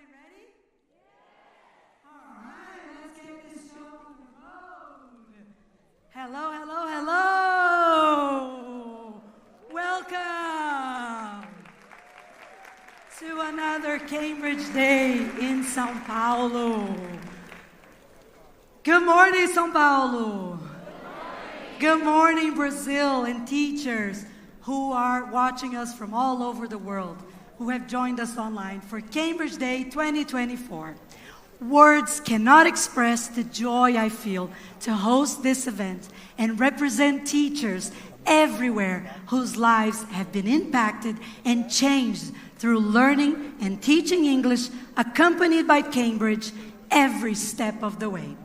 Everybody ready? Yeah. All right, let's get this show on the road. Hello, hello, hello. Welcome to another Cambridge Day in São Paulo. Good morning, São Paulo. Good morning, Brazil, and teachers who are watching us from all over the world, who have joined us online for Cambridge Day 2024. Words cannot express the joy I feel to host this event and represent teachers everywhere whose lives have been impacted and changed through learning and teaching English, accompanied by Cambridge every step of the way.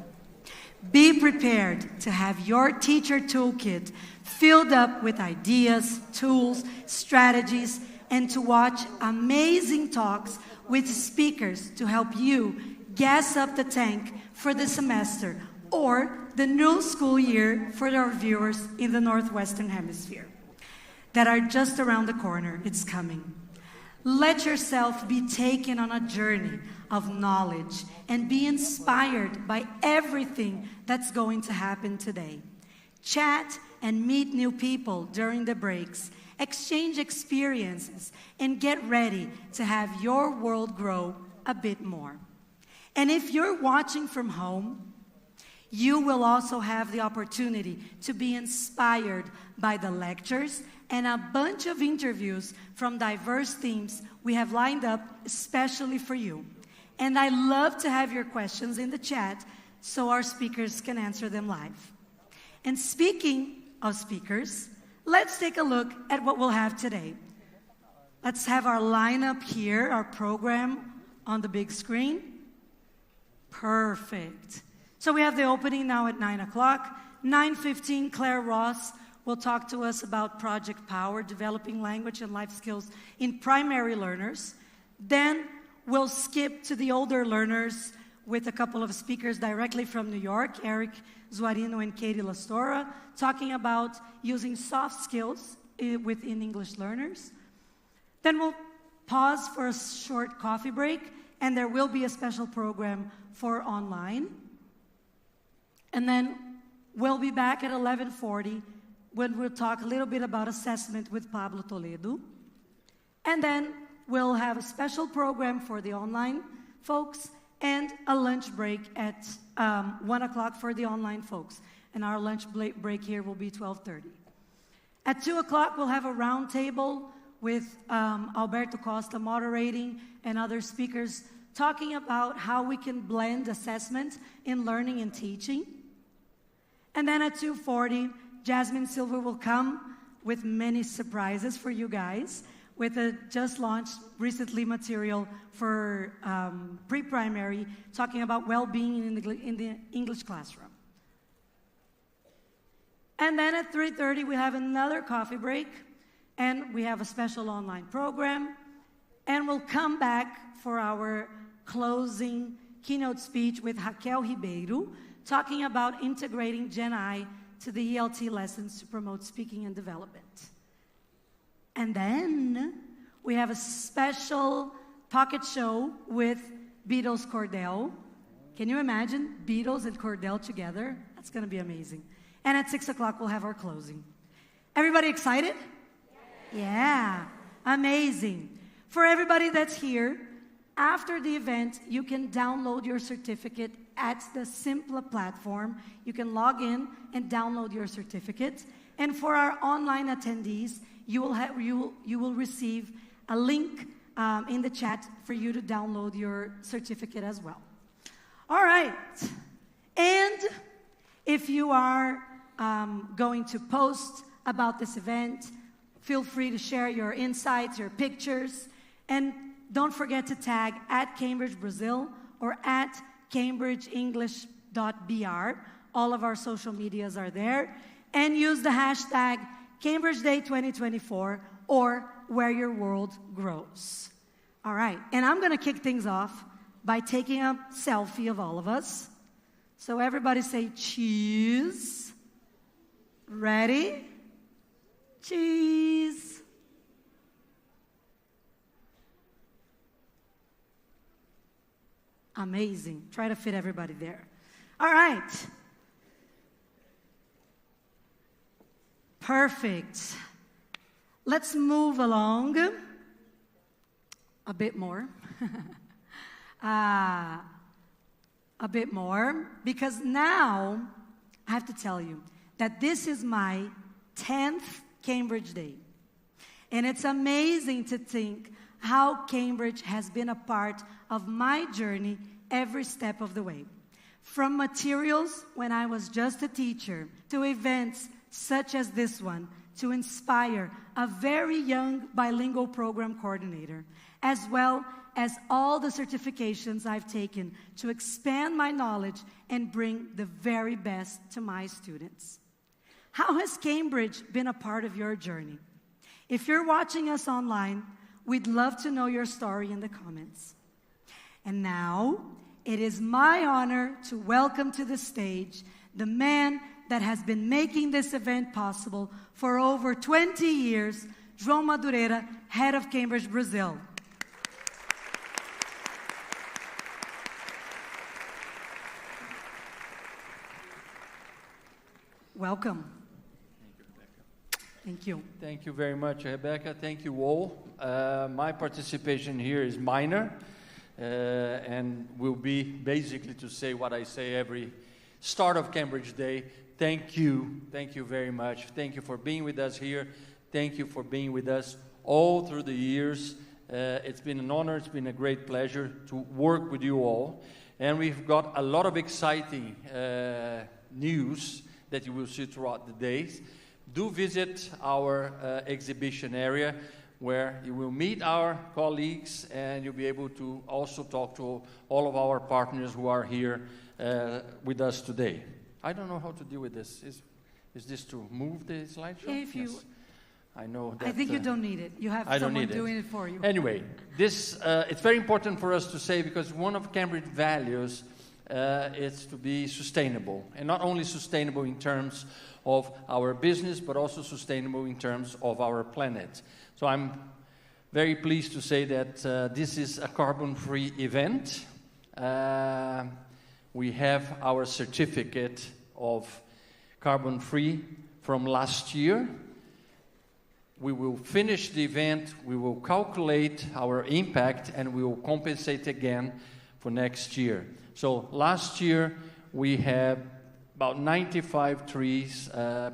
Be prepared to have your teacher toolkit filled up with ideas, tools, strategies, and to watch amazing talks with speakers to help you gas up the tank for the semester or the new school year for our viewers in the Northwestern Hemisphere that are just around the corner. It's coming. Let yourself be taken on a journey of knowledge and be inspired by everything that's going to happen today. Chat and meet new people during the breaks, exchange experiences, and get ready to have your world grow a bit more. And if you're watching from home, you will also have the opportunity to be inspired by the lectures and a bunch of interviews from diverse themes we have lined up especially for you. And I love to have your questions in the chat so our speakers can answer them live. And speaking of speakers, let's take a look at what we'll have today. Let's have our lineup here, our program on the big screen. Perfect. So we have the opening now at 9 o'clock. 9:15, Claire Ross will talk to us about Project Power, developing language and life skills in primary learners. Then we'll skip to the older learners with a couple of speakers directly from New York, Eric Zuarino and Katie Lastora, talking about using soft skills within English learners. Then we'll pause for a short coffee break, and there will be a special program for online. And then we'll be back at 11:40 when we'll talk a little bit about assessment with Pablo Toledo. And then we'll have a special program for the online folks and a lunch break at 1 o'clock for the online folks. And our lunch break here will be 12:30. At 2 o'clock, we'll have a round table with Alberto Costa moderating and other speakers talking about how we can blend assessment in learning and teaching. And then at 2:40, Jasmine Silver will come with many surprises for you guys with a just launched recently material for pre-primary talking about well-being in the English classroom. And then at 3:30, we have another coffee break, and we have a special online program. And we'll come back for our closing keynote speech with Raquel Ribeiro, talking about integrating Gen I to the ELT lessons to promote speaking and development. And then we have a special pocket show with Beatles Cordell. Can you imagine Beatles and Cordell together? That's going to be amazing. And at 6 o'clock, we'll have our closing. Everybody excited? Yeah, amazing. For everybody that's here, after the event, you can download your certificate at the Simpla platform. You can log in and download your certificate. And for our online attendees, you will receive a link in the chat for you to download your certificate as well. All right. And if you are going to post about this event, feel free to share your insights, your pictures, and don't forget to tag at Cambridge Brazil or at cambridgeenglish.br. All of our social medias are there. And use the hashtag Cambridge Day 2024 or Where Your World Grows. All right, and I'm going to kick things off by taking a selfie of all of us. So everybody say cheese. Ready? Cheese. Amazing. Try to fit everybody there. All right. Perfect. Let's move along a bit more. A bit more, because now I have to tell you that this is my 10th Cambridge Day. And it's amazing to think how Cambridge has been a part of my journey every step of the way. From materials when I was just a teacher, to events such as this one, to inspire a very young bilingual program coordinator, as well as all the certifications I've taken to expand my knowledge and bring the very best to my students. How has Cambridge been a part of your journey? If you're watching us online, we'd love to know your story in the comments. And now, it is my honor to welcome to the stage the man that has been making this event possible for over 20 years, João Madureira, head of Cambridge, Brazil. Welcome. Thank you. Thank you very much, Rebecca. Thank you all. My participation here is minor and will be basically to say what I say every start of Cambridge Day. Thank you. Thank you very much. Thank you for being with us here. Thank you for being with us all through the years. It's been an honor. It's been a great pleasure to work with you all. And we've got a lot of exciting news that you will see throughout the days. Do visit our exhibition area where you will meet our colleagues and you'll be able to also talk to all of our partners who are here with us today. I don't know how to deal with this. Is this to move the slideshow? If you, yes. I know that. I think you don't need it. You have someone doing it for you. Anyway, this it's very important for us to say because one of Cambridge values is to be sustainable, and not only sustainable in terms of our business, but also sustainable in terms of our planet. So I'm very pleased to say that this is a carbon-free event. We have our certificate of carbon-free from last year. We will finish the event, we will calculate our impact, and we will compensate again for next year. So last year, we had about 95 trees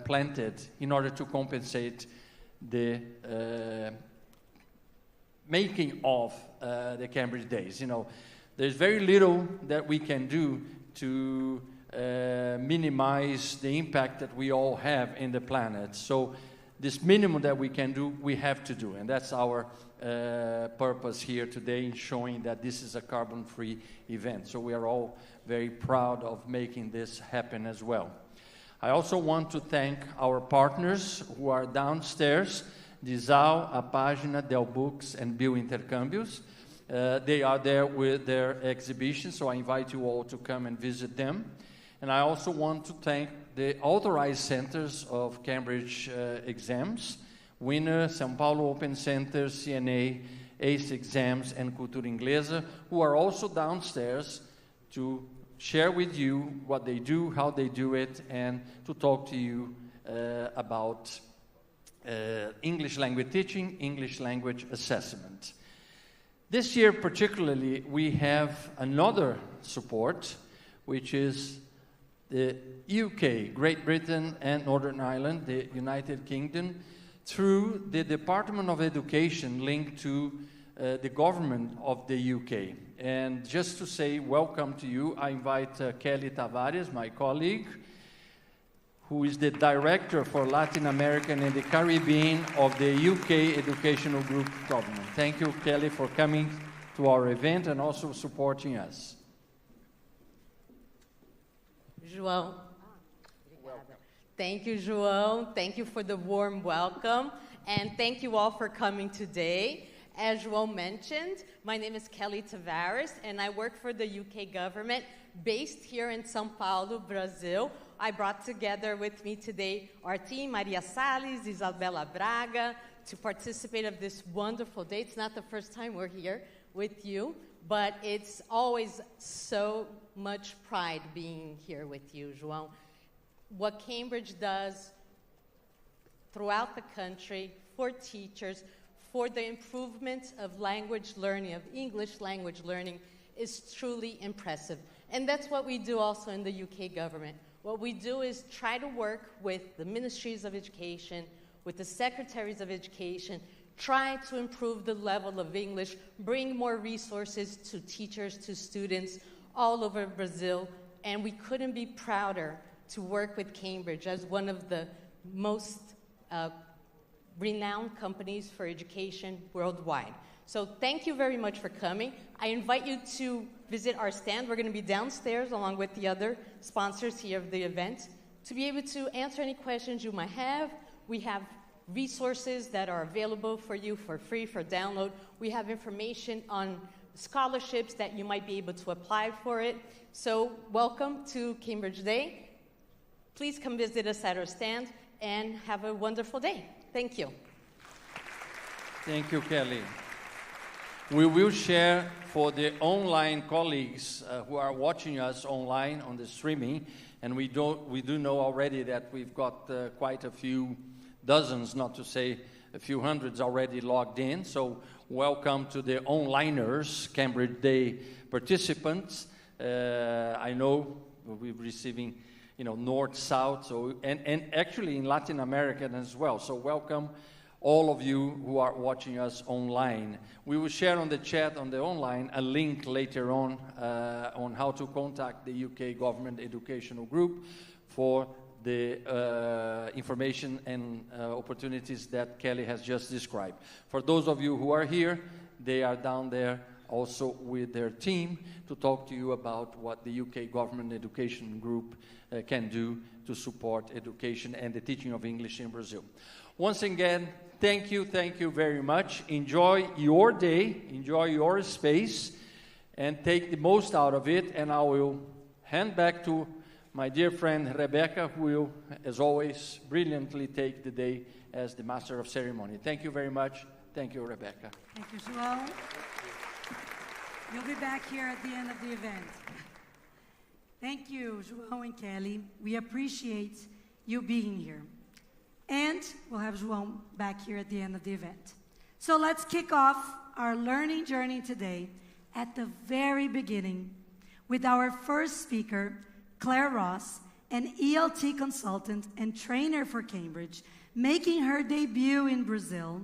planted in order to compensate the making of the Cambridge Days. You know, there's very little that we can do to minimize the impact that we all have in the planet. So this minimum that we can do, we have to do. And that's our purpose here today in showing that this is a carbon-free event. So we are all very proud of making this happen as well. I also want to thank our partners who are downstairs, Dizal, A Página, Del Books, and Bio Intercâmbios. They are there with their exhibition, so I invite you all to come and visit them. And I also want to thank the authorized centers of Cambridge exams, Winner, São Paulo Open Center, CNA, ACE Exams, and Cultura Inglesa, who are also downstairs to share with you what they do, how they do it, and to talk to you about English language teaching, English language assessment. This year particularly, we have another support, which is the UK, Great Britain and Northern Ireland, the United Kingdom, through the Department of Education linked to the government of the UK. And just to say welcome to you, I invite Kelly Tavares, my colleague, who is the Director for Latin America and the Caribbean of the UK Educational Group Government. Thank you, Kelly, for coming to our event and also supporting us. João. Thank you, João. Thank you for the warm welcome. And thank you all for coming today. As João mentioned, my name is Kelly Tavares, and I work for the UK government based here in São Paulo, Brazil. I brought together with me today our team, Maria Salles, Isabela Braga, to participate of this wonderful day. It's not the first time we're here with you. but it's always so much pride being here with you, João. What Cambridge does throughout the country for teachers, for the improvement of language learning, of English language learning, is truly impressive. And that's what we do also in the UK government. What we do is try to work with the ministries of education, with the secretaries of education, try to improve the level of English, bring more resources to teachers, to students all over Brazil, and we couldn't be prouder to work with Cambridge as one of the most renowned companies for education worldwide. So thank you very much for coming. I invite you to visit our stand. We're going to be downstairs along with the other sponsors here of the event to be able to answer any questions you might have. We have resources that are available for you for free, for download. We have information on scholarships that you might be able to apply for it. So welcome to Cambridge Day. Please come visit us at our stand and have a wonderful day. Thank you. Thank you, Kelly. We will share for the online colleagues who are watching us online on the streaming, and we do know already that we've got quite a few dozens, not to say a few hundreds already logged in. So welcome to the onliners, Cambridge Day participants. I know we're receiving, north, south, so and actually in Latin America as well. So welcome all of you who are watching us online. We will share on the chat on the online a link later on how to contact the UK Government Educational Group for the information and opportunities that Kelly has just described. For those of you who are here, they are down there also with their team to talk to you about what the UK Government Education Group can do to support education and the teaching of English in Brazil. Once again, thank you very much. Enjoy your day, enjoy your space, and take the most out of it. And I will hand back to my dear friend Rebecca, who will, as always, brilliantly take the day as the master of ceremony. Thank you very much. Thank you, Rebecca. Thank you, João. You'll be back here at the end of the event. Thank you, João and Kelly. We appreciate you being here. And we'll have João back here at the end of the event. So let's kick off our learning journey today at the very beginning with our first speaker, Claire Ross, an ELT consultant and trainer for Cambridge, making her debut in Brazil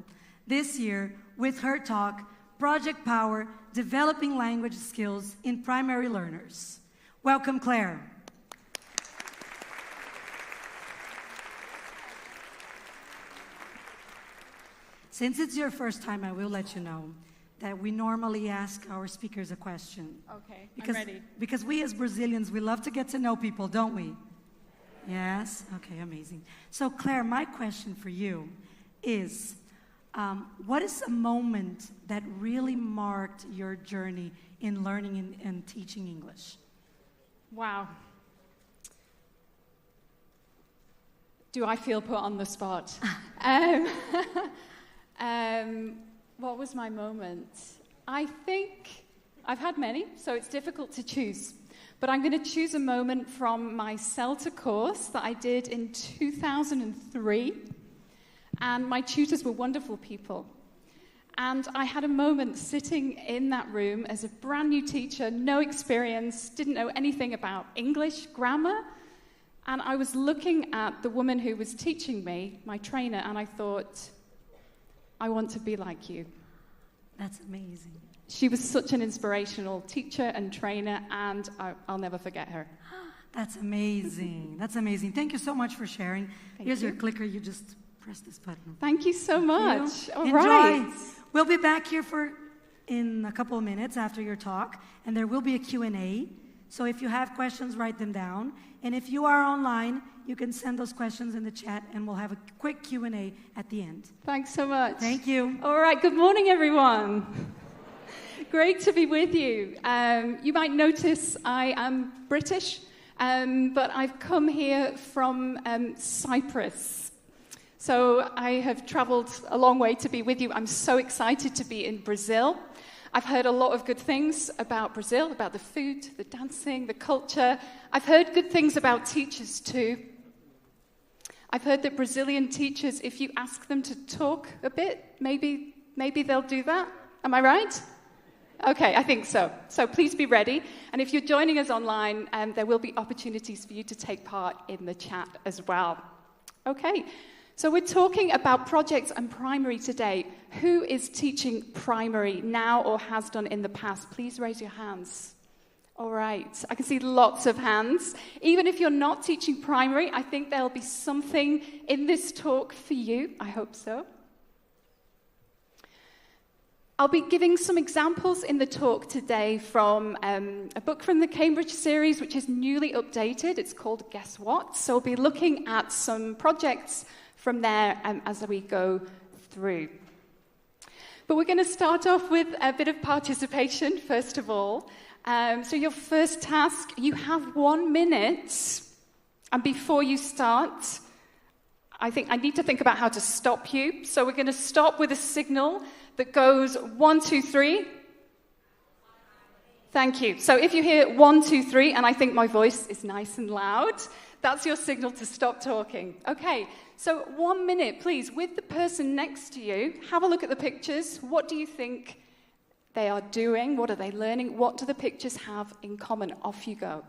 this year with her talk, Project Power, Developing Language Skills in Primary Learners. Welcome, Claire. Since it's your first time, I will let you know that we normally ask our speakers a question. Okay, I'm ready. Because we as Brazilians, we love to get to know people, don't we? Yes? Okay, amazing. So Claire, my question for you is, what is a moment that really marked your journey in learning and teaching English? Wow. Do I feel put on the spot? What was my moment? I think I've had many, so it's difficult to choose. But I'm going to choose a moment from my CELTA course that I did in 2003. And my tutors were wonderful people. And I had a moment sitting in that room as a brand new teacher, no experience, didn't know anything about English, grammar. And I was looking at the woman who was teaching me, my trainer, and I thought, I want to be like you. That's amazing. She was such an inspirational teacher and trainer, and I'll never forget her. That's amazing. That's amazing. Thank you so much for sharing. Here's your clicker. You just press this button. Thank you so much. All Enjoy. right. We'll be back here in a couple of minutes after your talk, and there will be a Q&A. So if you have questions, write them down. And if you are online, you can send those questions in the chat, and we'll have a quick Q&A at the end. Thanks so much. Thank you. All right, good morning, everyone. Great to be with you. You might notice I am British, but I've come here from Cyprus. So I have traveled a long way to be with you. I'm so excited to be in Brazil. I've heard a lot of good things about Brazil, about the food, the dancing, the culture. I've heard good things about teachers too. I've heard that Brazilian teachers, if you ask them to talk a bit, maybe they'll do that. Am I right? Okay, I think so. So please be ready. And if you're joining us online, there will be opportunities for you to take part in the chat as well. Okay, so we're talking about projects and primary today. Who is teaching primary now or has done in the past? Please raise your hands. All right, I can see lots of hands. Even if you're not teaching primary, I think there'll be something in this talk for you. I hope so. I'll be giving some examples in the talk today from a book from the Cambridge series, which is newly updated. It's called Guess What? So we'll be looking at some projects from there as we go through. But we're going to start off with a bit of participation, first of all. So your first task, you have 1 minute, and before you start, I need to think about how to stop you. So we're going to stop with a signal that goes 1, 2, 3. Thank you. So if you hear 1, 2, 3, and I think my voice is nice and loud, that's your signal to stop talking. Okay, so 1 minute, please, with the person next to you, have a look at the pictures. What do you think they are doing? What are they learning? What do the pictures have in common? Off you go.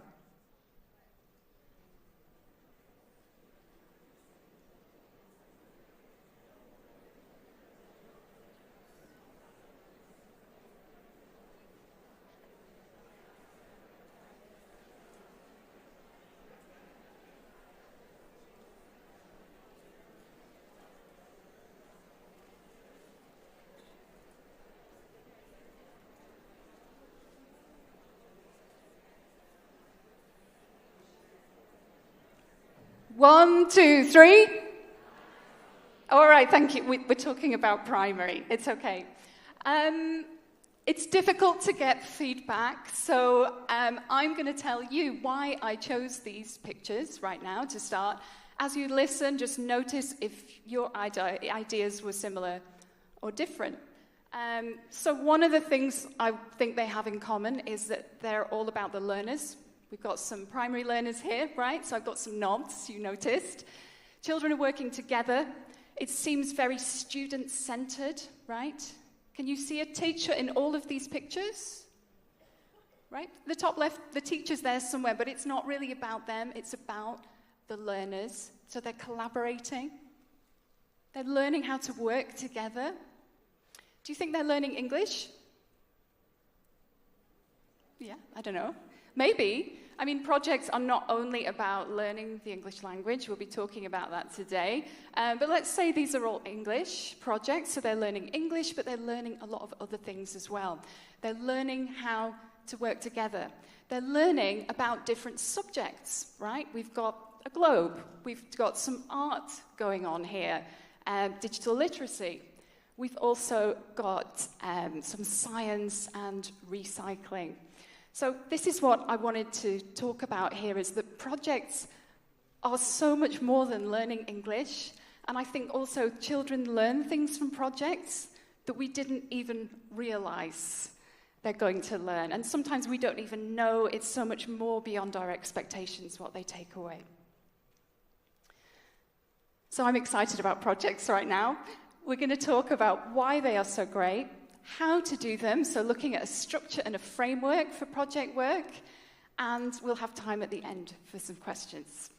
One, two, three. All right, thank you. We're talking about primary. It's okay. It's difficult to get feedback, so I'm going to tell you why I chose these pictures right now to start. As you listen, just notice if your ideas were similar or different. So one of the things I think they have in common is that they're all about the learners. We've got some primary learners here, right? So I've got some nods, you noticed. Children are working together. It seems very student-centered, right? Can you see a teacher in all of these pictures? Right? The top left, the teacher's there somewhere, but it's not really about them. It's about the learners. So they're collaborating. They're learning how to work together. Do you think they're learning English? Yeah, I don't know. Maybe. I mean, projects are not only about learning the English language. We'll be talking about that today. But let's say these are all English projects. So they're learning English, but they're learning a lot of other things as well. They're learning how to work together. They're learning about different subjects, right? We've got a globe. We've got some art going on here. Digital literacy. We've also got some science and recycling. So this is what I wanted to talk about here, is that projects are so much more than learning English. And I think also children learn things from projects that we didn't even realize they're going to learn. And sometimes we don't even know. It's so much more beyond our expectations what they take away. So I'm excited about projects right now. We're going to talk about why they are so great, how to do them, so looking at a structure and a framework for project work, and we'll have time at the end for some questions.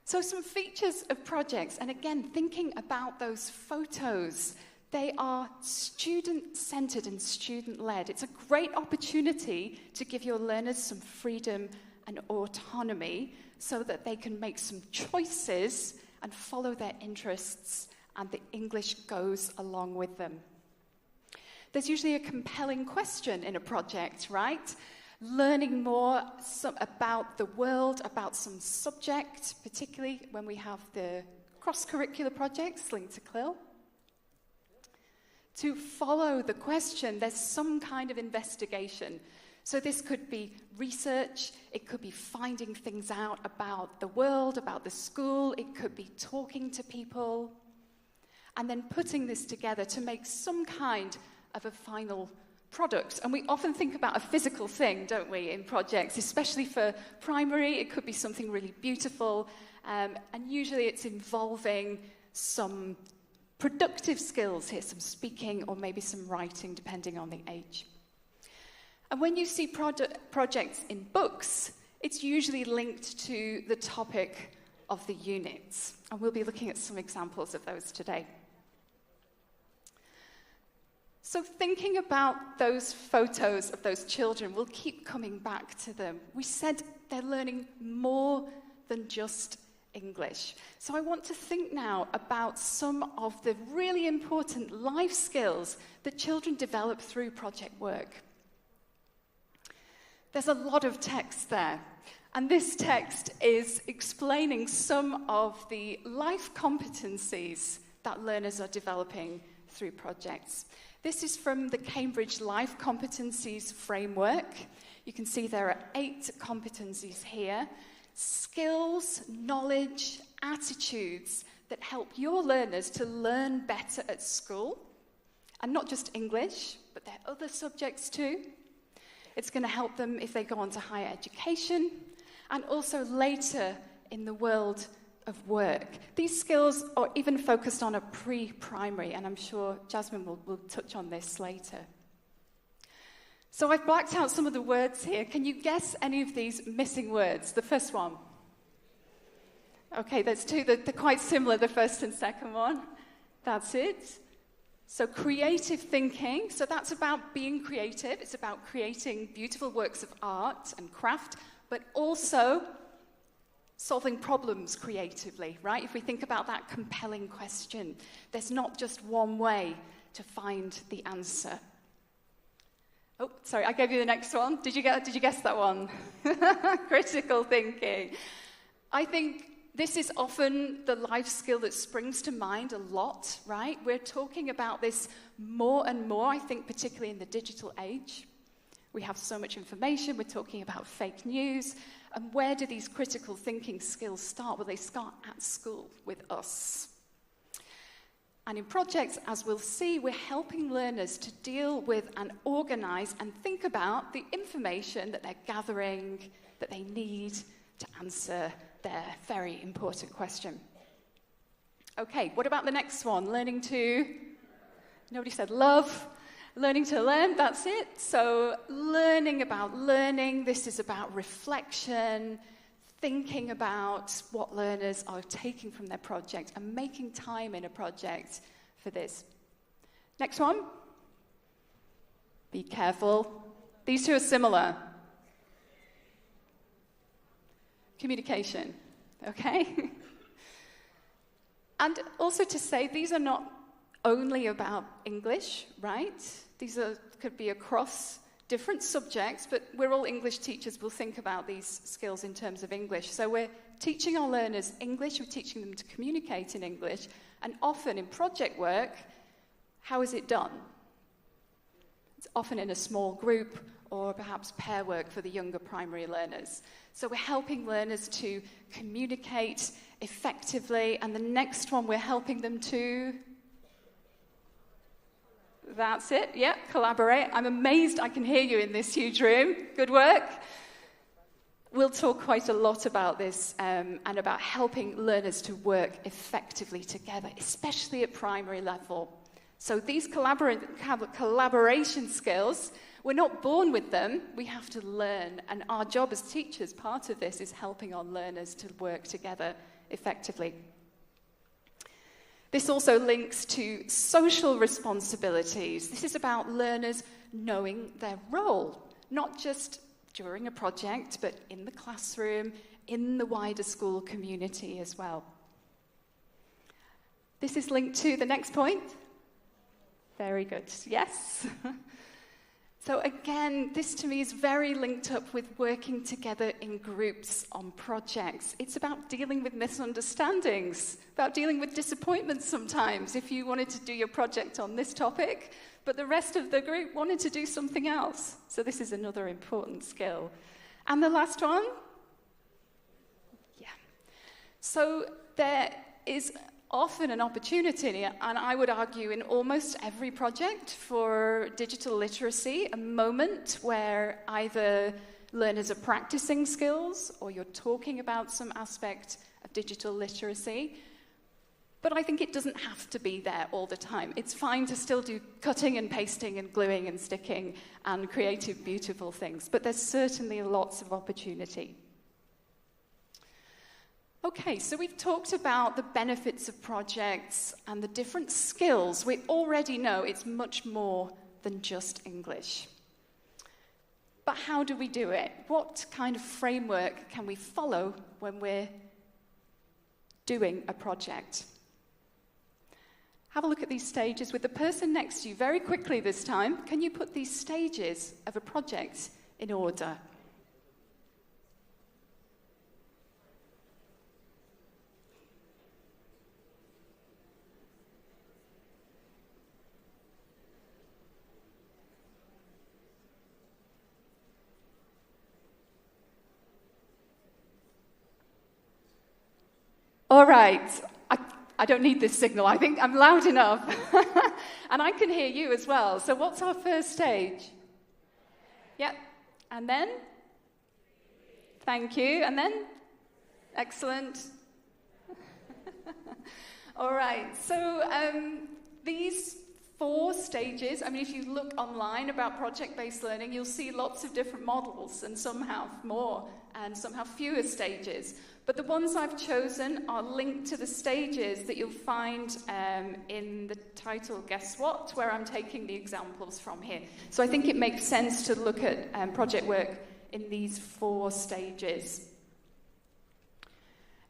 So some features of projects, and again, thinking about those photos, they are student-centered and student-led. It's a great opportunity to give your learners some freedom and autonomy so that they can make some choices and follow their interests, and the English goes along with them. There's usually a compelling question in a project, right? Learning more about the world, about some subject, particularly when we have the cross-curricular projects linked to CLIL. To follow the question, there's some kind of investigation. So this could be research, it could be finding things out about the world, about the school, it could be talking to people, and then putting this together to make some kind of a final product. And we often think about a physical thing, don't we, in projects, especially for primary. It could be something really beautiful, and usually it's involving some productive skills here, some speaking or maybe some writing, depending on the age. And when you see projects in books, it's usually linked to the topic of the units. And we'll be looking at some examples of those today. So thinking about those photos of those children, we'll keep coming back to them. We said they're learning more than just English. So I want to think now about some of the really important life skills that children develop through project work. There's a lot of text there, and this text is explaining some of the life competencies that learners are developing through projects. This is from the Cambridge Life Competencies Framework. You can see there are 8 competencies here. Skills, knowledge, attitudes that help your learners to learn better at school. And not just English, but their other subjects too. It's going to help them if they go on to higher education, and also later in the world of work. These skills are even focused on a pre-primary, and I'm sure Jasmine will touch on this later. So I've blacked out some of the words here. Can you guess any of these missing words? The first one. Okay, there's 2. They're quite similar, the first and second one. That's it. So creative thinking. So that's about being creative. It's about creating beautiful works of art and craft, but also solving problems creatively, right? If we think about that compelling question, there's not just one way to find the answer. Oh, sorry, I gave you the next one. Did you guess that one? Critical thinking. I think this is often the life skill that springs to mind a lot, right? We're talking about this more and more, I think, particularly in the digital age. We have so much information. We're talking about fake news. And where do these critical thinking skills start? Well, they start at school with us. And in projects, as we'll see, we're helping learners to deal with and organize and think about the information that they're gathering, that they need to answer their very important question. Okay, what about the next one? Learning to, nobody said love. Learning to learn, that's it. So learning about learning, this is about reflection, thinking about what learners are taking from their project and making time in a project for this. Next one. Be careful. These 2 are similar. Communication, okay? And also to say, these are not only about English, right? These could be across different subjects, but we're all English teachers. We'll think about these skills in terms of English. So we're teaching our learners English, we're teaching them to communicate in English, and often in project work, how is it done? It's often in a small group or perhaps pair work for the younger primary learners. So we're helping learners to communicate effectively, and the next one we're helping them to... That's it, yeah, collaborate. I'm amazed I can hear you in this huge room. Good work. We'll talk quite a lot about this and about helping learners to work effectively together, especially at primary level. So these collaboration skills, we're not born with them, we have to learn. And our job as teachers, part of this is helping our learners to work together effectively. This also links to social responsibilities. This is about learners knowing their role, not just during a project, but in the classroom, in the wider school community as well. This is linked to the next point. Very good, yes. So again, this to me is very linked up with working together in groups on projects. It's about dealing with misunderstandings, about dealing with disappointments sometimes. If you wanted to do your project on this topic, but the rest of the group wanted to do something else. So this is another important skill. And the last one? Yeah. So there is often an opportunity, and I would argue in almost every project for digital literacy, a moment where either learners are practicing skills or you're talking about some aspect of digital literacy. But I think it doesn't have to be there all the time. It's fine to still do cutting and pasting and gluing and sticking and creative, beautiful things, but there's certainly lots of opportunity. Okay, so we've talked about the benefits of projects and the different skills. We already know it's much more than just English. But how do we do it? What kind of framework can we follow when we're doing a project? Have a look at these stages with the person next to you very quickly this time. Can you put these stages of a project in order? All right, I don't need this signal. I think I'm loud enough. And I can hear you as well. So what's our first stage? Yep. And then? Thank you. And then? Excellent. All right. So these 4 stages, I mean, if you look online about project-based learning, you'll see lots of different models, and some have more and some have fewer stages. But the ones I've chosen are linked to the stages that you'll find in the title, Guess What?, where I'm taking the examples from here. So I think it makes sense to look at project work in these 4 stages.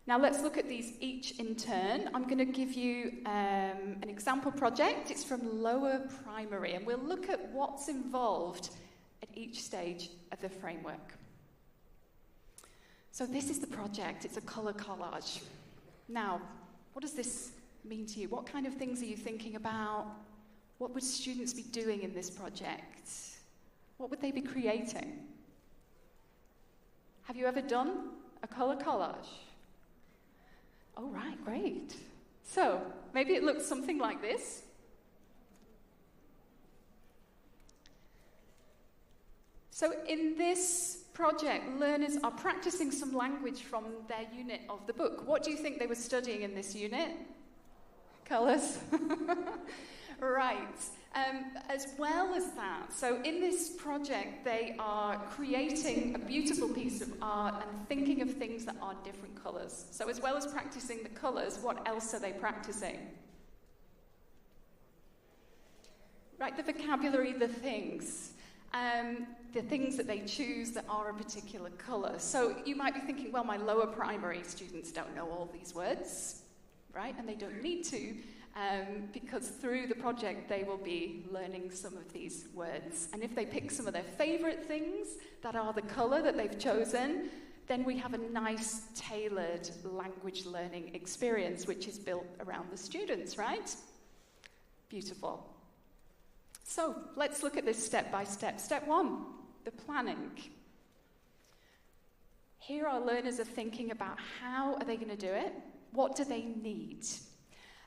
Now let's look at these each in turn. I'm going to give you an example project. It's from lower primary, and we'll look at what's involved at each stage of the framework. So this is the project. It's a color collage. Now, what does this mean to you? What kind of things are you thinking about? What would students be doing in this project? What would they be creating? Have you ever done a color collage? Oh, right, great. So maybe it looks something like this. So in this project, learners are practicing some language from their unit of the book. What do you think they were studying in this unit? Colours. Right. As well as that, so in this project, they are creating a beautiful piece of art and thinking of things that are different colours. So as well as practicing the colours, what else are they practicing? Right, the vocabulary, the things that they choose that are a particular colour. So you might be thinking, well, my lower primary students don't know all these words, right? And they don't need to, because through the project they will be learning some of these words. And if they pick some of their favourite things that are the colour that they've chosen, then we have a nice tailored language learning experience which is built around the students, right? Beautiful. So let's look at this step by step. Step 1, the planning. Here our learners are thinking about how are they going to do it? What do they need?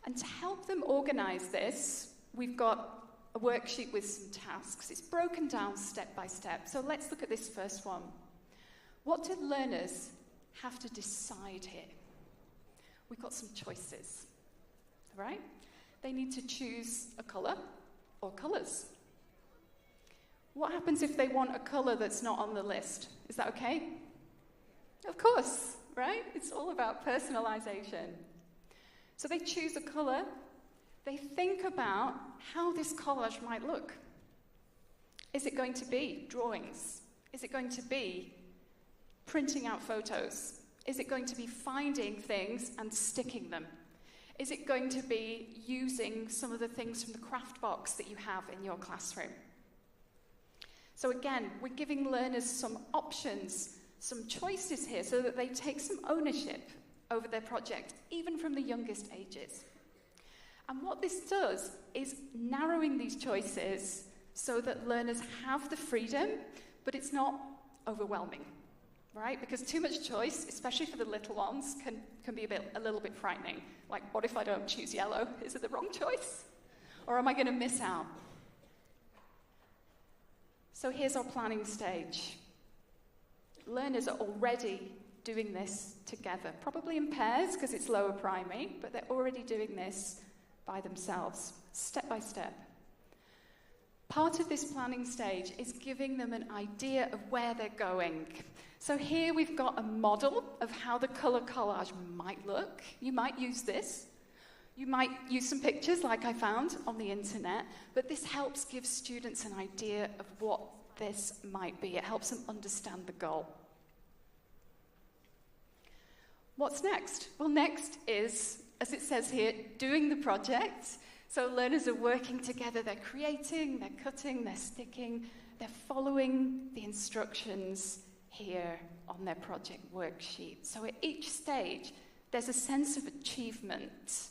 And to help them organize this, we've got a worksheet with some tasks. It's broken down step by step. So let's look at this first one. What do learners have to decide here? We've got some choices, right? They need to choose a color or colors. What happens if they want a color that's not on the list? Is that okay? Of course, right? It's all about personalization. So they choose a color. They think about how this collage might look. Is it going to be drawings? Is it going to be printing out photos? Is it going to be finding things and sticking them? Is it going to be using some of the things from the craft box that you have in your classroom? So again, we're giving learners some options, some choices here, so that they take some ownership over their project, even from the youngest ages. And what this does is narrowing these choices so that learners have the freedom, but it's not overwhelming. right? Because too much choice, especially for the little ones, can be a little bit frightening. Like, what if I don't choose yellow? Is it the wrong choice? Or am I going to miss out? So here's our planning stage. Learners are already doing this together, probably in pairs because it's lower primary, but they're already doing this by themselves, step by step. Part of this planning stage is giving them an idea of where they're going. So here we've got a model of how the colour collage might look. You might use this. You might use some pictures like I found on the internet, but this helps give students an idea of what this might be. It helps them understand the goal. What's next? Well, next is, as it says here, doing the project. So learners are working together, they're creating, they're cutting, they're sticking, they're following the instructions here on their project worksheet. So at each stage, there's a sense of achievement.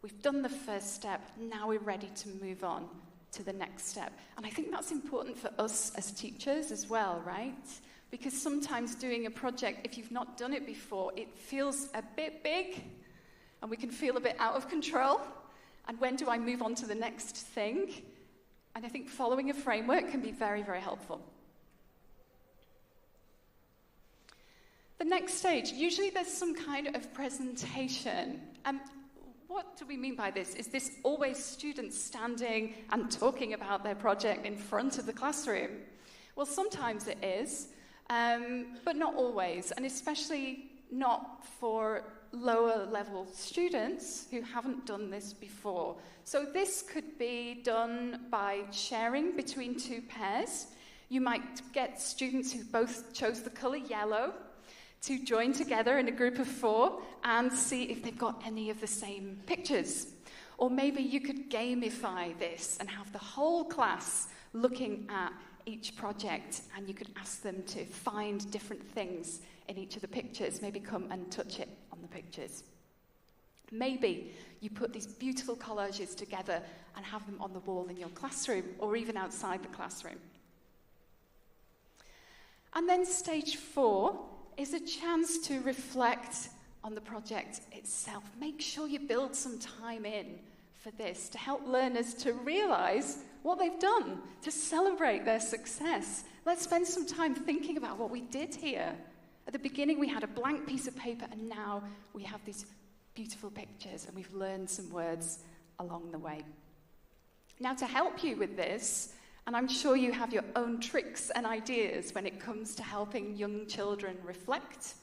We've done the first step, now we're ready to move on to the next step. And I think that's important for us as teachers as well, right? Because sometimes doing a project, if you've not done it before, it feels a bit big, and we can feel a bit out of control. And when do I move on to the next thing? And I think following a framework can be very, very helpful. The next stage, usually there's some kind of presentation. What do we mean by this? Is this always students standing and talking about their project in front of the classroom? Well, sometimes it is, but not always, and especially not for lower level students who haven't done this before. So this could be done by sharing between two pairs. You might get students who both chose the colour yellow to join together in a group of 4 and see if they've got any of the same pictures. Or maybe you could gamify this and have the whole class looking at each project, and you could ask them to find different things in each of the pictures, maybe come and touch it on the pictures. Maybe you put these beautiful collages together and have them on the wall in your classroom or even outside the classroom. And then stage 4 is a chance to reflect on the project itself. Make sure you build some time in for this to help learners to realize what they've done, to celebrate their success. Let's spend some time thinking about what we did here. At the beginning, we had a blank piece of paper, and now we have these beautiful pictures, and we've learned some words along the way. Now, to help you with this, and I'm sure you have your own tricks and ideas when it comes to helping young children reflect,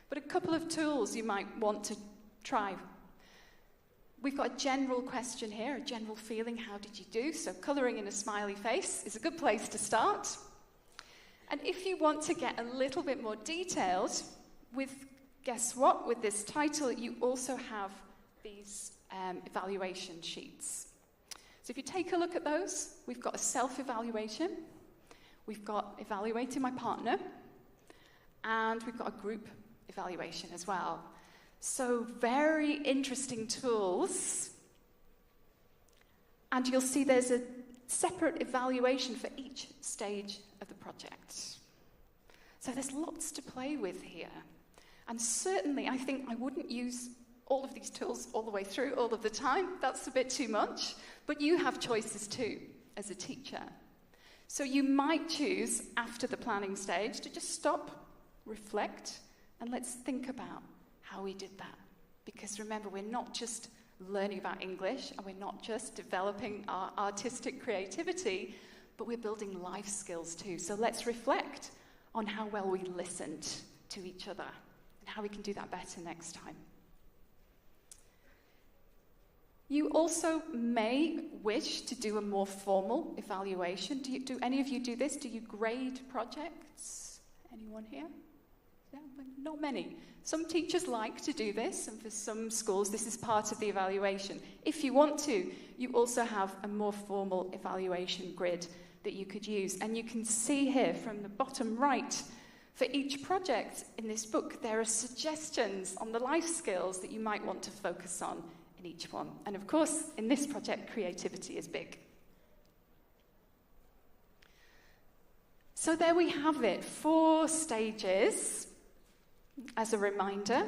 but a couple of tools you might want to try. We've got a general question here, a general feeling, how did you do? So colouring in a smiley face is a good place to start. And if you want to get a little bit more detailed, guess what? With this title, you also have these evaluation sheets. So if you take a look at those, we've got a self-evaluation, we've got evaluating my partner, and we've got a group evaluation as well. So very interesting tools. And you'll see there's a separate evaluation for each stage of the project. So there's lots to play with here. And certainly, I think I wouldn't use all of these tools all the way through, all of the time. That's a bit too much. But you have choices too, as a teacher. So you might choose, after the planning stage, to just stop, reflect, and let's think about how we did that. Because remember, we're not just learning about English, and we're not just developing our artistic creativity, but we're building life skills too. So let's reflect on how well we listened to each other and how we can do that better next time. You also may wish to do a more formal evaluation. Do any of you do this? Do you grade projects? Anyone here? Yeah, not many. Some teachers like to do this, and for some schools this is part of the evaluation. If you want to, you also have a more formal evaluation grid that you could use. And you can see here from the bottom right, for each project in this book, there are suggestions on the life skills that you might want to focus on in each one. And of course, in this project, creativity is big. So there we have it, 4 stages. as a reminder.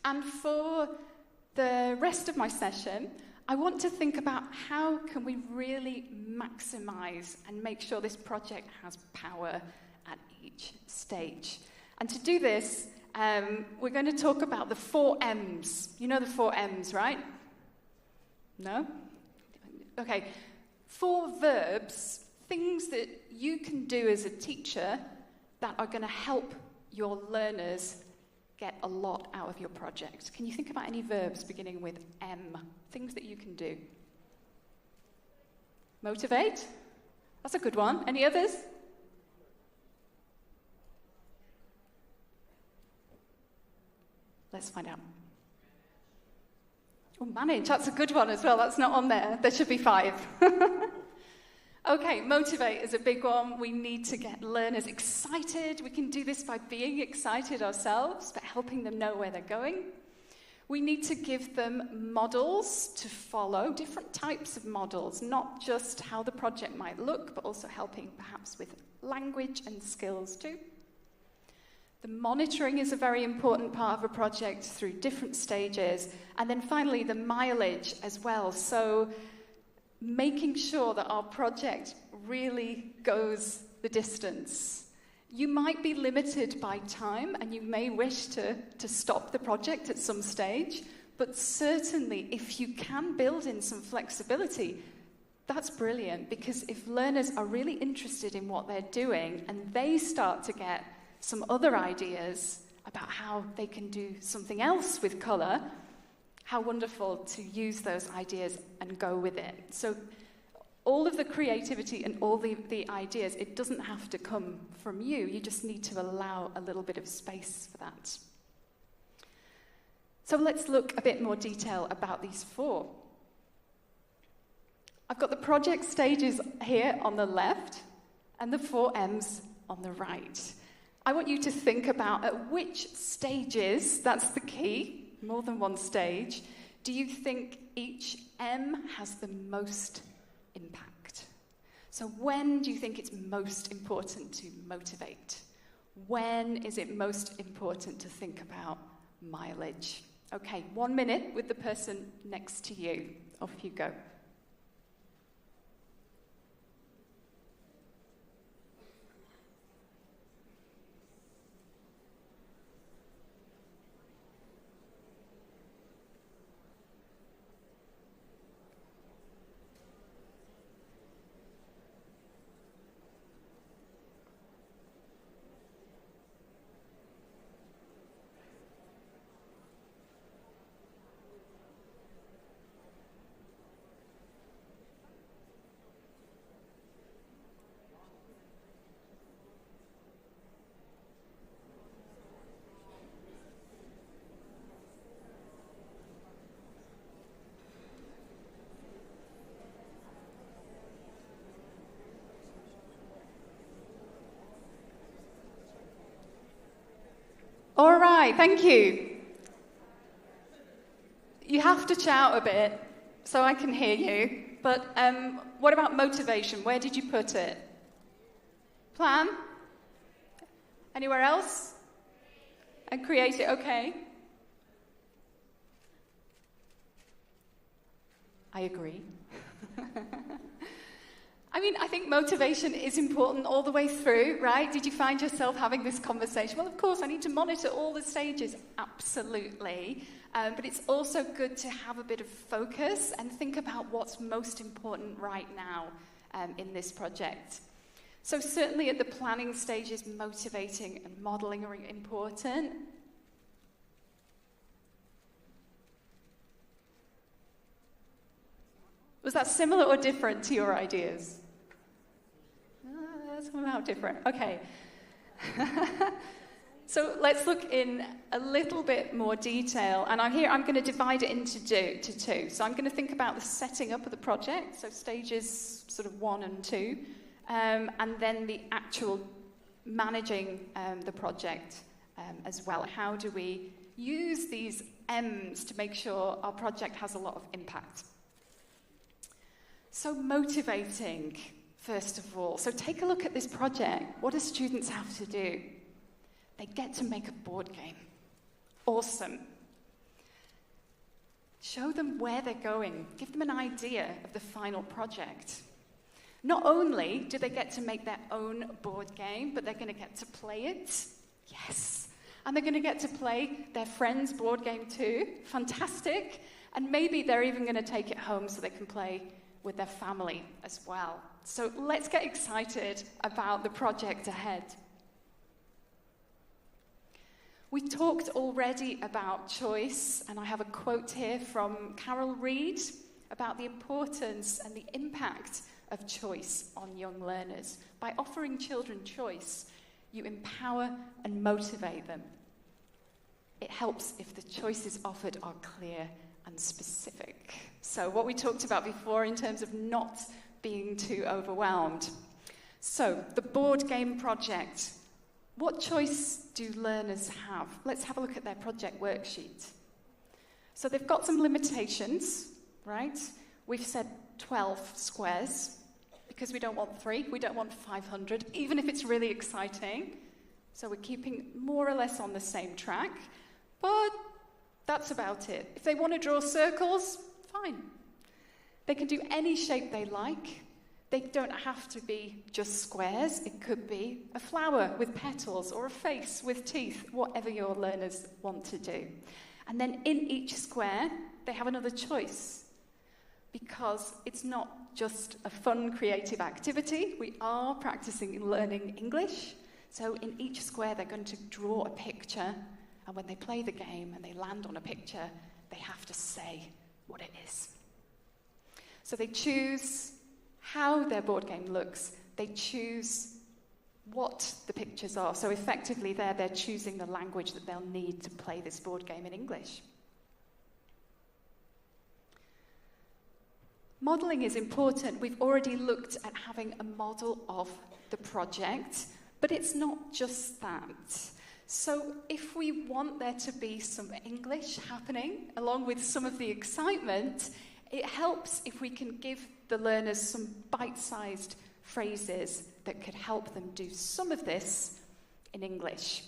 And for the rest of my session, I want to think about how can we really maximize and make sure this project has power at each stage. And to do this, we're going to talk about the 4 M's. You know the 4 M's, right? No? Okay. 4 verbs, things that you can do as a teacher that are going to help your learners get a lot out of your project. Can you think about any verbs beginning with M? Things that you can do. Motivate? That's a good one. Any others? Let's find out. Oh, manage. That's a good one as well. That's not on there. There should be 5. Okay, motivate is a big one. We need to get learners excited. We can do this by being excited ourselves, but helping them know where they're going. We need to give them models to follow, different types of models, not just how the project might look, but also helping perhaps with language and skills too. The monitoring is a very important part of a project through different stages. And then finally, the mileage as well. So making sure that our project really goes the distance. You might be limited by time and you may wish to stop the project at some stage, but certainly if you can build in some flexibility, that's brilliant, because if learners are really interested in what they're doing and they start to get some other ideas about how they can do something else with colour, how wonderful to use those ideas and go with it. So all of the creativity and all the ideas, it doesn't have to come from you. You just need to allow a little bit of space for that. So let's look a bit more detail about these 4. I've got the project stages here on the left and the 4 M's on the right. I want you to think about at which stages, that's the key, more than one stage, do you think each M has the most impact? So when do you think it's most important to motivate? When is it most important to think about mileage? Okay, 1 minute with the person next to you. Off you go. All right, thank you. You have to shout a bit so I can hear you. But what about motivation? Where did you put it? Plan? Anywhere else? And create it, okay. I agree. I mean, I think motivation is important all the way through, right? Did you find yourself having this conversation? Well, of course, I need to monitor all the stages. Absolutely. But it's also good to have a bit of focus and think about what's most important right now in this project. So certainly at the planning stages, motivating and modeling are important. Was that similar or different to your ideas? Somehow different. Okay. So let's look in a little bit more detail. And I'm going to divide it into two. So I'm going to think about the setting up of the project, so stages sort of 1 and 2, and then the actual managing the project as well. How do we use these M's to make sure our project has a lot of impact? So motivating, first of all. So take a look at this project. What do students have to do? They get to make a board game. Awesome. Show them where they're going. Give them an idea of the final project. Not only do they get to make their own board game, but they're going to get to play it. Yes. And they're going to get to play their friend's board game too. Fantastic. And maybe they're even going to take it home so they can play with their family as well. So let's get excited about the project ahead. We talked already about choice, and I have a quote here from Carol Reed about the importance and the impact of choice on young learners. By offering children choice, you empower and motivate them. It helps if the choices offered are clear and specific. So what we talked about before in terms of not being too overwhelmed. So the board game project. What choice do learners have? Let's have a look at their project worksheet. So they've got some limitations, right? We've said 12 squares because we don't want 3, we don't want 500, even if it's really exciting. So we're keeping more or less on the same track, but that's about it. If they want to draw circles, fine. They can do any shape they like. They don't have to be just squares. It could be a flower with petals or a face with teeth, whatever your learners want to do. And then in each square, they have another choice, because it's not just a fun, creative activity. We are practicing learning English. So in each square, they're going to draw a picture, and when they play the game and they land on a picture, they have to say what it is. So they choose how their board game looks. They choose what the pictures are. So effectively there, they're choosing the language that they'll need to play this board game in English. Modelling is important. We've already looked at having a model of the project, but it's not just that. So if we want there to be some English happening, along with some of the excitement, it helps if we can give the learners some bite-sized phrases that could help them do some of this in English.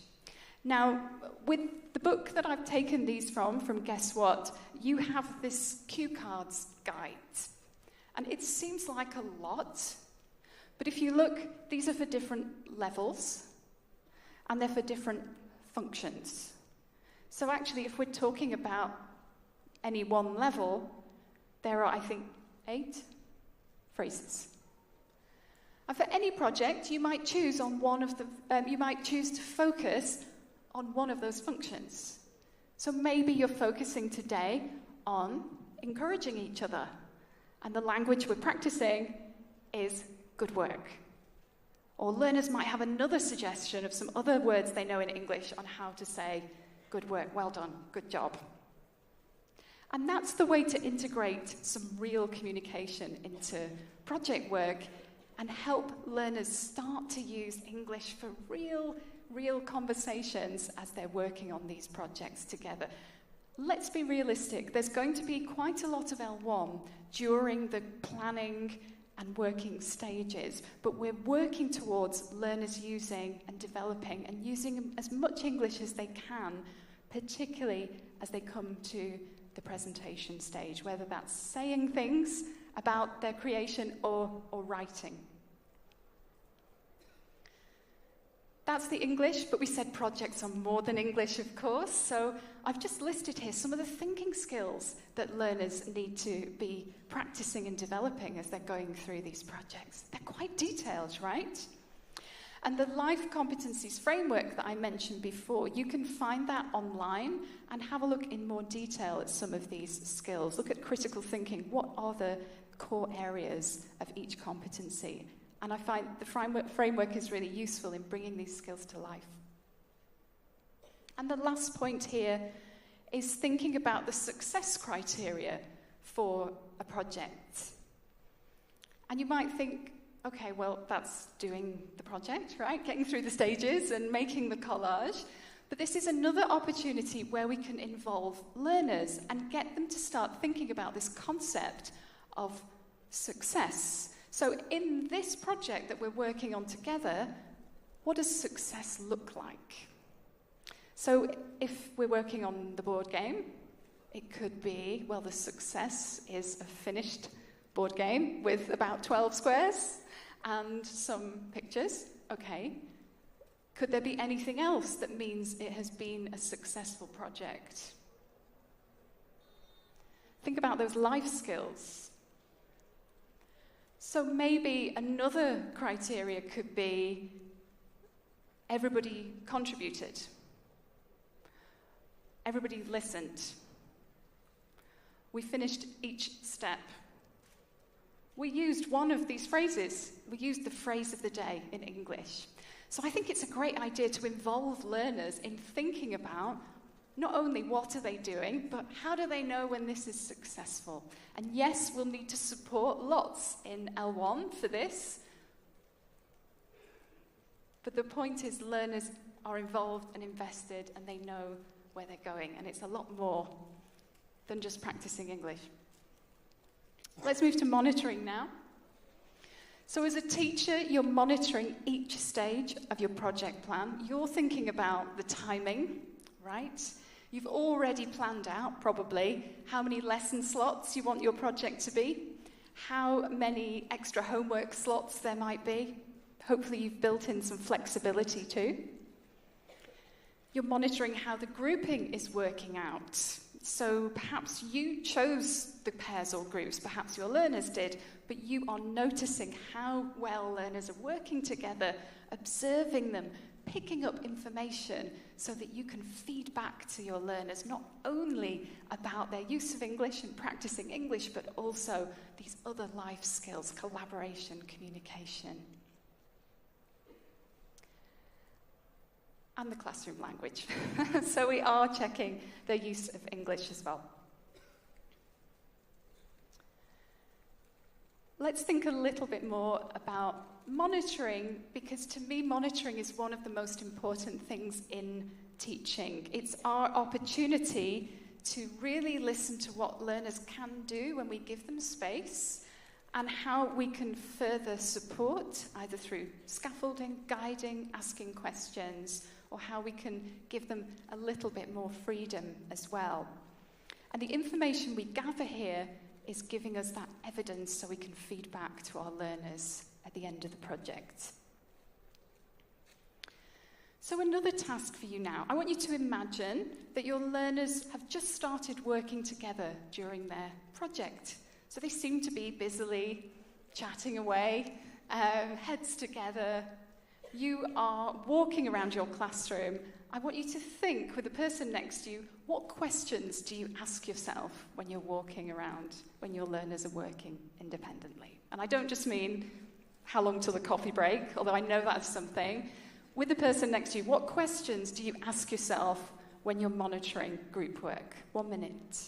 Now, with the book that I've taken these from Guess What, you have this cue cards guide. And it seems like a lot, but if you look, these are for different levels, and they're for different functions. So actually, if we're talking about any one level, there are, I think, 8 phrases. And for any project, you might choose on one of the. You might choose to focus on one of those functions. So maybe you're focusing today on encouraging each other, and the language we're practicing is good work. Or learners might have another suggestion of some other words they know in English on how to say good work, well done, good job. And that's the way to integrate some real communication into project work and help learners start to use English for real conversations as they're working on these projects together. Let's be realistic. There's going to be quite a lot of L1 during the planning and working stages, but we're working towards learners using and developing and using as much English as they can, particularly as they come to the presentation stage, whether that's saying things about their creation or writing. That's the English, but we said projects are more than English, of course, so I've just listed here some of the thinking skills that learners need to be practicing and developing as they're going through these projects. They're quite detailed, right? And the Life Competencies Framework that I mentioned before, you can find that online and have a look in more detail at some of these skills. Look at critical thinking. What are the core areas of each competency? And I find the framework is really useful in bringing these skills to life. And the last point here is thinking about the success criteria for a project. And you might think, okay, well, that's doing the project, right? Getting through the stages and making the collage. But this is another opportunity where we can involve learners and get them to start thinking about this concept of success. So in this project that we're working on together, what does success look like? So if we're working on the board game, it could be, well, the success is a finished board game with about 12 squares and some pictures. Okay. Could there be anything else that means it has been a successful project? Think about those life skills. So maybe another criteria could be everybody contributed. Everybody listened. We finished each step. We used one of these phrases. We used the phrase of the day in English. So I think it's a great idea to involve learners in thinking about not only what are they doing, but how do they know when this is successful? And yes, we'll need to support lots in L1 for this. But the point is learners are involved and invested and they know where they're going. And it's a lot more than just practicing English. Let's move to monitoring now. So as a teacher, you're monitoring each stage of your project plan. You're thinking about the timing, right? You've already planned out, probably, how many lesson slots you want your project to be, how many extra homework slots there might be. Hopefully you've built in some flexibility too. You're monitoring how the grouping is working out. So perhaps you chose the pairs or groups, perhaps your learners did, but you are noticing how well learners are working together, observing them, picking up information so that you can feed back to your learners not only about their use of English and practicing English, but also these other life skills, collaboration, communication. And the classroom language. So we are checking their use of English as well. Let's think a little bit more about monitoring, because to me, monitoring is one of the most important things in teaching. It's our opportunity to really listen to what learners can do when we give them space and how we can further support, either through scaffolding, guiding, asking questions, or how we can give them a little bit more freedom as well. And the information we gather here is giving us that evidence so we can feed back to our learners at the end of the project. So another task for you now. I want you to imagine that your learners have just started working together during their project. So they seem to be busily chatting away, heads together. You are walking around your classroom. I want you to think with the person next to you, what questions do you ask yourself when you're walking around, when your learners are working independently? And I don't just mean how long till the coffee break, although I know that's something. With the person next to you, what questions do you ask yourself when you're monitoring group work? 1 minute.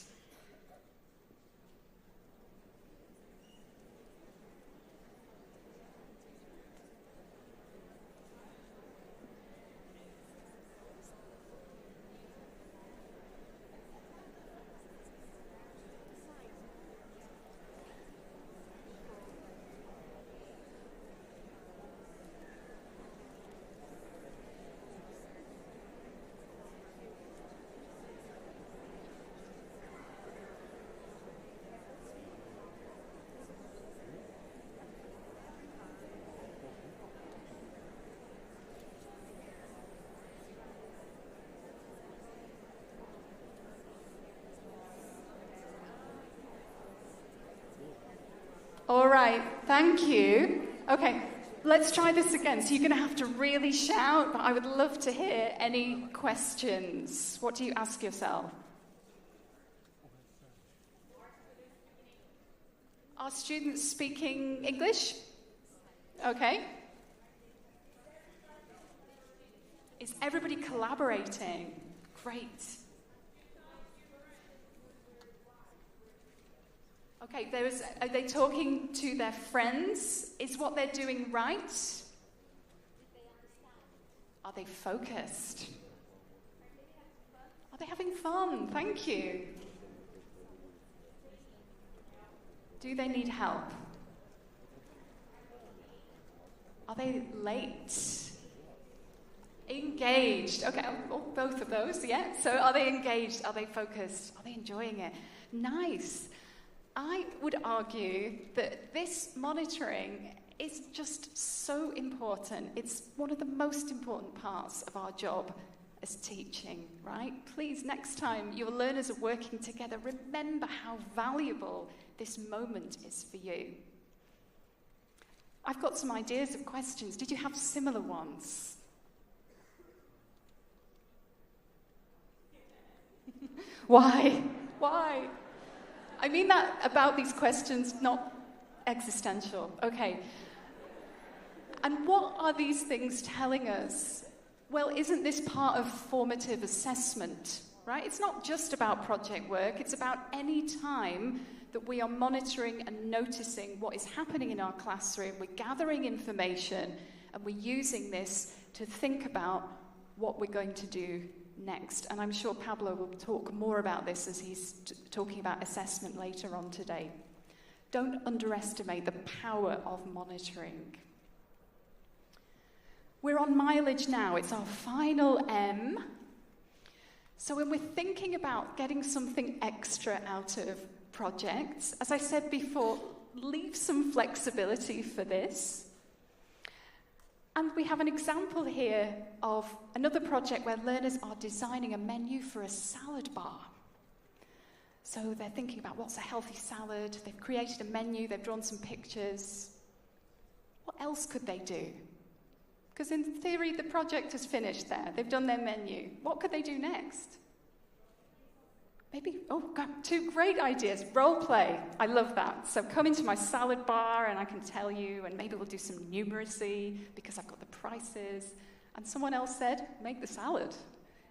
All right, thank you. Okay, let's try this again. So you're going to have to really shout, but I would love to hear any questions. What do you ask yourself? Are students speaking English? Okay. Is everybody collaborating? Great. Okay, are they talking to their friends? Is what they're doing right? Are they focused? Are they having fun? Thank you. Do they need help? Are they late? Engaged. Okay, both of those, yeah. So are they engaged? Are they focused? Are they enjoying it? Nice. I would argue that this monitoring is just so important. It's one of the most important parts of our job as teaching, right? Please, next time your learners are working together, remember how valuable this moment is for you. I've got some ideas of questions. Did you have similar ones? Why? Why? I mean that about these questions, not existential. Okay. And what are these things telling us? Well, isn't this part of formative assessment, right? It's not just about project work. It's about any time that we are monitoring and noticing what is happening in our classroom. We're gathering information and we're using this to think about what we're going to do next. And I'm sure Pablo will talk more about this as he's talking about assessment later on today. Don't underestimate the power of monitoring. We're on mileage now. It's our final M. So when we're thinking about getting something extra out of projects, as I said before, leave some flexibility for this. And we have an example here of another project where learners are designing a menu for a salad bar. So they're thinking about what's a healthy salad. They've created a menu. They've drawn some pictures. What else could they do? Because in theory, the project is finished there. They've done their menu. What could they do next? Maybe, got two great ideas. Role play. I love that. So come into my salad bar and I can tell you, and maybe we'll do some numeracy because I've got the prices. And someone else said, make the salad.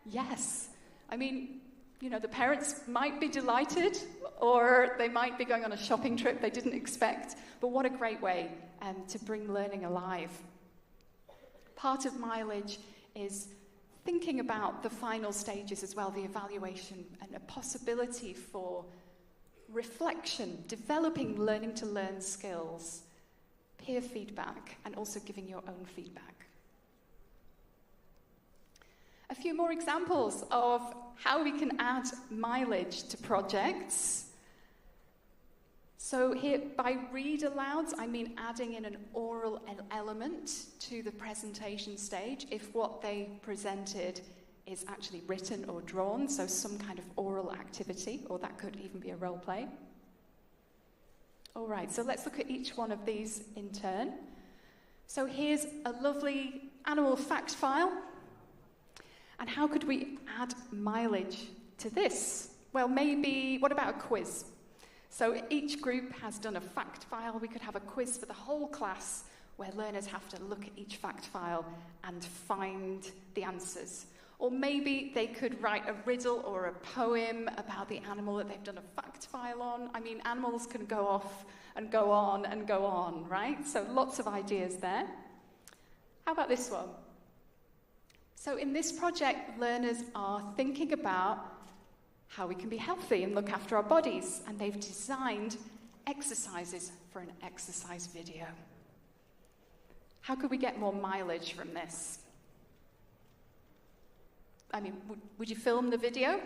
Yes. I mean, the parents might be delighted or they might be going on a shopping trip they didn't expect. But what a great way to bring learning alive. Part of mileage is thinking about the final stages as well, the evaluation, and a possibility for reflection, developing learning to learn skills, peer feedback, and also giving your own feedback. A few more examples of how we can add mileage to projects. So here, by read alouds, I mean adding in an oral element to the presentation stage if what they presented is actually written or drawn, so some kind of oral activity, or that could even be a role play. All right, so let's look at each one of these in turn. So here's a lovely annual fact file. And how could we add mileage to this? Well, maybe, what about a quiz? So each group has done a fact file. We could have a quiz for the whole class where learners have to look at each fact file and find the answers. Or maybe they could write a riddle or a poem about the animal that they've done a fact file on. I mean, animals can go off and go on and go on, right? So lots of ideas there. How about this one? So in this project, learners are thinking about how we can be healthy and look after our bodies, and they've designed exercises for an exercise video. How could we get more mileage from this? I mean, would you film the video?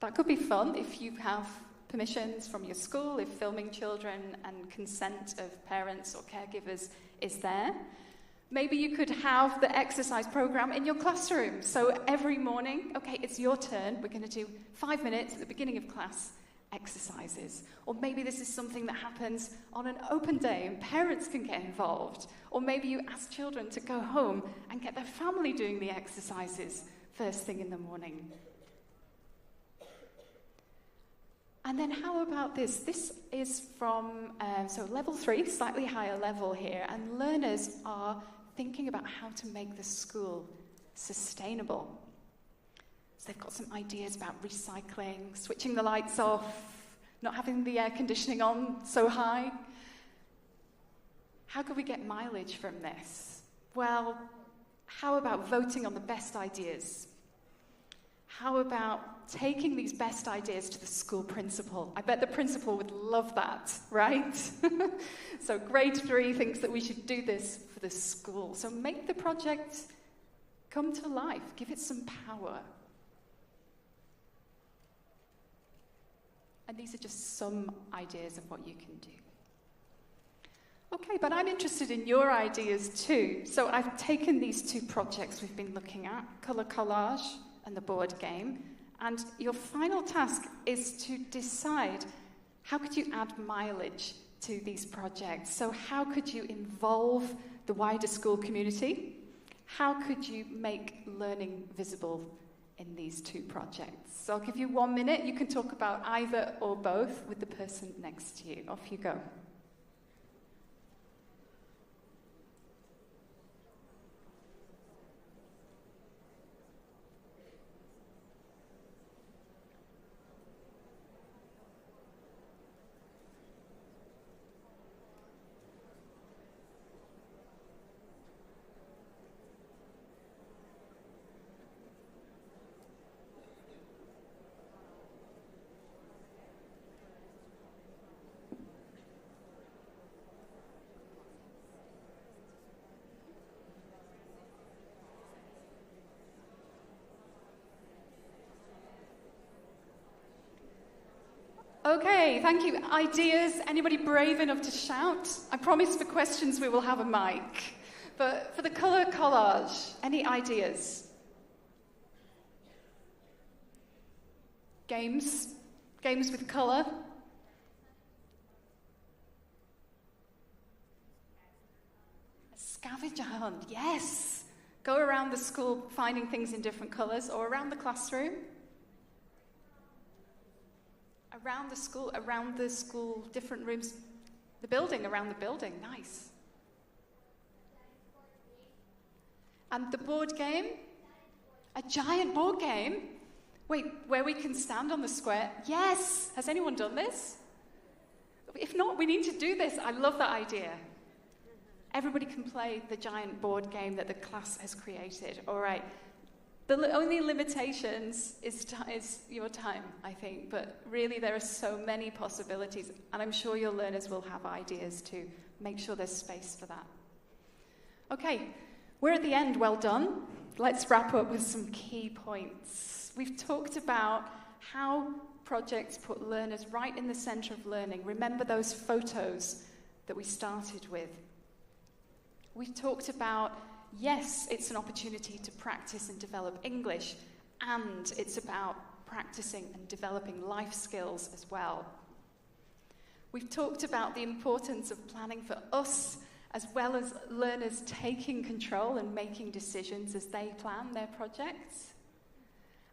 That could be fun if you have permissions from your school, if filming children and consent of parents or caregivers is there. Maybe you could have the exercise program in your classroom. So every morning, okay, it's your turn. We're going to do 5 minutes at the beginning of class exercises. Or maybe this is something that happens on an open day and parents can get involved. Or maybe you ask children to go home and get their family doing the exercises first thing in the morning. And then how about this? This is from, so level 3, slightly higher level here, and learners are thinking about how to make the school sustainable. So they've got some ideas about recycling, switching the lights off, not having the air conditioning on so high. How could we get mileage from this? Well, how about voting on the best ideas? How about taking these best ideas to the school principal? I bet the principal would love that, right? So grade 3 thinks that we should do this for the school. So make the project come to life. Give it some power. And these are just some ideas of what you can do. Okay, but I'm interested in your ideas too. So I've taken these two projects we've been looking at, Colour Collage and the board game, and your final task is to decide how could you add mileage to these projects. So how could you involve the wider school community? How could you make learning visible in these two projects? So I'll give you 1 minute. You can talk about either or both with the person next to you. Off you go. Okay, thank you. Ideas? Anybody brave enough to shout? I promise for questions we will have a mic. But for the colour collage, any ideas? Games? Games with colour? A scavenger hunt, yes. Go around the school finding things in different colours, or around the classroom. Around the school, different rooms. The building, around the building, nice. And the board game? A giant board game? Wait, where we can stand on the square? Yes! Has anyone done this? If not, we need to do this. I love that idea. Everybody can play the giant board game that the class has created. All right. The only limitations is your time, I think, but really there are so many possibilities, and I'm sure your learners will have ideas to make sure there's space for that. Okay, we're at the end. Well done. Let's wrap up with some key points. We've talked about how projects put learners right in the center of learning. Remember those photos that we started with. We've talked about, yes, it's an opportunity to practice and develop English, and it's about practicing and developing life skills as well. We've talked about the importance of planning for us, as well as learners taking control and making decisions as they plan their projects.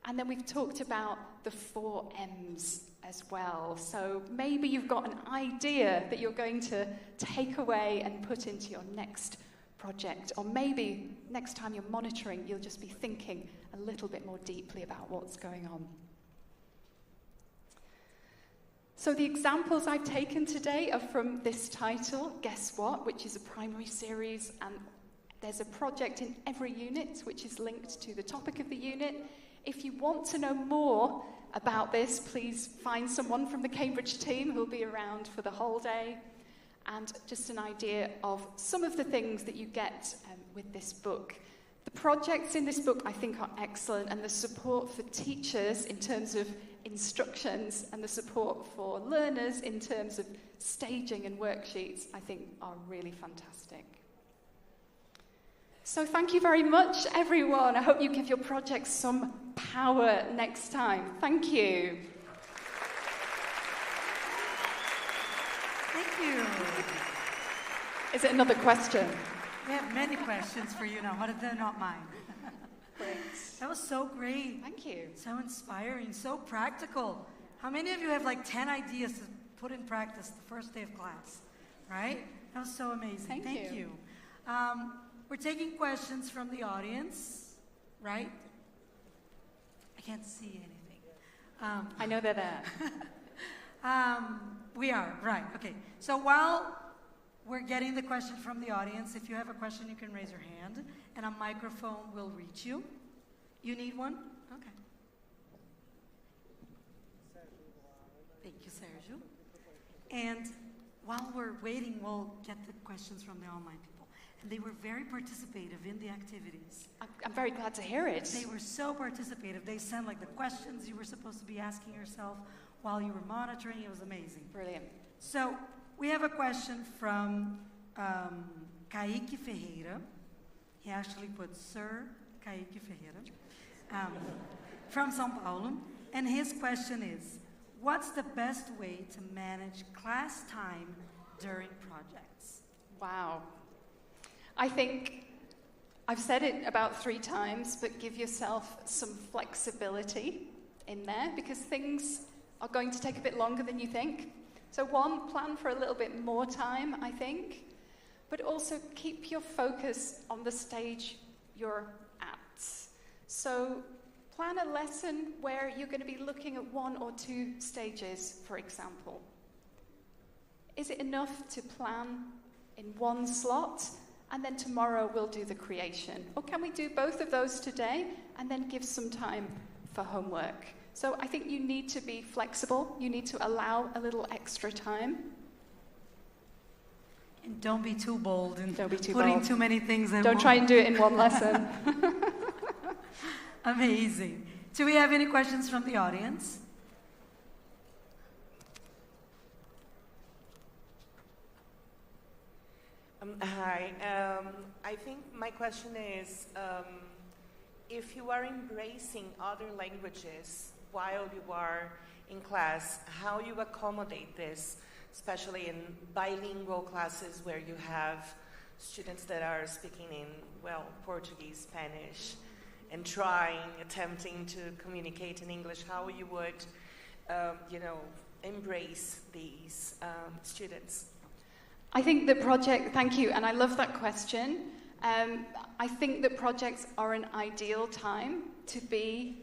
And then we've talked about the 4 M's as well. So maybe you've got an idea that you're going to take away and put into your next project, or maybe next time you're monitoring, you'll just be thinking a little bit more deeply about what's going on. So the examples I've taken today are from this title, Guess What?, which is a primary series, and there's a project in every unit which is linked to the topic of the unit. If you want to know more about this, please find someone from the Cambridge team who'll be around for the whole day. And just an idea of some of the things that you get with this book. The projects in this book, I think, are excellent, and the support for teachers in terms of instructions and the support for learners in terms of staging and worksheets, I think, are really fantastic. So thank you very much, everyone. I hope you give your projects some power next time. Thank you. Thank you. Is it another question? We have many questions for you now, but they're not mine. Great. That was so great. Thank you. So inspiring, so practical. How many of you have like 10 ideas to put in practice the first day of class? Right? That was so amazing. Thank you. We're taking questions from the audience, right? I can't see anything. I know they're there. We are, right, okay. So while we're getting the question from the audience, if you have a question, you can raise your hand, and a microphone will reach you. You need one? Okay. Thank you, Sergio. And while we're waiting, we'll get the questions from the online people. and they were very participative in the activities. I'm very glad to hear it. They were so participative. They sent like the questions you were supposed to be asking yourself while you were monitoring. It was amazing. Brilliant. So we have a question from Kaique Ferreira. He actually put Sir Kaique Ferreira from São Paulo. And his question is, what's the best way to manage class time during projects? Wow. I think I've said it about 3 times, but give yourself some flexibility in there because things are going to take a bit longer than you think. So 1, plan for a little bit more time, I think, but also keep your focus on the stage you're at. So plan a lesson where you're going to be looking at 1 or 2 stages, for example. Is it enough to plan in 1 slot and then tomorrow we'll do the creation? Or can we do both of those today and then give some time for homework? So I think you need to be flexible. You need to allow a little extra time. And don't be too bold and Don't be too putting bold. too many things in Don't one. try and do it in 1 lesson. Amazing. Do we have any questions from the audience? Hi. I think my question is, if you are embracing other languages while you are in class, how you accommodate this, especially in bilingual classes where you have students that are speaking in, Portuguese, Spanish, and attempting to communicate in English, how you would, embrace these students? I think thank you, and I love that question. I think that projects are an ideal time to be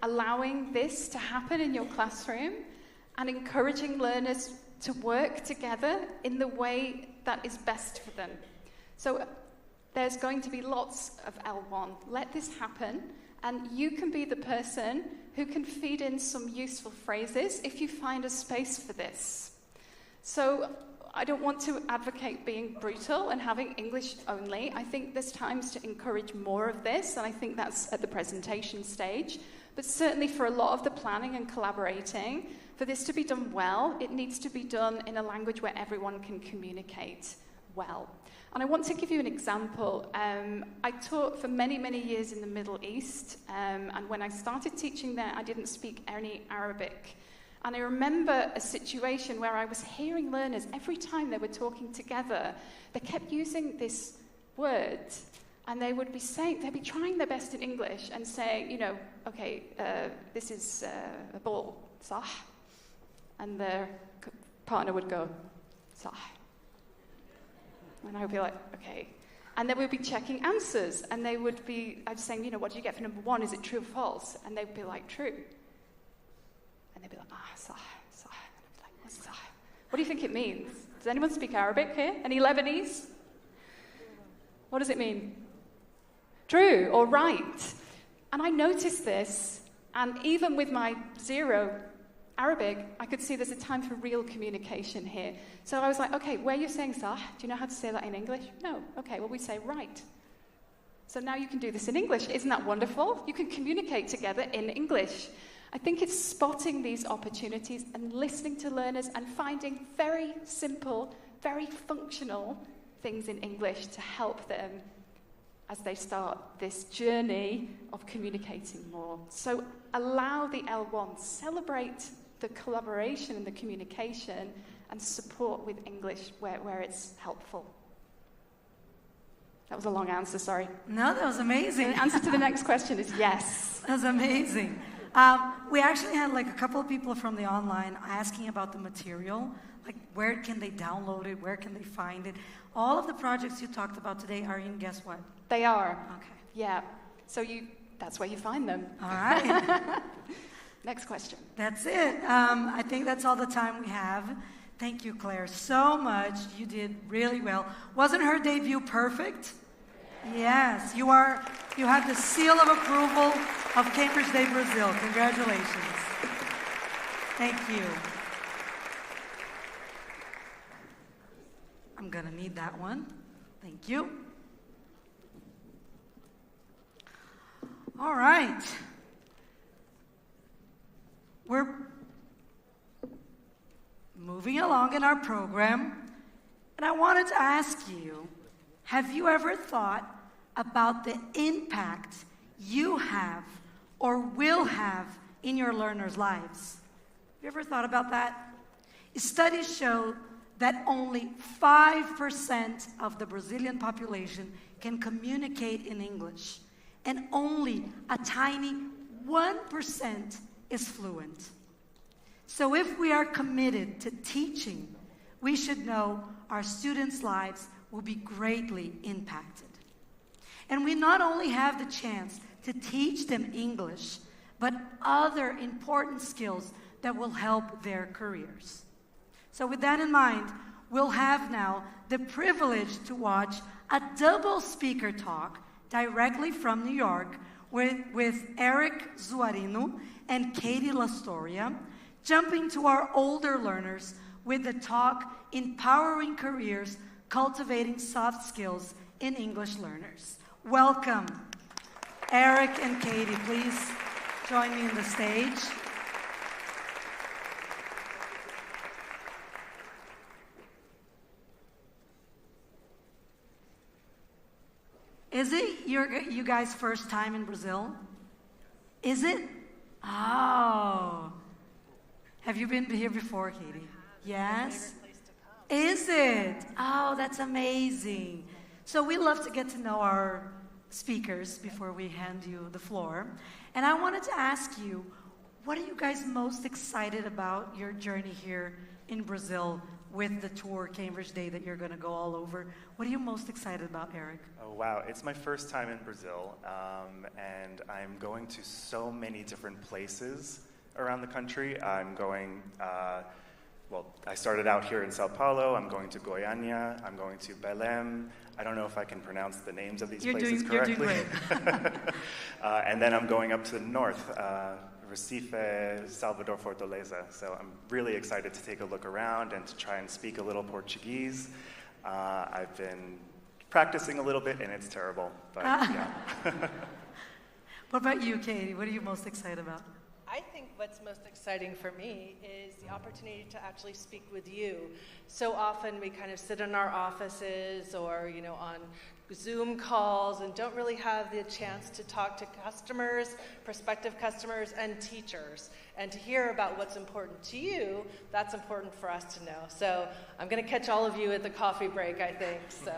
allowing this to happen in your classroom and encouraging learners to work together in the way that is best for them. So there's going to be lots of L1. Let this happen, and you can be the person who can feed in some useful phrases if you find a space for this. So I don't want to advocate being brutal and having English only. I think there's times to encourage more of this, and I think that's at the presentation stage. But certainly for a lot of the planning and collaborating, for this to be done well, it needs to be done in a language where everyone can communicate well. And I want to give you an example. I taught for many, many years in the Middle East, and when I started teaching there, I didn't speak any Arabic. And I remember a situation where I was hearing learners, every time they were talking together, they kept using this word, and they would be trying their best in English and saying, okay, this is a ball, صح? And their partner would go, صح. And I would be like, okay. And then we'd be checking answers, and I was saying, what did you get for number 1? Is it true or false? And they'd be like, true. And they'd be like, صح, صح. And I'd be like, what's صح? What do you think it means? Does anyone speak Arabic here? Any Lebanese? What does it mean? True or right? And I noticed this, and even with my 0 Arabic, I could see there's a time for real communication here. So I was like, okay, where you're saying صح, do you know how to say that in English? No. Okay, well, we say right. So now you can do this in English. Isn't that wonderful? You can communicate together in English. I think it's spotting these opportunities and listening to learners and finding very simple, very functional things in English to help them as they start this journey of communicating more. So allow the L1, celebrate the collaboration and the communication, and support with English where it's helpful. That was a long answer, sorry. No, that was amazing. The answer to the next question is yes. That's amazing. We actually had a couple of people from the online asking about the material, where can they download it, where can they find it. All of the projects you talked about today are in, guess what? They are. Okay. Yeah. So that's where you find them. All right. Next question. That's it. I think that's all the time we have. Thank you, Claire, so much. You did really well. Wasn't her debut perfect? Yes. You have the seal of approval of Cambridge Day Brazil. Congratulations. Thank you. I'm going to need that one. Thank you. All right. We're moving along in our program, and I wanted to ask you, have you ever thought about the impact you have or will have in your learners' lives? Have you ever thought about that? Studies show that only 5% of the Brazilian population can communicate in English, and only a tiny 1% is fluent. So if we are committed to teaching, we should know our students' lives will be greatly impacted. And we not only have the chance to teach them English, but other important skills that will help their careers. So with that in mind, we'll have now the privilege to watch a double speaker talk directly from New York with Eric Zuarino and Katie Lastoria, jumping to our older learners with the talk Empowering Careers, Cultivating Soft Skills in English Learners. Welcome. Eric and Katie, please join me on the stage. Is it you guys' first time in Brazil? Is it? Oh. Have you been here before, Katie? Yes? Is it? Oh, that's amazing. So we love to get to know our speakers before we hand you the floor. And I wanted to ask you, what are you guys most excited about your journey here in Brazil with the tour, Cambridge Day, that you're going to go all over? What are you most excited about, Eric? Oh, wow. It's my first time in Brazil, and I'm going to so many different places around the country. I'm going, well, I started out here in Sao Paulo. I'm going to Goiânia. I'm going to Belém. I don't know if I can pronounce the names of these places correctly. You're doing great. And then I'm going up to the north, Recife, Salvador, Fortaleza. So I'm really excited to take a look around and to try and speak a little Portuguese. I've been practicing a little bit, and it's terrible, but yeah. What about you, Katie? What are you most excited about? I think what's most exciting for me is the opportunity to actually speak with you. So often we kind of sit in our offices or, on Zoom calls and don't really have the chance to talk to customers, prospective customers, and teachers. And to hear about what's important to you, that's important for us to know. So I'm going to catch all of you at the coffee break, I think. So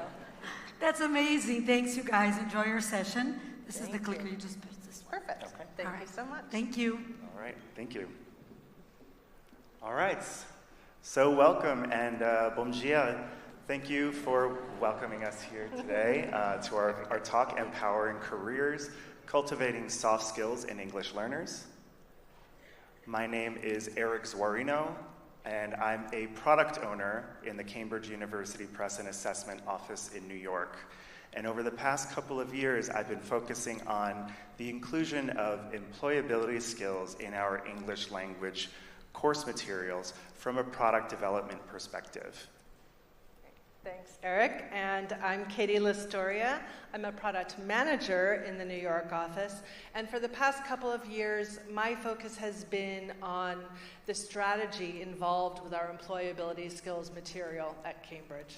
that's amazing. Thanks, you guys. Enjoy your session. This is the clicker. You just press this one. Perfect. Okay. Thank you so much. Thank you. All right. Thank you. All right. So welcome and bom dia. Thank you for welcoming us here today to our talk, Empowering Careers, Cultivating Soft Skills in English Learners. My name is Eric Zuarino, and I'm a product owner in the Cambridge University Press and Assessment Office in New York. And over the past couple of years, I've been focusing on the inclusion of employability skills in our English language course materials from a product development perspective. Thanks, Eric. And I'm Katie Lastoria. I'm a product manager in the New York office. And for the past couple of years, my focus has been on the strategy involved with our employability skills material at Cambridge.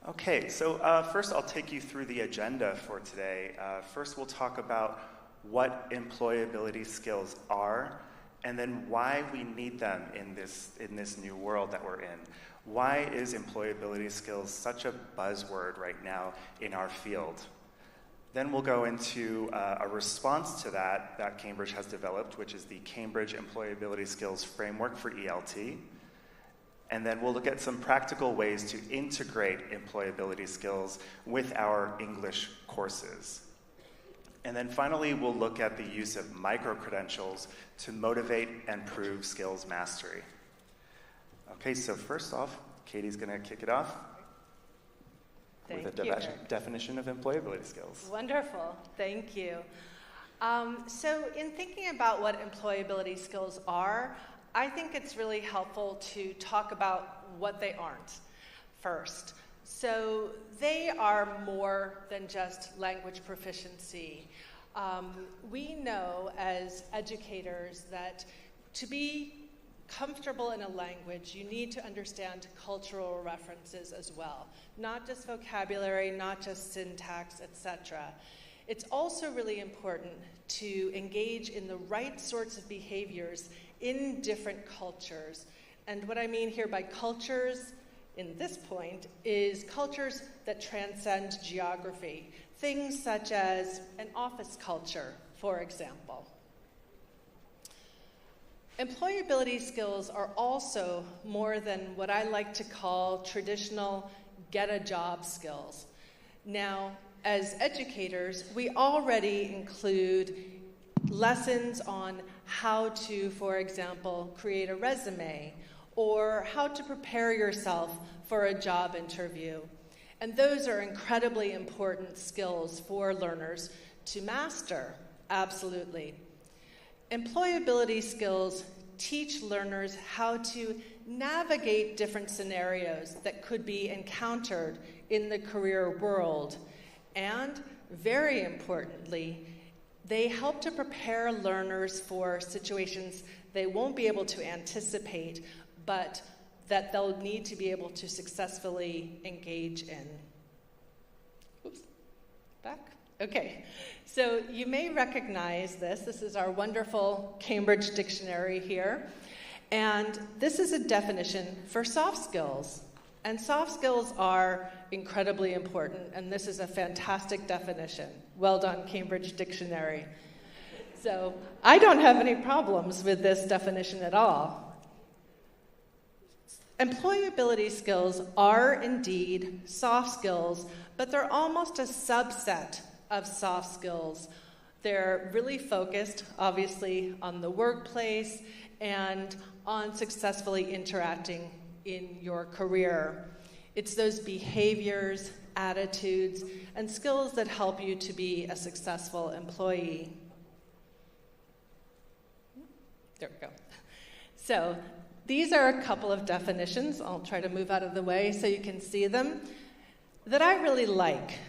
Okay, so first I'll take you through the agenda for today. First we'll talk about what employability skills are, and then why we need them in this new world that we're in. Why is employability skills such a buzzword right now in our field? Then we'll go into a response to that Cambridge has developed, which is the Cambridge Employability Skills Framework for ELT. And then we'll look at some practical ways to integrate employability skills with our English courses. And then finally, we'll look at the use of micro-credentials to motivate and prove skills mastery. Okay, so first off, Katie's going to kick it off with a definition of employability skills. Wonderful, thank you. So in thinking about what employability skills are, I think it's really helpful to talk about what they aren't first. So they are more than just language proficiency. We know as educators that to be comfortable in a language, you need to understand cultural references as well. Not just vocabulary, not just syntax, etc. It's also really important to engage in the right sorts of behaviors in different cultures. And what I mean here by cultures, in this point, is cultures that transcend geography. Things such as an office culture, for example. Employability skills are also more than what I like to call traditional get-a-job skills. Now, as educators, we already include lessons on how to, for example, create a resume, or how to prepare yourself for a job interview. And those are incredibly important skills for learners to master, absolutely. Employability skills teach learners how to navigate different scenarios that could be encountered in the career world. And very importantly, they help to prepare learners for situations they won't be able to anticipate, but that they'll need to be able to successfully engage in. Oops, back. Okay, so you may recognize this. This is our wonderful Cambridge Dictionary here. And this is a definition for soft skills. And soft skills are incredibly important, and this is a fantastic definition. Well done, Cambridge Dictionary. So I don't have any problems with this definition at all. Employability skills are indeed soft skills, but they're almost a subset of soft skills. They're really focused, obviously, on the workplace and on successfully interacting in your career. It's those behaviors, attitudes, and skills that help you to be a successful employee. There we go. So these are a couple of definitions. I'll try to move out of the way so you can see them, that I really like.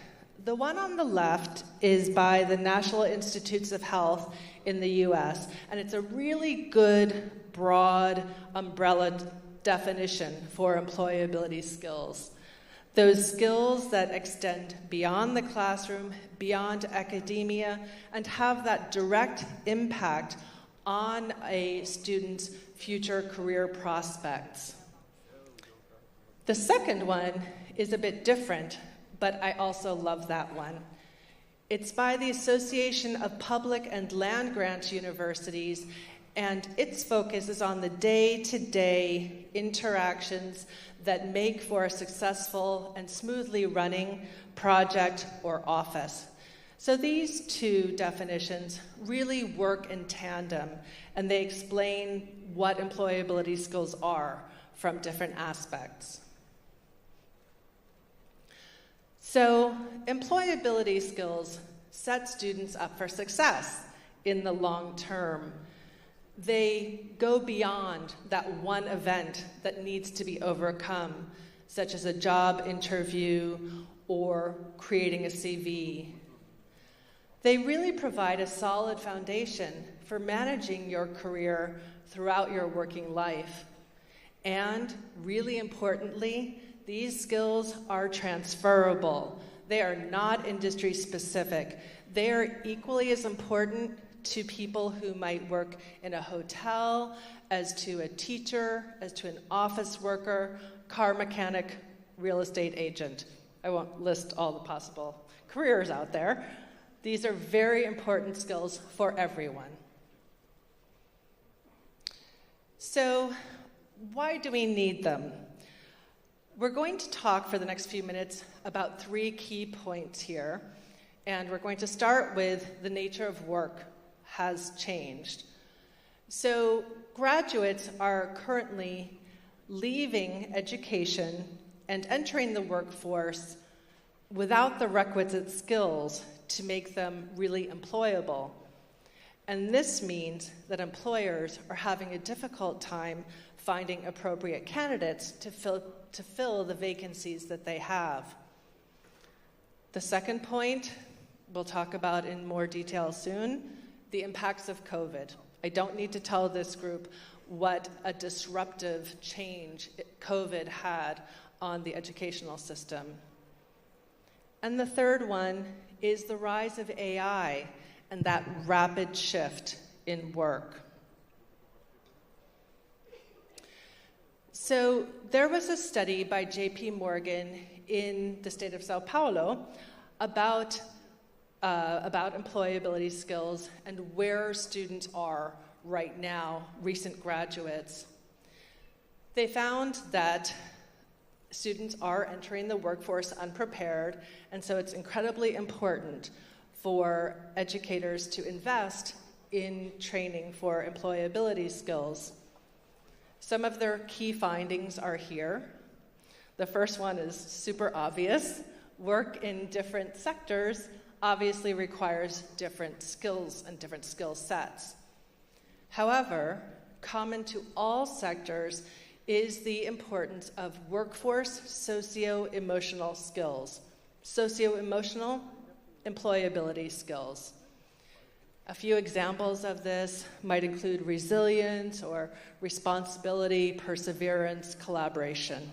The one on the left is by the National Institutes of Health in the US, and it's a really good, broad umbrella definition for employability skills. Those skills that extend beyond the classroom, beyond academia, and have that direct impact on a student's future career prospects. The second one is a bit different, but I also love that one. It's by the Association of Public and Land-Grant Universities, and its focus is on the day-to-day interactions that make for a successful and smoothly running project or office. So these two definitions really work in tandem, and they explain what employability skills are from different aspects. So employability skills set students up for success in the long term. They go beyond that one event that needs to be overcome, such as a job interview or creating a CV. They really provide a solid foundation for managing your career throughout your working life. And really importantly, these skills are transferable. They are not industry specific. They are equally as important to people who might work in a hotel, as to a teacher, as to an office worker, car mechanic, real estate agent. I won't list all the possible careers out there. These are very important skills for everyone. So, why do we need them? We're going to talk for the next few minutes about 3 key points here, and we're going to start with the nature of work has changed. So graduates are currently leaving education and entering the workforce without the requisite skills to make them really employable. And this means that employers are having a difficult time finding appropriate candidates to fill the vacancies that they have. The second point we'll talk about in more detail soon, the impacts of COVID. I don't need to tell this group what a disruptive change COVID had on the educational system. And the third one is the rise of AI and that rapid shift in work. So there was a study by JP Morgan in the state of Sao Paulo about employability skills and where students are right now, recent graduates. They found that students are entering the workforce unprepared, and so it's incredibly important for educators to invest in training for employability skills. Some of their key findings are here. The first one is super obvious. Work in different sectors obviously requires different skills and different skill sets. However, common to all sectors is the importance of workforce socio-emotional skills. Socio-emotional employability skills. A few examples of this might include resilience or responsibility, perseverance, collaboration.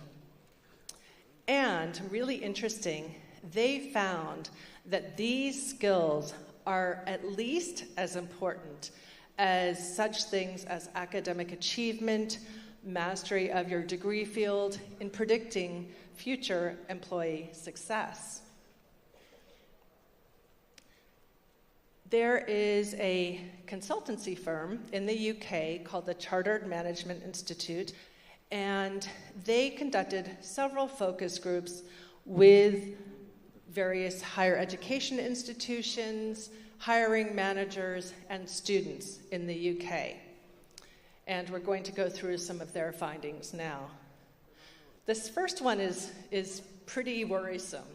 And really interesting, they found that these skills are at least as important as such things as academic achievement, mastery of your degree field in predicting future employee success. There is a consultancy firm in the UK called the Chartered Management Institute, and they conducted several focus groups with various higher education institutions, hiring managers, and students in the UK. And we're going to go through some of their findings now. This first one is pretty worrisome.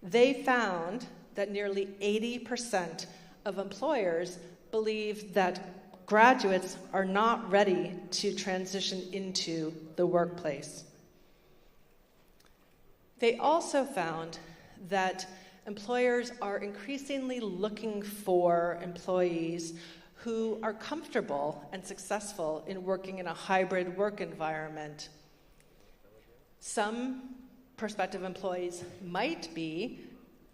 They found that nearly 80% of employers believe that graduates are not ready to transition into the workplace. They also found that employers are increasingly looking for employees who are comfortable and successful in working in a hybrid work environment. Some prospective employees might be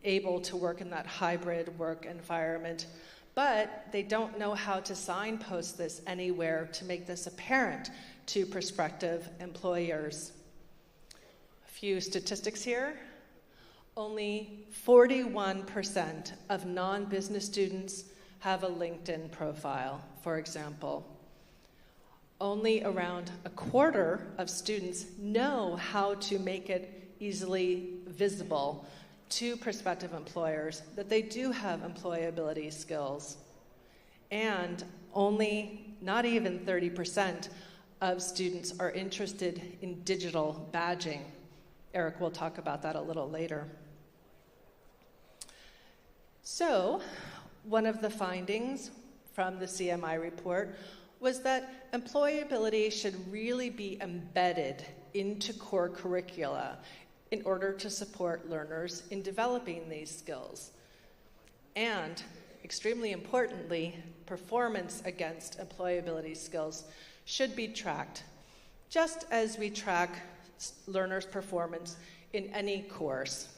able to work in that hybrid work environment, but they don't know how to signpost this anywhere to make this apparent to prospective employers. A few statistics here. Only 41% of non-business students have a LinkedIn profile, for example. Only around a quarter of students know how to make it easily visible to prospective employers that they do have employability skills. And only not even 30% of students are interested in digital badging. Eric will talk about that a little later. So, one of the findings from the CMI report was that employability should really be embedded into core curricula in order to support learners in developing these skills. And, extremely importantly, performance against employability skills should be tracked, just as we track learners' performance in any course.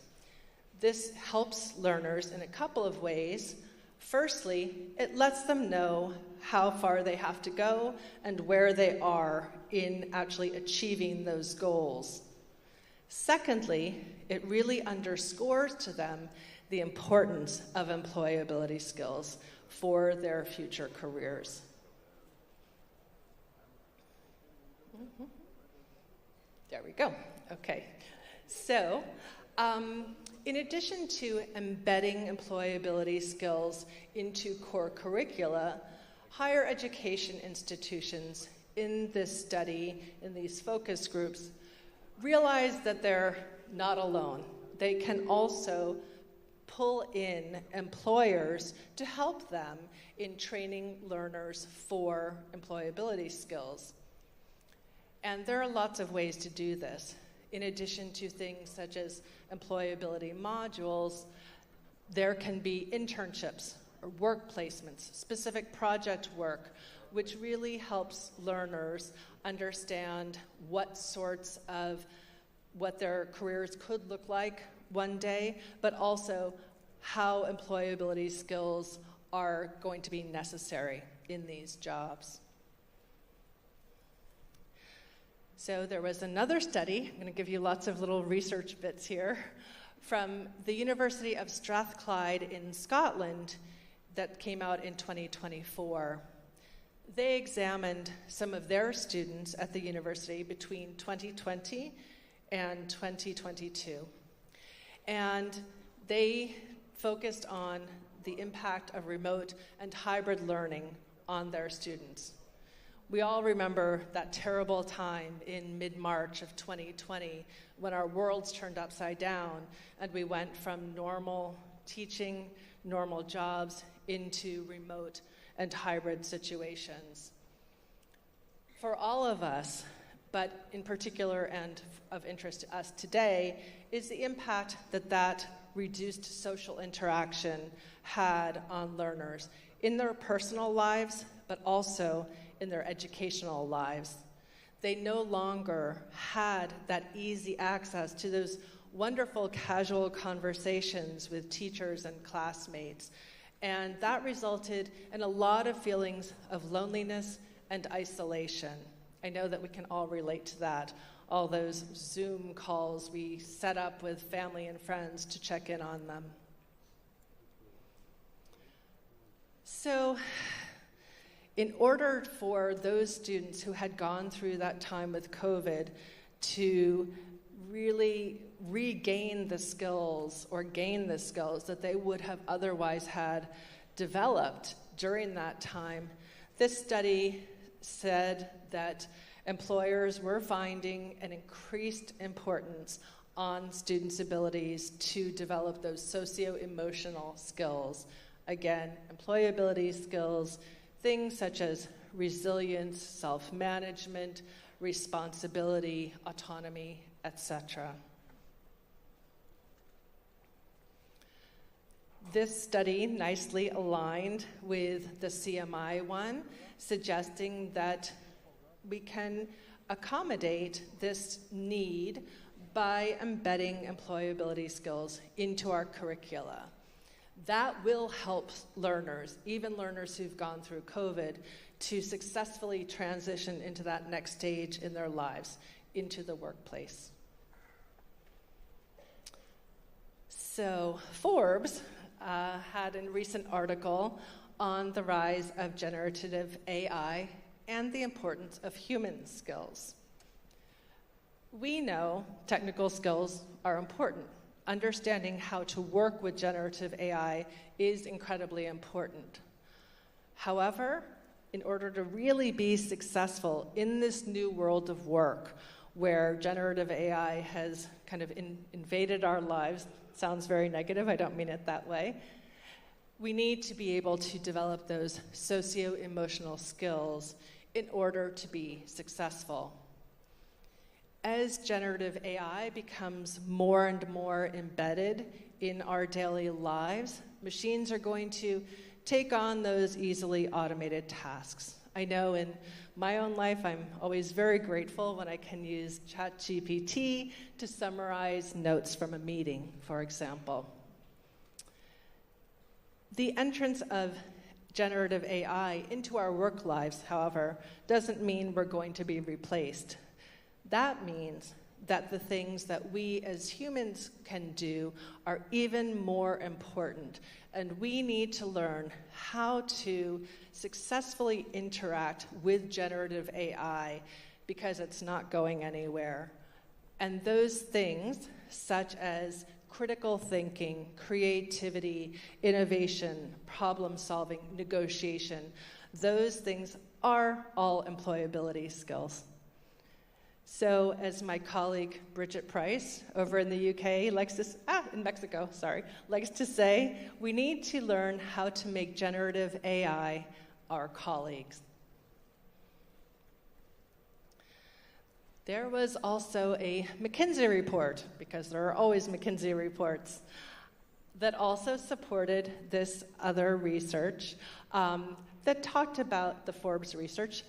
This helps learners in a couple of ways. Firstly, it lets them know how far they have to go and where they are in actually achieving those goals. Secondly, it really underscores to them the importance of employability skills for their future careers. There we go. Okay. So, in addition to embedding employability skills into core curricula, higher education institutions in this study, in these focus groups, realize that they're not alone. They can also pull in employers to help them in training learners for employability skills. And there are lots of ways to do this. In addition to things such as employability modules, there can be internships or work placements, specific project work, which really helps learners understand what their careers could look like one day, but also how employability skills are going to be necessary in these jobs. So there was another study, I'm going to give you lots of little research bits here, from the University of Strathclyde in Scotland that came out in 2024. They examined some of their students at the university between 2020 and 2022. And they focused on the impact of remote and hybrid learning on their students. We all remember that terrible time in mid-March of 2020 when our worlds turned upside down and we went from normal teaching, normal jobs, into remote and hybrid situations. For all of us, but in particular and of interest to us today, is the impact that reduced social interaction had on learners in their personal lives, but also in their educational lives. They no longer had that easy access to those wonderful casual conversations with teachers and classmates. And that resulted in a lot of feelings of loneliness and isolation. I know that we can all relate to that, all those Zoom calls we set up with family and friends to check in on them. So, in order for those students who had gone through that time with COVID to really regain the skills or gain the skills that they would have otherwise had developed during that time, this study said that employers were finding an increased importance on students' abilities to develop those socio-emotional skills. Again, employability skills, things such as resilience, self-management, responsibility, autonomy, etc. This study nicely aligned with the CMI one, suggesting that we can accommodate this need by embedding employability skills into our curricula. That will help learners, even learners who've gone through COVID, to successfully transition into that next stage in their lives, into the workplace. So Forbes had a recent article on the rise of generative AI and the importance of human skills. We know technical skills are important. Understanding how to work with generative AI is incredibly important. However, in order to really be successful in this new world of work, where generative AI has kind of invaded our lives, sounds very negative, I don't mean it that way, we need to be able to develop those socio-emotional skills in order to be successful. As generative AI becomes more and more embedded in our daily lives, machines are going to take on those easily automated tasks. I know in my own life, I'm always very grateful when I can use ChatGPT to summarize notes from a meeting, for example. The entrance of generative AI into our work lives, however, doesn't mean we're going to be replaced. That means that the things that we as humans can do are even more important, and we need to learn how to successfully interact with generative AI because it's not going anywhere. And those things, such as critical thinking, creativity, innovation, problem solving, negotiation, those things are all employability skills. So as my colleague Bridget Price over in the UK likes to, in Mexico, likes to say, we need to learn how to make generative AI our colleagues. There was also a McKinsey report, because there are always McKinsey reports, that also supported this other research that talked about the Forbes research.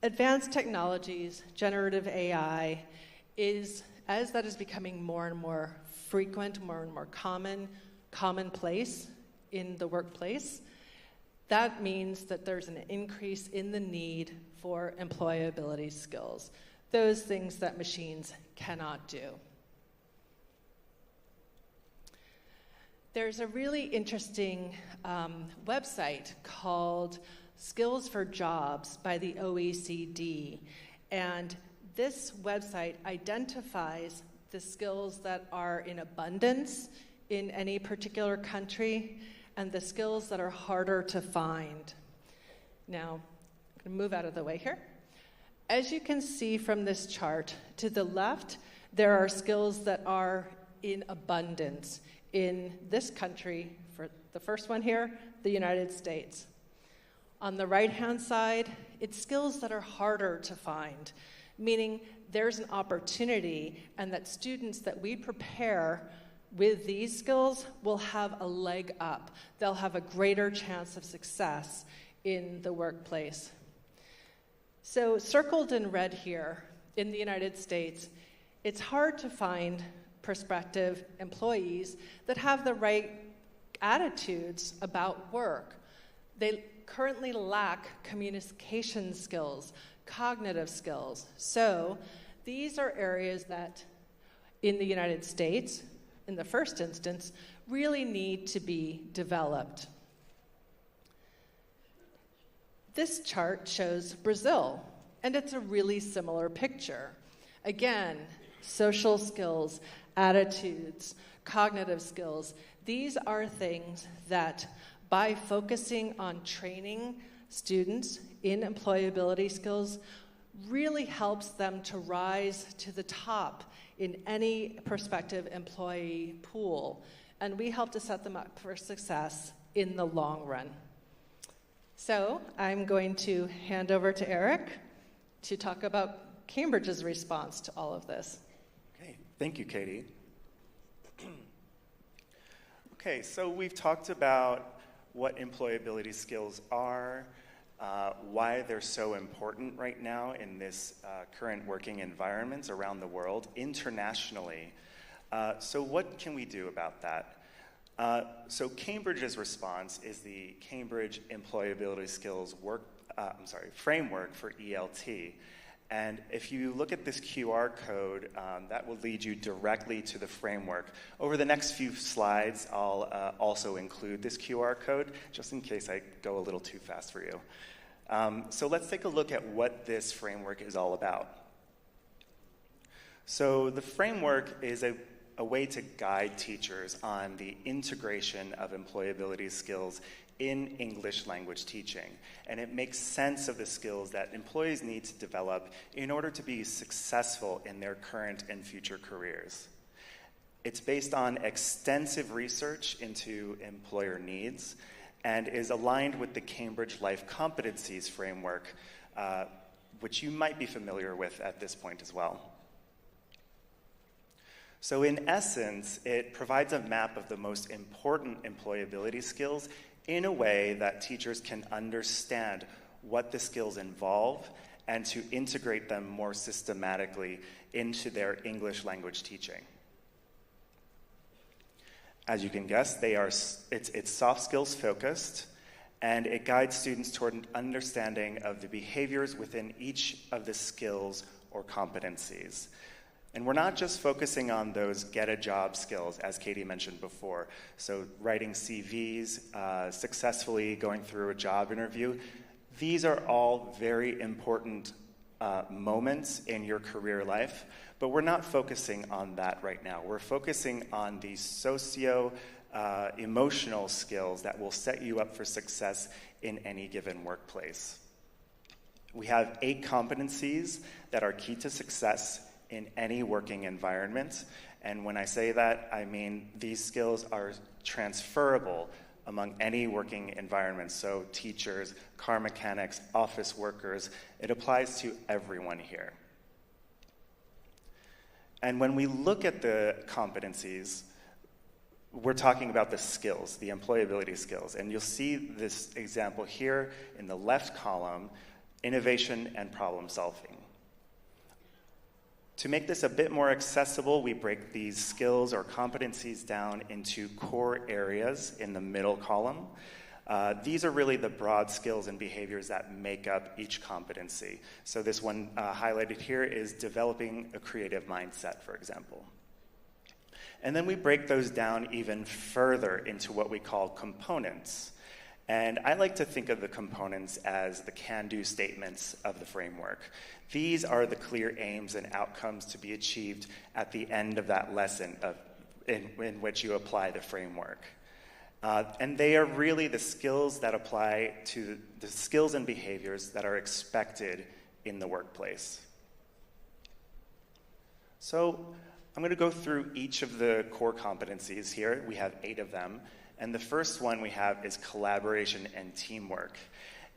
Advanced technologies, generative AI, as that is becoming more and more frequent, more and more commonplace in the workplace, that means that there's an increase in the need for employability skills, those things that machines cannot do. There's a really interesting website called Skills for Jobs by the OECD, and this website identifies the skills that are in abundance in any particular country and the skills that are harder to find. Now, I'm going to move out of the way here. As you can see from this chart, to the left, there are skills that are in abundance in this country, for the first one here, the United States. On the right-hand side, it's skills that are harder to find, meaning there's an opportunity and that students that we prepare with these skills will have a leg up. They'll have a greater chance of success in the workplace. So circled in red here, in the United States, it's hard to find prospective employees that have the right attitudes about work. They currently lack communication skills, cognitive skills. So these are areas that, in the United States, in the first instance, really need to be developed. This chart shows Brazil, and it's a really similar picture. Again, social skills, attitudes, cognitive skills, these are things that, by focusing on training students in employability skills, really helps them to rise to the top in any prospective employee pool. And we help to set them up for success in the long run. So I'm going to hand over to Eric to talk about Cambridge's response to all of this. Okay, thank you, Katie. Okay, so we've talked about what employability skills are, why they're so important right now in this current working environments around the world, internationally. So what can we do about that? So Cambridge's response is the Cambridge Employability Skills framework for ELT. And if you look at this QR code, that will lead you directly to the framework. Over the next few slides, I'll also include this QR code, just in case I go a little too fast for you. So let's take a look at what this framework is all about. So the framework is a way to guide teachers on the integration of employability skills in English language teaching. And it makes sense of the skills that employees need to develop in order to be successful in their current and future careers. It's based on extensive research into employer needs and is aligned with the Cambridge Life Competencies framework, which you might be familiar with at this point as well. So in essence, it provides a map of the most important employability skills in a way that teachers can understand what the skills involve and to integrate them more systematically into their English language teaching. As you can guess, it's soft skills focused, and it guides students toward an understanding of the behaviors within each of the skills or competencies. And we're not just focusing on those get-a-job skills, as Katie mentioned before. So writing CVs, successfully going through a job interview. These are all very important moments in your career life, but we're not focusing on that right now. We're focusing on the socio-emotional skills that will set you up for success in any given workplace. We have 8 competencies that are key to success in any working environment. And when I say that, I mean these skills are transferable among any working environment. So teachers, car mechanics, office workers, it applies to everyone here. And when we look at the competencies, we're talking about the skills, the employability skills. And you'll see this example here in the left column, innovation and problem solving. To make this a bit more accessible, we break these skills or competencies down into core areas in the middle column. These are really the broad skills and behaviors that make up each competency. So this one highlighted here is developing a creative mindset, for example. And then we break those down even further into what we call components. And I like to think of the components as the can-do statements of the framework. These are the clear aims and outcomes to be achieved at the end of that lesson in which you apply the framework. And they are really the skills that apply to the skills and behaviors that are expected in the workplace. So I'm going to go through each of the core competencies here. We have 8 of them. And the first one we have is collaboration and teamwork.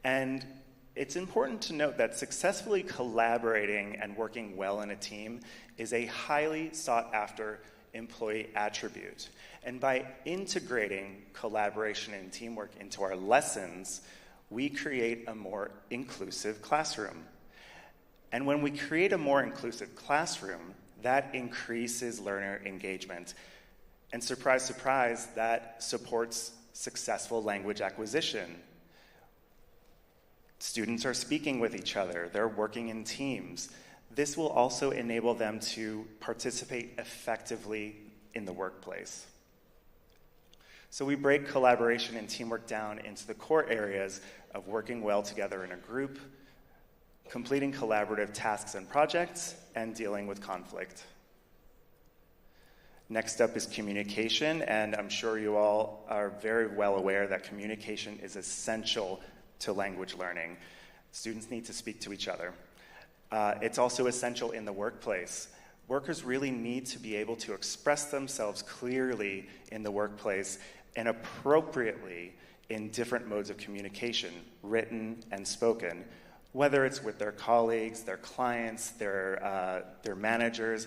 And it's important to note that successfully collaborating and working well in a team is a highly sought-after employee attribute. And by integrating collaboration and teamwork into our lessons, we create a more inclusive classroom. And when we create a more inclusive classroom, that increases learner engagement. And surprise, surprise, that supports successful language acquisition. Students are speaking with each other. They're working in teams. This will also enable them to participate effectively in the workplace. So we break collaboration and teamwork down into the core areas of working well together in a group, completing collaborative tasks and projects, and dealing with conflict. Next up is communication, and I'm sure you all are very well aware that communication is essential to language learning. Students need to speak to each other. It's also essential in the workplace. Workers really need to be able to express themselves clearly in the workplace and appropriately in different modes of communication, written and spoken, whether it's with their colleagues, their clients, their managers.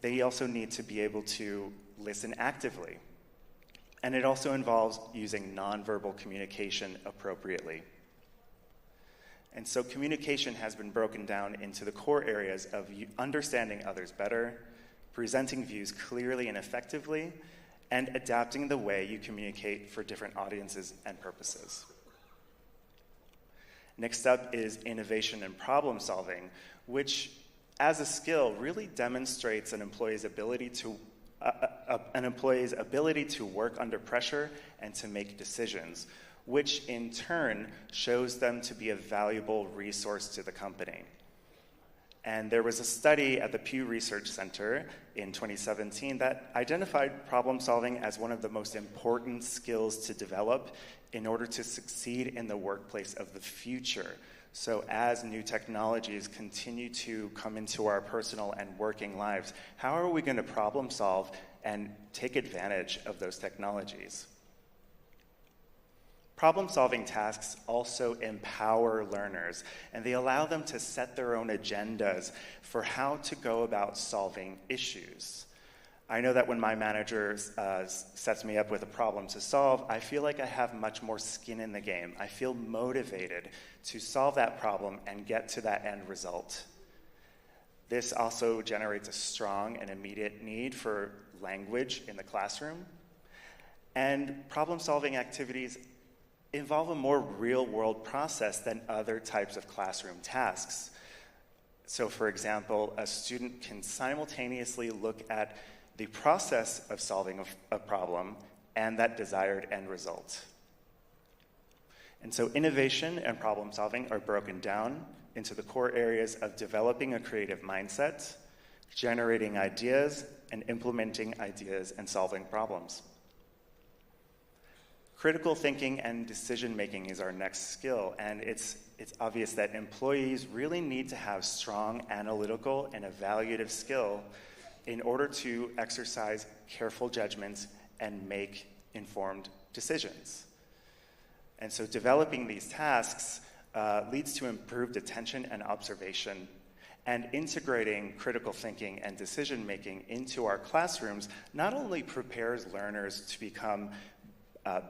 They also need to be able to listen actively. And it also involves using nonverbal communication appropriately. And so communication has been broken down into the core areas of understanding others better, presenting views clearly and effectively, and adapting the way you communicate for different audiences and purposes. Next up is innovation and problem solving, which as a skill really demonstrates an employee's ability to work under pressure and to make decisions, which in turn shows them to be a valuable resource to the company. And there was a study at the Pew Research Center in 2017 that identified problem solving as one of the most important skills to develop in order to succeed in the workplace of the future. So as new technologies continue to come into our personal and working lives, how are we going to problem solve and take advantage of those technologies? Problem-solving tasks also empower learners, and they allow them to set their own agendas for how to go about solving issues. I know that when my manager sets me up with a problem to solve, I feel like I have much more skin in the game. I feel motivated to solve that problem and get to that end result. This also generates a strong and immediate need for language in the classroom. And problem-solving activities involve a more real-world process than other types of classroom tasks. So, for example, a student can simultaneously look at the process of solving a problem and that desired end result. And so innovation and problem solving are broken down into the core areas of developing a creative mindset, generating ideas, and implementing ideas and solving problems. Critical thinking and decision-making is our next skill, and it's obvious that employees really need to have strong analytical and evaluative skill in order to exercise careful judgments and make informed decisions. And so developing these tasks leads to improved attention and observation, and integrating critical thinking and decision-making into our classrooms not only prepares learners to become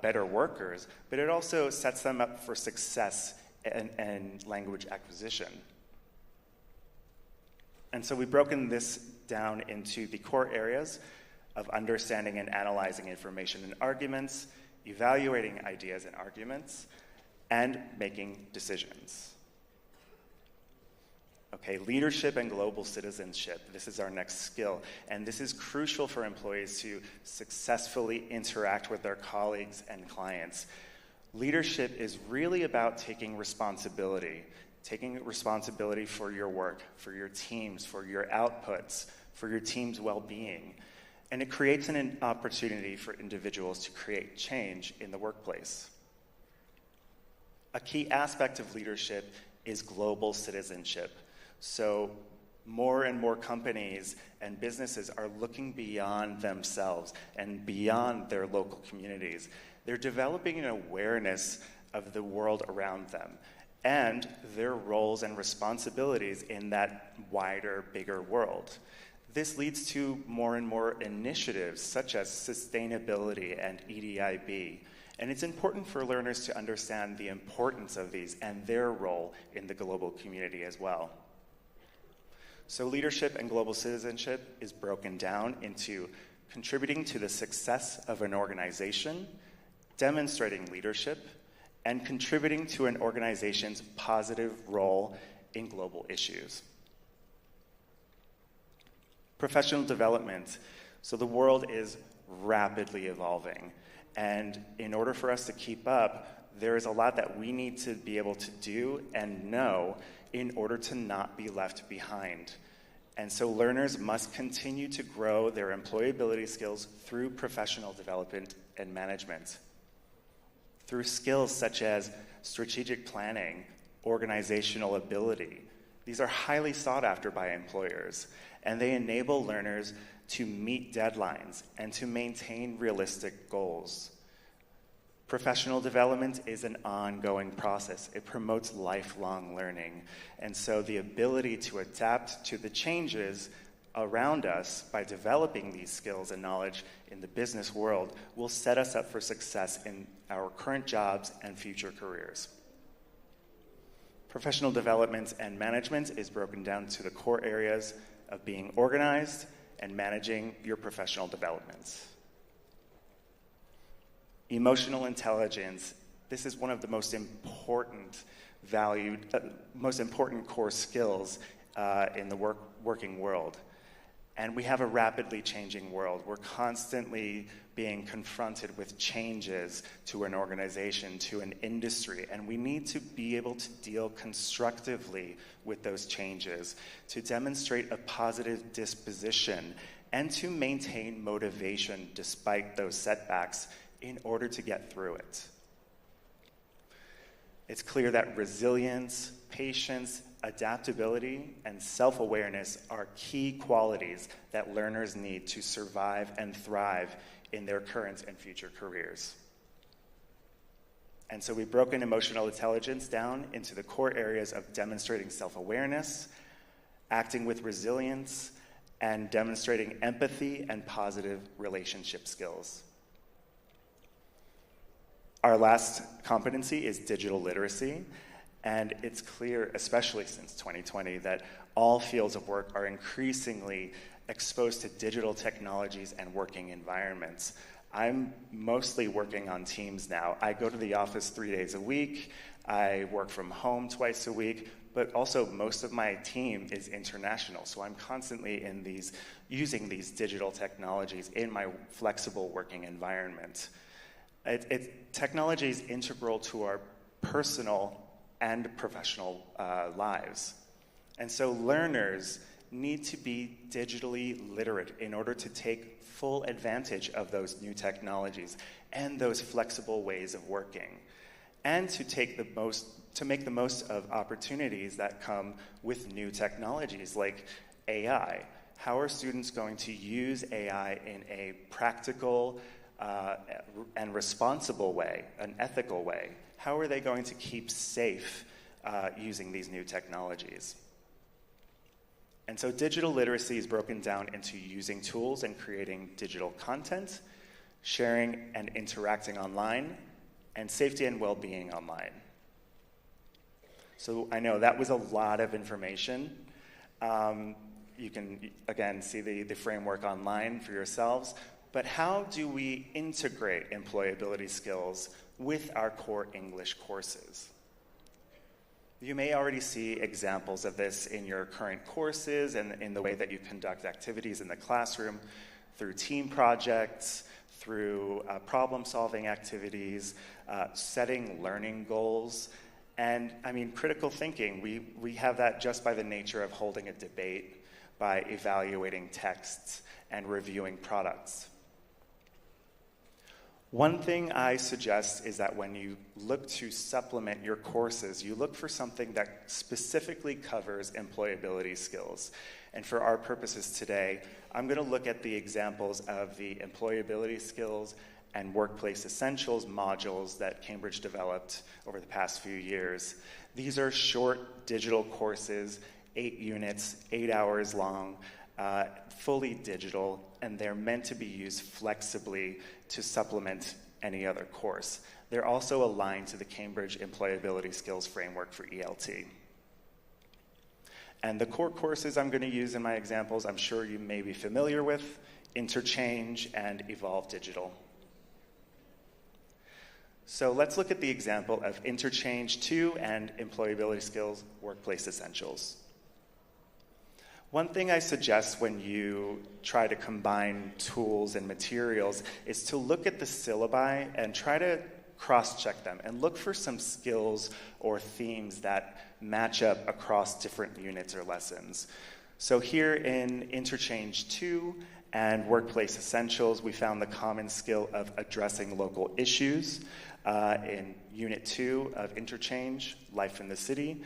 better workers, but it also sets them up for success and language acquisition. And so we've broken this down into the core areas of understanding and analyzing information and arguments, evaluating ideas and arguments, and making decisions. Okay, leadership and global citizenship. This is our next skill, and this is crucial for employees to successfully interact with their colleagues and clients. Leadership is really about taking responsibility for your work, for your teams, for your outputs, for your team's well-being. And it creates an opportunity for individuals to create change in the workplace. A key aspect of leadership is global citizenship. So more and more companies and businesses are looking beyond themselves and beyond their local communities. They're developing an awareness of the world around them and their roles and responsibilities in that wider, bigger world. This leads to more and more initiatives such as sustainability and EDIB. And it's important for learners to understand the importance of these and their role in the global community as well. So leadership and global citizenship is broken down into contributing to the success of an organization, demonstrating leadership, and contributing to an organization's positive role in global issues. Professional development. So the world is rapidly evolving, and in order for us to keep up, there is a lot that we need to be able to do and know in order to not be left behind. And so learners must continue to grow their employability skills through professional development and management, through skills such as strategic planning, organizational ability. These are highly sought after by employers, and they enable learners to meet deadlines and to maintain realistic goals. Professional development is an ongoing process. It promotes lifelong learning. And so the ability to adapt to the changes around us by developing these skills and knowledge in the business world will set us up for success in our current jobs and future careers. Professional development and management is broken down to the core areas of being organized and managing your professional developments. Emotional intelligence, this is one of the most important core skills in the working world. And we have a rapidly changing world. We're constantly being confronted with changes to an organization, to an industry, and we need to be able to deal constructively with those changes, to demonstrate a positive disposition, and to maintain motivation despite those setbacks in order to get through it. It's clear that resilience, patience, adaptability, and self-awareness are key qualities that learners need to survive and thrive in their current and future careers. And so we've broken emotional intelligence down into the core areas of demonstrating self-awareness, acting with resilience, and demonstrating empathy and positive relationship skills. Our last competency is digital literacy, and it's clear, especially since 2020, that all fields of work are increasingly exposed to digital technologies and working environments. I'm mostly working on Teams now. I go to the office 3 days a week. I work from home twice a week, but also most of my team is international, so I'm constantly using these digital technologies in my flexible working environment. Technology is integral to our personal and professional lives. And so learners need to be digitally literate in order to take full advantage of those new technologies and those flexible ways of working, and to make the most of opportunities that come with new technologies like AI. How are students going to use AI in a practical and responsible way, an ethical way? How are they going to keep safe using these new technologies? And so digital literacy is broken down into using tools and creating digital content, sharing and interacting online, and safety and well-being online. So I know that was a lot of information. You can, again, see the framework online for yourselves. But how do we integrate employability skills with our core English courses? You may already see examples of this in your current courses and in the way that you conduct activities in the classroom, through team projects, through problem-solving activities, setting learning goals, and critical thinking. We have that just by the nature of holding a debate, by evaluating texts and reviewing products. One thing I suggest is that when you look to supplement your courses, you look for something that specifically covers employability skills. And for our purposes today, I'm going to look at the examples of the employability skills and workplace essentials modules that Cambridge developed over the past few years. These are short digital courses, 8 units, 8 hours long, fully digital, and they're meant to be used flexibly to supplement any other course. They're also aligned to the Cambridge Employability Skills Framework for ELT. And the core courses I'm going to use in my examples, I'm sure you may be familiar with: Interchange and Evolve Digital. So let's look at the example of Interchange 2 and Employability Skills Workplace Essentials. One thing I suggest when you try to combine tools and materials is to look at the syllabi and try to cross-check them and look for some skills or themes that match up across different units or lessons. So here in Interchange 2 and Workplace Essentials, we found the common skill of addressing local issues. In Unit 2 of Interchange, Life in the City,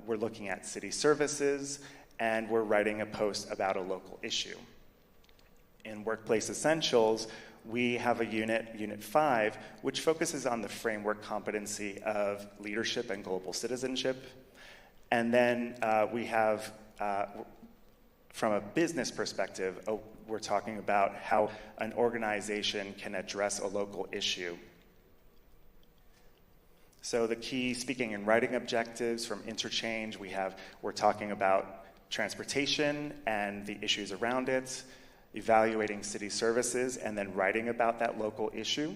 we're looking at city services, and we're writing a post about a local issue. In Workplace Essentials, we have a unit, Unit 5, which focuses on the framework competency of leadership and global citizenship. And then we have, from a business perspective, we're talking about how an organization can address a local issue. So the key speaking and writing objectives from Interchange, we're talking about transportation and the issues around it, evaluating city services, and then writing about that local issue.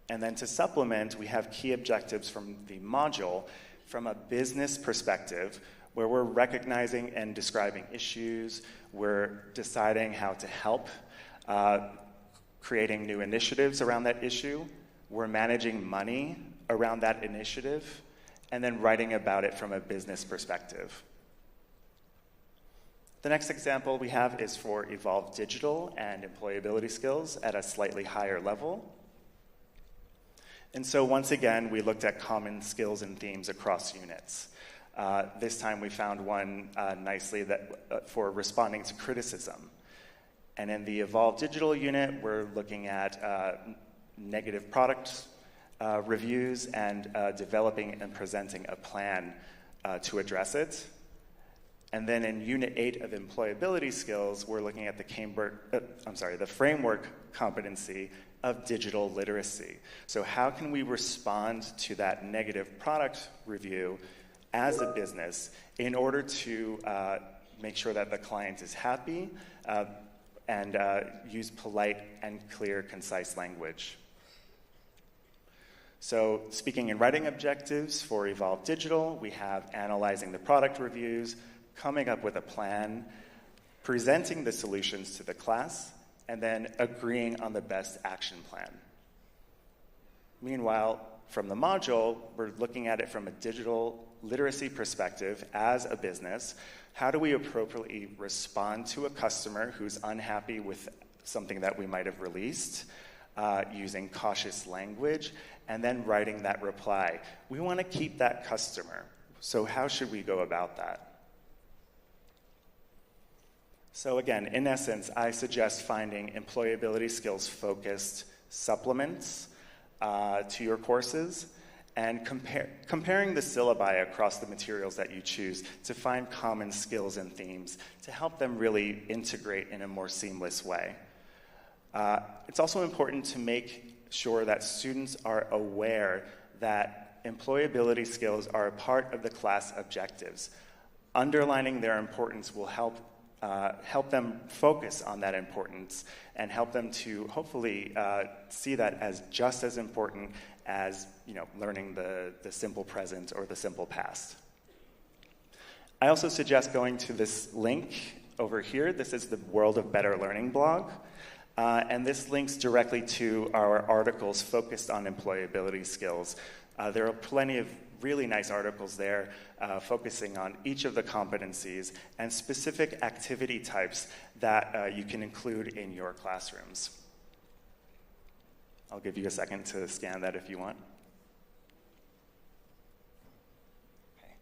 And then to supplement, we have key objectives from the module from a business perspective, where we're recognizing and describing issues, we're deciding how to help, creating new initiatives around that issue, we're managing money around that initiative, and then writing about it from a business perspective. The next example we have is for Evolve Digital and Employability Skills at a slightly higher level. And so once again, we looked at common skills and themes across units. This time we found one nicely for responding to criticism. And in the Evolve Digital unit, we're looking at negative product reviews and developing and presenting a plan to address it. And then in Unit 8 of Employability Skills, we're looking at the framework competency of digital literacy. So how can we respond to that negative product review as a business in order to make sure that the client is happy and use polite and clear, concise language. So speaking and writing objectives for Evolve Digital, we have analyzing the product reviews, coming up with a plan, presenting the solutions to the class, and then agreeing on the best action plan. Meanwhile, from the module, we're looking at it from a digital literacy perspective as a business. How do we appropriately respond to a customer who's unhappy with something that we might have released, using cautious language, and then writing that reply? We want to keep that customer. So how should we go about that? So again, in essence, I suggest finding employability skills-focused supplements to your courses, and comparing the syllabi across the materials that you choose to find common skills and themes to help them really integrate in a more seamless way. It's also important to make sure that students are aware that employability skills are a part of the class objectives. Underlining their importance will help them focus on that importance and help them to hopefully see that as just as important as learning the simple present or the simple past. I also suggest going to this link over here. This is the World of Better Learning blog. And this links directly to our articles focused on employability skills. There are plenty of really nice articles there focusing on each of the competencies and specific activity types that you can include in your classrooms. I'll give you a second to scan that if you want. Okay.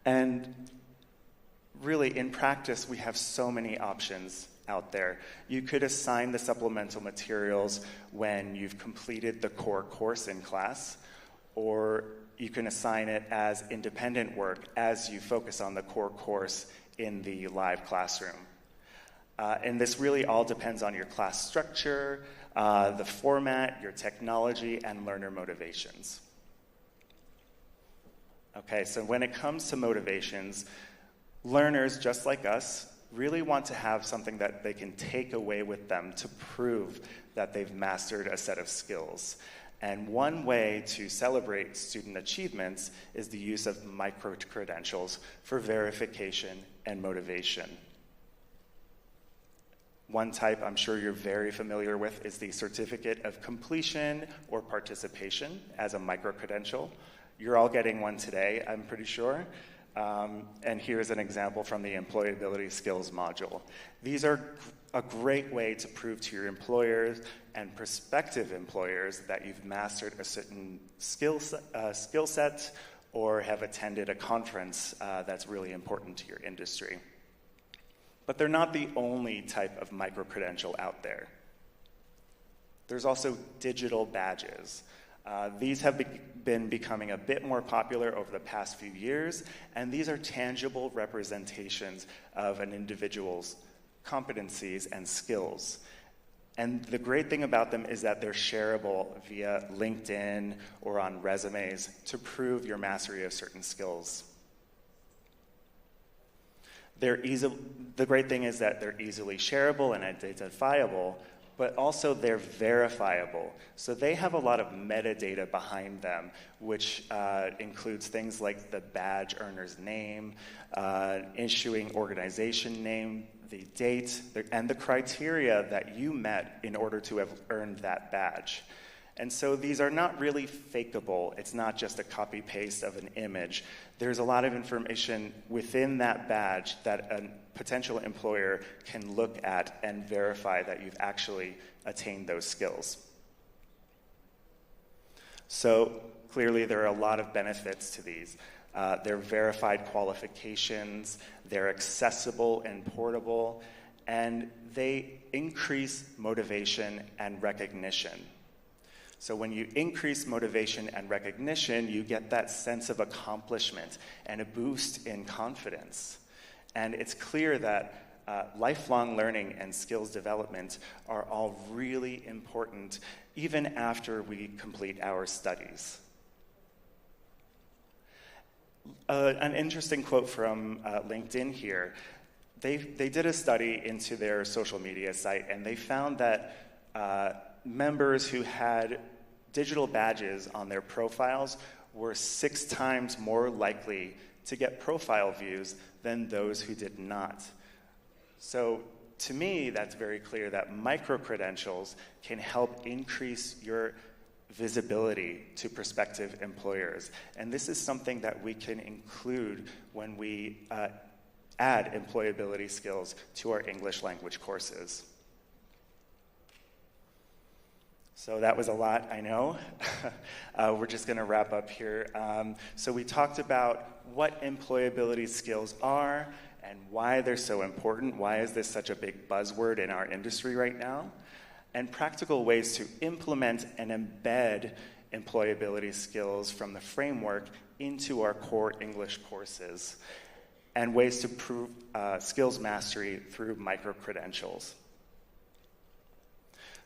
And really, in practice, we have so many options out there. You could assign the supplemental materials when you've completed the core course in class, or you can assign it as independent work as you focus on the core course in the live classroom. And this really all depends on your class structure, the format, your technology, and learner motivations. Okay, so when it comes to motivations, learners, just like us, really want to have something that they can take away with them to prove that they've mastered a set of skills. And one way to celebrate student achievements is the use of micro-credentials for verification and motivation. One type I'm sure you're very familiar with is the Certificate of Completion or Participation as a micro-credential. You're all getting one today, I'm pretty sure. And here's an example from the Employability Skills module. These are a great way to prove to your employers and prospective employers that you've mastered a certain skill set or have attended a conference that's really important to your industry. But they're not the only type of micro-credential out there. There's also digital badges. These have been becoming a bit more popular over the past few years, and these are tangible representations of an individual's competencies and skills. And the great thing about them is that they're shareable via LinkedIn or on resumes to prove your mastery of certain skills. The great thing is that they're easily shareable and identifiable, but also they're verifiable. So they have a lot of metadata behind them, which includes things like the badge earner's name, issuing organization name, the date, and the criteria that you met in order to have earned that badge. And so these are not really fakeable. It's not just a copy-paste of an image. There's a lot of information within that badge that a potential employer can look at and verify that you've actually attained those skills. So clearly there are a lot of benefits to these. They're verified qualifications, they're accessible and portable, and they increase motivation and recognition. So when you increase motivation and recognition, you get that sense of accomplishment and a boost in confidence. And it's clear that lifelong learning and skills development are all really important even after we complete our studies. An interesting quote from LinkedIn here. They did a study into their social media site, and they found that members who had digital badges on their profiles were 6 times more likely to get profile views than those who did not. So to me, that's very clear that micro-credentials can help increase your visibility to prospective employers. And this is something that we can include when we add employability skills to our English language courses. So that was a lot, I know. We're just going to wrap up here. So we talked about what employability skills are and why they're so important. Why is this such a big buzzword in our industry right now? And practical ways to implement and embed employability skills from the framework into our core English courses, and ways to prove skills mastery through micro-credentials.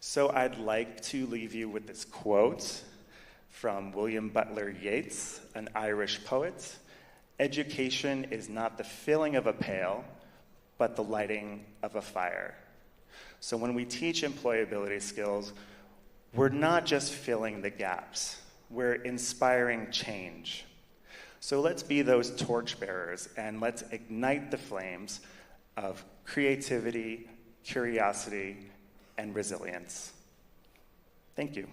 So I'd like to leave you with this quote from William Butler Yeats, an Irish poet. "Education is not the filling of a pail, but the lighting of a fire." So when we teach employability skills, we're not just filling the gaps, we're inspiring change. So let's be those torchbearers and let's ignite the flames of creativity, curiosity, and resilience. Thank you.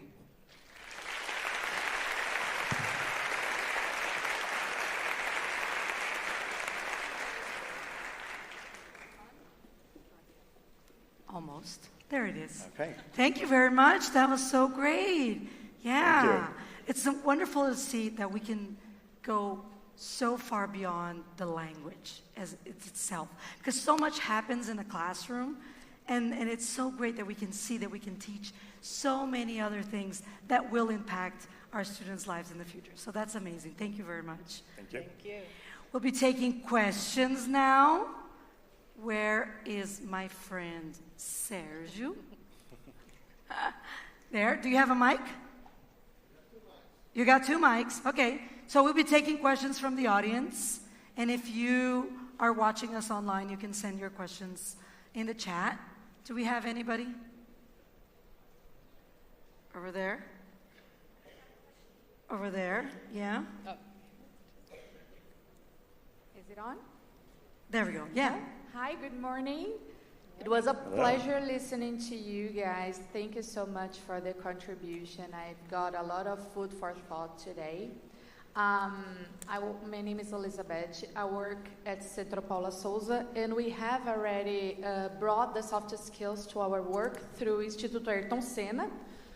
Almost. There it is. Okay. Thank you very much. That was so great. Yeah. Thank you. It's so wonderful to see that we can go so far beyond the language as it's itself. Because so much happens in the classroom, and it's so great that we can see that we can teach so many other things that will impact our students' lives in the future. So that's amazing. Thank you very much. Thank you. Thank you. We'll be taking questions now. Where is my friend Sergio? There. Do you have a mic? You got 2 mics. Okay. So we'll be taking questions from the audience. And if you are watching us online, you can send your questions in the chat. Do we have anybody? Over there? Over there? Yeah? Is it on? There we go. Yeah. Hi, good morning. It was a pleasure listening to you guys. Thank you so much for the contribution. I've got a lot of food for thought today. My name is Elizabeth. I work at Centro Paula Souza, and we have already brought the soft skills to our work through Instituto Ayrton Senna,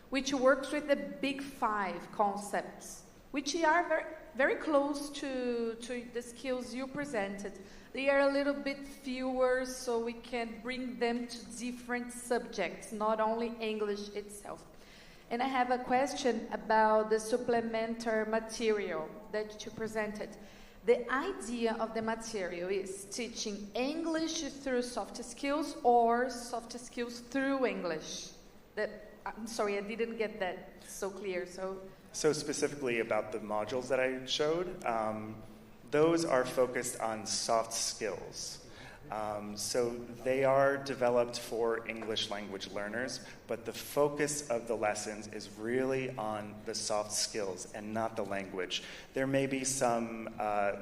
which works with the big 5 concepts, which are very, very close to the skills you presented. They are a little bit fewer, so we can bring them to different subjects, not only English itself. And I have a question about the supplementary material that you presented. The idea of the material is teaching English through soft skills or soft skills through English? I'm sorry, I didn't get that so clear. So specifically about the modules that I showed, those are focused on soft skills. So they are developed for English language learners, but the focus of the lessons is really on the soft skills and not the language. There may be some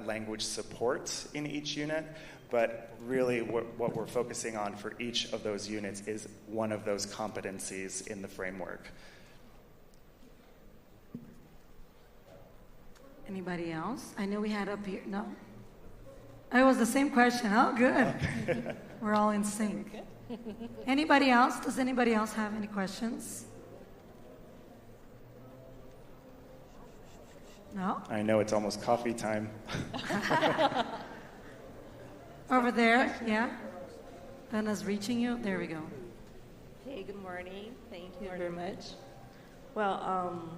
language support in each unit, but really what we're focusing on for each of those units is one of those competencies in the framework. Anybody else? I know we had up here. No? It was the same question. Oh, good. We're all in sync. Anybody else? Does anybody else have any questions? No? I know it's almost coffee time. Over there, yeah. Anna's reaching you. There we go. Hey, good morning. Thank you very much. Well,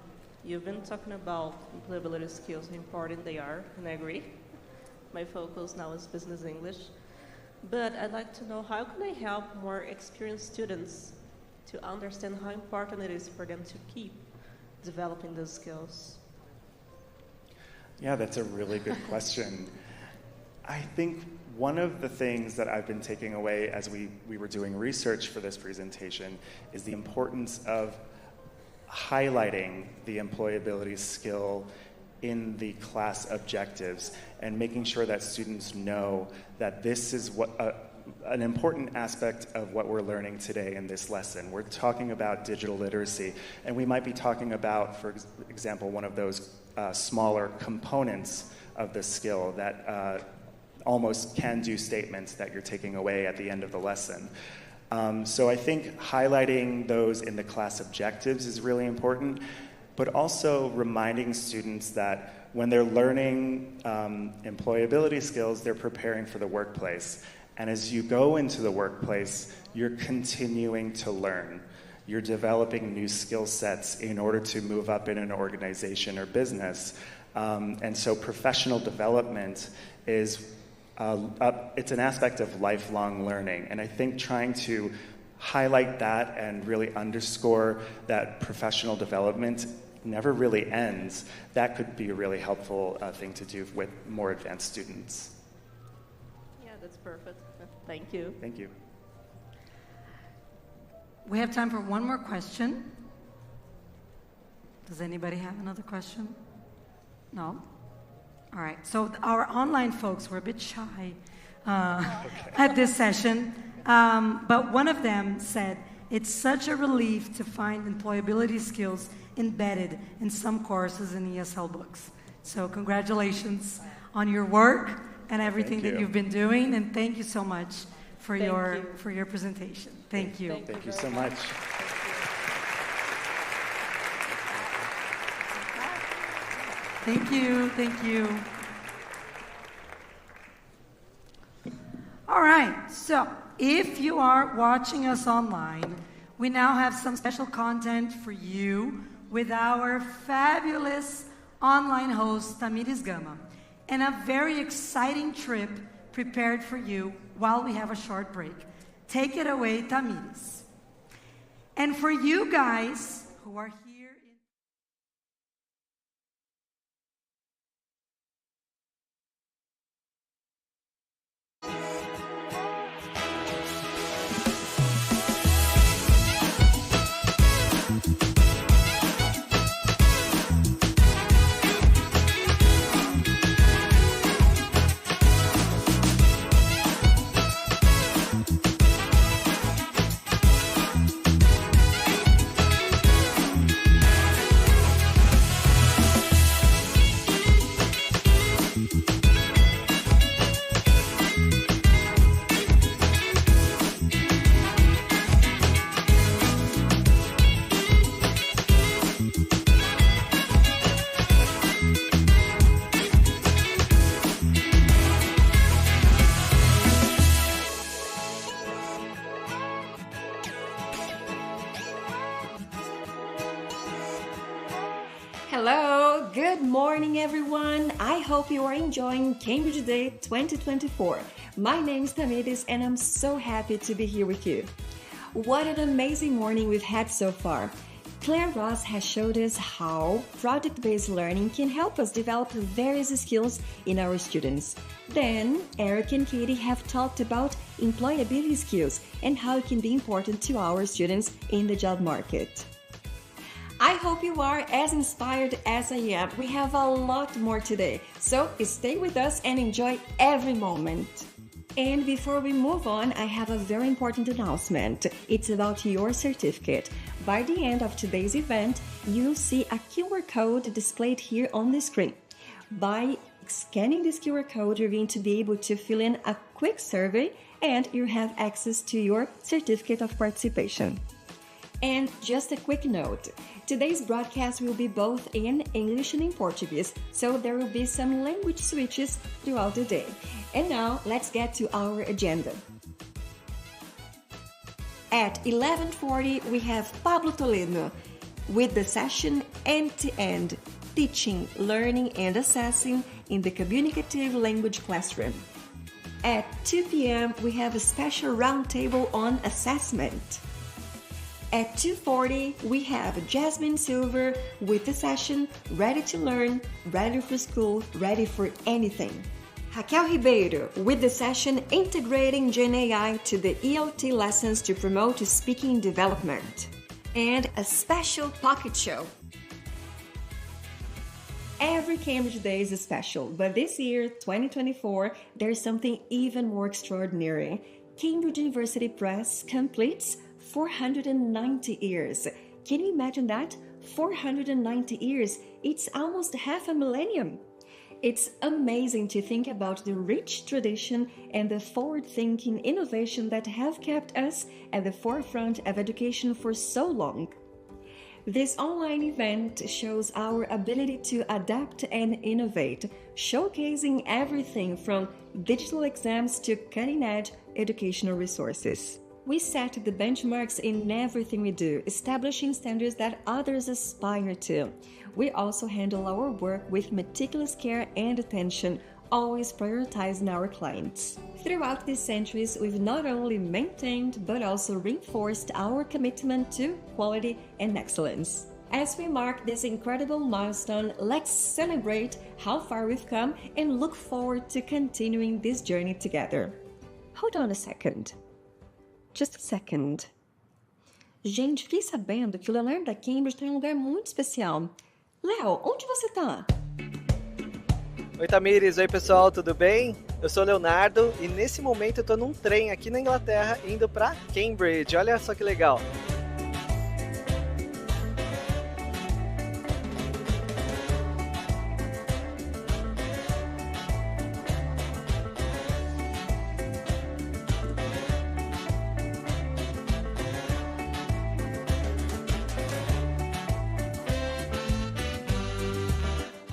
you've been talking about employability skills, how important they are, and I agree. My focus now is business English. But I'd like to know, how can I help more experienced students to understand how important it is for them to keep developing those skills? Yeah, that's a really good question. I think one of the things that I've been taking away as we were doing research for this presentation is the importance of highlighting the employability skill in the class objectives and making sure that students know that this is an important aspect of what we're learning today in this lesson. We're talking about digital literacy, and we might be talking about, for example, one of those smaller components of the skill that almost can-do statements that you're taking away at the end of the lesson. So I think highlighting those in the class objectives is really important, but also reminding students that when they're learning employability skills, they're preparing for the workplace. And as you go into the workplace, you're continuing to learn. You're developing new skill sets in order to move up in an organization or business. And so professional development is it's an aspect of lifelong learning. And I think trying to highlight that and really underscore that professional development never really ends, that could be a really helpful thing to do with more advanced students. Yeah, that's perfect. Thank you. Thank you. We have time for one more question. Does anybody have another question? No? All right, so our online folks were a bit shy at this session, but one of them said, it's such a relief to find employability skills embedded in some courses in ESL books. So congratulations on your work and everything that you've been doing, and thank you so much for your presentation. Thank you. Thank you so much. Thank you, thank you. All right, so if you are watching us online, we now have some special content for you with our fabulous online host, Tamires Gama, and a very exciting trip prepared for you while we have a short break. Take it away, Tamires. And for you guys who are here, Hello, good morning everyone. I hope you are enjoying Cambridge Day 2024. My name is Tamires and I'm so happy to be here with you. What an amazing morning we've had so far. Claire Ross has showed us how project-based learning can help us develop various skills in our students. Then, Eric and Katie have talked about employability skills and how it can be important to our students in the job market. I hope you are as inspired as I am. We have a lot more today, so stay with us and enjoy every moment. And before we move on, I have a very important announcement. It's about your certificate. By the end of today's event, you'll see a QR code displayed here on the screen. By scanning this QR code, you're going to be able to fill in a quick survey and you have access to your certificate of participation. And just a quick note, today's broadcast will be both in English and in Portuguese, so there will be some language switches throughout the day. And now, let's get to our agenda. At 11:40, we have Pablo Toledo with the session End-to-End, Teaching, Learning and Assessing in the Communicative Language Classroom. At 2 p.m., we have a special roundtable on assessment. At 2:40, we have Jasmine Silver with the session Ready to Learn, Ready for School, Ready for Anything. Raquel Ribeiro with the session Integrating Gen AI to the ELT lessons to promote speaking development. And a special pocket show. Every Cambridge Day is special, but this year, 2024, there's something even more extraordinary. Cambridge University Press completes 490 years. Can you imagine that? 490 years. It's almost half a millennium. It's amazing to think about the rich tradition and the forward-thinking innovation that have kept us at the forefront of education for so long. This online event shows our ability to adapt and innovate, showcasing everything from digital exams to cutting-edge educational resources. We set the benchmarks in everything we do, establishing standards that others aspire to. We also handle our work with meticulous care and attention, always prioritizing our clients. Throughout these centuries, we've not only maintained but also reinforced our commitment to quality and excellence. As we mark this incredible milestone, let's celebrate how far we've come and look forward to continuing this journey together. Hold on a second. Just a second. Gente, fiquei sabendo que o Leonardo da Cambridge está em um lugar muito especial. Léo, onde você está? Oi, Tamires. Oi, pessoal, tudo bem? Eu sou o Leonardo e nesse momento eu estou num trem aqui na Inglaterra indo para Cambridge. Olha só que legal.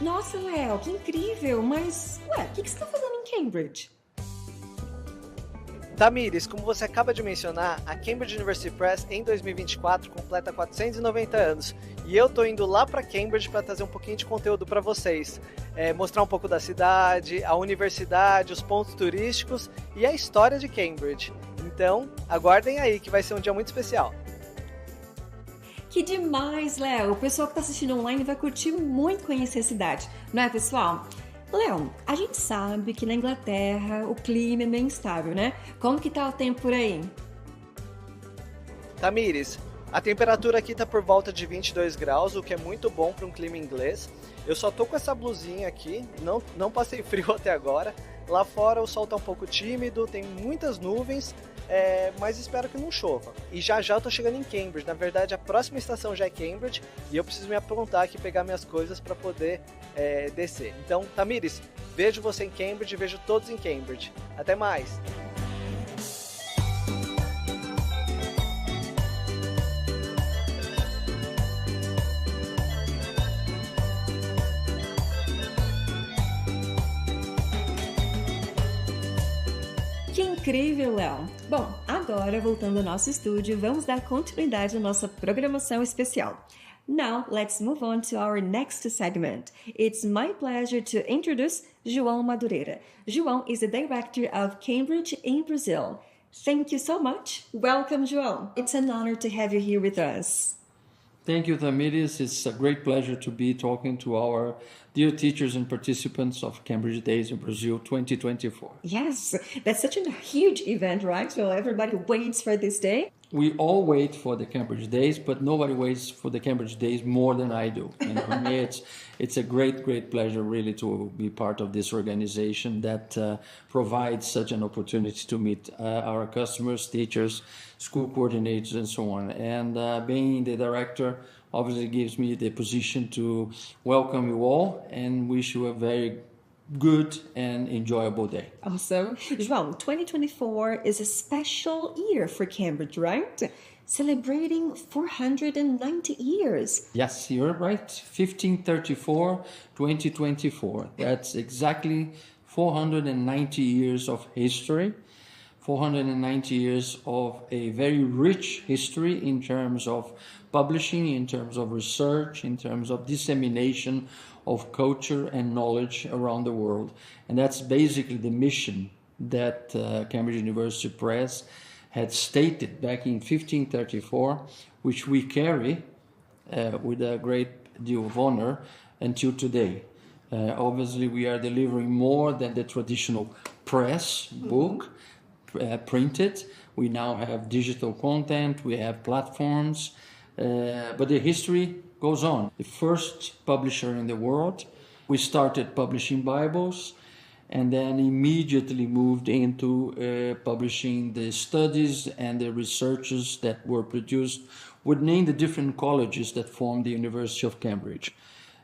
Nossa, Léo, que incrível! Mas, o que você está fazendo em Cambridge? Tamires, como você acaba de mencionar, a Cambridge University Press em 2024 completa 490 anos e eu tô indo lá para Cambridge para trazer um pouquinho de conteúdo para vocês, mostrar um pouco da cidade, a universidade, os pontos turísticos e a história de Cambridge. Então, aguardem aí que vai ser um dia muito especial. Que demais, Léo! O pessoal que está assistindo online vai curtir muito conhecer a cidade, não é, pessoal? Léo, a gente sabe que na Inglaterra o clima é meio instável, né? Como que tá o tempo por aí? Tamires, a temperatura aqui tá por volta de 22 graus, o que é muito bom para um clima inglês. Eu só tô com essa blusinha aqui, não passei frio até agora. Lá fora o sol tá um pouco tímido, tem muitas nuvens, mas espero que não chova. E já eu tô chegando em Cambridge. Na verdade, a próxima estação já é Cambridge e eu preciso me aprontar aqui, pegar minhas coisas para poder descer. Então, Tamires, vejo você em Cambridge, vejo todos em Cambridge. Até mais! Que incrível, Léo! Bom, agora voltando ao nosso estúdio, vamos dar continuidade à nossa programação especial. Now, let's move on to our next segment. It's my pleasure to introduce João Madureira. João is the director of Cambridge in Brazil. Thank you so much. Welcome, João. It's an honor to have you here with us. Thank you, Tamires. It's a great pleasure to be talking to our dear teachers and participants of Cambridge Days in Brazil 2024. Yes, that's such a huge event, right? So everybody waits for this day. We all wait for the Cambridge Days, but nobody waits for the Cambridge Days more than I do. And for me, it's a great pleasure really to be part of this organization that provides such an opportunity to meet our customers, teachers, school coordinators, and so on. And being the director obviously gives me the position to welcome you all and wish you a very good and enjoyable day. Awesome. João, 2024 is a special year for Cambridge, right? Celebrating 490 years. Yes, you're right. 1534, 2024. That's exactly 490 years of history. 490 years of a very rich history in terms of publishing, in terms of research, in terms of dissemination of culture and knowledge around the world. And that's basically the mission that Cambridge University Press had stated back in 1534, which we carry with a great deal of honor until today. Obviously, we are delivering more than the traditional press book, printed. We now have digital content, we have platforms, but the history goes on. The first publisher in the world. We started publishing Bibles, and then immediately moved into publishing the studies and the researches that were produced within the different colleges that form the University of Cambridge.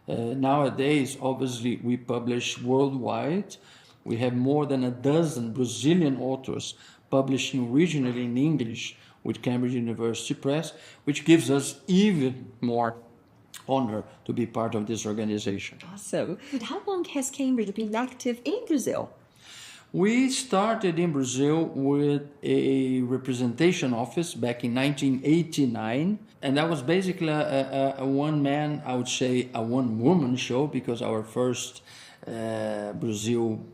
Nowadays, obviously, we publish worldwide. We have more than a dozen Brazilian authors publishing originally in English with Cambridge University Press, which gives us even more honor to be part of this organization. Awesome. But how long has Cambridge been active in Brazil? We started in Brazil with a representation office back in 1989, and that was basically a one-man, I would say a one-woman show, because our first Brazil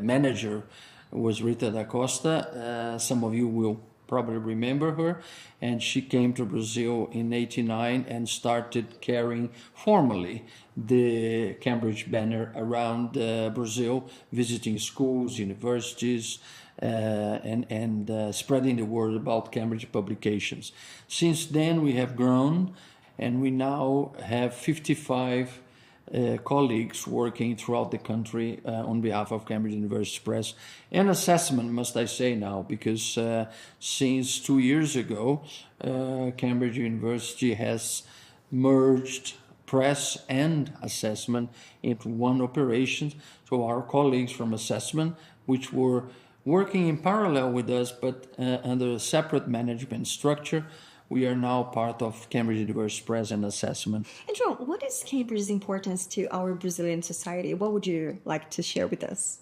manager was Rita da Costa. Some of you will probably remember her, and she came to Brazil in 89 and started carrying formally the Cambridge banner around Brazil, visiting schools, universities, and spreading the word about Cambridge publications. Since then, we have grown, and we now have 55 colleagues working throughout the country on behalf of Cambridge University Press. And assessment, must I say now, because since 2 years ago, Cambridge University has merged press and assessment into one operation. So our colleagues from assessment, which were working in parallel with us, but under a separate management structure, we are now part of Cambridge University Press and Assessment. And João, what is Cambridge's importance to our Brazilian society? What would you like to share with us?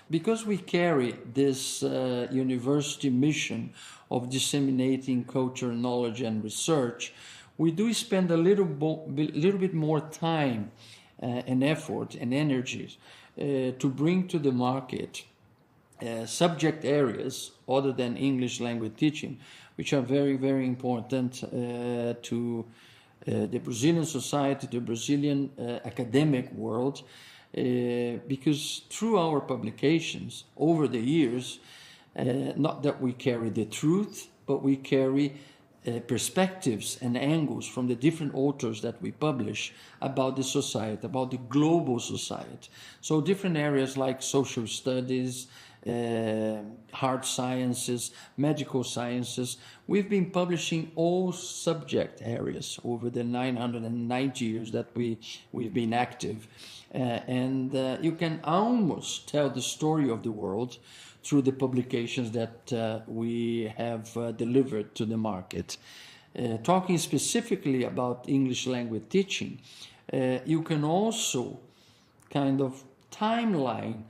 Because we carry this university mission of disseminating culture, knowledge, and research, we do spend a little bit more time and effort and energies to bring to the market subject areas other than English language teaching, which are very, very important to the Brazilian society, the Brazilian academic world, because through our publications over the years, not that we carry the truth, but we carry perspectives and angles from the different authors that we publish about the society, about the global society. So different areas like social studies, hard sciences, medical sciences. We've been publishing all subject areas over the 990 years that we've been active. And you can almost tell the story of the world through the publications that we have delivered to the market. Talking specifically about English language teaching, you can also kind of timeline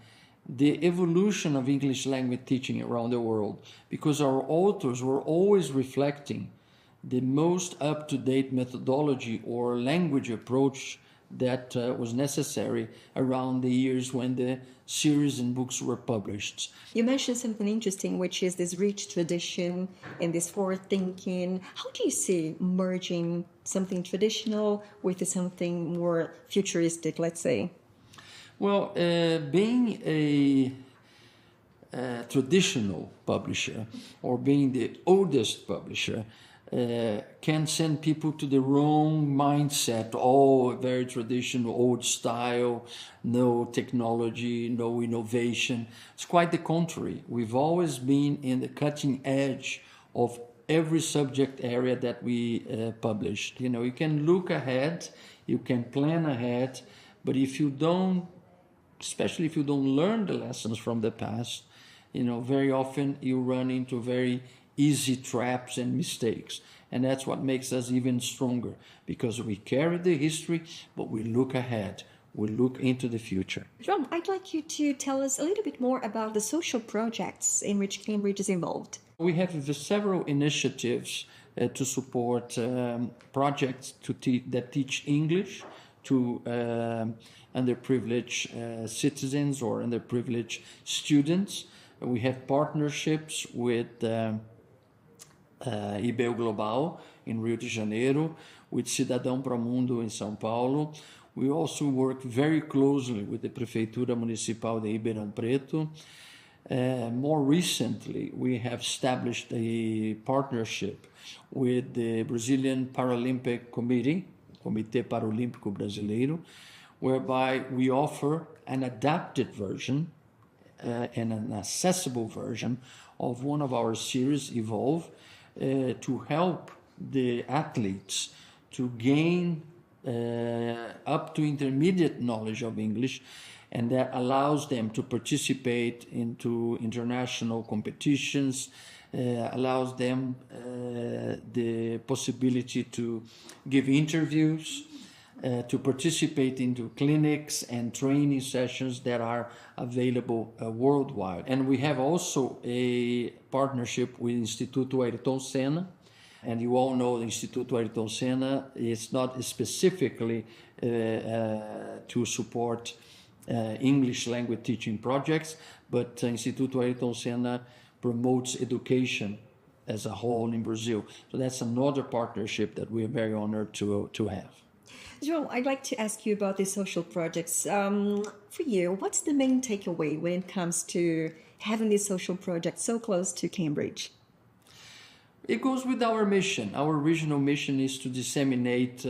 the evolution of English language teaching around the world, because our authors were always reflecting the most up-to-date methodology or language approach that was necessary around the years when the series and books were published. You mentioned something interesting, which is this rich tradition and this forward thinking. How do you see merging something traditional with something more futuristic, let's say? Well, being a traditional publisher or being the oldest publisher can send people to the wrong mindset. Oh, very traditional, old style, no technology, no innovation. It's quite the contrary. We've always been in the cutting edge of every subject area that we published. You know, you can look ahead, you can plan ahead, but if you don't, especially if you don't learn the lessons from the past, you know, very often you run into very easy traps and mistakes. And that's what makes us even stronger, because we carry the history, but we look ahead. We look into the future. João, I'd like you to tell us a little bit more about the social projects in which Cambridge is involved. We have several initiatives to support projects that teach English to underprivileged citizens or underprivileged students. We have partnerships with IBEO Global in Rio de Janeiro, with Cidadão Pro Mundo in São Paulo. We also work very closely with the Prefeitura Municipal de Ribeirão Preto. More recently, we have established a partnership with the Brazilian Paralympic Committee, Comitê Paralímpico Brasileiro, whereby we offer an adapted version and an accessible version of one of our series, Evolve, to help the athletes to gain up to intermediate knowledge of English, and that allows them to participate into international competitions, allows them the possibility to give interviews, to participate into clinics and training sessions that are available worldwide. And we have also a partnership with Instituto Ayrton Senna. And you all know the Instituto Ayrton Senna is not specifically to support English language teaching projects, but Instituto Ayrton Senna promotes education as a whole in Brazil. So that's another partnership that we are very honored to have. João, I'd like to ask you about these social projects. For you, what's the main takeaway when it comes to having these social projects so close to Cambridge? It goes with our mission. Our original mission is to disseminate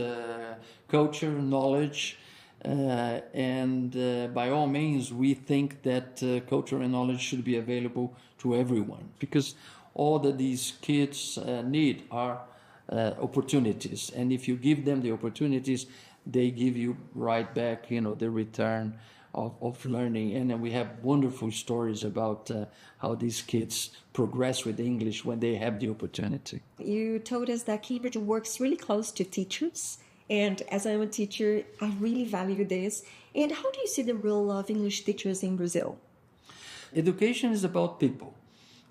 culture, knowledge, and by all means, we think that culture and knowledge should be available to everyone, because all that these kids need are opportunities. And if you give them the opportunities, they give you right back, the return of learning. And then we have wonderful stories about how these kids progress with English when they have the opportunity. You told us that Cambridge works really close to teachers. And as I'm a teacher, I really value this. And how do you see the role of English teachers in Brazil? Education is about people.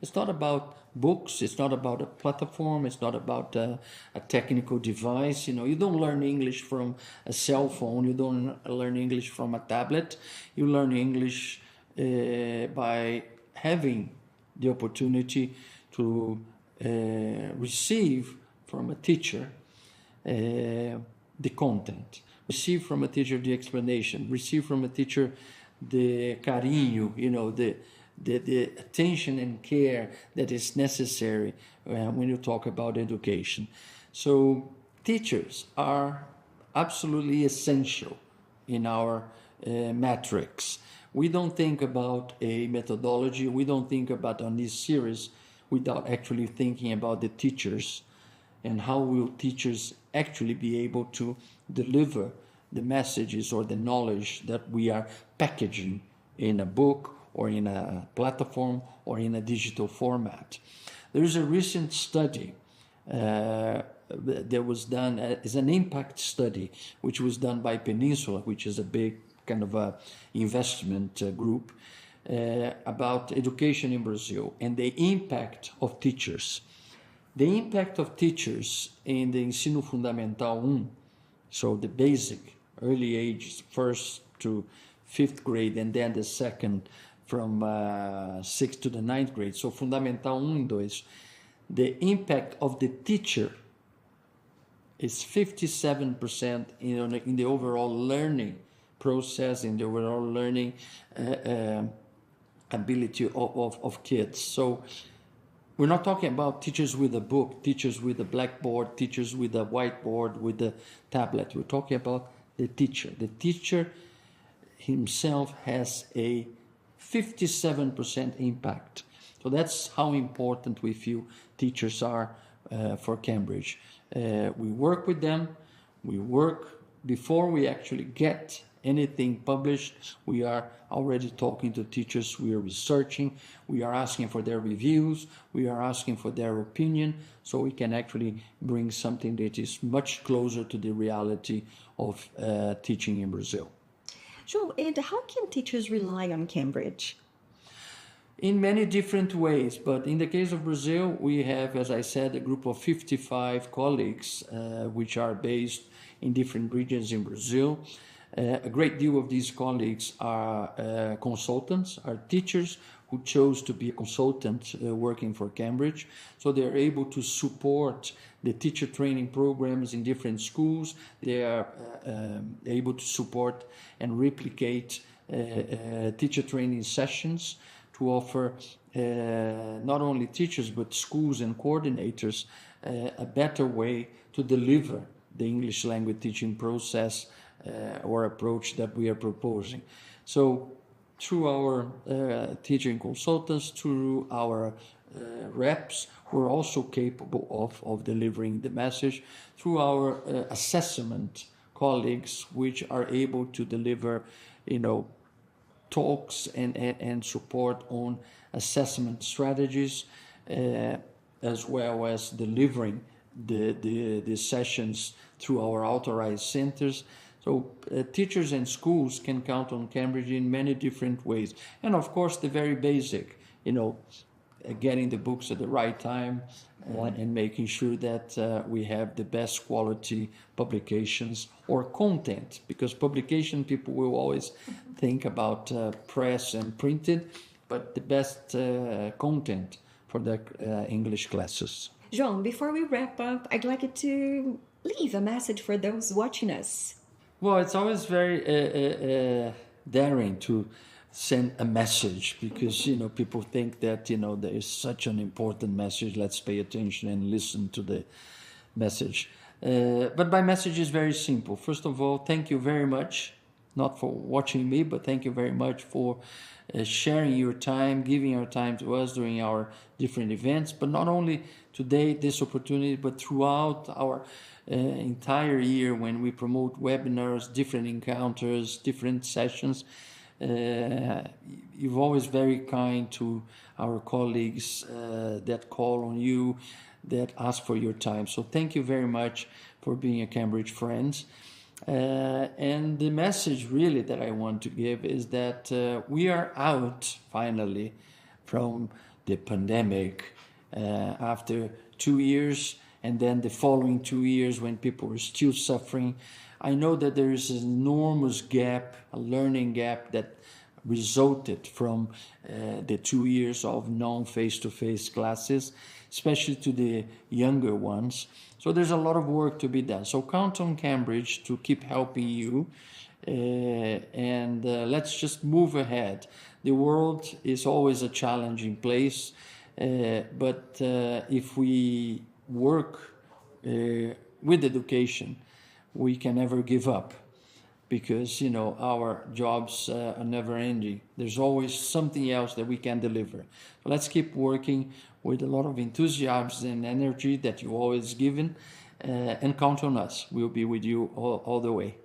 It's not about books. It's not about a platform. It's not about a technical device. You don't learn English from a cell phone. You don't learn English from a tablet. You learn English by having the opportunity to receive from a teacher the content, receive from a teacher the explanation, receive from a teacher the carinho, the attention and care that is necessary when you talk about education. So teachers are absolutely essential in our metrics. We don't think about a methodology. We don't think about on this series without actually thinking about the teachers and how will teachers actually be able to deliver the messages or the knowledge that we are packaging in a book or in a platform or in a digital format. There is a recent study that was done as an impact study, which was done by Peninsula, which is a big kind of a investment group, about education in Brazil and the impact of teachers. The impact of teachers in the ensino fundamental 1, so the basic, early age, 1st to 5th grade, and then the second from 6th to the 9th grade, so fundamental 1 and 2, the impact of the teacher is 57% in the overall learning process, in the overall learning ability of kids. So we're not talking about teachers with a book, teachers with a blackboard, teachers with a whiteboard, with a tablet. We're talking about the teacher. The teacher himself has a 57% impact. So that's how important we feel teachers are for Cambridge. We work with them. We work before we actually get anything published. We are already talking to teachers. We are researching. We are asking for their reviews. We are asking for their opinion, so we can actually bring something that is much closer to the reality of teaching in Brazil. João, and how can teachers rely on Cambridge? In many different ways, but in the case of Brazil, we have, as I said, a group of 55 colleagues which are based in different regions in Brazil. A great deal of these colleagues are consultants, are teachers who chose to be a consultant working for Cambridge. So they're able to support the teacher training programs in different schools. They are able to support and replicate teacher training sessions to offer not only teachers but schools and coordinators a better way to deliver the English language teaching process or approach that we are proposing. So through our teaching consultants, through our reps, who are also capable of delivering the message, through our assessment colleagues, which are able to deliver, talks and support on assessment strategies, as well as delivering the sessions through our authorized centers. So teachers and schools can count on Cambridge in many different ways. And of course, the very basic, getting the books at the right time and making sure that we have the best quality publications or content, because publication, people will always think about press and printed, but the best content for the English classes. João, before we wrap up, I'd like you to leave a message for those watching us. Well, it's always very daring to send a message because, people think that, there is such an important message. Let's pay attention and listen to the message. But my message is very simple. First of all, thank you very much, not for watching me, but thank you very much for sharing your time, giving your time to us during our different events, but not only today, this opportunity, but throughout our entire year when we promote webinars, different encounters, different sessions. You're always very kind to our colleagues that call on you, that ask for your time. So thank you very much for being a Cambridge friend. And the message really that I want to give is that we are out finally from the pandemic after 2 years, and then the following 2 years when people were still suffering. I know that there is an enormous gap, a learning gap that resulted from the 2 years of non-face-to-face classes, especially to the younger ones. So there's a lot of work to be done. So count on Cambridge to keep helping you, and let's just move ahead. The world is always a challenging place, but if we work with education, we can never give up, because our jobs are never ending. There's always something else that we can deliver. So let's keep working with a lot of enthusiasm and energy that you always given, and count on us. We'll be with you all the way.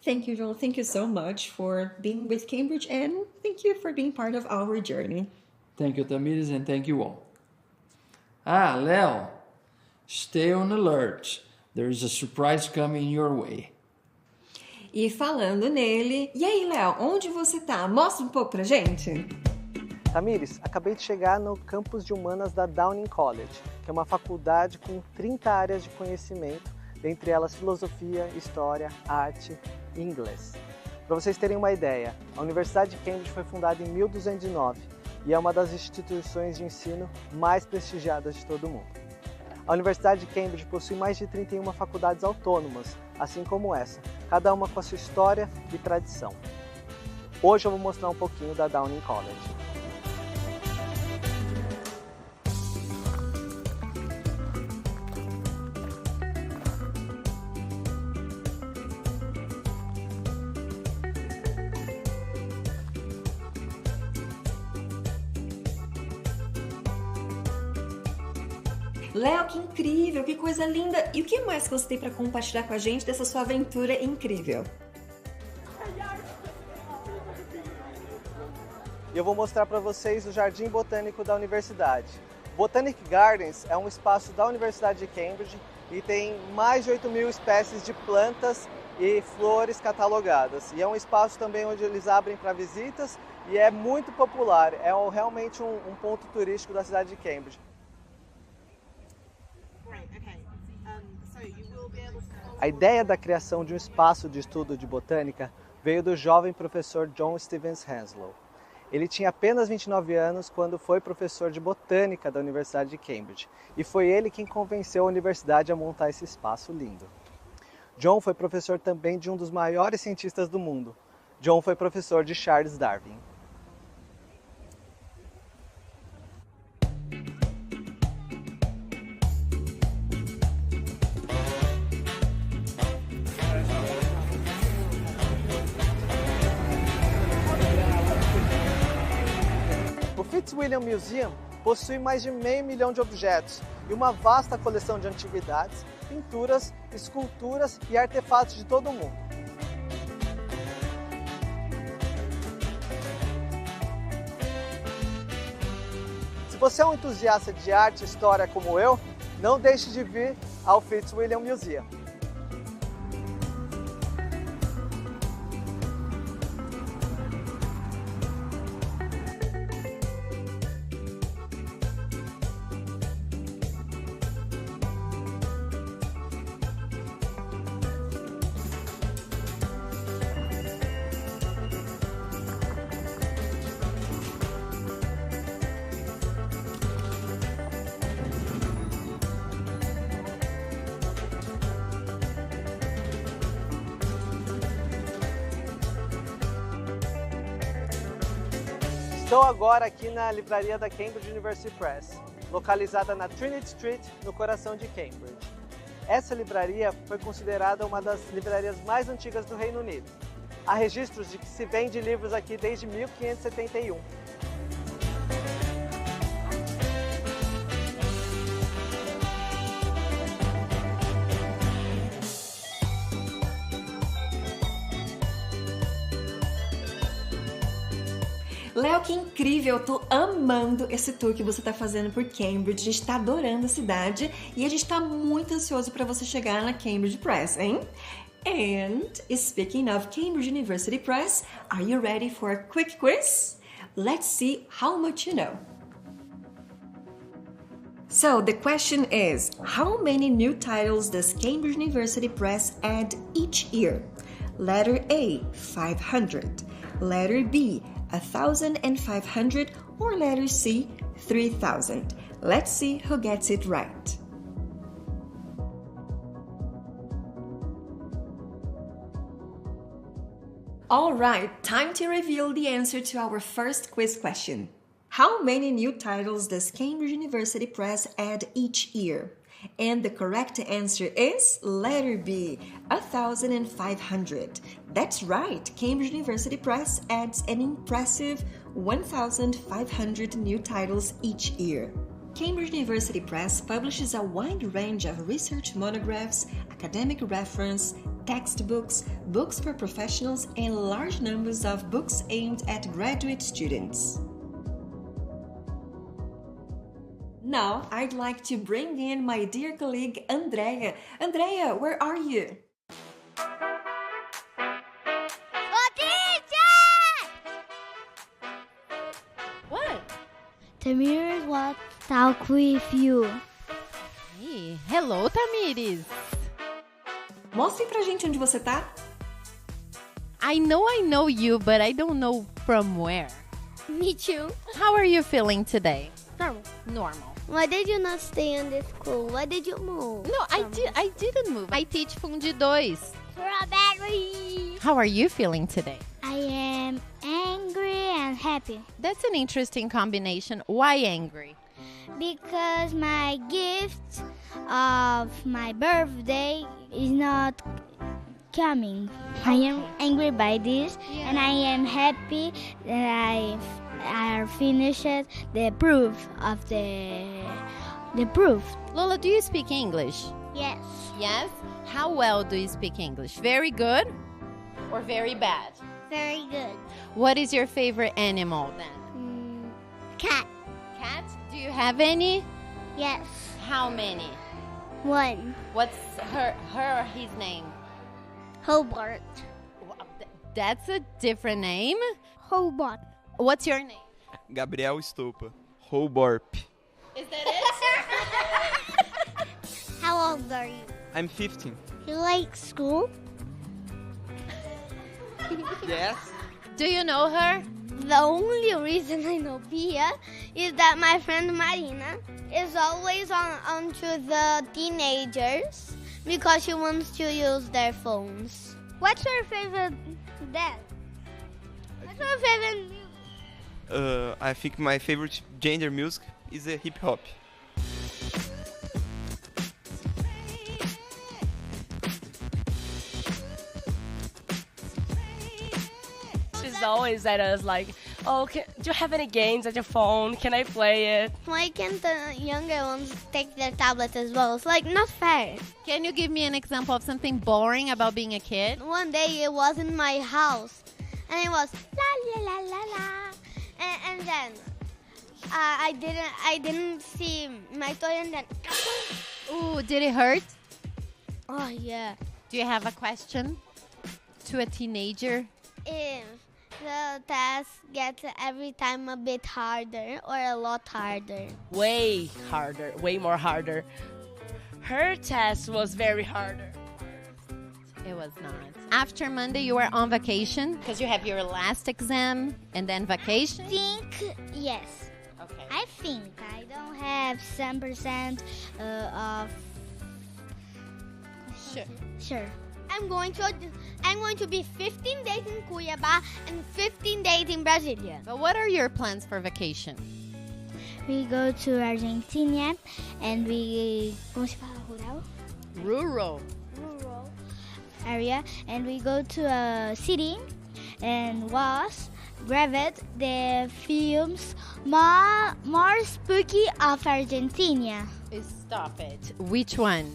Thank you, João. Thank you so much for being with Cambridge, and thank you for being part of our journey. Thank you, Tamires, and thank you all. Léo, stay on alert. There is a surprise coming your way. E falando nele, e aí, Léo, onde você tá? Mostra um pouco pra gente. Tamires, acabei de chegar no campus de humanas da Downing College, que é uma faculdade com 30 áreas de conhecimento, dentre elas filosofia, história, arte e inglês. Para vocês terem uma ideia, a Universidade de Cambridge foi fundada em 1209 e é uma das instituições de ensino mais prestigiadas de todo o mundo. A Universidade de Cambridge possui mais de 31 faculdades autônomas, assim como essa, cada uma com a sua história e tradição. Hoje eu vou mostrar um pouquinho da Downing College. Léo, que incrível, que coisa linda! E o que mais que você tem para compartilhar com a gente dessa sua aventura incrível? Eu vou mostrar para vocês o Jardim Botânico da Universidade. Botanic Gardens é um espaço da Universidade de Cambridge e tem mais de 8.000 espécies de plantas e flores catalogadas. E é um espaço também onde eles abrem para visitas e é muito popular, é realmente um ponto turístico da cidade de Cambridge. A ideia da criação de um espaço de estudo de botânica veio do jovem professor John Stevens Henslow. Ele tinha apenas 29 anos quando foi professor de botânica da Universidade de Cambridge, e foi ele quem convenceu a universidade a montar esse espaço lindo. John foi professor também de um dos maiores cientistas do mundo. John foi professor de Charles Darwin. Fitzwilliam Museum possui mais de 500 mil de objetos e uma vasta coleção de antiguidades, pinturas, esculturas e artefatos de todo o mundo. Se você é um entusiasta de arte e história como eu, não deixe de vir ao Fitzwilliam Museum. Estou agora aqui na livraria da Cambridge University Press, localizada na Trinity Street, no coração de Cambridge. Essa livraria foi considerada uma das livrarias mais antigas do Reino Unido. Há registros de que se vende livros aqui desde 1571. Léo, que incrível! Eu tô amando esse tour que você tá fazendo por Cambridge. A gente tá adorando a cidade e a gente tá muito ansioso para você chegar na Cambridge Press, hein? And speaking of Cambridge University Press, are you ready for a quick quiz? Let's see how much you know. So the question is, how many new titles does Cambridge University Press add each year? Letter A, 500. Letter B, 1,500, or letter C, 3,000. Let's see who gets it right. All right, time to reveal the answer to our first quiz question. How many new titles does Cambridge University Press add each year? And the correct answer is letter B, 1,500. That's right, Cambridge University Press adds an impressive 1,500 new titles each year. Cambridge University Press publishes a wide range of research monographs, academic reference, textbooks, books for professionals, and large numbers of books aimed at graduate students. Now, I'd like to bring in my dear colleague, Andrea. Andrea, where are you? Oh, teacher! What? Tamiris wants to talk with you. Hey, hello, Tamiris. Mostre pra gente onde você tá. I know you, but I don't know from where. Me too. How are you feeling today? Normal. Why did you not stay in this school? Why did you move? No, I didn't move. I teach Fundi 2. Strawberry. How are you feeling today? I am angry and happy. That's an interesting combination. Why angry? Because my gift of my birthday is not coming. I am angry by this, and I am happy that I finished the proof of the proof. Lola, do you speak English? Yes. Yes? How well do you speak English? Very good or very bad? Very good. What is your favorite animal then? Cat. Cat? Do you have any? Yes. How many? One. What's his name? Hobart. That's a different name? Hobart. What's your name? Gabriel Estopa. Hobart. Is that it? How old are you? I'm 15. You like school? Yes. Do you know her? The only reason I know Pia is that my friend Marina is always on to the teenagers because she wants to use their phones. What's your favorite dad? What's your favorite music? I think my favorite gender music is hip hop. She's all always at us like, oh, do you have any games at your phone? Can I play it? Why can't the younger ones take their tablet as well? It's like not fair. Can you give me an example of something boring about being a kid? One day it was in my house, and it was la la la la la, and then I didn't see my toy, and then Ooh, did it hurt? oh yeah. Do you have a question to a teenager? If the task gets every time a bit harder or a lot harder. Way harder, way more harder. Her test was very harder. It was not. After Monday, you were on vacation because you have your last exam and then vacation? Yes. Okay. I think I don't have some percent of. Sure. I'm going to be 15 days in Cuiabá and 15 days in Brasilia. But what are your plans for vacation? We go to Argentina and we como se fala Rural area, and we go to a city and was graved the films more spooky of Argentina. Stop it. Which one?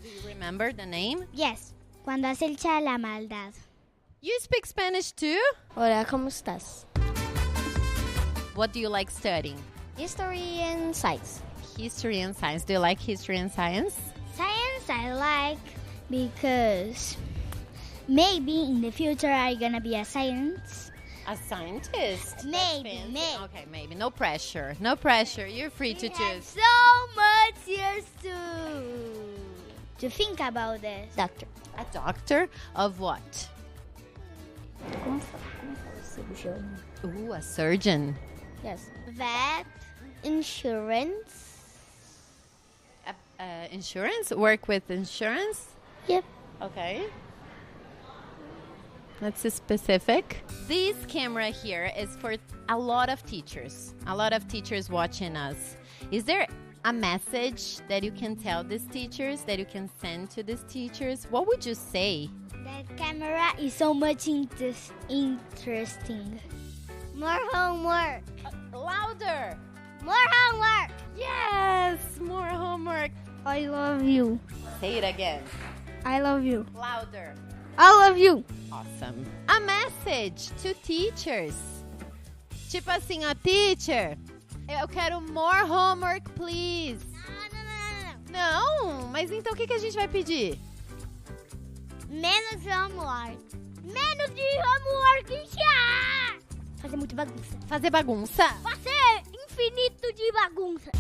Do you remember the name? Yes. Cuando acecha la maldad. You speak Spanish too? Hola, ¿cómo estás? What do you like studying? History and science. History and science. Do you like history and science? Science I like because maybe in the future I'm gonna be a scientist. A scientist? Maybe. Okay, maybe. No pressure. No pressure. You're free to choose. So much years to think about this. Doctor. A doctor of what? Ooh, a surgeon. Yes. Vet, insurance. Insurance? Work with insurance? Yep. Okay. That's specific. This camera here is for a lot of teachers. A lot of teachers watching us. Is there a message that you can tell these teachers, that you can send to these teachers? What would you say? That camera is so much interesting. More homework. Louder. More homework. Yes, more homework. I love you. Say it again. I love you. Louder. I love you. Awesome. A message to teachers. Tipo assim, ó, teacher, eu quero more homework, please. Não, mas então o que a gente vai pedir? Menos homework. Menos de homework já. Fazer muito bagunça. Fazer bagunça? Fazer infinito de bagunça.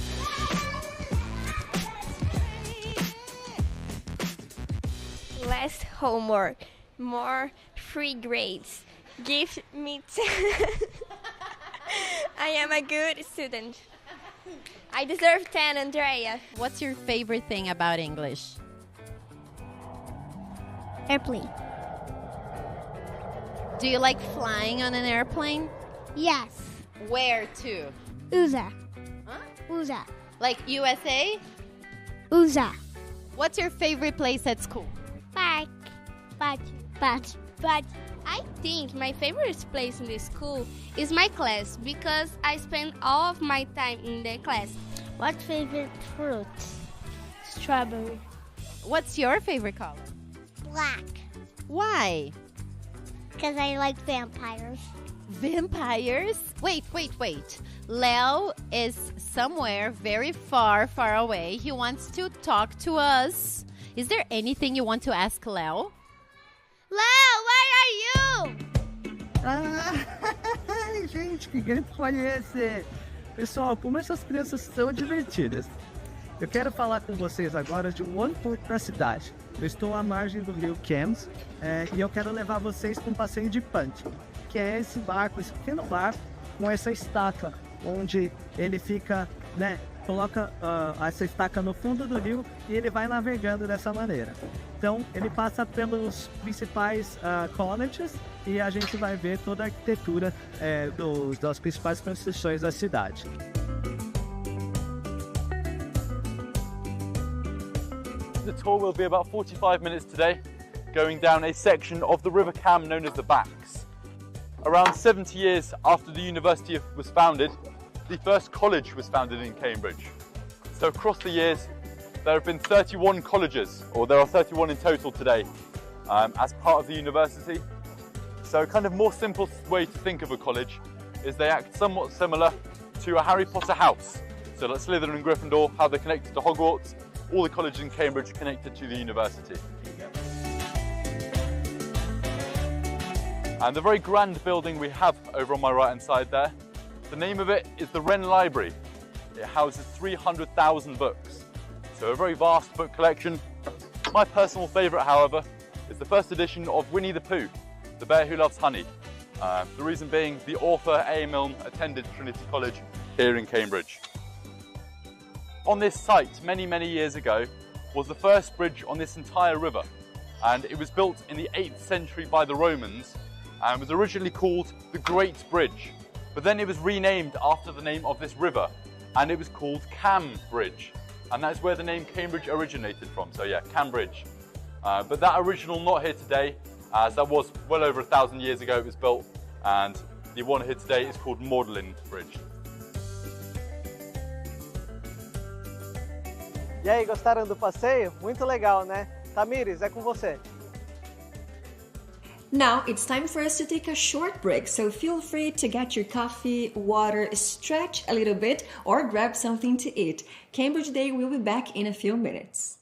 Less homework, more free grades. Give me I am a good student. I deserve 10, Andrea. What's your favorite thing about English? Airplane. Do you like flying on an airplane? Yes. Where to? USA. Huh? USA. Like USA? USA. What's your favorite place at school? Park. But I think my favorite place in the school is my class because I spend all of my time in the class. What favorite fruit? Strawberry. What's your favorite color? Black. Why? Because I like vampires. Vampires? Wait. Leo is somewhere very far away. He wants to talk to us. Is there anything you want to ask Leo? Leo, where are you? Gente, que grande pode esse? Pessoal, como essas crianças são divertidas. Eu quero falar com vocês agora de um outro ponto da cidade. Eu estou à margem do rio Cams e eu quero levar vocês para um passeio de punch, que é esse barco, esse pequeno barco com essa estaca, onde ele fica, né, coloca essa estaca no fundo do rio e ele vai navegando dessa maneira. Então, ele passa pelos principais colleges e a gente vai ver toda a arquitetura das principais construções da cidade. The tour will be about 45 minutes today, going down a section of the River Cam known as the Backs. around 70 years after the university was founded, the first college was founded in Cambridge. So across the years, there have been 31 colleges, or there are 31 in total today, as part of the university. So a kind of more simple way to think of a college is they act somewhat similar to a Harry Potter house. So like Slytherin and Gryffindor, how they're connected to Hogwarts, all the colleges in Cambridge are connected to the university. And the very grand building we have over on my right hand side there, the name of it is the Wren Library. It houses 300,000 books, so a very vast book collection. My personal favourite, however, is the first edition of Winnie the Pooh, the bear who loves honey. The reason being, the author A. Milne attended Trinity College here in Cambridge. On this site, many, many years ago, was the first bridge on this entire river, and it was built in the 8th century by the Romans and was originally called the Great Bridge, but then it was renamed after the name of this river, and it was called Cam Bridge, and that's where the name Cambridge originated from. So yeah, Cam Bridge. But that original not here today, as that was well over 1,000 years ago it was built, and the one here today is called Magdalen Bridge. E aí, gostaram do passeio? Muito legal, né? Tamires, é com você. Now it's time for us to take a short break, so feel free to get your coffee, water, stretch a little bit, or grab something to eat. Cambridge Day will be back in a few minutes.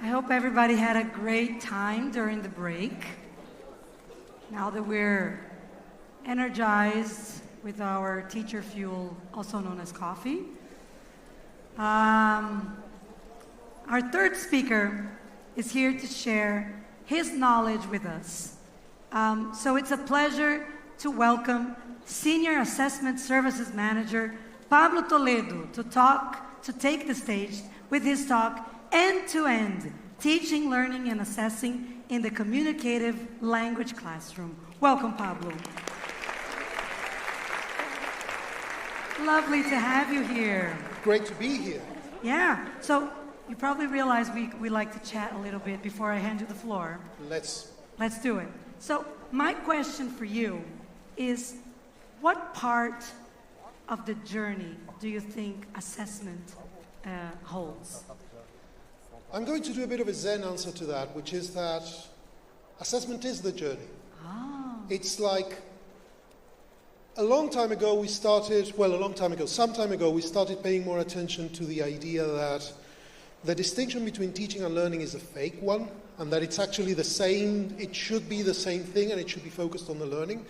I hope everybody had a great time during the break. Now that we're energized with our teacher fuel, also known as coffee. Our third speaker is here to share his knowledge with us. So it's a pleasure to welcome Senior Assessment Services Manager Pablo Toledo to take the stage with his talk, End-to-End, Teaching, Learning, and Assessing in the Communicative Language Classroom. Welcome, Pablo. Lovely to have you here. Great to be here. Yeah, so you probably realize we like to chat a little bit before I hand you the floor. Let's do it. So my question for you is, what part of the journey do you think assessment holds? I'm going to do a bit of a Zen answer to that, which is that assessment is the journey. It's like some time ago we started paying more attention to the idea that the distinction between teaching and learning is a fake one, and that it's actually the same, it should be the same thing, and it should be focused on the learning.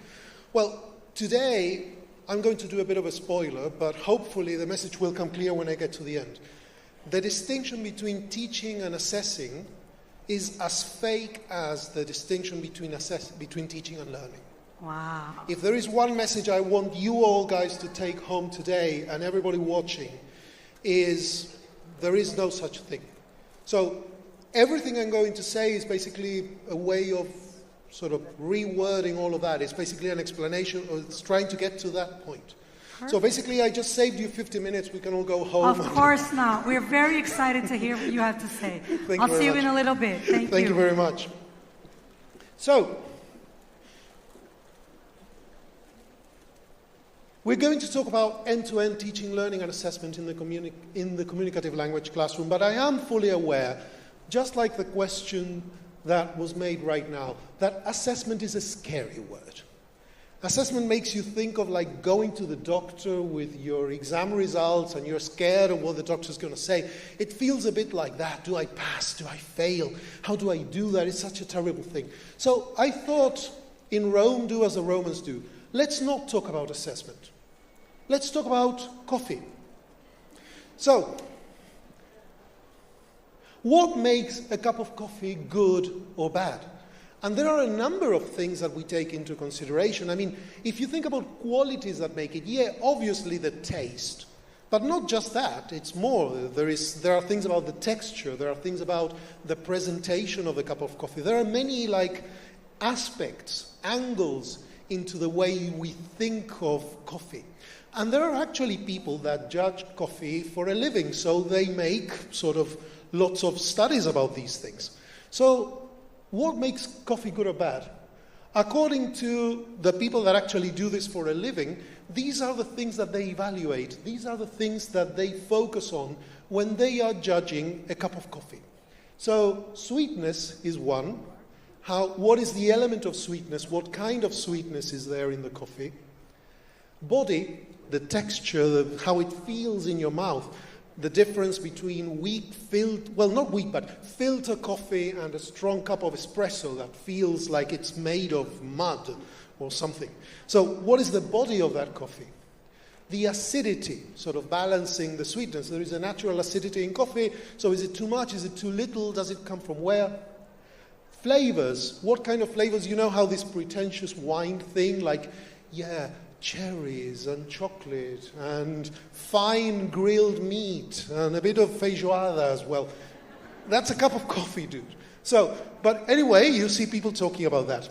Well, today I'm going to do a bit of a spoiler, but hopefully the message will come clear when I get to the end. The distinction between teaching and assessing is as fake as the distinction between teaching and learning. Wow. If there is one message I want you all guys to take home today, and everybody watching, is there is no such thing. So everything I'm going to say is basically a way of sort of rewording all of that. It's basically an explanation, or it's trying to get to that point. Perfect. So basically I just saved you 50 minutes, we can all go home. Of course not. We're very excited to hear what you have to say. I'll see you in a little bit. Thank you. Thank you very much. So, we're going to talk about end-to-end teaching, learning, and assessment in the communicative language classroom, but I am fully aware, just like the question that was made right now, that assessment is a scary word. Assessment makes you think of like going to the doctor with your exam results and you're scared of what the doctor's going to say. It feels a bit like that. Do I pass? Do I fail? How do I do that? It's such a terrible thing. So I thought, in Rome, do as the Romans do. Let's not talk about assessment. Let's talk about coffee. So, what makes a cup of coffee good or bad? And there are a number of things that we take into consideration. I mean, if you think about qualities that make it, yeah, obviously the taste. But not just that, it's more. There are things about the texture, there are things about the presentation of the cup of coffee. There are many aspects, angles into the way we think of coffee. And there are actually people that judge coffee for a living, so they make sort of lots of studies about these things. So, what makes coffee good or bad? According to the people that actually do this for a living, these are the things that they evaluate. These are the things that they focus on when they are judging a cup of coffee. So, sweetness is one. What is the element of sweetness? What kind of sweetness is there in the coffee? Body, the texture, how it feels in your mouth. The difference between filter coffee and a strong cup of espresso that feels like it's made of mud or something. So what is the body of that coffee? The acidity, sort of balancing the sweetness. There is a natural acidity in coffee, so is it too much? Is it too little? Does it come from where? Flavors. What kind of flavors? You know how this pretentious wine thing, cherries and chocolate and fine grilled meat and a bit of feijoada as well. That's a cup of coffee, dude. So, but anyway, you see people talking about that.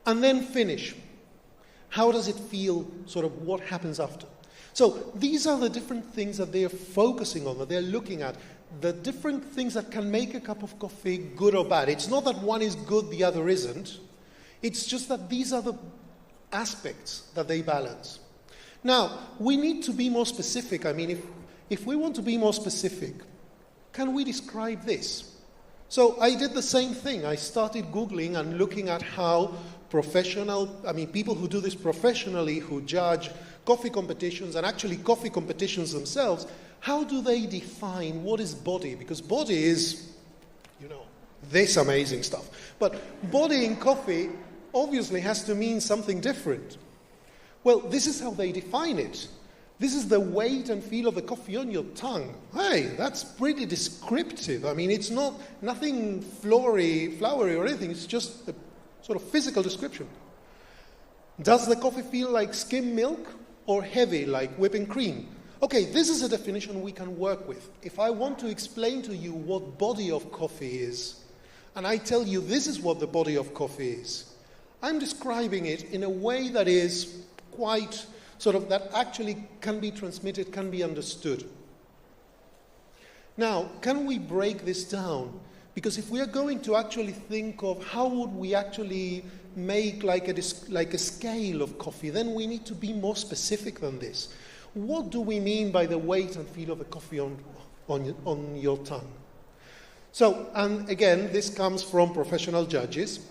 And then finish. How does it feel, sort of what happens after? So these are the different things that they are focusing on, that they're looking at. The different things that can make a cup of coffee good or bad. It's not that one is good, the other isn't. It's just that these are the aspects that they balance. Now, we need to be more specific. I mean, if we want to be more specific, can we describe this? So I did the same thing. I started Googling and looking at how people who do this professionally, who judge coffee competitions and actually coffee competitions themselves, how do they define what is body? Because body is this amazing stuff. But body in coffee obviously has to mean something different. Well, this is how they define it. This is the weight and feel of the coffee on your tongue. Hey, that's pretty descriptive. I mean, it's nothing flowery or anything. It's just a sort of physical description. Does the coffee feel like skim milk or heavy like whipping cream? Okay, this is a definition we can work with. If I want to explain to you what body of coffee is, and I tell you this is what the body of coffee is, I'm describing it in a way that is quite that actually can be transmitted, can be understood. Now, can we break this down? Because if we are going to actually think of how would we actually make like a scale of coffee, then we need to be more specific than this. What do we mean by the weight and feel of the coffee on your tongue? So, and again, this comes from professional judges.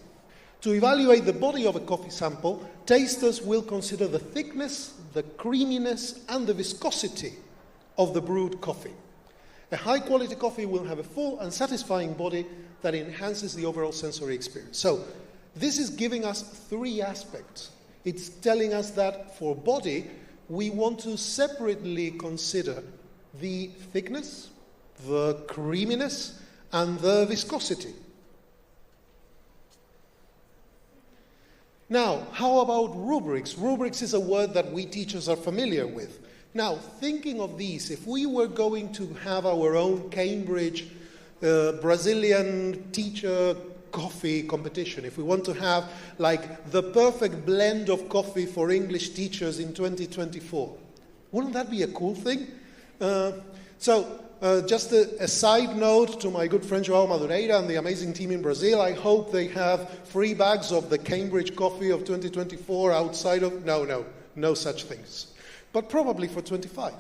To evaluate the body of a coffee sample, tasters will consider the thickness, the creaminess, and the viscosity of the brewed coffee. A high-quality coffee will have a full and satisfying body that enhances the overall sensory experience. So, this is giving us three aspects. It's telling us that for body, we want to separately consider the thickness, the creaminess, and the viscosity. Now, how about rubrics? Rubrics is a word that we teachers are familiar with. Now, thinking of these, if we were going to have our own Cambridge Brazilian teacher coffee competition, if we want to have like the perfect blend of coffee for English teachers in 2024, wouldn't that be a cool thing? Just a side note to my good friend João Madureira and the amazing team in Brazil, I hope they have free bags of the Cambridge coffee of 2024 outside of... No such things. But probably for 25.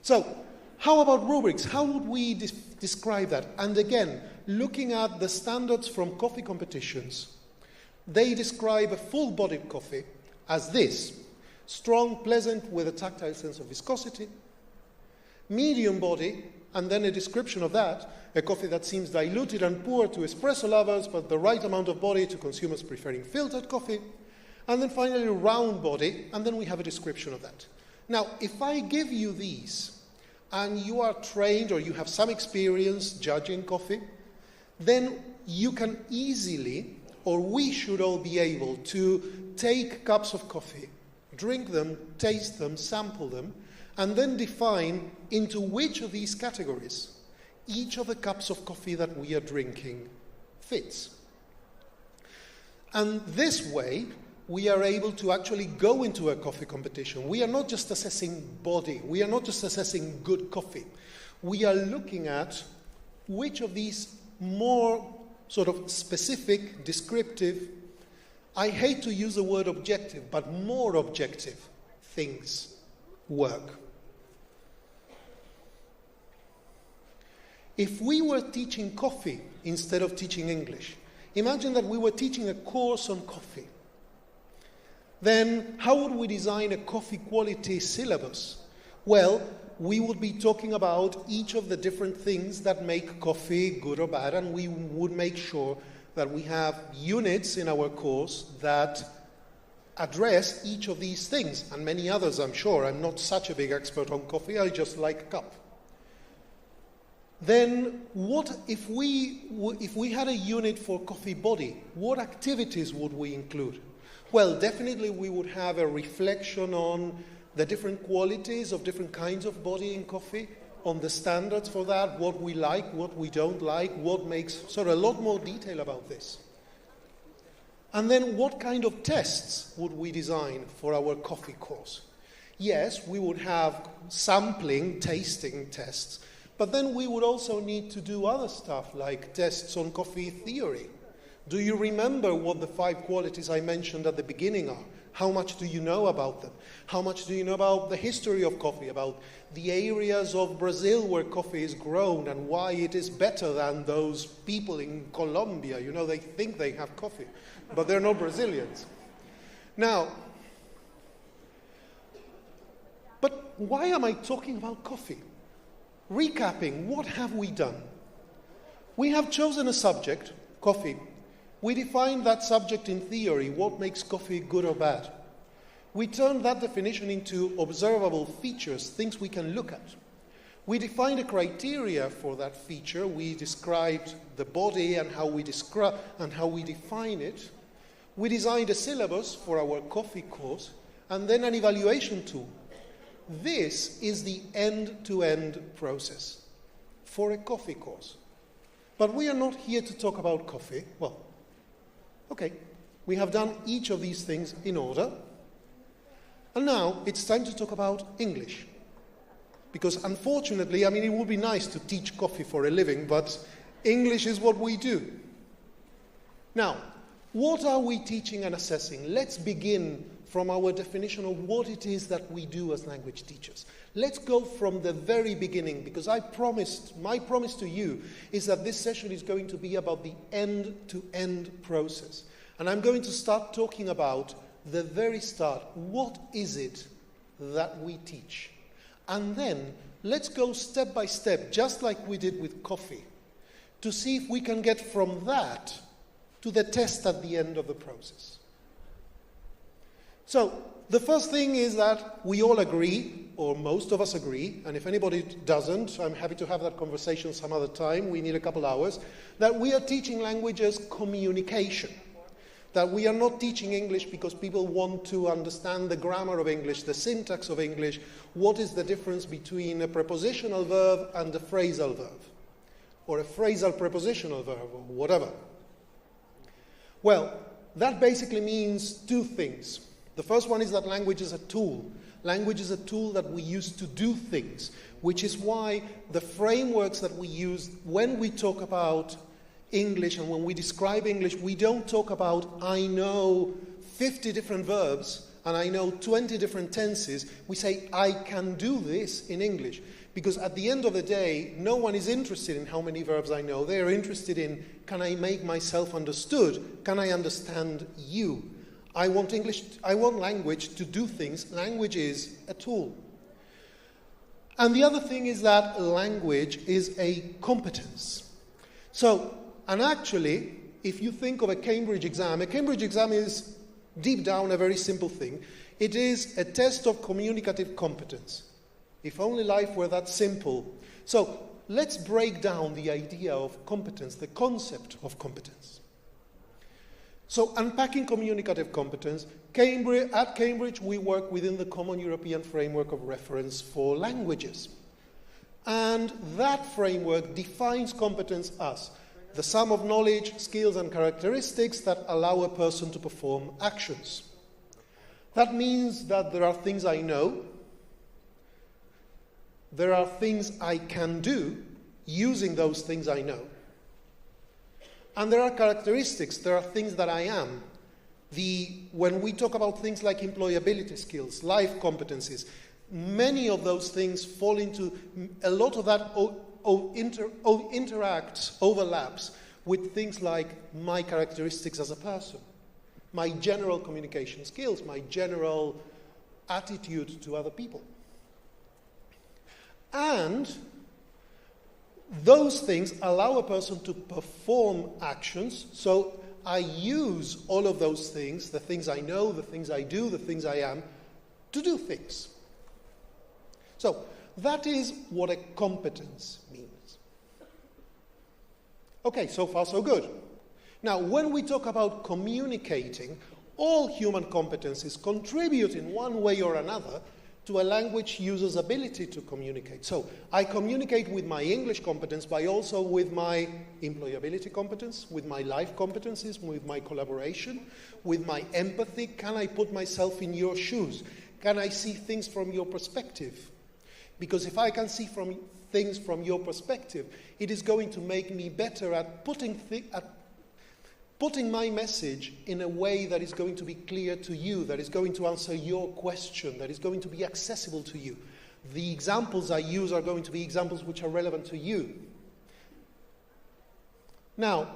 So, how about rubrics? How would we describe that? And again, looking at the standards from coffee competitions, they describe a full-bodied coffee as this: strong, pleasant, with a tactile sense of viscosity; medium body, and then a description of that, a coffee that seems diluted and poor to espresso lovers, but the right amount of body to consumers preferring filtered coffee; and then finally round body, and then we have a description of that. Now, if I give you these, and you are trained or you have some experience judging coffee, then you can easily, or we should all be able to take cups of coffee, drink them, taste them, sample them, and then define into which of these categories each of the cups of coffee that we are drinking fits. And this way, we are able to actually go into a coffee competition. We are not just assessing body. We are not just assessing good coffee. We are looking at which of these more sort of specific, descriptive, I hate to use the word objective, but more objective things work. If we were teaching coffee instead of teaching English, imagine that we were teaching a course on coffee. Then how would we design a coffee quality syllabus? Well, we would be talking about each of the different things that make coffee good or bad, and we would make sure that we have units in our course that address each of these things, and many others, I'm sure. I'm not such a big expert on coffee, I just like a cup. Then what if we had a unit for coffee body, what activities would we include? Well, definitely we would have a reflection on the different qualities of different kinds of body in coffee, on the standards for that, what we like, what we don't like, what makes, sort of a lot more detail about this. And then what kind of tests would we design for our coffee course? Yes, we would have sampling, tasting tests, but then we would also need to do other stuff like tests on coffee theory. Do you remember what the 5 qualities I mentioned at the beginning are? How much do you know about them? How much do you know about the history of coffee, about the areas of Brazil where coffee is grown and why it is better than those people in Colombia? You know, they think they have coffee, but they're not Brazilians. Now, but why am I talking about coffee? Recapping, what have we done? We have chosen a subject, coffee. We define that subject in theory, what makes coffee good or bad. We turn that definition into observable features, things we can look at. We defined a criteria for that feature. We described the body and how we define it. We designed a syllabus for our coffee course, and then an evaluation tool. This is the end-to-end process for a coffee course. But we are not here to talk about coffee. Well, okay, we have done each of these things in order. And now it's time to talk about English. Because unfortunately, I mean, it would be nice to teach coffee for a living, but English is what we do. Now, what are we teaching and assessing? Let's begin from our definition of what it is that we do as language teachers. Let's go from the very beginning, because my promise to you is that this session is going to be about the end-to-end process. And I'm going to start talking about the very start. What is it that we teach? And then let's go step by step, just like we did with coffee, to see if we can get from that to the test at the end of the process. So the first thing is that we all agree, or most of us agree, and if anybody doesn't, I'm happy to have that conversation some other time, we need a couple hours, that we are teaching language as communication. That we are not teaching English because people want to understand the grammar of English, the syntax of English, what is the difference between a prepositional verb and a phrasal verb, or a phrasal prepositional verb, or whatever. Well, that basically means two things. The first one is that language is a tool. Language is a tool that we use to do things, which is why the frameworks that we use when we talk about English and when we describe English, we don't talk about, I know 50 different verbs and I know 20 different tenses. We say, I can do this in English. Because at the end of the day, no one is interested in how many verbs I know. They are interested in, can I make myself understood? Can I understand you? I want language to do things. Language is a tool. And the other thing is that language is a competence. So, and actually, if you think of a Cambridge exam is deep down a very simple thing. It is a test of communicative competence. If only life were that simple. So let's break down the idea of competence, the concept of competence. So unpacking communicative competence, at Cambridge we work within the Common European Framework of Reference for Languages. And that framework defines competence as the sum of knowledge, skills, and characteristics that allow a person to perform actions. That means that there are things I know, there are things I can do using those things I know, and there are characteristics, there are things that I am. When we talk about things like employability skills, life competencies, many of those things fall into, a lot of that overlaps with things like my characteristics as a person, my general communication skills, my general attitude to other people. And those things allow a person to perform actions, so I use all of those things, the things I know, the things I do, the things I am, to do things. So that is what a competence means. Okay, so far so good. Now, when we talk about communicating, all human competencies contribute in one way or another to a language user's ability to communicate. So I communicate with my English competence, but also with my employability competence, with my life competencies, with my collaboration, with my empathy. Can I put myself in your shoes? Can I see things from your perspective? Because if I can see things from your perspective, it is going to make me better at putting my message in a way that is going to be clear to you, that is going to answer your question, that is going to be accessible to you. The examples I use are going to be examples which are relevant to you. Now,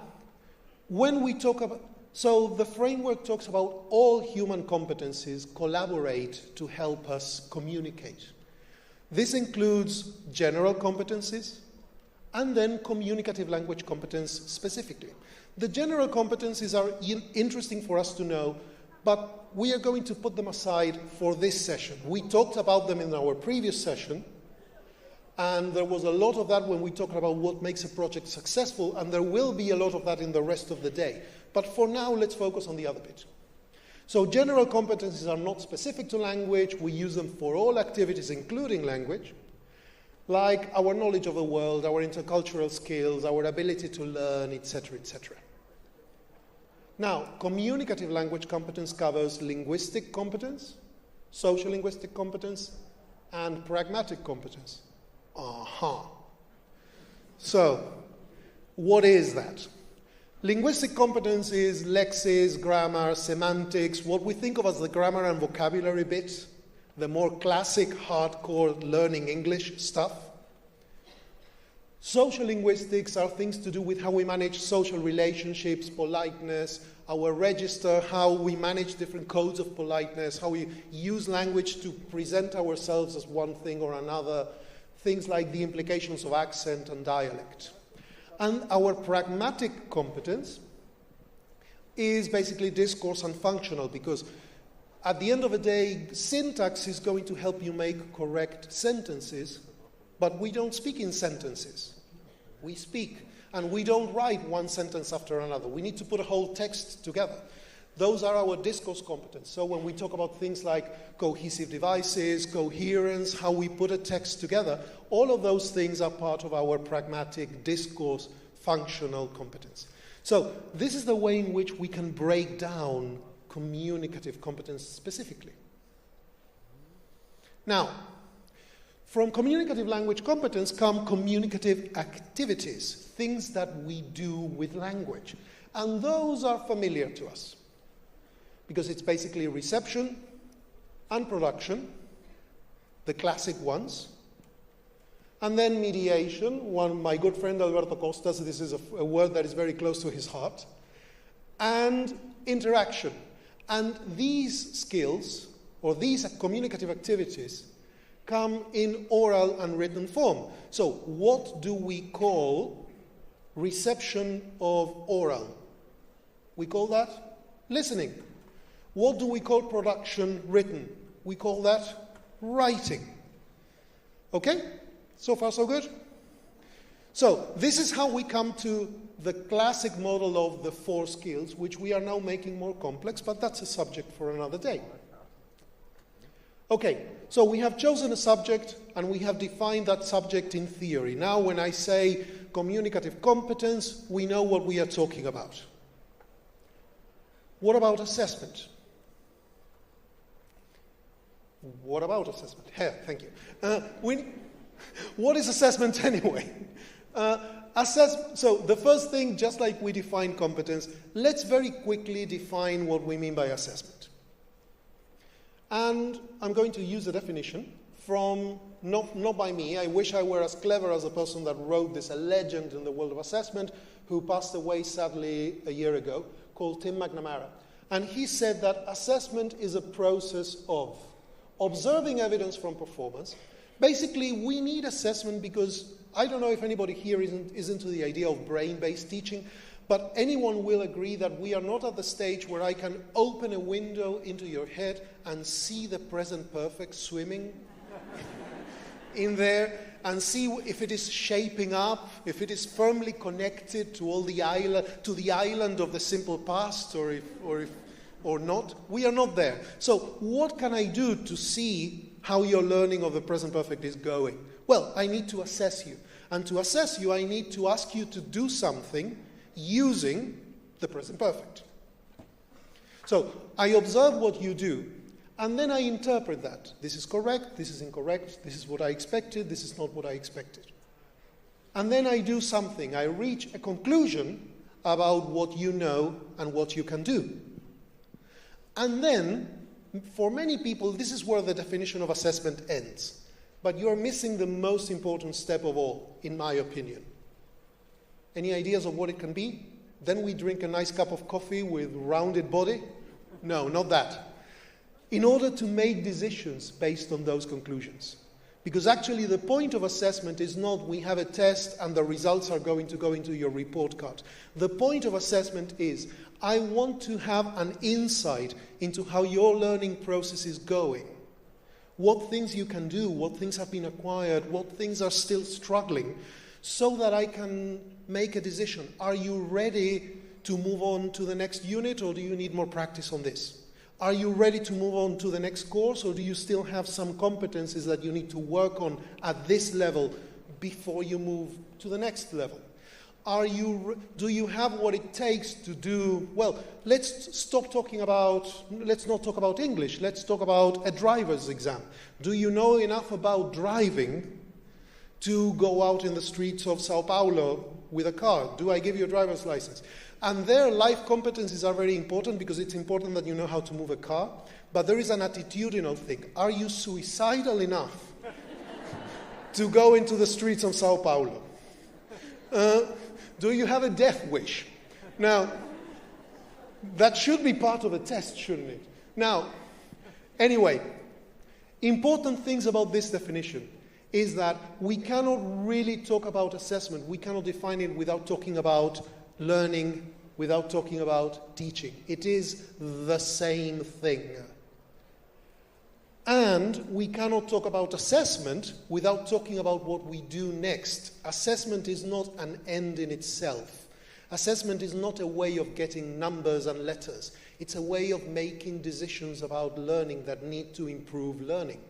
when we talk about, so the framework talks about all human competencies collaborate to help us communicate. This includes general competencies, and then communicative language competence specifically. The general competencies are interesting for us to know, but we are going to put them aside for this session. We talked about them in our previous session, and there was a lot of that when we talked about what makes a project successful, and there will be a lot of that in the rest of the day. But for now, let's focus on the other bit. So general competencies are not specific to language. We use them for all activities, including language, like our knowledge of the world, our intercultural skills, our ability to learn, etc., etc. Now, communicative language competence covers linguistic competence, social linguistic competence, and pragmatic competence. So, what is that? Linguistic competence is lexis, grammar, semantics, what we think of as the grammar and vocabulary bit, the more classic, hardcore learning English stuff. Social linguistics are things to do with how we manage social relationships, politeness, our register, how we manage different codes of politeness, how we use language to present ourselves as one thing or another, things like the implications of accent and dialect. And our pragmatic competence is basically discourse and functional, because at the end of the day, syntax is going to help you make correct sentences, but we don't speak in sentences. We speak, and we don't write one sentence after another. We need to put a whole text together. Those are our discourse competence. So when we talk about things like cohesive devices, coherence, how we put a text together, all of those things are part of our pragmatic discourse functional competence. So this is the way in which we can break down communicative competence specifically. Now, from communicative language competence come communicative activities, things that we do with language. And those are familiar to us, because it's basically reception and production, the classic ones, and then mediation. My good friend Alberto Costas, this is a word that is very close to his heart, and interaction. And these skills, or these communicative activities, come in oral and written form. So what do we call reception of oral? We call that listening. What do we call production written? We call that writing. Okay? So far, so good? So this is how we come to the classic model of the 4 skills, which we are now making more complex, but that's a subject for another day. Okay, so we have chosen a subject, and we have defined that subject in theory. Now, when I say communicative competence, we know what we are talking about. What about assessment? What about assessment? Here, thank you. What is assessment anyway? So the first thing, just like we define competence, let's very quickly define what we mean by assessment. And I'm going to use a definition from, not by me. I wish I were as clever as the person that wrote this, a legend in the world of assessment, who passed away sadly a year ago, called Tim McNamara. And he said that assessment is a process of observing evidence from performance. Basically, we need assessment because I don't know if anybody here is into the idea of brain-based teaching, but anyone will agree that we are not at the stage where I can open a window into your head and see the present perfect swimming in there and see if it is shaping up, if it is firmly connected to the island of the simple past, or not. We are not there. So what can I do to see how your learning of the present perfect is going? Well, I need to assess you. And to assess you, I need to ask you to do something using the present perfect. So I observe what you do, and then I interpret that. This is correct, this is incorrect, this is what I expected, this is not what I expected. And then I do something. I reach a conclusion about what you know and what you can do. And then, for many people, this is where the definition of assessment ends. But you're missing the most important step of all, in my opinion. Any ideas of what it can be? Then we drink a nice cup of coffee with rounded body? No, not that. In order to make decisions based on those conclusions. Because actually the point of assessment is not we have a test and the results are going to go into your report card. The point of assessment is I want to have an insight into how your learning process is going. What things you can do, what things have been acquired, what things are still struggling, so that I can make a decision. Are you ready to move on to the next unit, or do you need more practice on this? Are you ready to move on to the next course, or do you still have some competencies that you need to work on at this level before you move to the next level? Do you have what it takes to do, well, let's not talk about English, let's talk about a driver's exam. Do you know enough about driving to go out in the streets of Sao Paulo with a car? Do I give you a driver's license? And their life competencies are very important because it's important that you know how to move a car, but there is an attitudinal thing. Are you suicidal enough to go into the streets of Sao Paulo? Do you have a death wish? Now, that should be part of a test, shouldn't it? Now, anyway, important things about this definition is that we cannot really talk about assessment. We cannot define it without talking about learning, without talking about teaching. It is the same thing. And we cannot talk about assessment without talking about what we do next. Assessment is not an end in itself. Assessment is not a way of getting numbers and letters. It's a way of making decisions about learning that need to improve learning.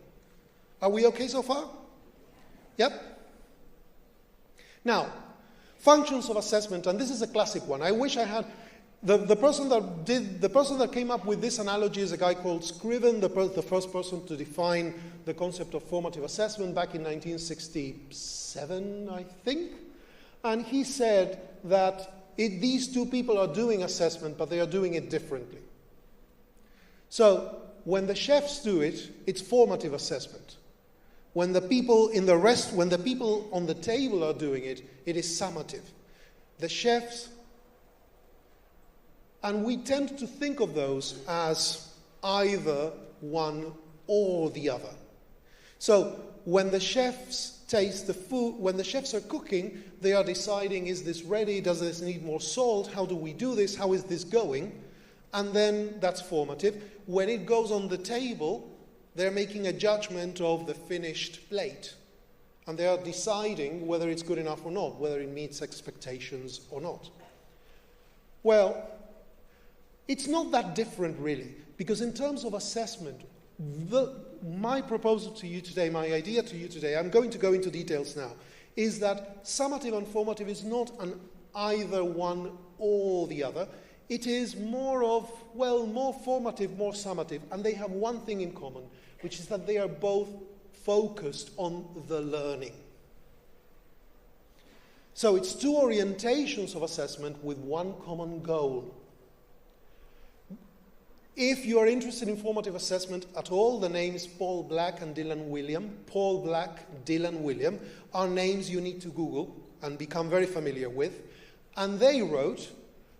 Are we okay so far? Yep. Now, functions of assessment, and this is a classic one. I wish I had the person that came up with this analogy is a guy called Scriven, the first person to define the concept of formative assessment back in 1967, I think. And he said that these two people are doing assessment, but they are doing it differently. So when the chefs do it, it's formative assessment. When the people on the table are doing it, it is summative. The chefs, and we tend to think of those as either one or the other. So when the chefs taste the food, when the chefs are cooking, they are deciding, is this ready? Does this need more salt? How do we do this? How is this going? And then that's formative. When it goes on the table, they're making a judgment of the finished plate. And they are deciding whether it's good enough or not, whether it meets expectations or not. Well, it's not that different really, because in terms of assessment, my proposal to you today, my idea to you today, I'm going to go into details now, is that summative and formative is not an either one or the other. It is more formative, more summative, and they have one thing in common, which is that they are both focused on the learning. So it's two orientations of assessment with one common goal. If you are interested in formative assessment at all, the names Paul Black and Dylan William, are names you need to Google and become very familiar with. And they wrote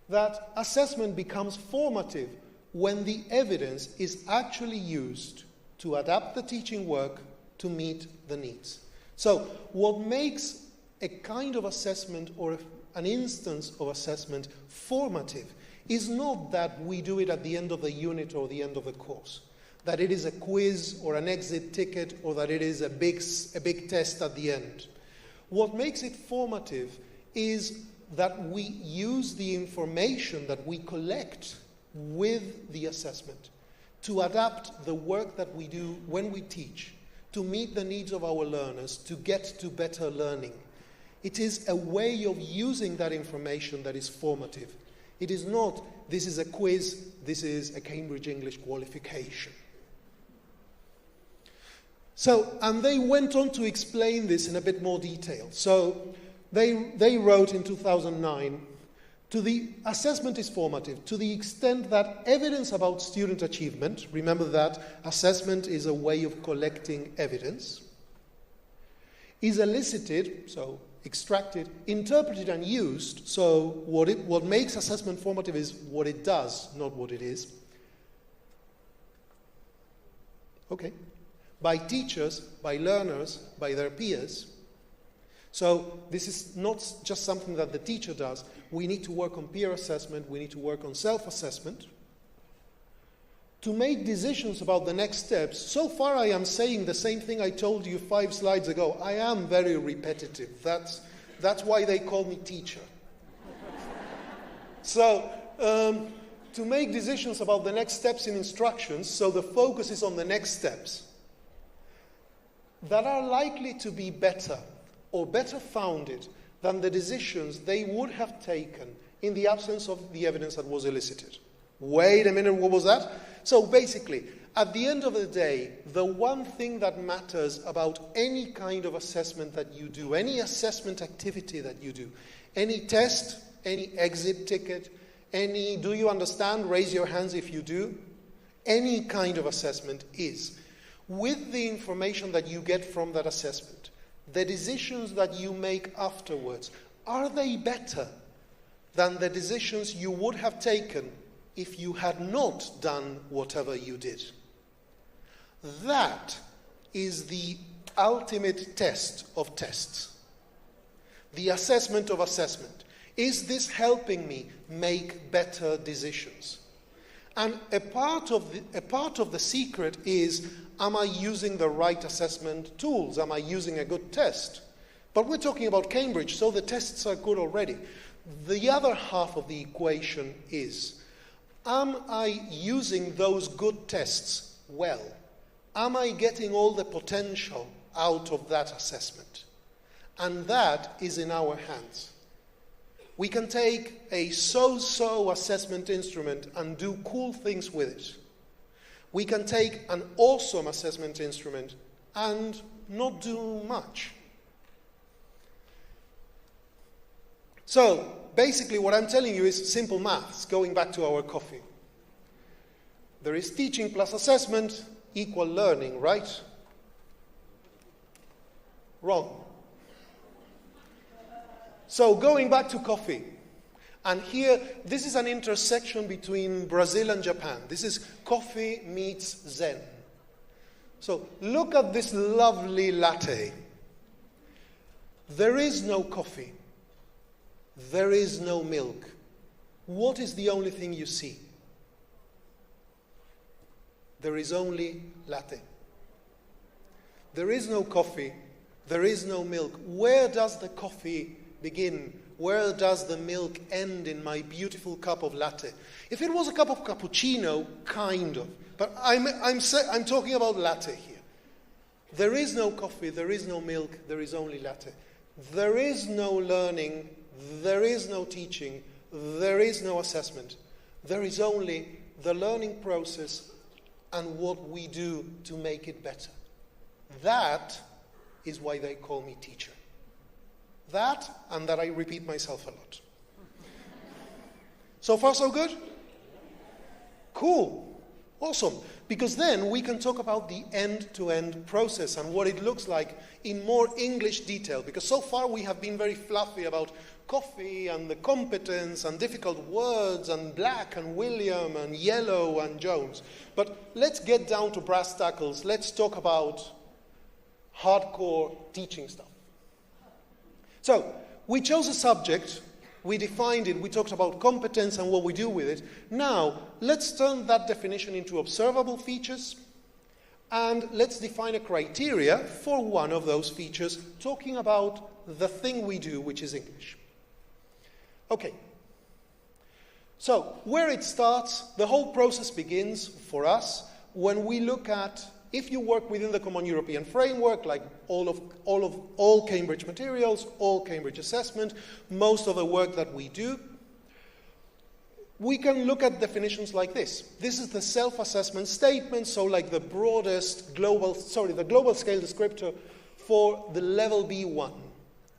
that assessment becomes formative when the evidence is actually used to adapt the teaching work to meet the needs. So what makes a kind of assessment or an instance of assessment formative is not that we do it at the end of the unit or the end of the course, that it is a quiz or an exit ticket or that it is a big test at the end. What makes it formative is that we use the information that we collect with the assessment to adapt the work that we do when we teach to meet the needs of our learners, to get to better learning. It is a way of using that information that is formative. It is not, this is a quiz, this is a Cambridge English qualification. So, and they went on to explain this in a bit more detail. So, they wrote in 2009, the assessment is formative to the extent that evidence about student achievement, remember that assessment is a way of collecting evidence, is elicited, so extracted, interpreted and used, so what makes assessment formative is what it does, not what it is. Okay. by teachers, by learners, by their peers. So this is not just something that the teacher does. We need to work on peer assessment, we need to work on self-assessment. To make decisions about the next steps, so far I am saying the same thing I told you 5 slides ago. I am very repetitive. That's why they call me teacher. So, to make decisions about the next steps in instructions, so the focus is on the next steps, that are likely to be better or better founded than the decisions they would have taken in the absence of the evidence that was elicited. Wait a minute, what was that? So basically, at the end of the day, the one thing that matters about any kind of assessment that you do, any assessment activity that you do, any test, any exit ticket, any do you understand, raise your hands if you do, any kind of assessment is, with the information that you get from that assessment, the decisions that you make afterwards, are they better than the decisions you would have taken if you had not done whatever you did? That is the ultimate test of tests. The assessment of assessment. Is this helping me make better decisions? And a part of the secret is, am I using the right assessment tools? Am I using a good test? But we're talking about Cambridge, so the tests are good already. The other half of the equation is, am I using those good tests well? Am I getting all the potential out of that assessment? And that is in our hands. We can take a so-so assessment instrument and do cool things with it. We can take an awesome assessment instrument and not do much. So, basically what I'm telling you is simple maths, going back to our coffee. There is teaching plus assessment equal learning, right? Wrong. So going back to coffee, and here, this is an intersection between Brazil and Japan. This is coffee meets Zen. So look at this lovely latte. There is no coffee. There is no milk. What is the only thing you see? There is only latte. There is no coffee. There is no milk. Where does the coffee begin? Where does the milk end in my beautiful cup of latte? If it was a cup of cappuccino, kind of. But I'm talking about latte here. There is no coffee, there is no milk, there is only latte. There is no learning, there is no teaching, there is no assessment. There is only the learning process and what we do to make it better. That is why they call me teacher. That, and that I repeat myself a lot. So far, so good? Cool. Awesome. Because then we can talk about the end-to-end process and what it looks like in more English detail. Because so far we have been very fluffy about coffee and the competence and difficult words and black and William and yellow and Jones. But let's get down to brass tackles. Let's talk about hardcore teaching stuff. So, we chose a subject, we defined it, we talked about competence and what we do with it. Now, let's turn that definition into observable features, and let's define a criteria for one of those features, talking about the thing we do, which is English. Okay. So, where it starts, the whole process begins for us when we look at, if you work within the Common European Framework, like all Cambridge materials, all Cambridge assessment, most of the work that we do, we can look at definitions like this. This is the self-assessment statement, so like the broadest global scale descriptor for the level B1.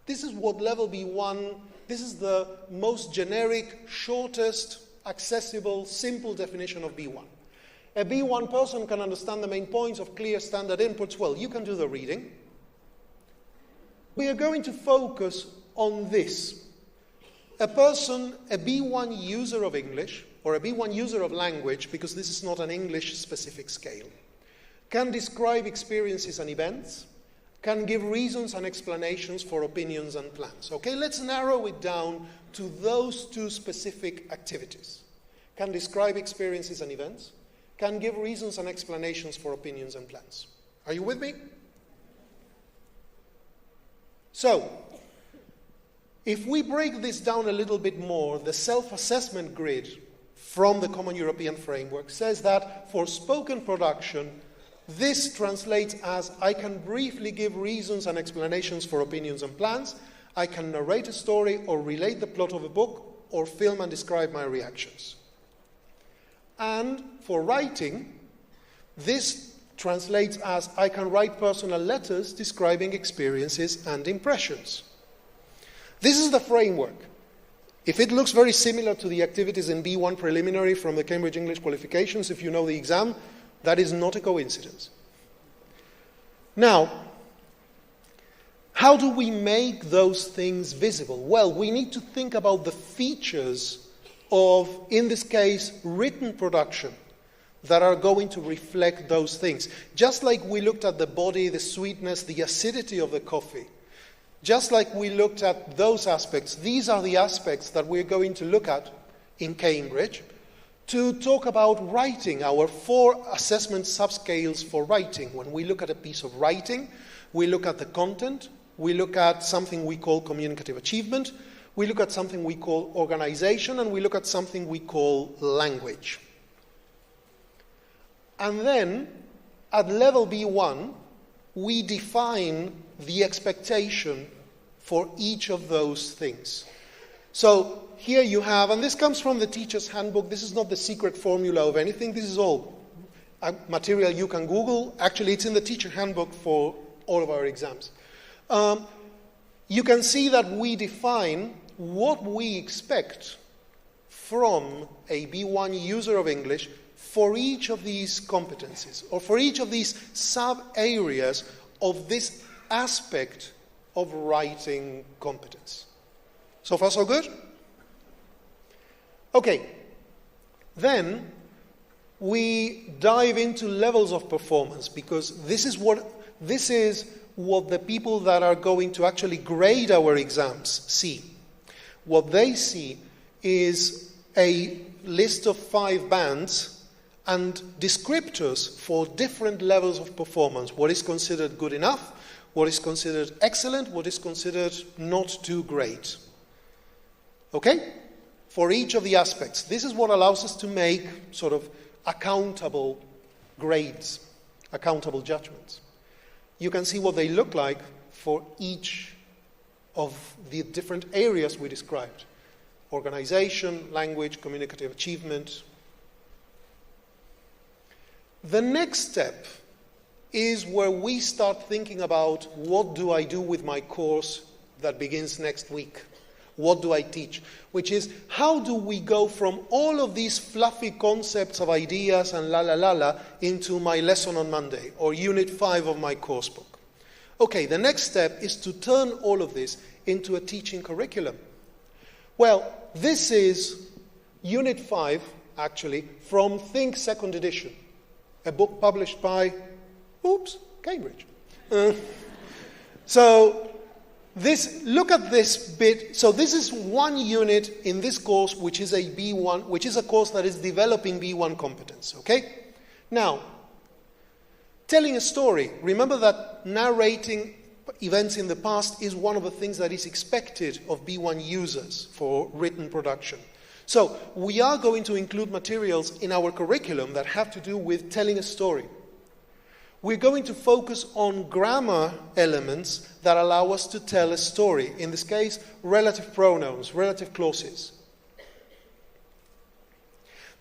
This is what level B1, this is the most generic, shortest, accessible, simple definition of B1. A B1 person can understand the main points of clear standard inputs. Well, you can do the reading. We are going to focus on this. A person, a B1 user of English, or a B1 user of language, because this is not an English-specific scale, can describe experiences and events, can give reasons and explanations for opinions and plans. Okay, let's narrow it down to those two specific activities. Can describe experiences and events, can give reasons and explanations for opinions and plans. Are you with me? So, if we break this down a little bit more, the self-assessment grid from the Common European Framework says that for spoken production, this translates as I can briefly give reasons and explanations for opinions and plans, I can narrate a story or relate the plot of a book or film and describe my reactions. And for writing, this translates as I can write personal letters describing experiences and impressions. This is the framework. If it looks very similar to the activities in B1 preliminary from the Cambridge English qualifications, if you know the exam, that is not a coincidence. Now, how do we make those things visible? Well, we need to think about the features of, in this case, written production that are going to reflect those things. Just like we looked at the body, the sweetness, the acidity of the coffee, just like we looked at those aspects, these are the aspects that we're going to look at in Cambridge to talk about writing, our 4 assessment subscales for writing. When we look at a piece of writing, we look at the content, we look at something we call communicative achievement, we look at something we call organization, and we look at something we call language. And then, at level B1, we define the expectation for each of those things. So here you have, and this comes from the teacher's handbook, this is not the secret formula of anything, this is all material you can Google. Actually, it's in the teacher handbook for all of our exams. You can see that we define what we expect from a B1 user of English for each of these competencies, or for each of these sub-areas of this aspect of writing competence. So far, so good? Okay. Then we dive into levels of performance, because this is what the people that are going to actually grade our exams see. What they see is a list of 5 bands and descriptors for different levels of performance. What is considered good enough, what is considered excellent, what is considered not too great. Okay? For each of the aspects. This is what allows us to make sort of accountable grades, accountable judgments. You can see what they look like for each of the different areas we described. Organization, language, communicative achievement. The next step is where we start thinking about what do I do with my course that begins next week? What do I teach? Which is, how do we go from all of these fluffy concepts of ideas and la into my lesson on Monday, or Unit 5 of my course book? Okay, the next step is to turn all of this into a teaching curriculum. Well, this is Unit 5, actually, from Think 2nd edition, a book published by, Cambridge. Look at this bit. So this is one unit in this course, which is a B1, which is a course that is developing B1 competence, okay? Now, telling a story. Remember that narrating events in the past is one of the things that is expected of B1 users for written production. So we are going to include materials in our curriculum that have to do with telling a story. We're going to focus on grammar elements that allow us to tell a story. In this case, relative pronouns, relative clauses.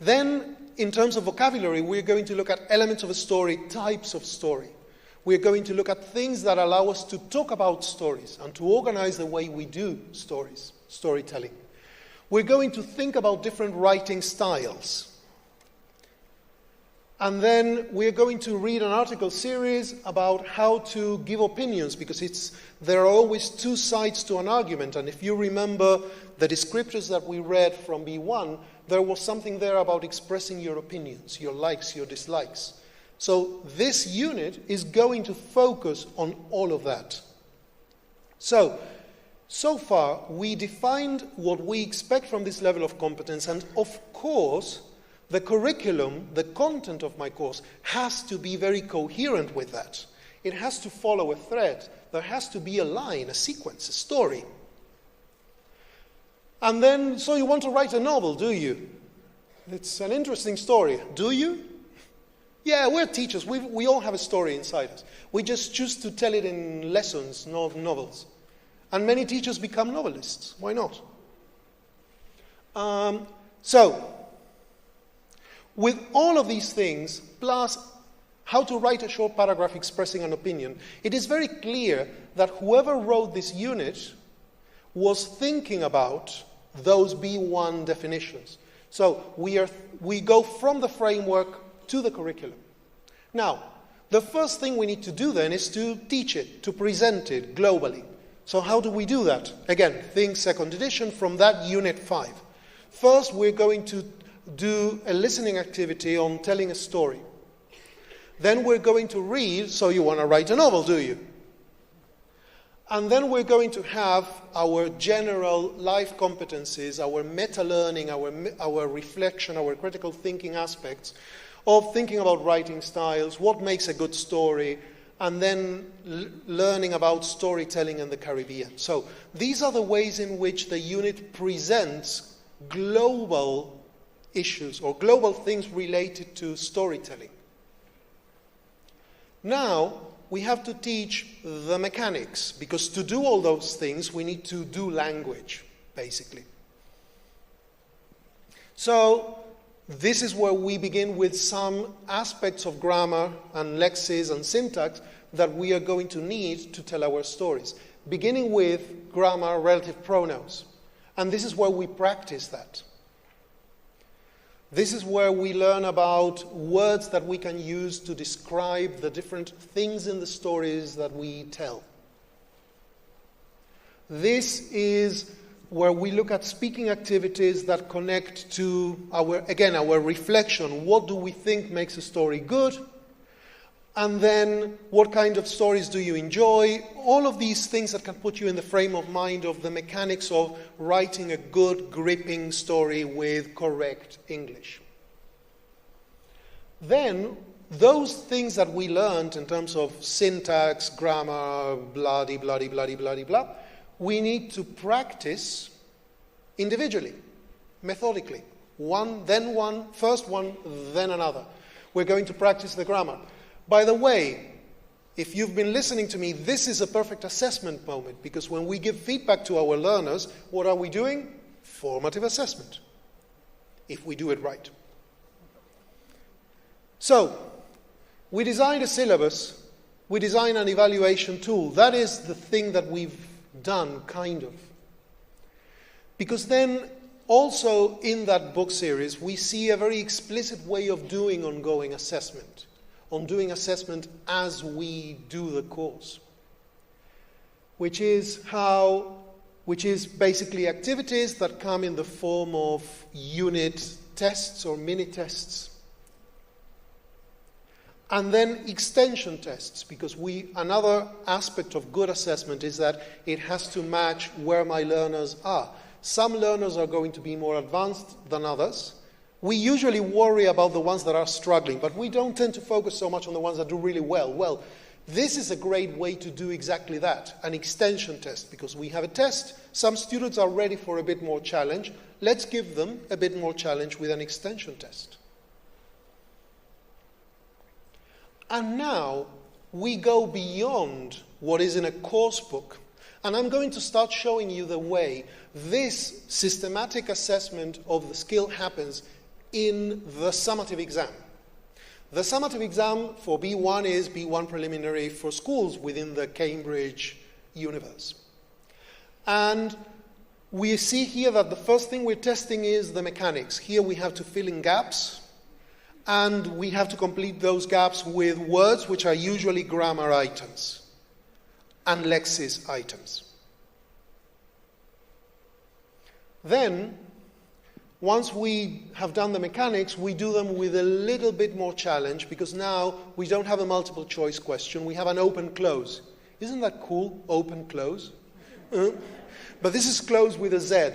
Then, in terms of vocabulary, we're going to look at elements of a story, types of story. We're going to look at things that allow us to talk about stories and to organize the way we do stories, storytelling. We're going to think about different writing styles. And then we're going to read an article series about how to give opinions, because there are always 2 sides to an argument. And if you remember the descriptors that we read from B1, there was something there about expressing your opinions, your likes, your dislikes. So this unit is going to focus on all of that. So far, we defined what we expect from this level of competence, and of course, the curriculum, the content of my course, has to be very coherent with that. It has to follow a thread. There has to be a line, a sequence, a story. And then, so you want to write a novel, do you? It's an interesting story. Do you? Yeah, we're teachers. We all have a story inside us. We just choose to tell it in lessons, not novels. And many teachers become novelists. Why not? With all of these things, plus how to write a short paragraph expressing an opinion, it is very clear that whoever wrote this unit was thinking about those B1 definitions. So we go from the framework to the curriculum. Now, the first thing we need to do then is to teach it, to present it globally. So how do we do that? Again, think second edition from that unit 5. First, we're going to do a listening activity on telling a story. Then we're going to read, so you want to write a novel, do you? And then we're going to have our general life competencies, our meta-learning, our reflection, our critical thinking aspects of thinking about writing styles, what makes a good story, and then learning about storytelling in the Caribbean. So these are the ways in which the unit presents global issues or global things related to storytelling. Now, we have to teach the mechanics, because to do all those things, we need to do language, basically. So this is where we begin with some aspects of grammar and lexis and syntax that we are going to need to tell our stories, beginning with grammar, relative pronouns. And this is where we practice that. This is where we learn about words that we can use to describe the different things in the stories that we tell. This is where we look at speaking activities that connect to our reflection. What do we think makes a story good? And then, what kind of stories do you enjoy? All of these things that can put you in the frame of mind of the mechanics of writing a good, gripping story with correct English. Then, those things that we learned in terms of syntax, grammar, blah-de-blah-de-blah-de-blah-de-blah, we need to practice individually, methodically. First one, then another. We're going to practice the grammar. By the way, if you've been listening to me, this is a perfect assessment moment, because when we give feedback to our learners, what are we doing? Formative assessment, if we do it right. So, we designed a syllabus, we designed an evaluation tool. That is the thing that we've done, kind of. Because then, also in that book series, we see a very explicit way of doing ongoing assessment. On doing assessment as we do the course, which is basically activities that come in the form of unit tests or mini tests, and then extension tests, because another aspect of good assessment is that it has to match where my learners are. Some learners are going to be more advanced than others. We usually worry about the ones that are struggling, but we don't tend to focus so much on the ones that do really well. Well, this is a great way to do exactly that, an extension test, because we have a test. Some students are ready for a bit more challenge. Let's give them a bit more challenge with an extension test. And now we go beyond what is in a course book, and I'm going to start showing you the way this systematic assessment of the skill happens in the summative exam. The summative exam for B1 is B1 preliminary for schools within the Cambridge universe. And we see here that the first thing we're testing is the mechanics. Here we have to fill in gaps, and we have to complete those gaps with words which are usually grammar items and lexis items. Then, Once we have done the mechanics, we do them with a little bit more challenge, because now we don't have a multiple choice question, we have an open close. Isn't that cool? Open close. But this is close with a Z.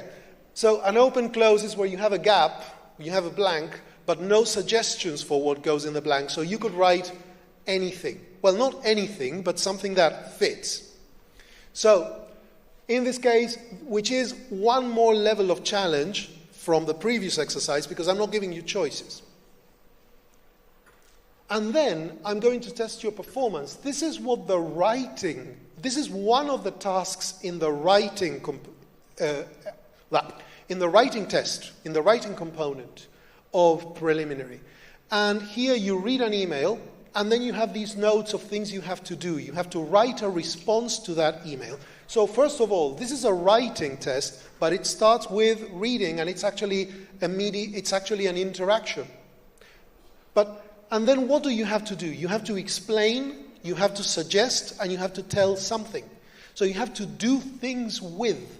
So an open close is where you have a gap, you have a blank, but no suggestions for what goes in the blank. So you could write anything. Well, not anything, but something that fits. So in this case, which is one more level of challenge from the previous exercise, because I'm not giving you choices. And then I'm going to test your performance. This is what the writing, this is one of the tasks in the writing test, in the writing component of preliminary. And here you read an email, and then you have these notes of things you have to do. You have to write a response to that email. So first of all, this is a writing test, but it starts with reading, and it's actually an interaction. And then what do you have to do? You have to explain, you have to suggest, and you have to tell something. So you have to do things with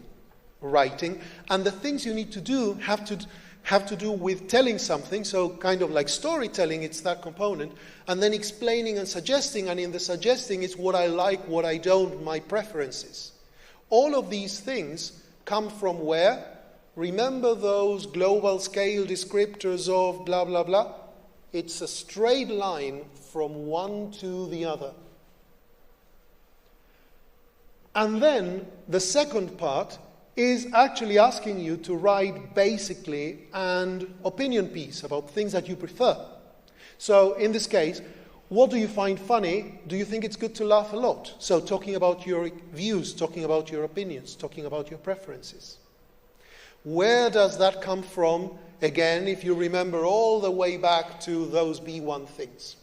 writing, and the things you need to do have to do with telling something, so kind of like storytelling, it's that component, and then explaining and suggesting, and in the suggesting it's what I like, what I don't, my preferences. All of these things come from where? Remember those global scale descriptors of blah, blah, blah? It's a straight line from one to the other. And then the second part is actually asking you to write basically an opinion piece about things that you prefer. So in this case, what do you find funny? Do you think it's good to laugh a lot? So talking about your views, talking about your opinions, talking about your preferences. Where does that come from? Again, if you remember all the way back to those B1 things.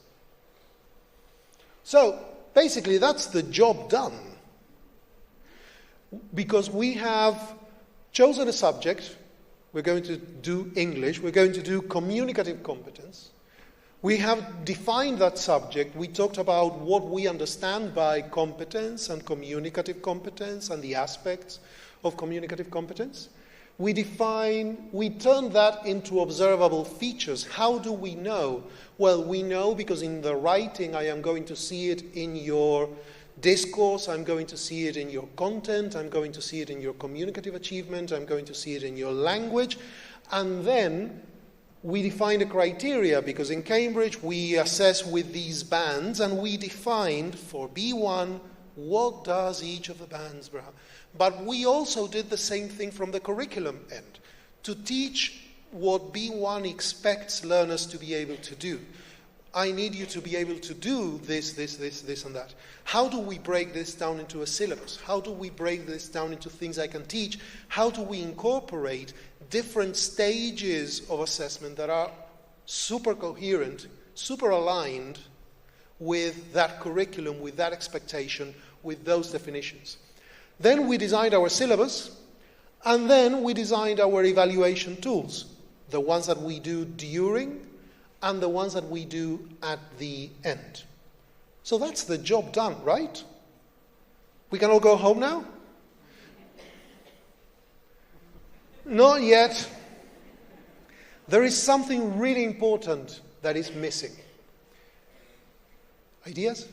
So basically that's the job done. Because we have chosen a subject, we're going to do English, we're going to do communicative competence. We have defined that subject. We talked about what we understand by competence and communicative competence and the aspects of communicative competence. We turn that into observable features. How do we know? Well, we know because in the writing I am going to see it in your discourse, I'm going to see it in your content, I'm going to see it in your communicative achievement, I'm going to see it in your language, and then we define a criteria, because in Cambridge we assess with these bands, and we defined for B1 what does each of the bands bring. But we also did the same thing from the curriculum end, to teach what B1 expects learners to be able to do. I need you to be able to do this, this, this, this, and that. How do we break this down into a syllabus? How do we break this down into things I can teach? How do we incorporate different stages of assessment that are super coherent, super aligned with that curriculum, with that expectation, with those definitions? Then we designed our syllabus, and then we designed our evaluation tools, the ones that we do during and the ones that we do at the end. So that's the job done, right? We can all go home now? Not yet. There is something really important that is missing. Ideas?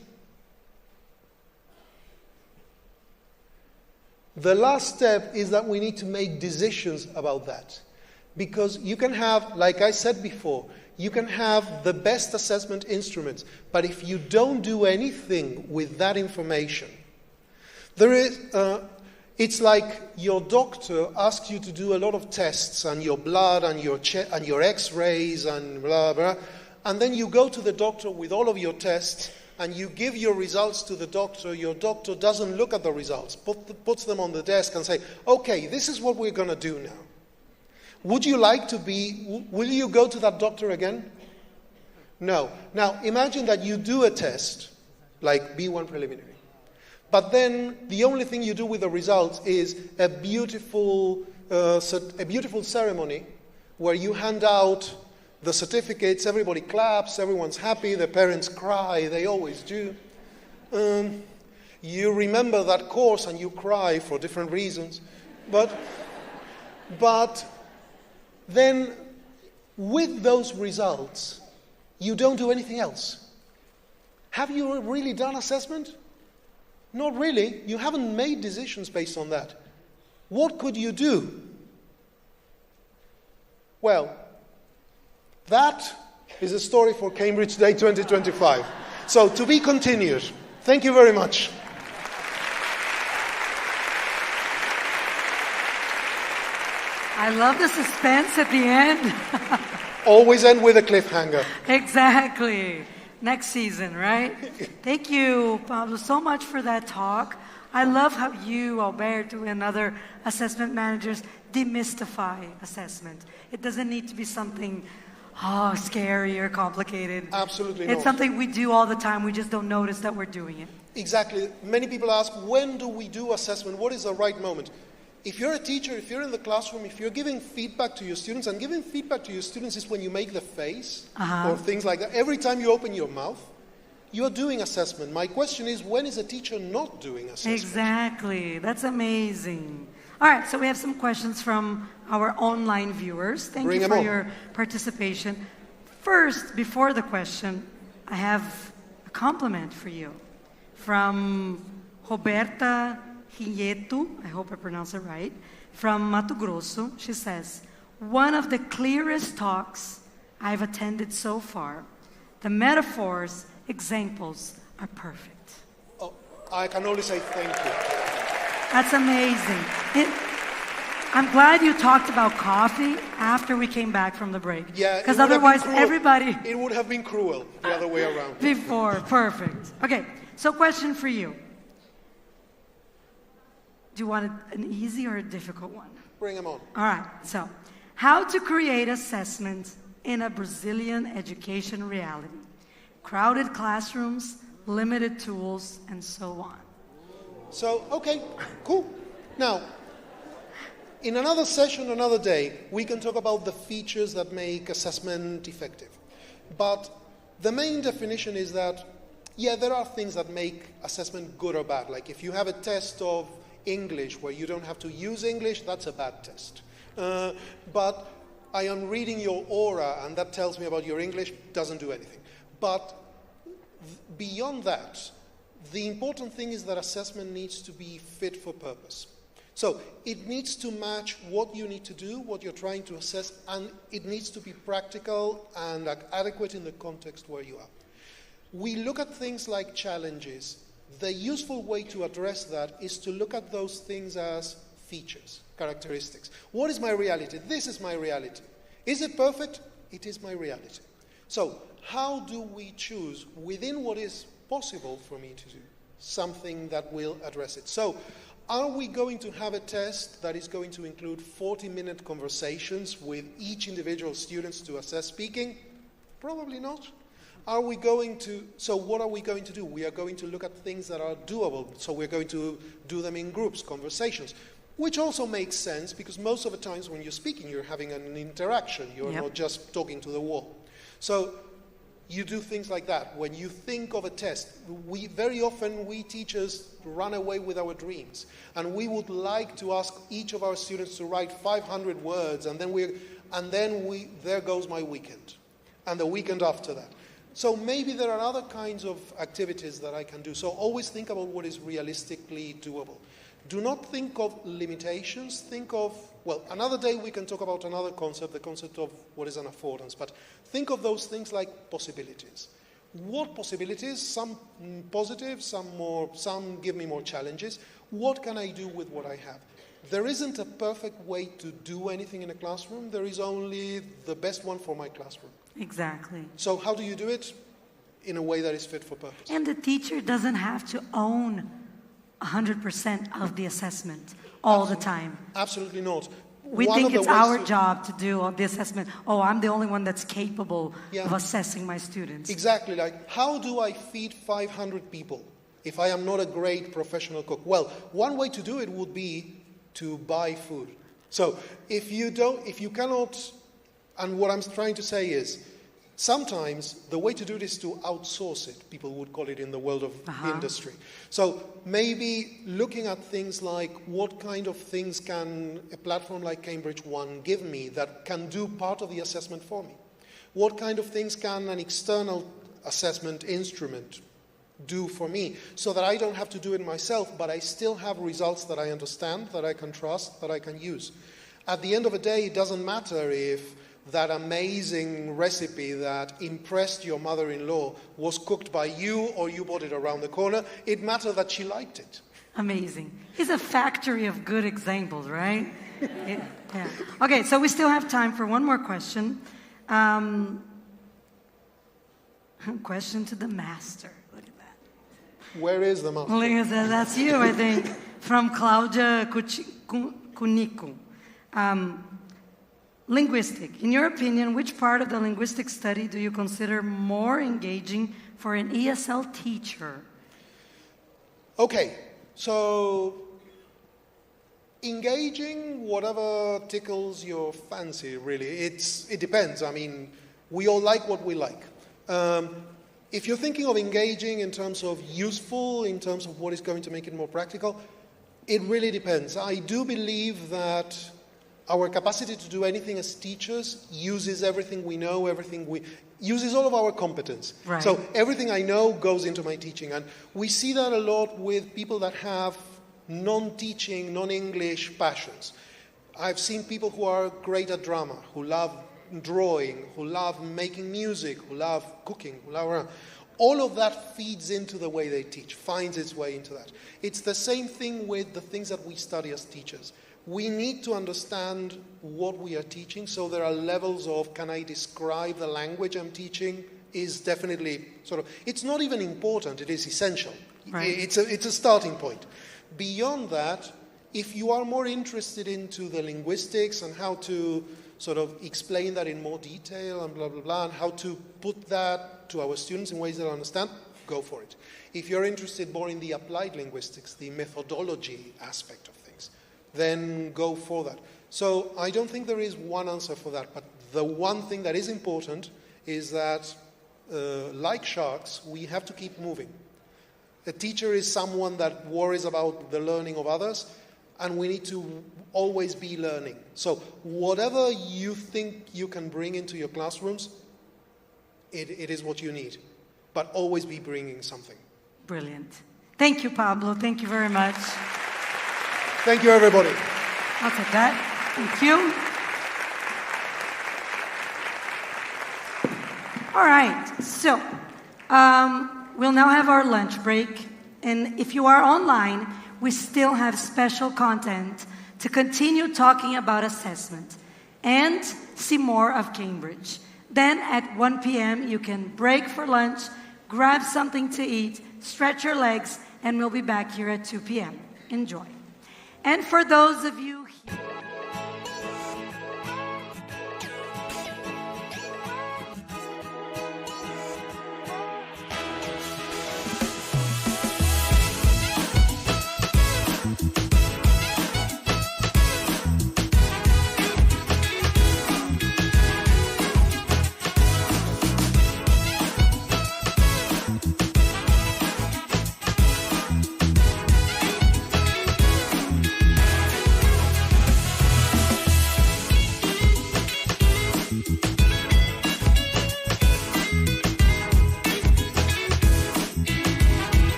The last step is that we need to make decisions about that. Because you can have, like I said before, you can have the best assessment instruments, but if you don't do anything with that information, it's like your doctor asks you to do a lot of tests and your blood and your x-rays and blah, blah, and then you go to the doctor with all of your tests and you give your results to the doctor. Your doctor doesn't look at the results, puts them on the desk and say, okay, this is what we're going to do now. Will you go to that doctor again? No. Now, imagine that you do a test, like B1 preliminary, but then the only thing you do with the results is a beautiful ceremony where you hand out the certificates, everybody claps, everyone's happy, the parents cry, they always do. You remember that course and you cry for different reasons, but then with those results, you don't do anything else. Have you really done assessment? Not really. You haven't made decisions based on that. What could you do? Well, that is a story for Cambridge Day 2025. So, to be continued. Thank you very much. I love the suspense at the end. Always end with a cliffhanger. Exactly. Next season, right? Thank you, Pablo, so much for that talk. I love how you, Alberto, and other assessment managers demystify assessment. It doesn't need to be something scary or complicated. Absolutely It's not. something we do all the time. We just don't notice that we're doing it. Exactly. Many people ask, when do we do assessment? What is the right moment? If you're a teacher, if you're in the classroom, if you're giving feedback to your students, and giving feedback to your students is when you make the face or things like that. Every time you open your mouth, you're doing assessment. My question is, when is a teacher not doing assessment? Exactly. That's amazing. All right, so we have some questions from our online viewers. Thank you for your participation. First, before the question, I have a compliment for you from Roberta Hinheto, I hope I pronounce it right, from Mato Grosso. She says, one of the clearest talks I've attended so far. The metaphors, examples are perfect. Oh, I can only say thank you. That's amazing. I'm glad you talked about coffee after we came back from the break. Yeah, because otherwise everybody... It would have been cruel the other way around. Before, perfect. Okay, so question for you. Do you want an easy or a difficult one? Bring them on. All right, so how to create assessment in a Brazilian education reality. Crowded classrooms, limited tools, and so on. So, okay, cool. Now, in another session, another day, we can talk about the features that make assessment effective. But the main definition is that, yeah, there are things that make assessment good or bad. Like if you have a test of English where you don't have to use English, that's a bad test. But I am reading your aura and that tells me about your English, doesn't do anything. But beyond that, the important thing is that assessment needs to be fit for purpose. So it needs to match what you need to do, what you're trying to assess, and it needs to be practical and adequate in the context where you are. We look at things like challenges. The useful way to address that is to look at those things as features, characteristics. What is my reality? This is my reality. Is it perfect? It is my reality. So how do we choose within what is possible for me to do something that will address it? So are we going to have a test that is going to include 40-minute conversations with each individual student to assess speaking? Probably not. Are we going to, so what are we going to do? We are going to look at things that are doable. So we're going to do them in groups, conversations, which also makes sense because most of the times when you're speaking, you're having an interaction. You're not just talking to the wall. So you do things like that. When you think of a test, very often we teachers run away with our dreams. And we would like to ask each of our students to write 500 words, and then there goes my weekend. And the weekend after that. So maybe there are other kinds of activities that I can do. So always think about what is realistically doable. Do not think of limitations. Think of, well, another day we can talk about another concept, the concept of what is an affordance. But think of those things like possibilities. What possibilities? Some positive, some give me more challenges. What can I do with what I have? There isn't a perfect way to do anything in a classroom. There is only the best one for my classroom. Exactly. So how do you do it? In a way that is fit for purpose. And the teacher doesn't have to own 100% of the assessment all the time. Absolutely not. We think it's our job to do the assessment. Oh, I'm the only one that's capable of assessing my students. Exactly. Like, how do I feed 500 people if I am not a great professional cook? Well, one way to do it would be to buy food. So if you cannot, and what I'm trying to say is, Sometimes the way to do it is to outsource it. People would call it in the world of industry. So maybe looking at things like what kind of things can a platform like Cambridge One give me that can do part of the assessment for me? What kind of things can an external assessment instrument do for me so that I don't have to do it myself, but I still have results that I understand, that I can trust, that I can use? At the end of the day, it doesn't matter if that amazing recipe that impressed your mother-in-law was cooked by you or you bought it around the corner. It mattered that she liked it. Amazing. It's a factory of good examples, right? Yeah. Okay, so we still have time for one more question. Question to the master. Look at that. Where is the master? Look at that. That's you, I think. From Claudia Cunico. Linguistic. In your opinion, which part of the linguistic study do you consider more engaging for an ESL teacher? Okay, so engaging, whatever tickles your fancy, really. It depends. I mean, we all like what we like. If you're thinking of engaging in terms of useful, in terms of what is going to make it more practical, it really depends. I do believe that our capacity to do anything as teachers uses everything we know, uses all of our competence. Right. So everything I know goes into my teaching. And we see that a lot with people that have non-teaching, non-English passions. I've seen people who are great at drama, who love drawing, who love making music, who love cooking, who love... All of that feeds into the way they teach, finds its way into that. It's the same thing with the things that we study as teachers. We need to understand what we are teaching, so there are levels of, can I describe the language I'm teaching, is definitely sort of, it's not even important, it is essential. Right. It's a starting point. Beyond that, if you are more interested into the linguistics and how to sort of explain that in more detail and blah, blah, blah, and how to put that to our students in ways that I understand, go for it. If you're interested more in the applied linguistics, the methodology aspect of things, then go for that. So I don't think there is one answer for that, but the one thing that is important is that, like sharks, we have to keep moving. A teacher is someone that worries about the learning of others, and we need to always be learning. So whatever you think you can bring into your classrooms, it is what you need, but always be bringing something. Brilliant. Thank you, Pablo. Thank you very much. Thank you, everybody. I'll take that. Thank you. All right. So we'll now have our lunch break. And if you are online, we still have special content to continue talking about assessment and see more of Cambridge. Then at 1 p.m., you can break for lunch, grab something to eat, stretch your legs, and we'll be back here at 2 p.m. Enjoy. And for those of you here...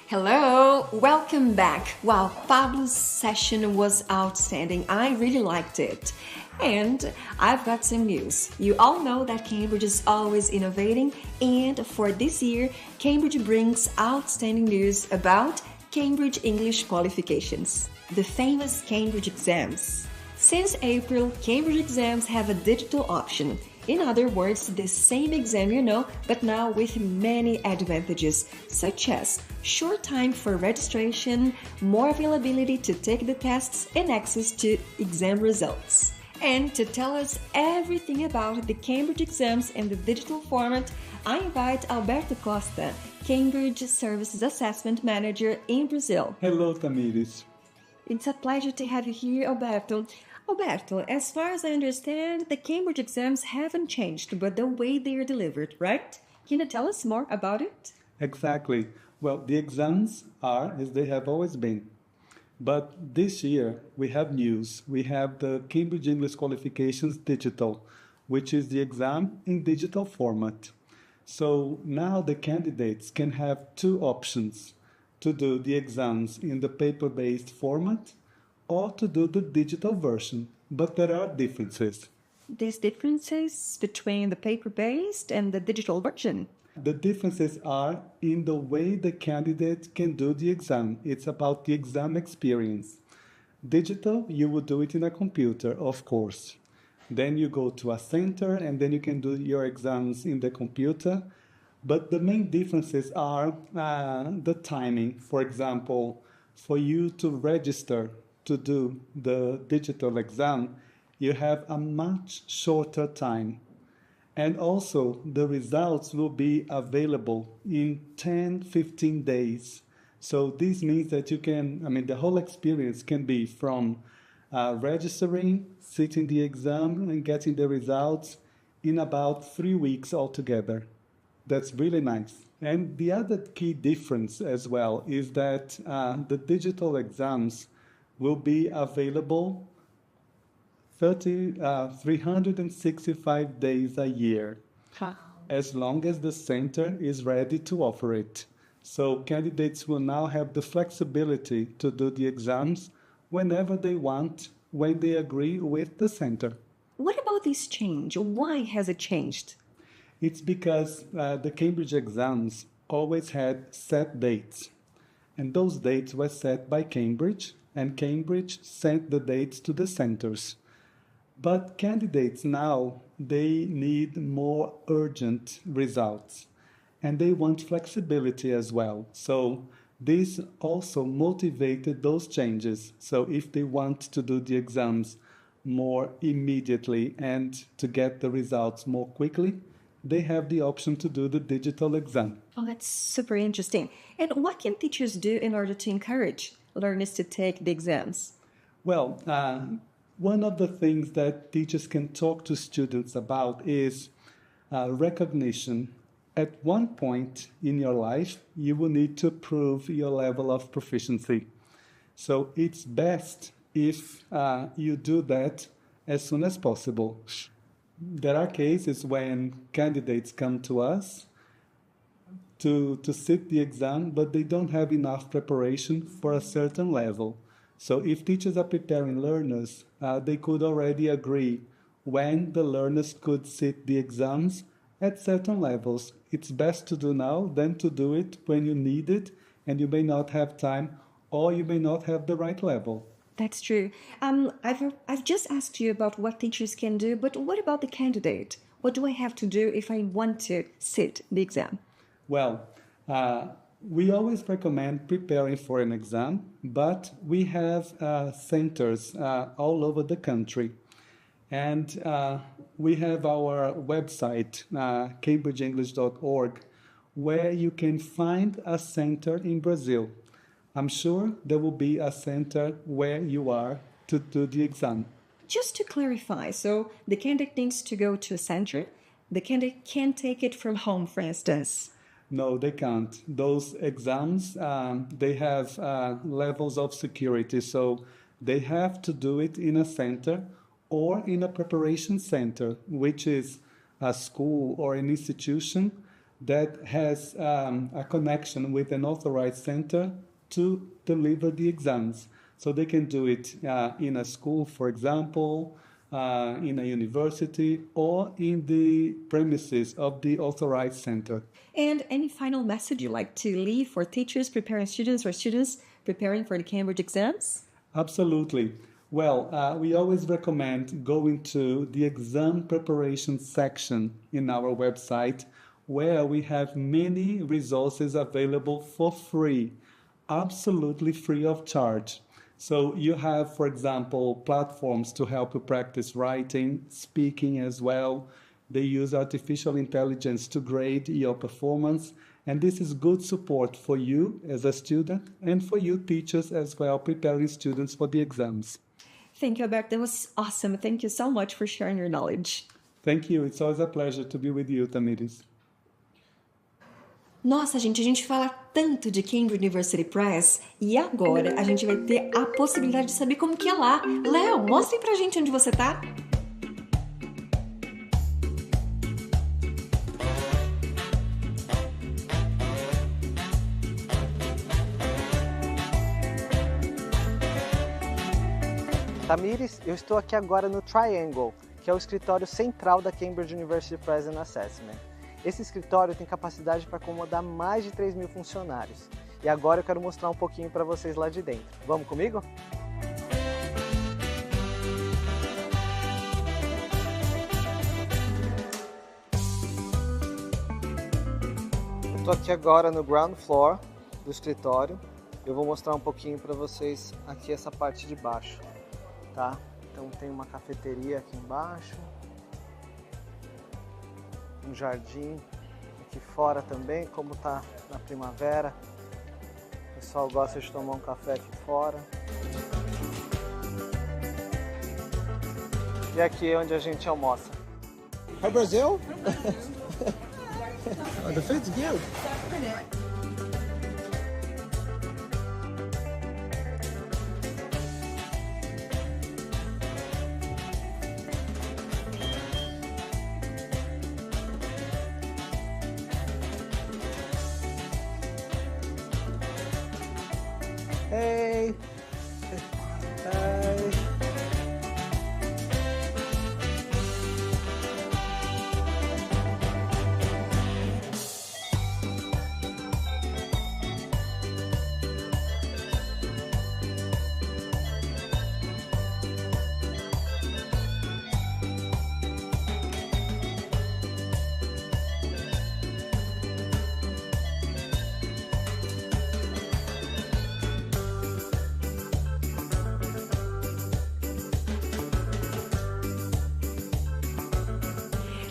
Hello, welcome back. Wow, Pablo's session was outstanding. I really liked it. And I've got some news. You all know that Cambridge is always innovating, and for this year, Cambridge brings outstanding news about Cambridge English qualifications, the famous Cambridge exams. Since April, Cambridge exams have a digital option, In other words, the same exam you know, but now with many advantages, such as short time for registration, more availability to take the tests, and access to exam results. And to tell us everything about the Cambridge exams and the digital format, I invite Alberto Costa, Cambridge Services Assessment Manager in Brazil. Hello, Tamires. It's a pleasure to have you here, Alberto. Alberto, as far as I understand, the Cambridge exams haven't changed, but the way they are delivered, right? Can you tell us more about it? Exactly. Well, the exams are as they have always been. But this year, we have news. We have the Cambridge English Qualifications Digital, which is the exam in digital format. So now the candidates can have two options: to do the exams in the paper-based format or to do the digital version. But there are differences. These differences between the paper-based and the digital version? The differences are in the way the candidate can do the exam. It's about the exam experience. Digital, you would do it in a computer, of course. Then you go to a center and then you can do your exams in the computer. But the main differences are the timing. For example, for you to register to do the digital exam, you have a much shorter time. And also, the results will be available in 10-15 days. So this means that you can, the whole experience can be from registering, sitting the exam, and getting the results in about 3 weeks altogether. That's really nice. And the other key difference as well is that the digital exams will be available 365 days a year, as long as the center is ready to offer it. So candidates will now have the flexibility to do the exams whenever they want, when they agree with the center. What about this change? Why has it changed? It's because the Cambridge exams always had set dates. And those dates were set by Cambridge, and Cambridge sent the dates to the centers. But candidates now, they need more urgent results, and they want flexibility as well. So this also motivated those changes. So if they want to do the exams more immediately and to get the results more quickly, they have the option to do the digital exam. Oh, that's super interesting. And what can teachers do in order to encourage learners to take the exams? Well, one of the things that teachers can talk to students about is recognition. At one point in your life, you will need to prove your level of proficiency. So it's best if you do that as soon as possible. There are cases when candidates come to us to sit the exam, but they don't have enough preparation for a certain level. So if teachers are preparing learners, they could already agree when the learners could sit the exams at certain levels. It's best to do now than to do it when you need it and you may not have time or you may not have the right level. That's true. I've just asked you about what teachers can do, but what about the candidate? What do I have to do if I want to sit the exam? Well, we always recommend preparing for an exam, but we have centers all over the country. And we have our website, cambridgeenglish.org, where you can find a center in Brazil. I'm sure there will be a center where you are to do the exam. Just to clarify, so the candidate needs to go to a center. The candidate can't take it from home, for instance. No, they can't. Those exams, they have levels of security, so they have to do it in a center or in a preparation center, which is a school or an institution that has a connection with an authorized center to deliver the exams. So they can do it in a school, for example, in a university, or in the premises of the authorized center. And any final message you'd like to leave for teachers preparing students or students preparing for the Cambridge exams? Absolutely. Well, we always recommend going to the exam preparation section in our website, where we have many resources available for free, absolutely free of charge. So you have, for example, platforms to help you practice writing, speaking as well. They use artificial intelligence to grade your performance, and this is good support for you as a student and for you teachers as well, preparing students for the exams. Thank you, Alberto. That was awesome. Thank you so much for sharing your knowledge. Thank you. It's always a pleasure to be with you, Tamires. Nossa, gente, a gente fala tanto de Cambridge University Press e agora a gente vai ter a possibilidade de saber como que é lá. Léo, mostre pra gente onde você tá. Tamires, eu estou aqui agora no Triangle, que é o escritório central da Cambridge University Press and Assessment. Esse escritório tem capacidade para acomodar mais de 3.000 funcionários. E agora eu quero mostrar um pouquinho para vocês lá de dentro. Vamos comigo? Estou aqui agora no ground floor do escritório. Eu vou mostrar um pouquinho para vocês aqui essa parte de baixo. Tá? Então tem uma cafeteria aqui embaixo, um jardim aqui fora também, como tá na primavera, o pessoal gosta de tomar um café aqui fora. E aqui é onde a gente almoça. Hi Brazil! The food's good! Hey! Hi!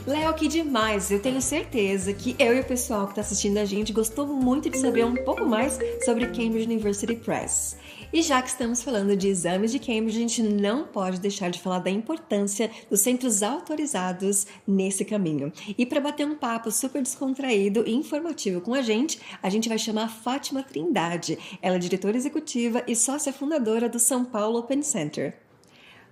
Léo, que demais! Eu tenho certeza que eu e o pessoal que está assistindo a gente gostou muito de saber um pouco mais sobre Cambridge University Press. E já que estamos falando de exames de Cambridge, a gente não pode deixar de falar da importância dos centros autorizados nesse caminho. E para bater um papo super descontraído e informativo com a gente vai chamar a Fátima Trindade. Ela é diretora executiva e sócia fundadora do São Paulo Open Center.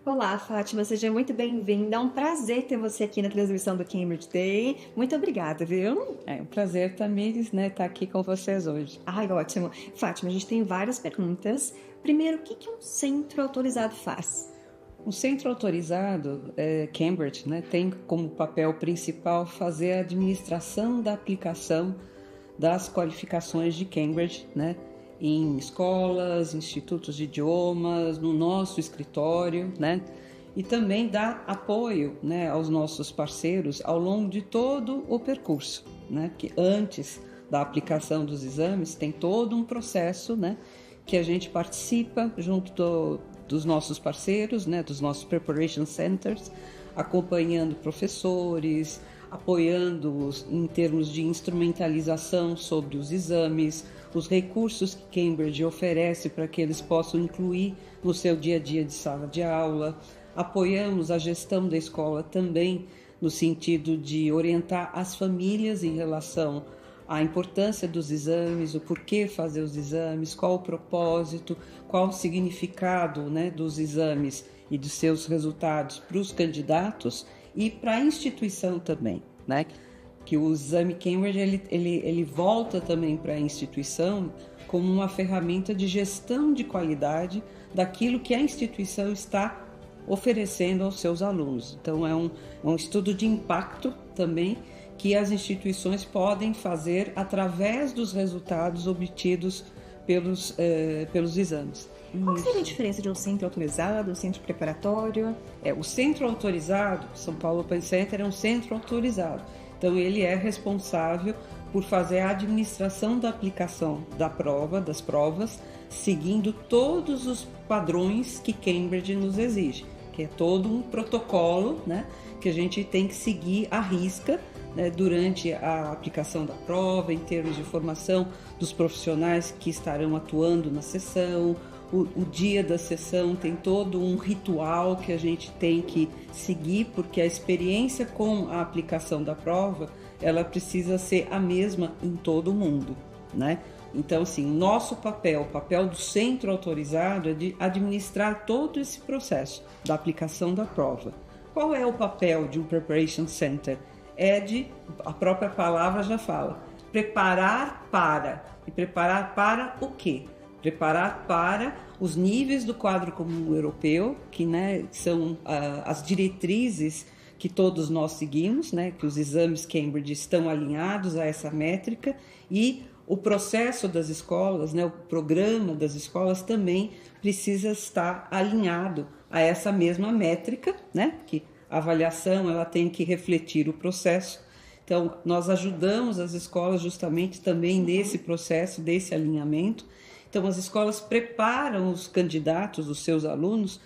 Olá, Fátima, seja muito bem-vinda. É um prazer ter você aqui na transmissão do Cambridge Day. Muito obrigada, viu? É um prazer, Tamires, estar aqui com vocês hoje. Ai, ótimo. Fátima, a gente tem várias perguntas. Primeiro, o que um centro autorizado faz? O centro autorizado, Cambridge, tem como papel principal fazer a administração da aplicação das qualificações de Cambridge, em escolas, institutos de idiomas, no nosso escritório, e também dar apoio, aos nossos parceiros ao longo de todo o percurso, que antes da aplicação dos exames tem todo um processo, que a gente participa junto dos nossos parceiros, dos nossos preparation centers, acompanhando professores, apoiando-os em termos de instrumentalização sobre os exames, os recursos que Cambridge oferece para que eles possam incluir no seu dia a dia de sala de aula. Apoiamos a gestão da escola também no sentido de orientar as famílias em relação à importância dos exames, o porquê fazer os exames, qual o propósito, qual o significado dos exames e dos seus resultados para os candidatos e para a instituição também, que o exame Cambridge ele volta também para a instituição como uma ferramenta de gestão de qualidade daquilo que a instituição está oferecendo aos seus alunos. Então é um estudo de impacto também que as instituições podem fazer através dos resultados obtidos pelos exames. Qual seria a diferença de um centro autorizado, um centro preparatório? O centro autorizado, São Paulo Open Center é um centro autorizado. Então, ele é responsável por fazer a administração da aplicação das provas, seguindo todos os padrões que Cambridge nos exige, que é todo um protocolo, né, que a gente tem que seguir à risca, né, durante a aplicação da prova, em termos de formação dos profissionais que estarão atuando na sessão. O dia da sessão tem todo um ritual que a gente tem que seguir, porque a experiência com a aplicação da prova, ela precisa ser a mesma em todo o mundo, né? Então, assim, nosso papel, o papel do centro autorizado é de administrar todo esse processo da aplicação da prova. Qual é o papel de um Preparation Center? A própria palavra já fala, preparar para. E preparar para o quê? Preparar para os níveis do quadro comum europeu, que, né, são as diretrizes que todos nós seguimos, né, que os exames Cambridge estão alinhados a essa métrica, e o processo das escolas, né, o programa das escolas também precisa estar alinhado a essa mesma métrica, né, que a avaliação ela tem que refletir o processo. Então, nós ajudamos as escolas justamente também nesse processo, desse alinhamento. Então, as escolas preparam os candidatos, os seus alunos,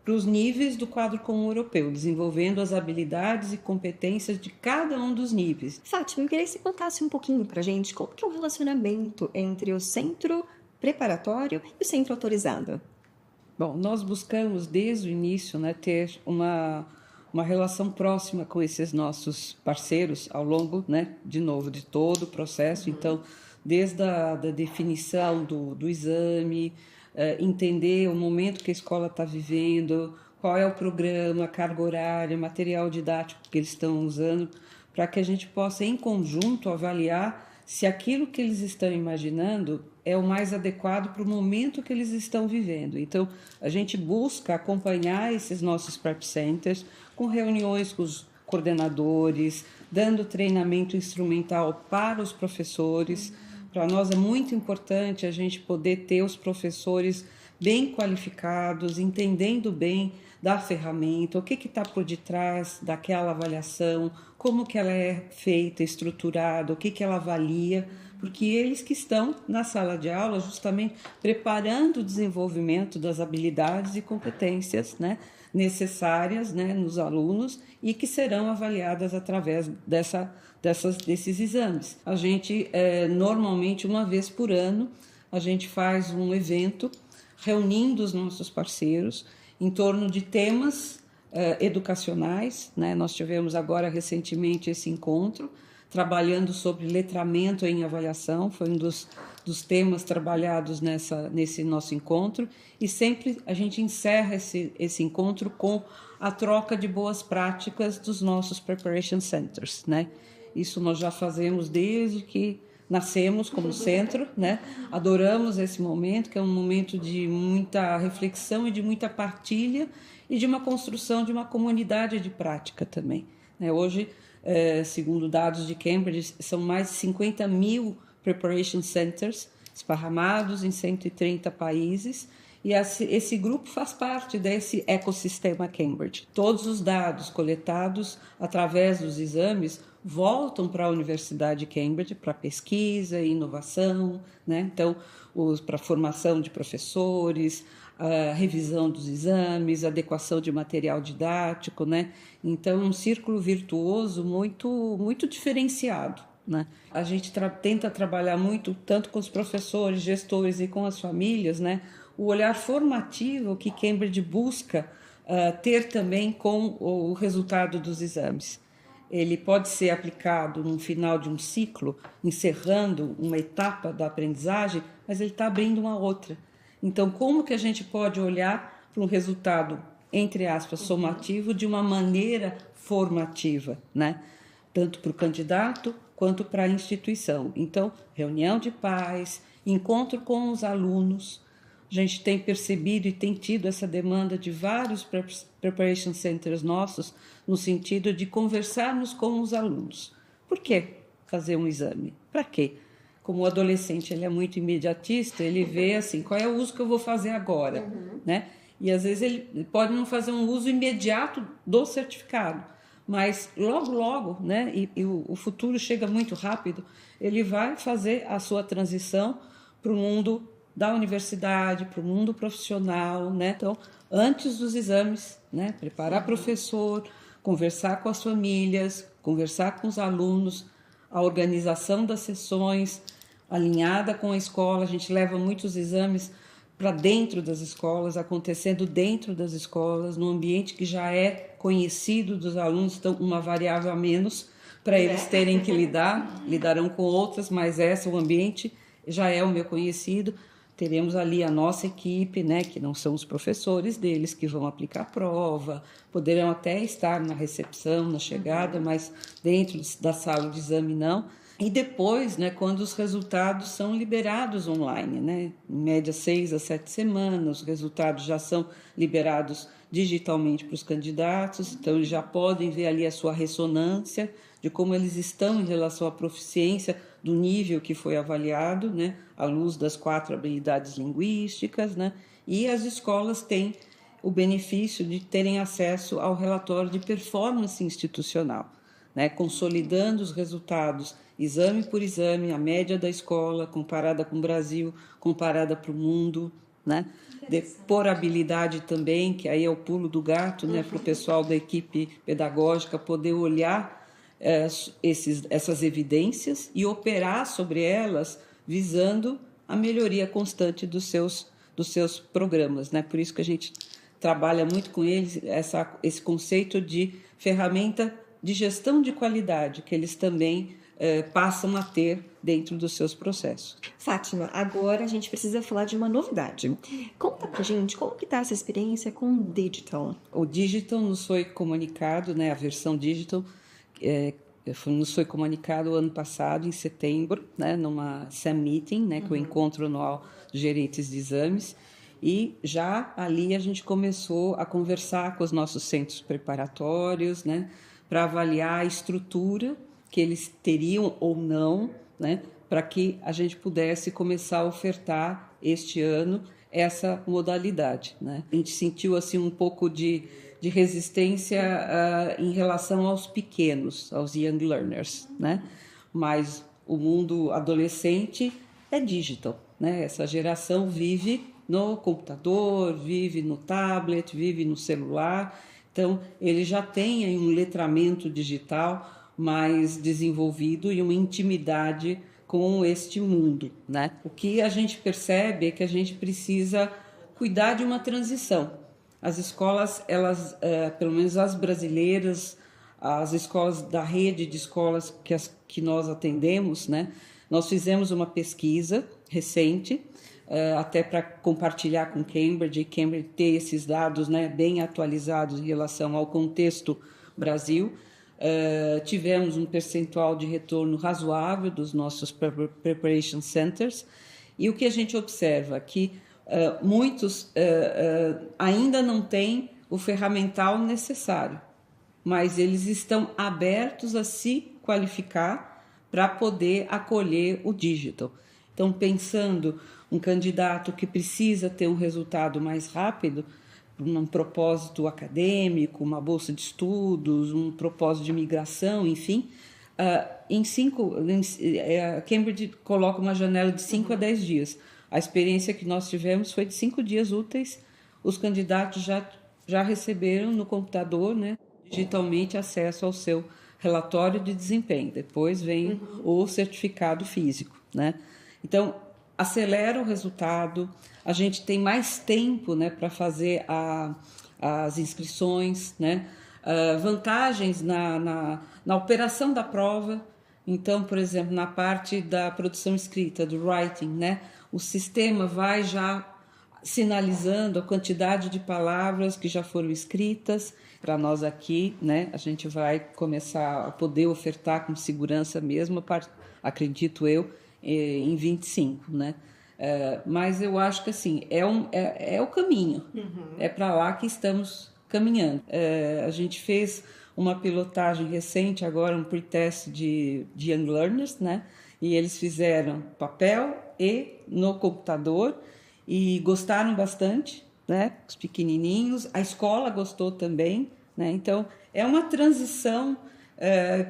para os níveis do quadro comum europeu, desenvolvendo as habilidades e competências de cada um dos níveis. Fátima, eu queria que você contasse um pouquinho para a gente como que é o relacionamento entre o centro preparatório e o centro autorizado. Bom, nós buscamos desde o início, né, ter uma relação próxima com esses nossos parceiros ao longo, né, de novo, de todo o processo. Então, desde a definição do exame, entender o momento que a escola está vivendo, qual é o programa, a carga horária, material didático que eles estão usando, para que a gente possa, em conjunto, avaliar se aquilo que eles estão imaginando é o mais adequado para o momento que eles estão vivendo. Então, a gente busca acompanhar esses nossos prep centers com reuniões com os coordenadores, dando treinamento instrumental para os professores. Para nós é muito importante a gente poder ter os professores bem qualificados, entendendo bem da ferramenta, o que está por detrás daquela avaliação, como que ela é feita, estruturada, o que ela avalia, porque eles que estão na sala de aula justamente preparando o desenvolvimento das habilidades e competências, né, necessárias, né, nos alunos e que serão avaliadas através desses exames. A gente, normalmente, uma vez por ano, a gente faz um evento reunindo os nossos parceiros em torno de temas educacionais, né? Nós tivemos agora recentemente esse encontro, trabalhando sobre letramento em avaliação, foi um dos temas trabalhados nesse nosso encontro, e sempre a gente encerra esse encontro com a troca de boas práticas dos nossos Preparation Centers, né? Isso nós já fazemos desde que nascemos como centro, né? Adoramos esse momento, que é um momento de muita reflexão e de muita partilha e de uma construção de uma comunidade de prática também, né? Hoje, segundo dados de Cambridge, são mais de 50 mil Preparation Centers esparramados em 130 países, e esse grupo faz parte desse ecossistema Cambridge. Todos os dados coletados através dos exames voltam para a Universidade de Cambridge para pesquisa e inovação, né? Então, para a formação de professores, a revisão dos exames, adequação de material didático, né? Então, um círculo virtuoso muito diferenciado, né? A gente tenta trabalhar muito, tanto com os professores, gestores e com as famílias, né? O olhar formativo que Cambridge busca ter também com o resultado dos exames. Ele pode ser aplicado no final de um ciclo, encerrando uma etapa da aprendizagem, mas ele está abrindo uma outra. Então, como que a gente pode olhar para um resultado, entre aspas, somativo, de uma maneira formativa, né? Tanto para o candidato quanto para a instituição. Então, reunião de pais, encontro com os alunos. A gente tem percebido e tem tido essa demanda de vários preparation centers nossos, no sentido de conversarmos com os alunos. Por que fazer um exame? Para quê? como o adolescente ele é muito imediatista, ele vê assim, qual é o uso que eu vou fazer agora, né? E às vezes ele pode não fazer um uso imediato do certificado, mas logo, né? E o futuro chega muito rápido, ele vai fazer a sua transição para o mundo da universidade, para o mundo profissional, né? Então, antes dos exames, né? Preparar professor, conversar com as famílias, conversar com os alunos, a organização das sessões, alinhada com a escola. A gente leva muitos exames para dentro das escolas, acontecendo dentro das escolas, num ambiente que já é conhecido dos alunos, então uma variável a menos para eles terem que lidar, lidarão com outras, mas o ambiente já é o meu conhecido. Teremos ali a nossa equipe, né, que não são os professores deles, que vão aplicar a prova, poderão até estar na recepção, na chegada, mas dentro da sala de exame não. E depois, né, quando os resultados são liberados online, né, em média 6 a 7 semanas, os resultados já são liberados digitalmente para os candidatos, então eles já podem ver ali a sua ressonância de como eles estão em relação à proficiência do nível que foi avaliado, né, à luz das 4 habilidades linguísticas, né, e as escolas têm o benefício de terem acesso ao relatório de performance institucional, né, consolidando os resultados, exame por exame, a média da escola, comparada com o Brasil, comparada para o mundo, né, por habilidade também, que aí é o pulo do gato, né, para o pessoal da equipe pedagógica poder olhar essas evidências e operar sobre elas, visando a melhoria constante dos seus programas, né? Por isso que a gente trabalha muito com eles esse conceito de ferramenta de gestão de qualidade, que eles também passam a ter dentro dos seus processos. Fátima, agora a gente precisa falar de uma novidade. Conta pra gente como que tá essa experiência com o digital. O digital nos foi comunicado, né, a versão digital, nos foi comunicado ano passado, em setembro, né, numa SAM Meeting, né, que é o encontro anual dos gerentes de exames, e já ali a gente começou a conversar com os nossos centros preparatórios, né, para avaliar a estrutura que eles teriam ou não, né, para que a gente pudesse começar a ofertar este ano essa modalidade, né. A gente sentiu assim um pouco de resistência em relação aos pequenos, aos young learners, né? Mas o mundo adolescente é digital, né? Essa geração vive no computador, vive no tablet, vive no celular, então ele já tem aí um letramento digital mais desenvolvido e uma intimidade com este mundo, né? O que a gente percebe é que a gente precisa cuidar de uma transição. As escolas, elas, pelo menos as brasileiras, as escolas da rede de escolas que nós atendemos, né? Nós fizemos uma pesquisa recente, até para compartilhar com Cambridge, e Cambridge ter esses dados, né, bem atualizados em relação ao contexto Brasil. Tivemos um percentual de retorno razoável dos nossos preparation centers, e o que a gente observa que muitos ainda não têm o ferramental necessário, mas eles estão abertos a se qualificar para poder acolher o digital. Então, pensando um candidato que precisa ter um resultado mais rápido, um propósito acadêmico, uma bolsa de estudos, um propósito de migração, enfim, Cambridge coloca uma janela de 5 a 10 dias. A experiência que nós tivemos foi de 5 dias úteis, os candidatos já receberam no computador, né, digitalmente, acesso ao seu relatório de desempenho. Depois vem o certificado físico, né? Então, acelera o resultado, a gente tem mais tempo, né, para fazer as inscrições, né? Vantagens na operação da prova. Então, por exemplo, na parte da produção escrita, do writing, né, o sistema vai já sinalizando a quantidade de palavras que já foram escritas. Para nós aqui, né, a gente vai começar a poder ofertar com segurança mesmo, acredito eu, em 25, né? Mas eu acho que assim, é o caminho, é para lá que estamos caminhando. A gente fez uma pilotagem recente agora, um pre-test de young learners, né? E eles fizeram papel e no computador e gostaram bastante, né? Os pequenininhos. A escola gostou também, né? Então, é uma transição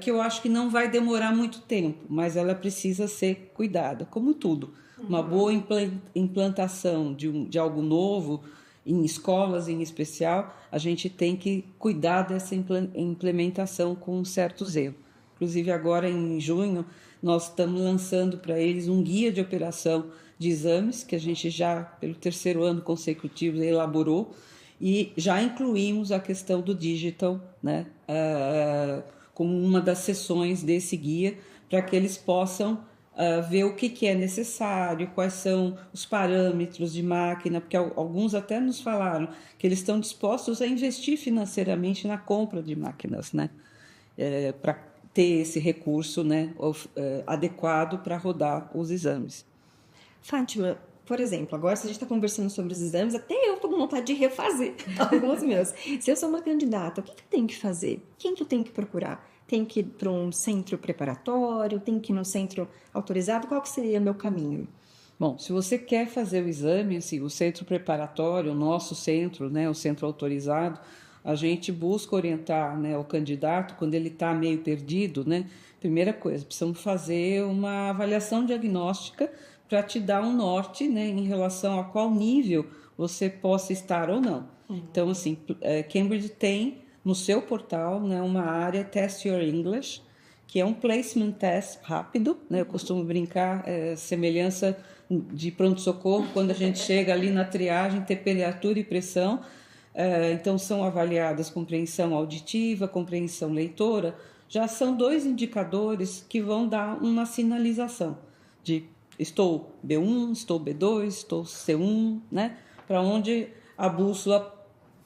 que eu acho que não vai demorar muito tempo, mas ela precisa ser cuidada, como tudo. Uma boa implantação de algo novo, em escolas em especial, a gente tem que cuidar dessa implementação com um certo zelo. Inclusive, agora em junho, nós estamos lançando para eles um guia de operação de exames, que a gente já, pelo 3º ano consecutivo, elaborou, e já incluímos a questão do digital, né, como uma das sessões desse guia, para que eles possam ver o que é necessário, quais são os parâmetros de máquina, porque alguns até nos falaram que eles estão dispostos a investir financeiramente na compra de máquinas, né, para ter esse recurso, né, adequado para rodar os exames. Fátima, por exemplo, agora se a gente está conversando sobre os exames, até eu estou com vontade de refazer alguns meus. Se eu sou uma candidata, o que eu tenho que fazer? Quem que eu tenho que procurar? Tenho que ir para um centro preparatório? Tenho que ir no centro autorizado? Qual que seria o meu caminho? Bom, se você quer fazer o exame, assim, o centro preparatório, o nosso centro, né, o centro autorizado, a gente busca orientar, né, o candidato quando ele está meio perdido, né? Primeira coisa, precisamos fazer uma avaliação diagnóstica para te dar um norte, né, em relação a qual nível você possa estar ou não. Então, assim, Cambridge tem no seu portal, né, uma área Test Your English, que é um placement test rápido, né? Eu costumo brincar, semelhança de pronto-socorro, quando a gente chega ali na triagem, temperatura e pressão. Então, são avaliadas compreensão auditiva, compreensão leitora, já são 2 indicadores que vão dar uma sinalização de estou B1, estou B2, estou C1, né? Para onde a bússola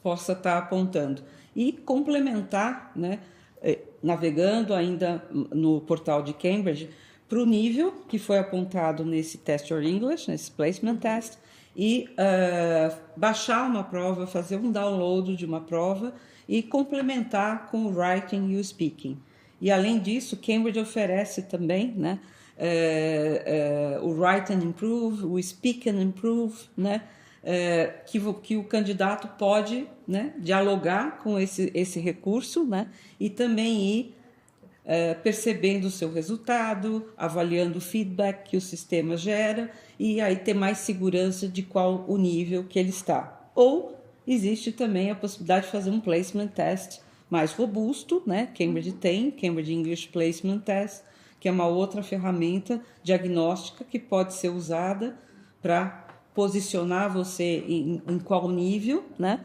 possa estar apontando. E complementar, né? Navegando ainda no portal de Cambridge, para o nível que foi apontado nesse Test Your English, nesse Placement Test, e baixar uma prova, fazer um download de uma prova e complementar com o Writing e o Speaking. E, além disso, Cambridge oferece também, né, o Write and Improve, o Speak and Improve, né, que o candidato pode, né, dialogar com esse recurso, né, e também ir percebendo o seu resultado, avaliando o feedback que o sistema gera e aí ter mais segurança de qual o nível que ele está. Ou existe também a possibilidade de fazer um placement test mais robusto, né? Cambridge tem, Cambridge English Placement Test, que é uma outra ferramenta diagnóstica que pode ser usada para posicionar você em qual nível, né?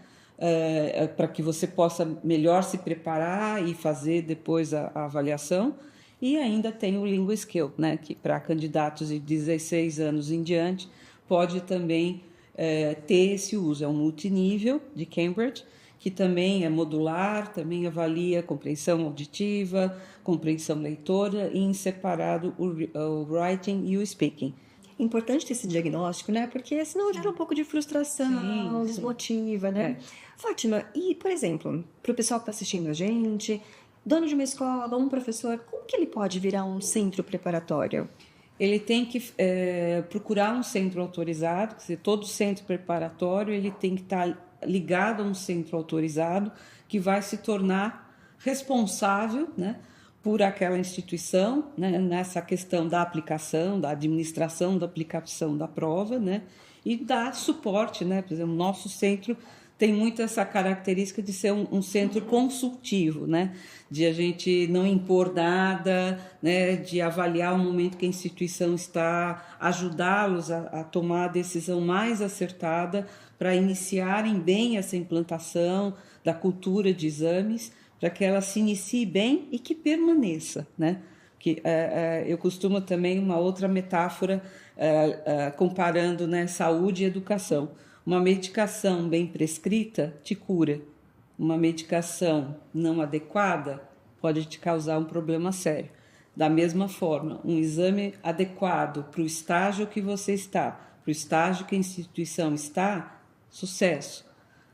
Para que você possa melhor se preparar e fazer depois a avaliação. E ainda tem o Língua Skill, né? Que para candidatos de 16 anos em diante pode também ter esse uso. É um multinível de Cambridge, que também é modular, também avalia compreensão auditiva, compreensão leitora e em separado o writing e o speaking. Importante ter esse diagnóstico, né? Porque senão gera um pouco de frustração, desmotiva, né? Fátima, e, por exemplo, para o pessoal que está assistindo a gente, dono de uma escola, um professor, como que ele pode virar um centro preparatório? Ele tem que procurar um centro autorizado, quer dizer, todo centro preparatório ele tem que estar ligado a um centro autorizado que vai se tornar responsável, né, por aquela instituição, né, nessa questão da aplicação, da administração da aplicação da prova, né, e dar suporte, né, por exemplo, o nosso centro tem muito essa característica de ser um centro consultivo, né, de a gente não impor nada, né, de avaliar o momento que a instituição está, ajudá-los a tomar a decisão mais acertada para iniciarem bem essa implantação da cultura de exames, para que ela se inicie bem e que permaneça, né? Que eu costumo também uma outra metáfora comparando, né, saúde e educação. Uma medicação bem prescrita te cura. Uma medicação não adequada pode te causar um problema sério. Da mesma forma, um exame adequado para o estágio que você está, para o estágio que a instituição está, sucesso.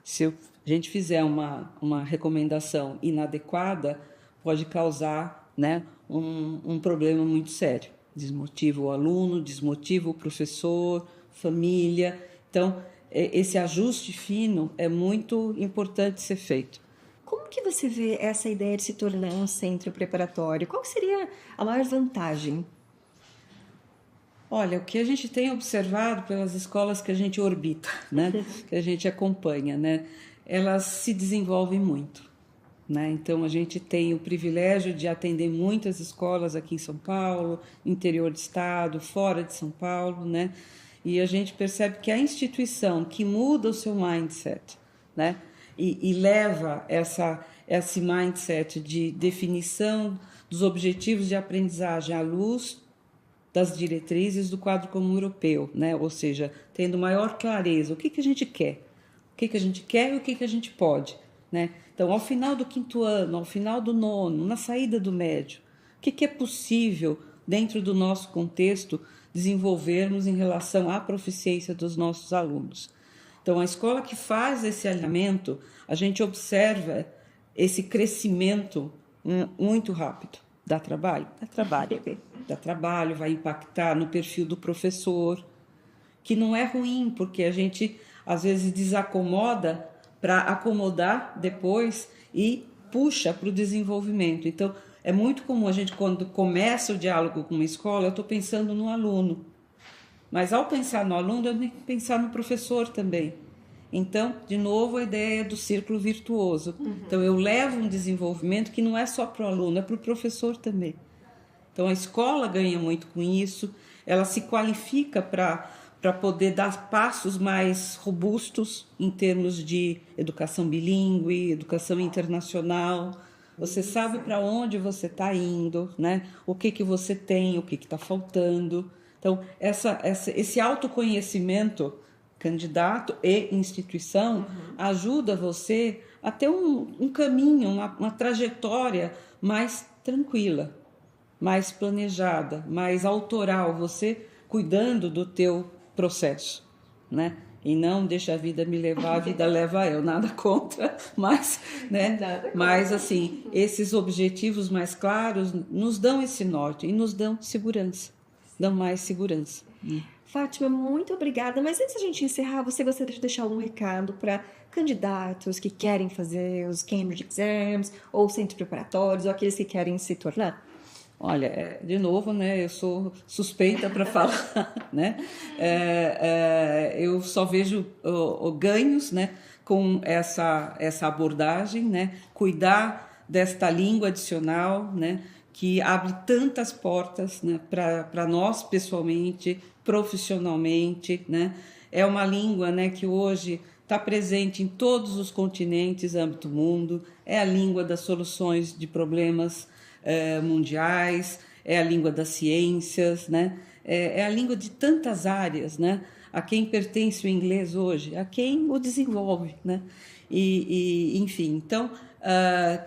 Se a gente fizer uma recomendação inadequada, pode causar, né, um problema muito sério. Desmotiva o aluno, desmotiva o professor, família. Então, esse ajuste fino é muito importante ser feito. Como que você vê essa ideia de se tornar um centro preparatório? Qual seria a maior vantagem? Olha, o que a gente tem observado pelas escolas que a gente orbita, né, que a gente acompanha, né, elas se desenvolvem muito, né? Então a gente tem o privilégio de atender muitas escolas aqui em São Paulo, interior do estado, fora de São Paulo, né? E a gente percebe que a instituição que muda o seu mindset, né, e leva esse mindset de definição dos objetivos de aprendizagem à luz das diretrizes do quadro comum europeu, né? Ou seja, tendo maior clareza o que a gente quer, o que a gente quer e o que a gente pode, né? Então, ao final do 5º ano, ao final do 9º, na saída do médio, o que é possível, dentro do nosso contexto, desenvolvermos em relação à proficiência dos nossos alunos. Então, a escola que faz esse alinhamento, a gente observa esse crescimento muito rápido. Dá trabalho? Dá trabalho. Dá trabalho, vai impactar no perfil do professor, que não é ruim, porque a gente, às vezes, desacomoda para acomodar depois e puxa para o desenvolvimento. Então, é muito comum a gente, quando começa o diálogo com uma escola, eu estou pensando no aluno. Mas, ao pensar no aluno, eu tenho que pensar no professor também. Então, de novo, a ideia do círculo virtuoso. Então, eu levo um desenvolvimento que não é só para o aluno, é para o professor também. Então, a escola ganha muito com isso, ela se qualifica para poder dar passos mais robustos em termos de educação bilíngue, educação internacional. Você sabe para onde você está indo, né? O que você tem, o que está faltando. Então, esse autoconhecimento, candidato e instituição, ajuda você a ter um caminho, uma trajetória mais tranquila, mais planejada, mais autoral, você cuidando do teu processo, né? E não deixa a vida me levar, a vida leva eu, nada contra, mas, né? Mas assim, esses objetivos mais claros nos dão esse norte e nos dão segurança, dão mais segurança. Fátima, muito obrigada. Mas antes de a gente encerrar, você gostaria de deixar algum recado para candidatos que querem fazer os Cambridge Exams, ou centros preparatórios, ou aqueles que querem se tornar? Olha, de novo, né, eu sou suspeita para falar, né? Eu só vejo ganhos, né, com essa abordagem, né? Cuidar desta língua adicional, né, que abre tantas portas, né, para nós pessoalmente, profissionalmente, né? É uma língua, né, que hoje está presente em todos os continentes, âmbito mundo. É a língua das soluções de problemas mundiais, é a língua das ciências, né? É a língua de tantas áreas, né? A quem pertence o inglês hoje, a quem o desenvolve, né? Enfim, então,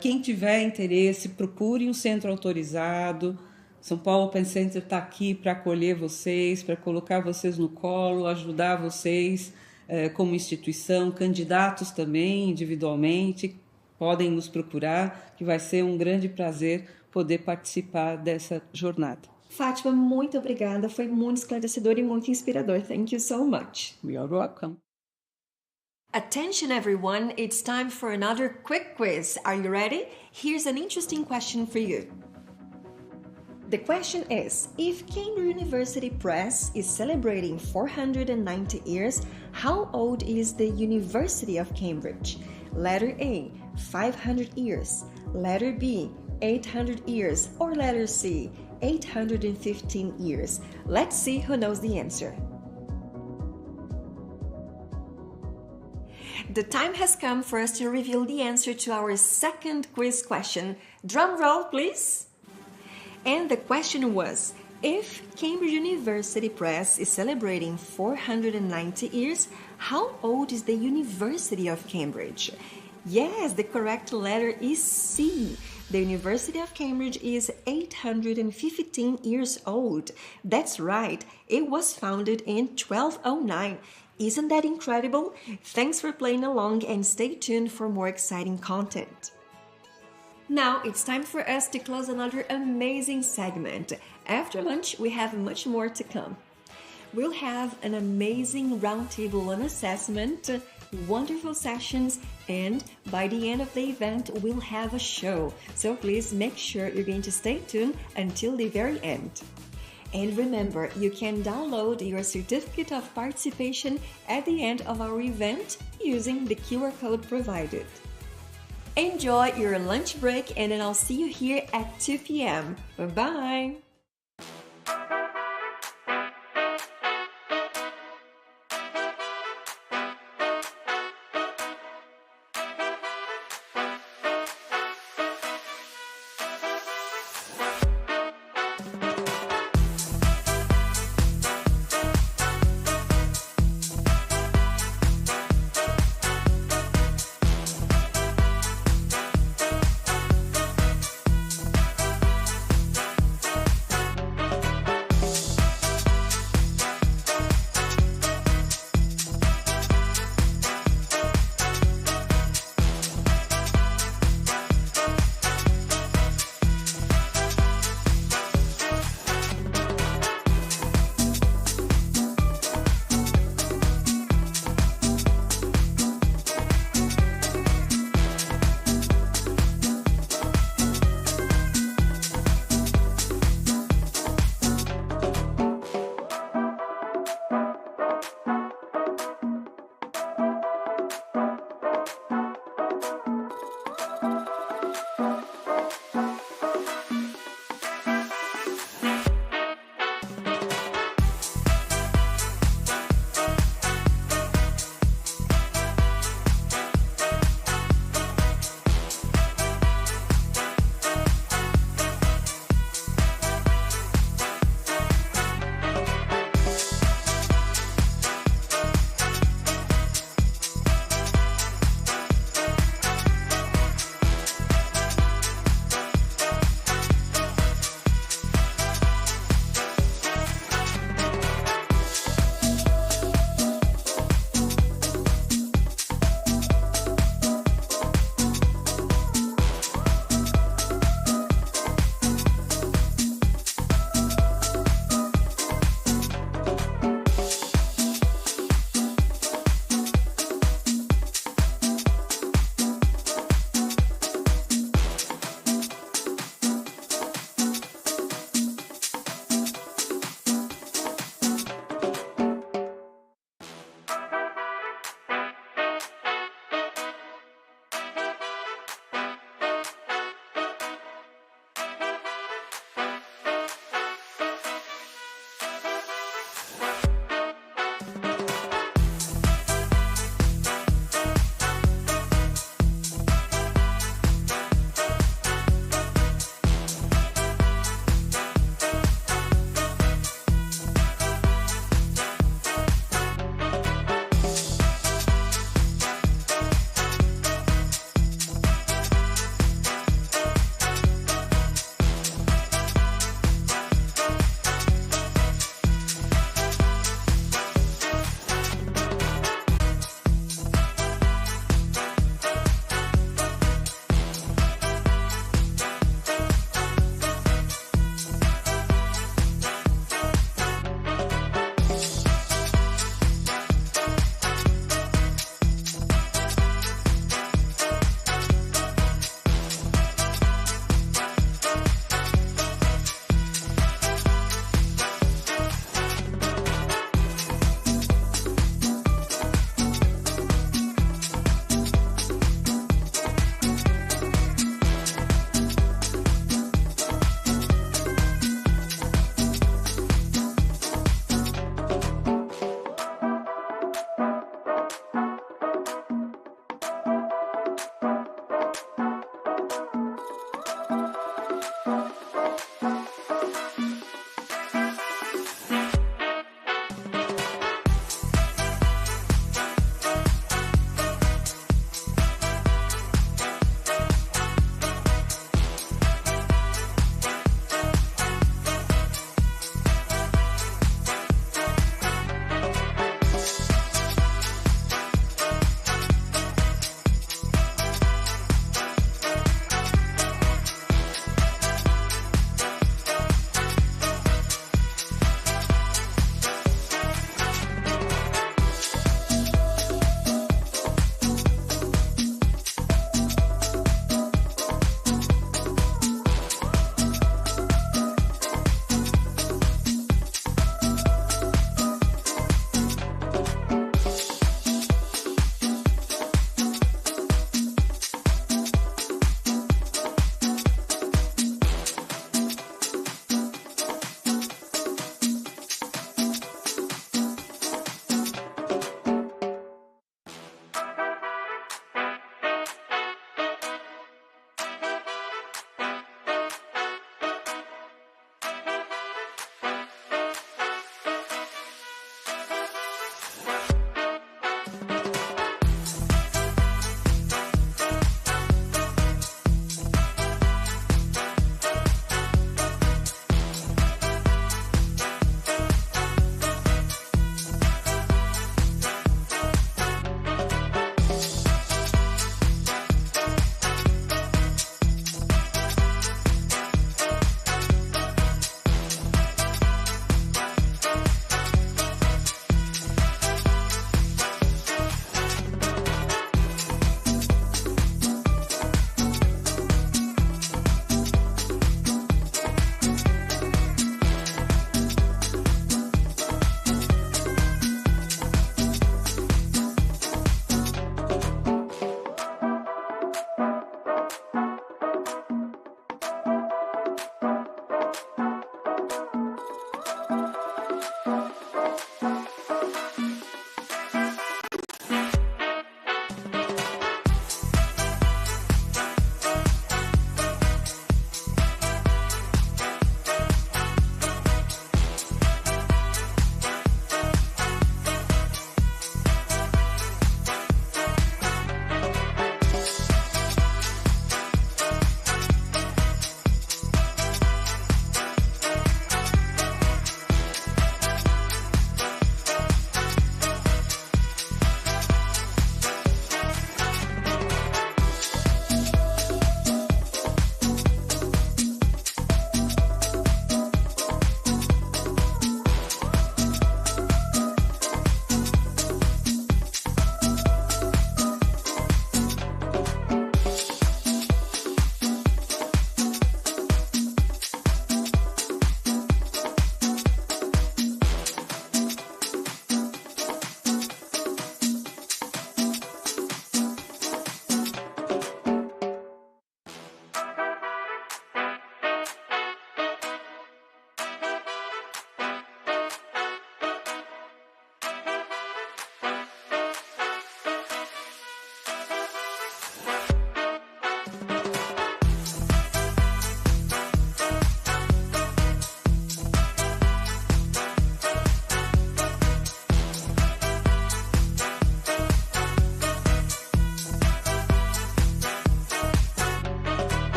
quem tiver interesse, procure um centro autorizado. São Paulo Open Center está aqui para acolher vocês, para colocar vocês no colo, ajudar vocês como instituição, candidatos também, individualmente, podem nos procurar, que vai ser um grande prazer poder participar dessa jornada. Fátima, muito obrigada. Foi muito esclarecedor e muito inspirador. Thank you so much. We are welcome. Attention everyone, it's time for another quick quiz. Are you ready? Here's an interesting question for you. The question is, if Cambridge University Press is celebrating 490 years, how old is the University of Cambridge? Letter A, 500 years. Letter B, 800 years. Or letter C, 815 years. Let's see who knows the answer. The time has come for us to reveal the answer to our second quiz question. Drum roll, please. And the question was, if Cambridge University Press is celebrating 490 years, how old is the University of Cambridge? Yes, the correct letter is C. The University of Cambridge is 815 years old. That's right, it was founded in 1209. Isn't that incredible? Thanks for playing along and stay tuned for more exciting content. Now it's time for us to close another amazing segment. After lunch, we have much more to come. We'll have an amazing roundtable on assessment, wonderful sessions, and by the end of the event, we'll have a show. So please make sure you're going to stay tuned until the very end. And remember, you can download your certificate of participation at the end of our event using the QR code provided. Enjoy your lunch break, and then I'll see you here at 2 p.m. Bye-bye!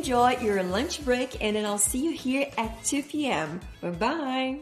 enjoy your lunch break, and then I'll see you here at 2 p.m. Bye-bye.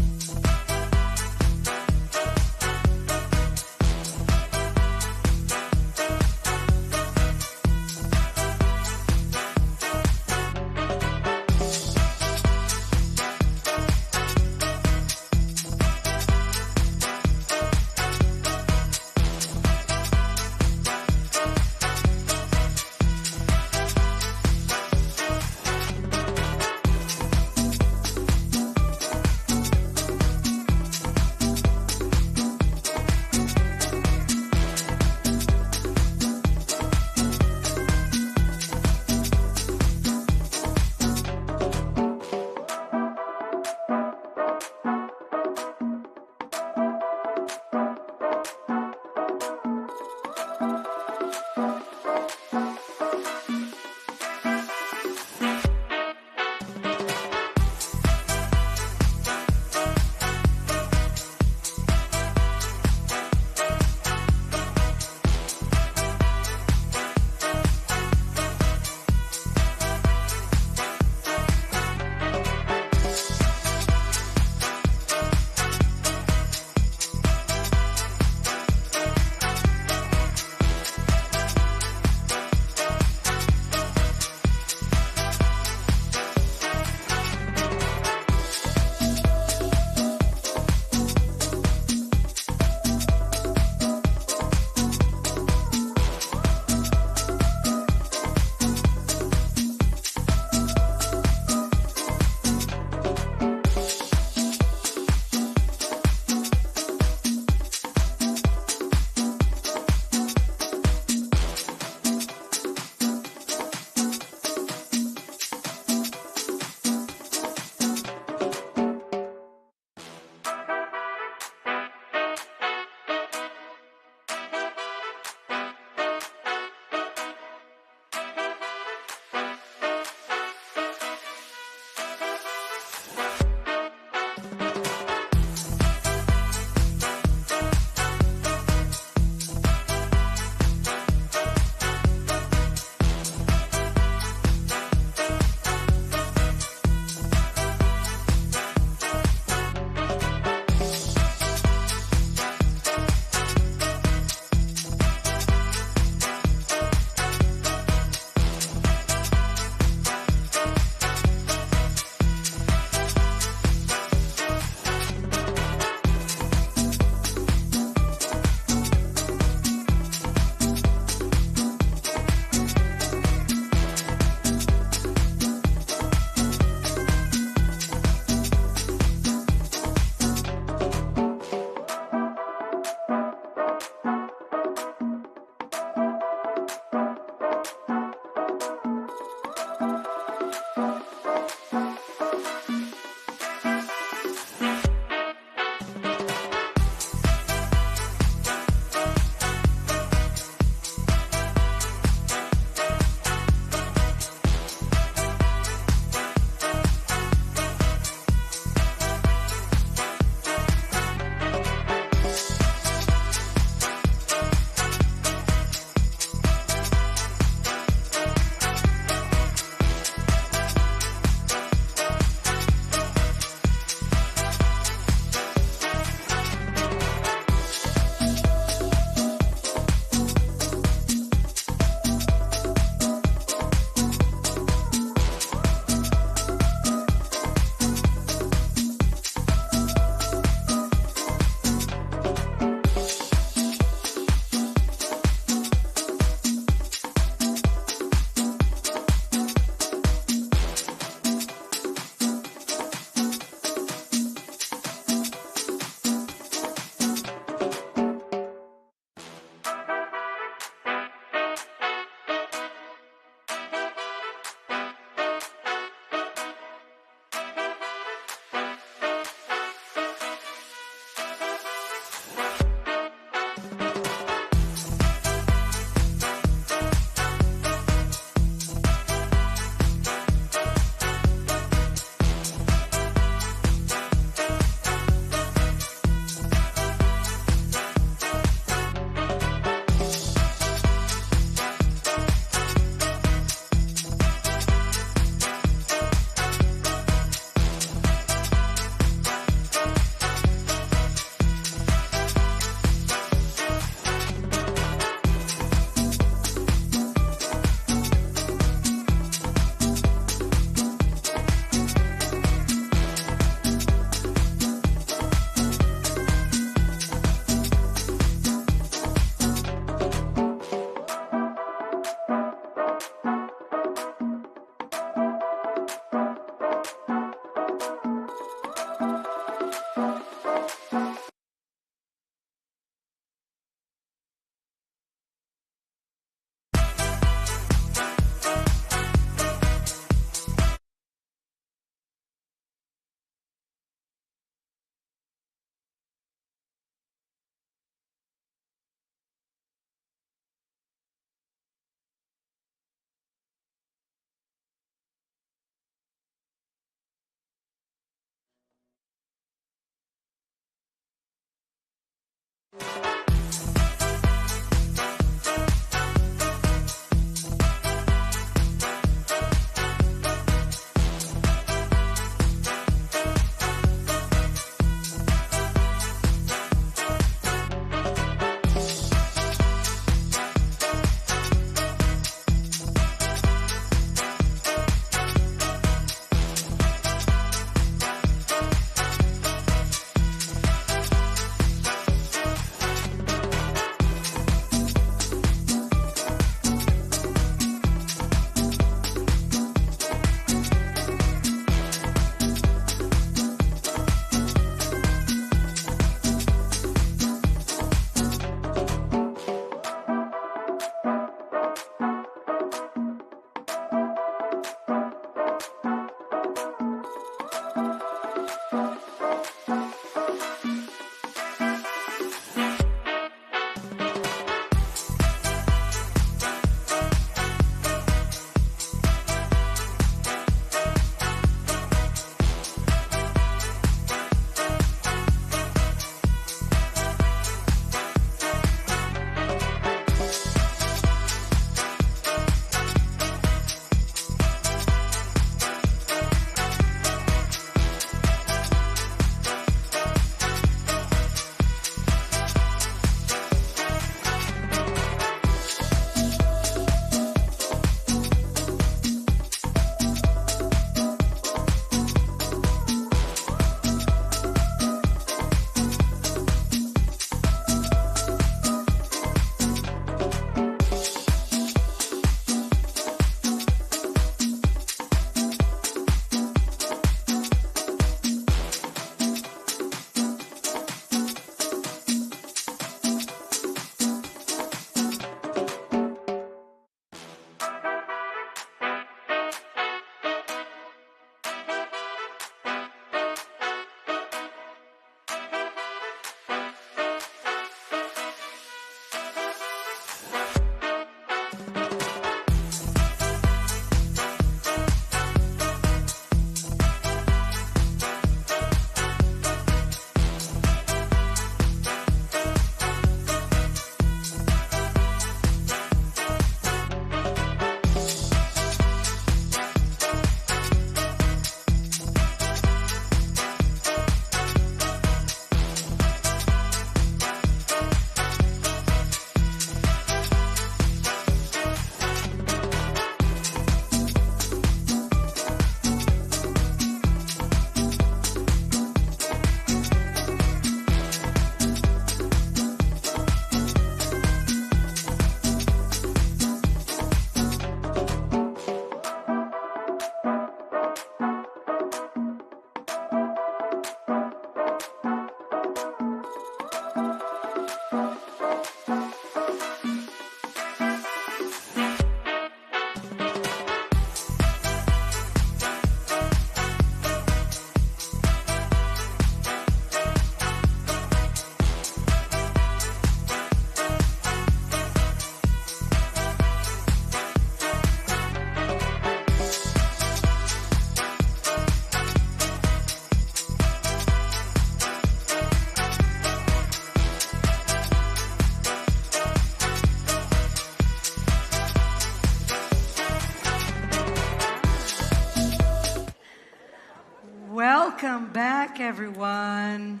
back, everyone.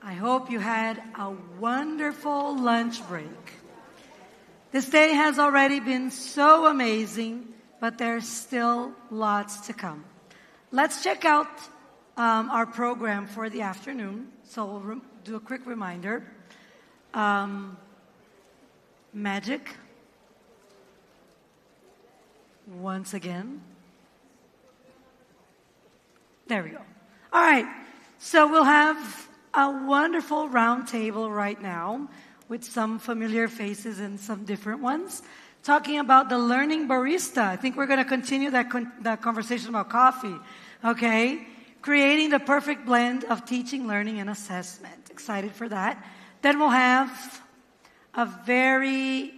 I hope you had a wonderful lunch break. This day has already been so amazing, but there's still lots to come. Let's check out our program for the afternoon. So we'll do a quick reminder. Magic. Once again. There we go. All right. So we'll have a wonderful round table right now with some familiar faces and some different ones, talking about the learning barista. I think we're going to continue that conversation about coffee, okay? Creating the perfect blend of teaching, learning, and assessment. Excited for that. Then we'll have a very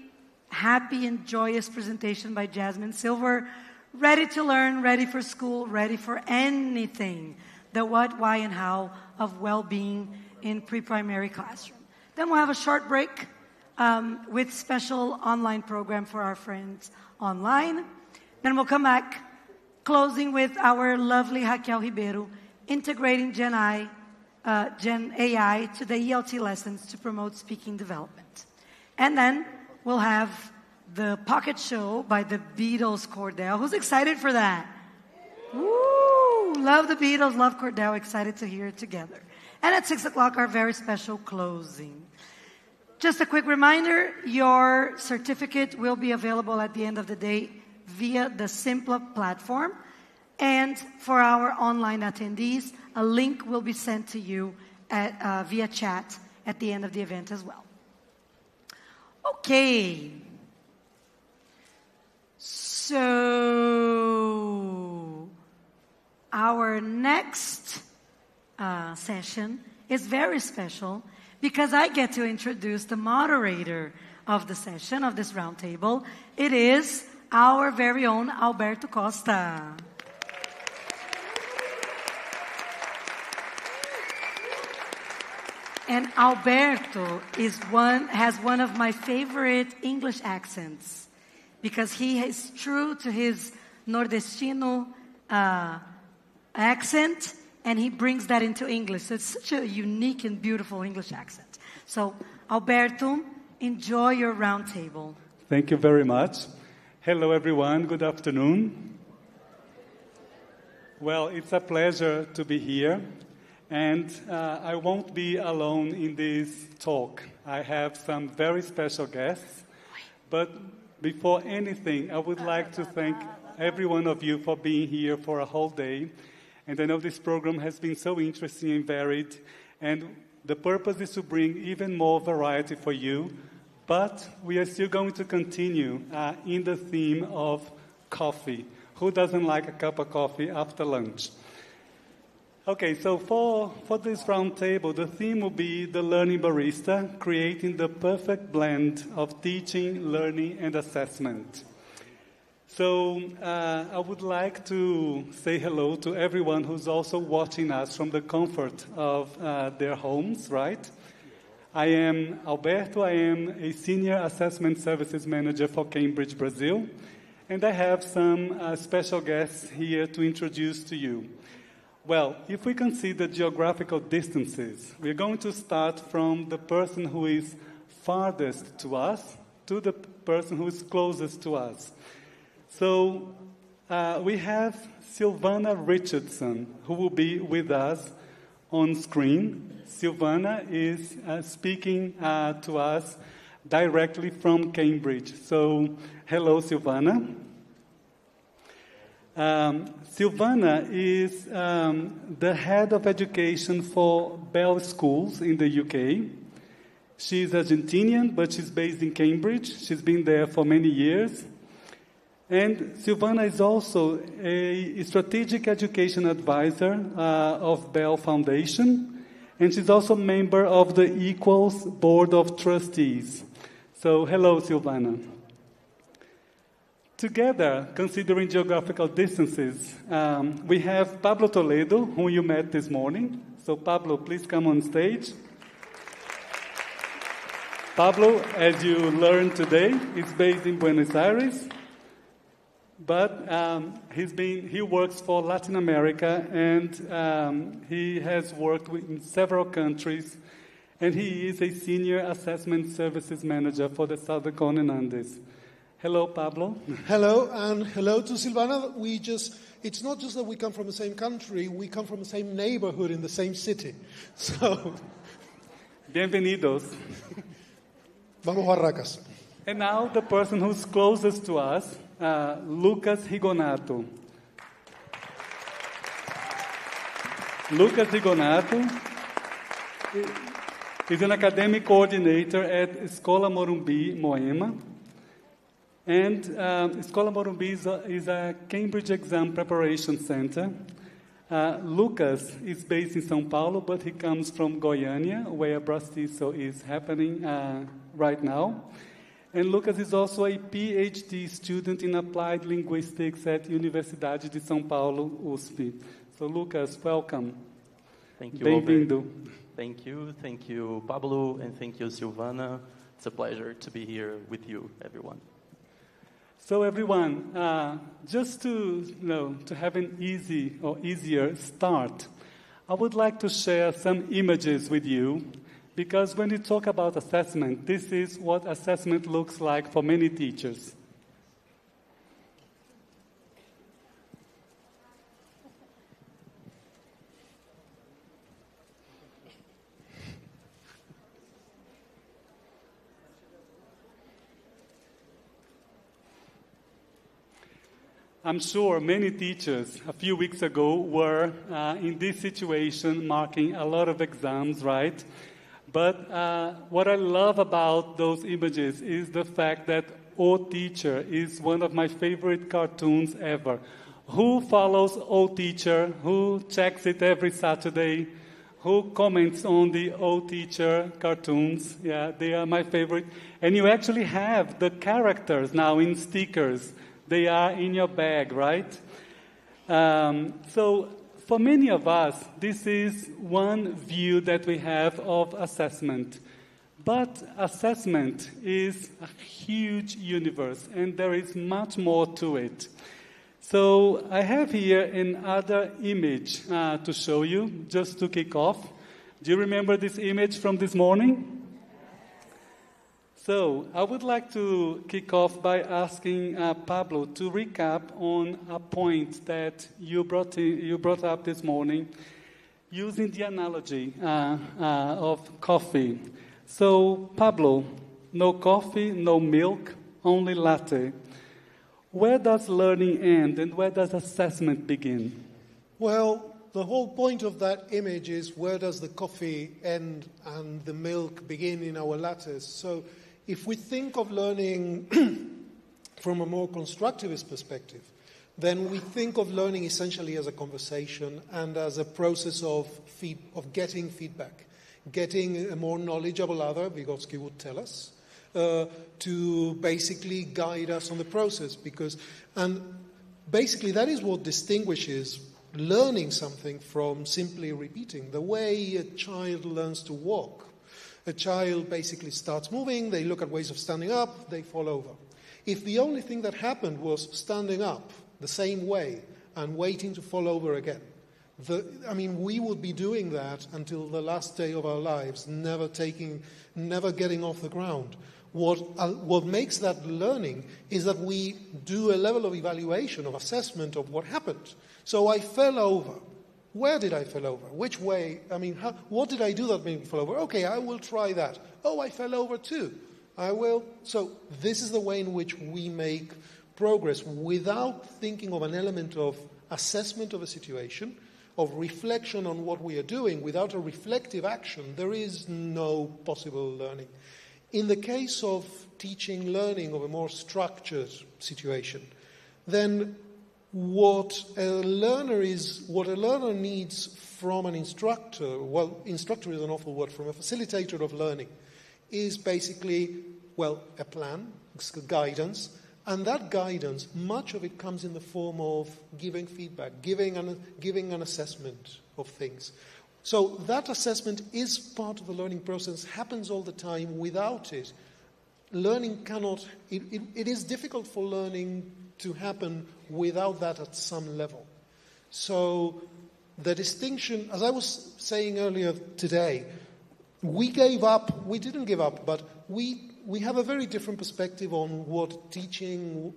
happy and joyous presentation by Jasmine Silver, ready to learn, ready for school, ready for anything. The what, why, and how of well-being in pre-primary classroom. Then we'll have a short break with special online program for our friends online. Then we'll come back, closing with our lovely Raquel Ribeiro, integrating Gen AI to the ELT lessons to promote speaking development. And then we'll have the Pocket Show by the Beatles Cordell. Who's excited for that? Woo! Love the Beatles, love Cordell. Excited to hear it together. And at 6 o'clock, our very special closing. Just a quick reminder, your certificate will be available at the end of the day via the Simpla platform. And for our online attendees, a link will be sent to you via chat at the end of the event as well. Okay. So, our next session is very special because I get to introduce the moderator of the session, of this roundtable. It is our very own Alberto Costa. And Alberto has one of my favorite English accents because he is true to his Nordestino accent, and he brings that into English. So it's such a unique and beautiful English accent. So, Alberto, enjoy your roundtable. Thank you very much. Hello, everyone. Good afternoon. Well, it's a pleasure to be here. And I won't be alone in this talk. I have some very special guests. But before anything, I would like to thank every one of you for being here for a whole day. And I know this program has been so interesting and varied. And the purpose is to bring even more variety for you. But we are still going to continue in the theme of coffee. Who doesn't like a cup of coffee after lunch? Okay, so for this round table, the theme will be the learning barista, creating the perfect blend of teaching, learning, and assessment. So I would like to say hello to everyone who's also watching us from the comfort of their homes, right? I am Alberto. I am a Senior Assessment Services Manager for Cambridge, Brazil. And I have some special guests here to introduce to you. Well, if we consider geographical distances, we're going to start from the person who is farthest to us to the person who is closest to us. So we have Silvana Richardson, who will be with us on screen. Silvana is speaking to us directly from Cambridge. So, hello, Silvana. Silvana is the head of education for Bell Schools in the UK. She's Argentinian, but she's based in Cambridge. She's been there for many years. And Silvana is also a strategic education advisor of Bell Foundation. And she's also a member of the Equals Board of Trustees. So, hello, Silvana. Together, considering geographical distances, we have Pablo Toledo, whom you met this morning. So Pablo, please come on stage. Pablo, as you learned today, is based in Buenos Aires. But he works for Latin America, and he has worked in several countries, and he is a senior assessment services manager for the Southern Cone and Andes. Hello, Pablo. Hello, and hello to Silvana. It's not just that we come from the same country, we come from the same neighborhood in the same city. So, bienvenidos. Vamos Barracas. And now the person who's closest to us, Lucas Rigonato. Lucas Rigonato is an academic coordinator at Escola Morumbi, Moema. And Escola Morumbi is a Cambridge exam preparation center. Lucas is based in São Paulo, but he comes from Goiânia, where Brastiço is happening right now. And Lucas is also a PhD student in applied linguistics at Universidade de São Paulo, USP. So, Lucas, welcome. Thank you. Bem-vindo. Thank you, Pablo, and thank you, Silvana. It's a pleasure to be here with you, everyone. So, everyone, just to have an easier start, I would like to share some images with you. Because when you talk about assessment, this is what assessment looks like for many teachers. I'm sure many teachers a few weeks ago were in this situation, marking a lot of exams, right? But what I love about those images is the fact that O Teacher is one of my favorite cartoons ever. Who follows O Teacher? Who checks it every Saturday? Who comments on the O Teacher cartoons? Yeah, they are my favorite. And you actually have the characters now in stickers. They are in your bag, right? So for many of us, this is one view that we have of assessment. But assessment is a huge universe, and there is much more to it. So I have here another image to show you, just to kick off. Do you remember this image from this morning? So I would like to kick off by asking Pablo to recap on a point that you brought up this morning, using the analogy of coffee. So Pablo, no coffee, no milk, only latte. Where does learning end and where does assessment begin? Well, the whole point of that image is where does the coffee end and the milk begin in our lattes. So if we think of learning from a more constructivist perspective, then we think of learning essentially as a conversation and as a process of getting feedback, getting a more knowledgeable other, Vygotsky would tell us, to basically guide us on the process. And basically that is what distinguishes learning something from simply repeating. The way a child learns to walk. A child basically starts moving, they look at ways of standing up, they fall over. If the only thing that happened was standing up the same way and waiting to fall over again, we would be doing that until the last day of our lives, never getting off the ground. What makes that learning is that we do a level of evaluation, of assessment of what happened. So I fell over. Where did I fall over? Which way? What did I do that made me fall over? Okay, I will try that. Oh, I fell over too. I will. So this is the way in which we make progress without thinking of an element of assessment of a situation, of reflection on what we are doing. Without a reflective action, there is no possible learning. In the case of teaching learning of a more structured situation, then what a learner needs from an instructor, well, instructor is an awful word, from a facilitator of learning, is basically, a plan, guidance, and that guidance, much of it comes in the form of giving feedback, giving an assessment of things. So that assessment is part of the learning process, happens all the time. Without it, learning cannot, it is difficult for learning to happen without that at some level. So the distinction, as I was saying earlier today, we didn't give up, but we have a very different perspective on what teaching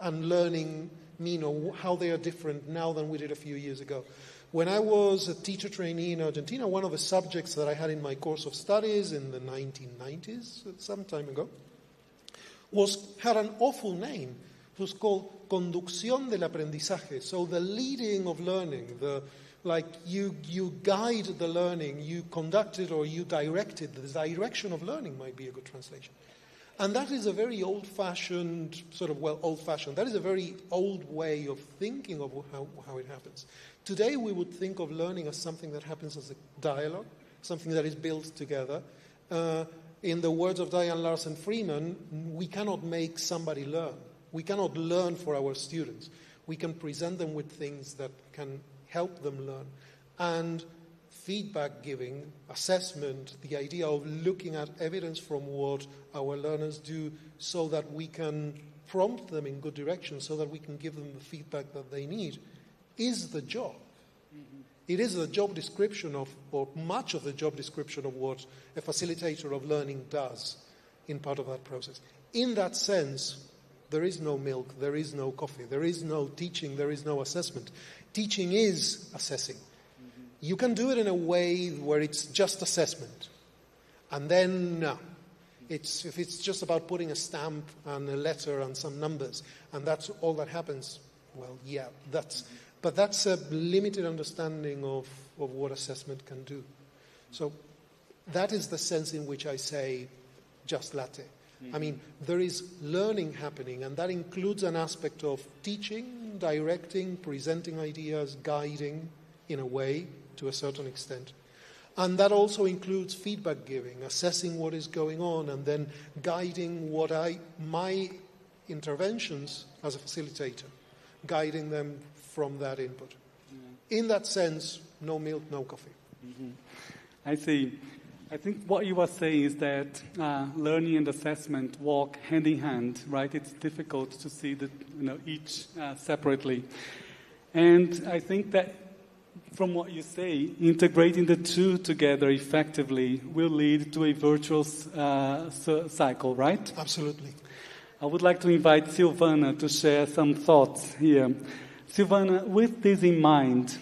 and learning mean, or how they are different now than we did a few years ago. When I was a teacher trainee in Argentina, one of the subjects that I had in my course of studies in the 1990s, some time ago, had an awful name. It was called Conducción del Aprendizaje, so the leading of learning, you guide the learning, you conduct it or you direct it. The direction of learning might be a good translation. And that is a very old-fashioned, that is a very old way of thinking of how it happens. Today we would think of learning as something that happens as a dialogue, something that is built together. In the words of Diane Larsen Freeman, we cannot make somebody learn. We cannot learn for our students. We can present them with things that can help them learn. And feedback giving, assessment, the idea of looking at evidence from what our learners do so that we can prompt them in good direction, so that we can give them the feedback that they need, is the job. Mm-hmm. It is the job description or much of the job description of what a facilitator of learning does in part of that process. In that sense, there is no milk, there is no coffee, there is no teaching, there is no assessment. Teaching is assessing. You can do it in a way where it's just assessment. And then, no. If it's just about putting a stamp and a letter and some numbers, and that's all that happens, well, yeah, but that's a limited understanding of what assessment can do. So that is the sense in which I say just latte. I mean, there is learning happening, and that includes an aspect of teaching, directing, presenting ideas, guiding in a way, to a certain extent. And that also includes feedback giving, assessing what is going on, and then guiding my interventions as a facilitator, guiding them from that input. Yeah. In that sense, no milk, no coffee. Mm-hmm. I see. I think what you are saying is that learning and assessment walk hand in hand, right? It's difficult to see each separately. And I think that from what you say, integrating the two together effectively will lead to a virtuous cycle, right? Absolutely. I would like to invite Silvana to share some thoughts here. Silvana, with this in mind,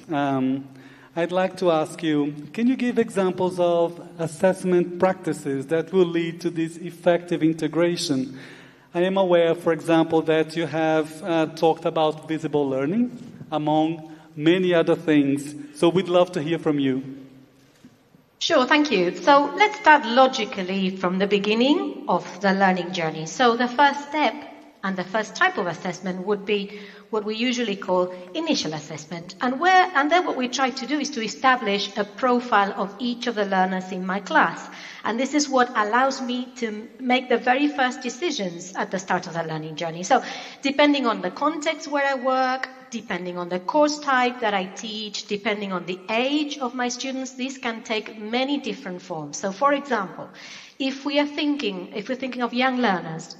I'd like to ask you, can you give examples of assessment practices that will lead to this effective integration? I am aware, for example, that you have talked about visible learning, among many other things. So we'd love to hear from you. Sure, thank you. So let's start logically from the beginning of the learning journey. So the first step and the first type of assessment would be what we usually call initial assessment. And then what we try to do is to establish a profile of each of the learners in my class. And this is what allows me to make the very first decisions at the start of the learning journey. So depending on the context where I work, depending on the course type that I teach, depending on the age of my students, this can take many different forms. So for example, if we're thinking of young learners,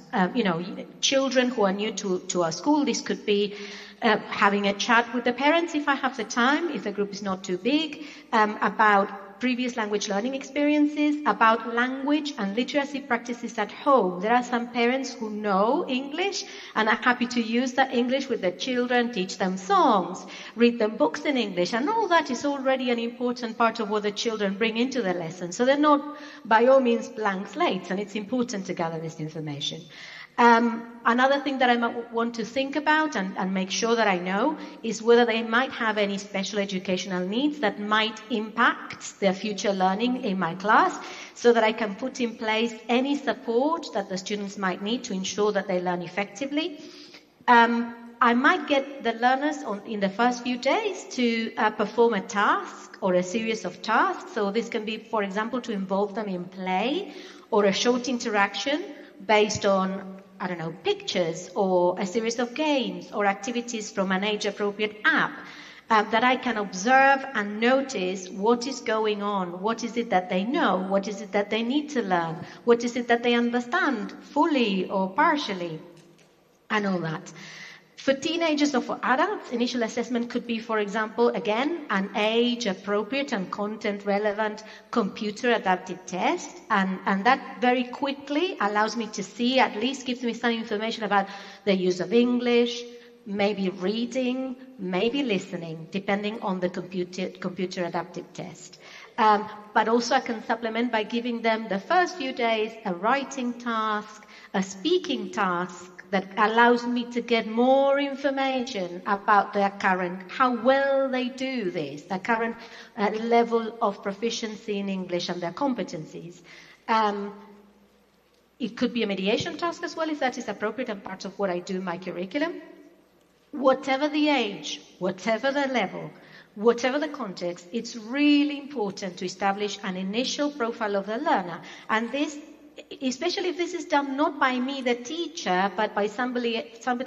children who are new to our school, this could be having a chat with the parents if I have the time, if the group is not too big, about previous language learning experiences, about language and literacy practices at home. There are some parents who know English and are happy to use that English with their children, teach them songs, read them books in English, and all that is already an important part of what the children bring into the lesson. So they're not, by all means, blank slates, and it's important to gather this information. Another thing that I might want to think about and make sure that I know is whether they might have any special educational needs that might impact their future learning in my class, so that I can put in place any support that the students might need to ensure that they learn effectively. I might get the learners in the first few days to perform a task or a series of tasks. So this can be, for example, to involve them in play or a short interaction based on, pictures or a series of games or activities from an age-appropriate app that I can observe and notice what is going on, what is it that they know, what is it that they need to learn, what is it that they understand fully or partially, and all that. For teenagers or for adults, initial assessment could be, for example, again, an age-appropriate and content-relevant computer-adapted test. And that very quickly allows me to see, at least gives me some information about the use of English, maybe reading, maybe listening, depending on the computer-adapted test. But also I can supplement by giving them the first few days a writing task, a speaking task, that allows me to get more information about their current, how well they do this, their current level of proficiency in English and their competencies. It could be a mediation task as well, if that is appropriate and part of what I do in my curriculum. Whatever the age, whatever the level, whatever the context, it's really important to establish an initial profile of the learner. And this, especially if this is done not by me, the teacher, but by somebody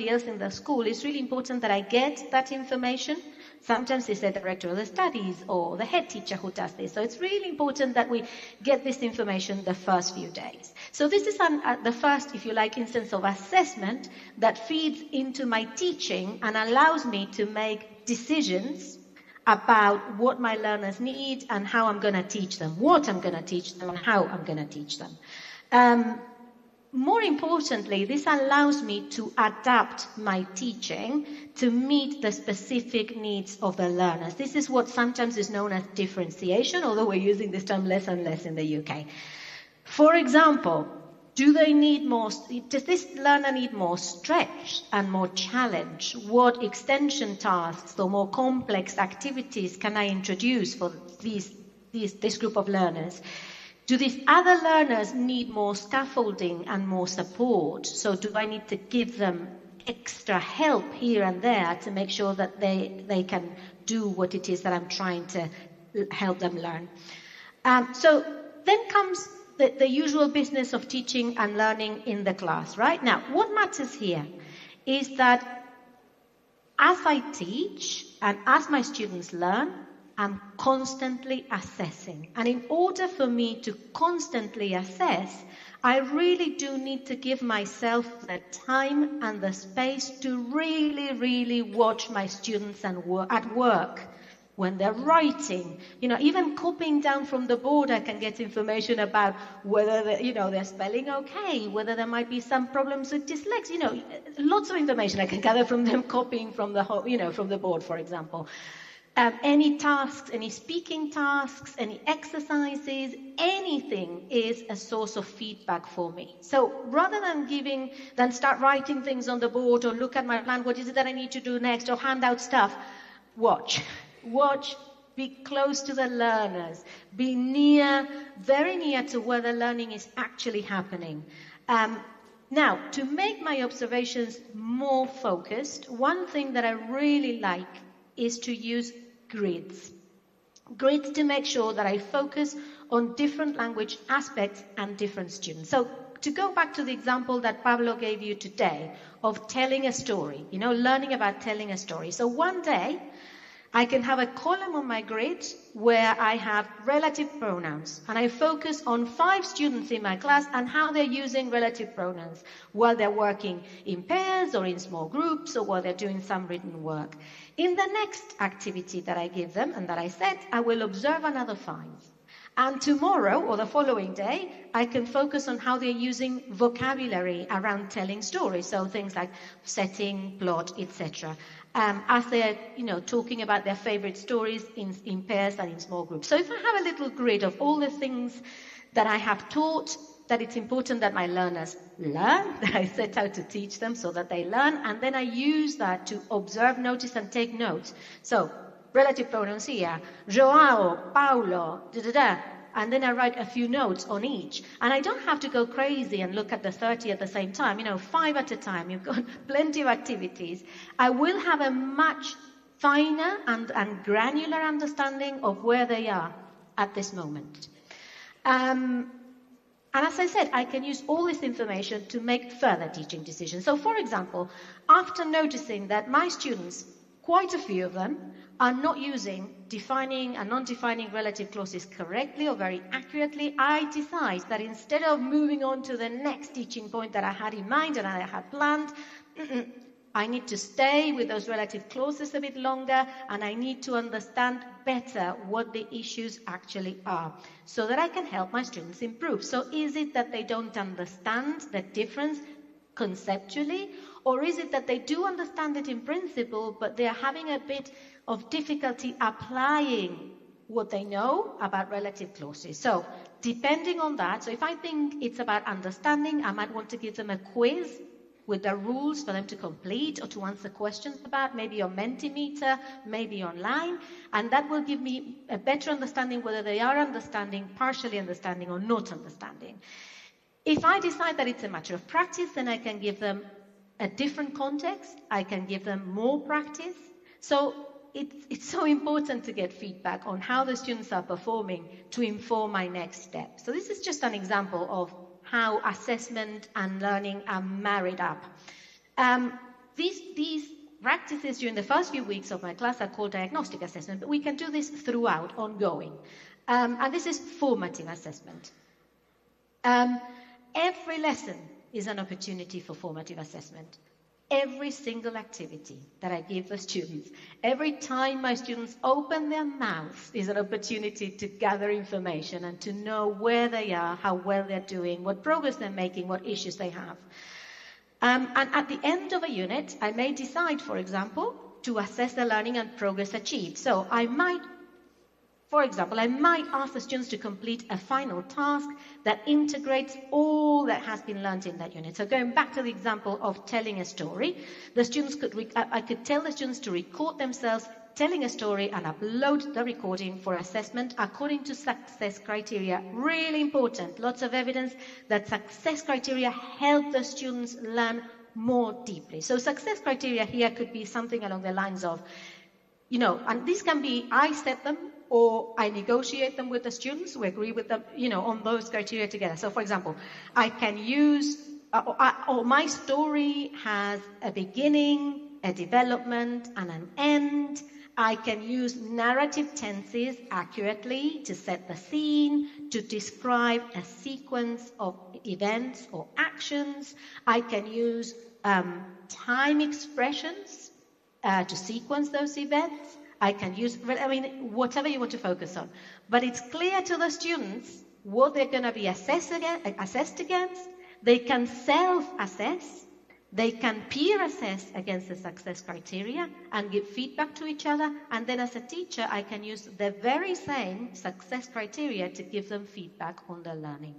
else in the school, it's really important that I get that information. Sometimes it's the director of the studies or the head teacher who does this. So it's really important that we get this information the first few days. So this is the first, if you like, instance of assessment that feeds into my teaching and allows me to make decisions about what my learners need and how I'm going to teach them, what I'm going to teach them, and how I'm going to teach them. More importantly, this allows me to adapt my teaching to meet the specific needs of the learners. This is what sometimes is known as differentiation, although we're using this term less and less in the UK. For example, does this learner need more stretch and more challenge? What extension tasks or more complex activities can I introduce for this group of learners? Do these other learners need more scaffolding and more support? So do I need to give them extra help here and there to make sure that they can do what it is that I'm trying to help them learn? So then comes the usual business of teaching and learning in the class, right? Now, what matters here is that as I teach and as my students learn, I'm constantly assessing. And in order for me to constantly assess, I really do need to give myself the time and the space to really, really watch my students at work. When they're writing, even copying down from the board, I can get information about whether they're spelling okay, whether there might be some problems with dyslexia. Lots of information I can gather from them copying from from the board, for example. Any tasks, any speaking tasks, any exercises, anything is a source of feedback for me. So rather than start writing things on the board or look at my plan, what is it that I need to do next, or hand out stuff, watch, be close to the learners, be very near to where the learning is actually happening. Now, to make my observations more focused, one thing that I really like is to use grids. Grids to make sure that I focus on different language aspects and different students. So to go back to the example that Pablo gave you today of telling a story, learning about telling a story. So one day, I can have a column on my grid where I have relative pronouns, and I focus on 5 students in my class and how they're using relative pronouns while they're working in pairs or in small groups or while they're doing some written work. In the next activity that I give them and that I set, I will observe another 5. And tomorrow or the following day, I can focus on how they're using vocabulary around telling stories. So things like setting, plot, etc. As they're, talking about their favorite stories in pairs and in small groups. So if I have a little grid of all the things that I have taught, that it's important that my learners learn, that I set out to teach them so that they learn, and then I use that to observe, notice, and take notes. So, relative pronouns here, Joao, Paulo, and then I write a few notes on each. And I don't have to go crazy and look at the 30 at the same time, 5 at a time. You've got plenty of activities. I will have a much finer and granular understanding of where they are at this moment. And as I said, I can use all this information to make further teaching decisions. So, for example, after noticing that my students, quite a few of them, are not using defining and non-defining relative clauses correctly or very accurately, I decide that instead of moving on to the next teaching point that I had in mind and I had planned, I need to stay with those relative clauses a bit longer, and I need to understand better what the issues actually are so that I can help my students improve. So is it that they don't understand the difference conceptually, or is it that they do understand it in principle, but they're having a bit of difficulty applying what they know about relative clauses? So depending on that, so if I think it's about understanding, I might want to give them a quiz with the rules for them to complete or to answer questions about, maybe on Mentimeter, maybe online, and that will give me a better understanding whether they are understanding, partially understanding, or not understanding. If I decide that it's a matter of practice, then I can give them a different context, I can give them more practice. So it's so important to get feedback on how the students are performing to inform my next step. So this is just an example of how assessment and learning are married up. These practices during the first few weeks of my class are called diagnostic assessment, but we can do this throughout, ongoing. And this is formative assessment. Every lesson is an opportunity for formative assessment. Every single activity that I give the students, every time my students open their mouths is an opportunity to gather information and to know where they are, how well they're doing, what progress they're making, what issues they have. And at the end of a unit, I may decide, for example, to assess the learning and progress achieved. So I might ask the students to complete a final task that integrates all that has been learned in that unit. So going back to the example of telling a story, I could tell the students to record themselves telling a story and upload the recording for assessment according to success criteria. Really important. Lots of evidence that success criteria help the students learn more deeply. So success criteria here could be something along the lines of, and this can be I set them, or I negotiate them with the students, we agree with them, on those criteria together. So for example, I can use, or my story has a beginning, a development, and an end. I can use narrative tenses accurately to set the scene, to describe a sequence of events or actions. I can use time expressions to sequence those events. I can use, whatever you want to focus on. But it's clear to the students what they're going to be assessed against. They can self-assess. They can peer assess against the success criteria and give feedback to each other. And then as a teacher, I can use the very same success criteria to give them feedback on their learning.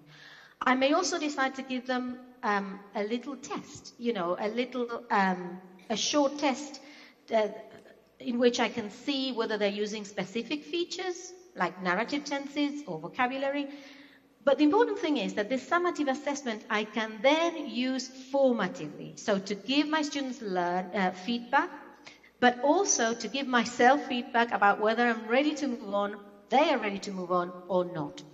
I may also decide to give them a little test, a short test in which I can see whether they're using specific features, like narrative tenses or vocabulary. But the important thing is that this summative assessment I can then use formatively. So to give my students feedback, but also to give myself feedback about whether I'm ready to move on, they are ready to move on or not.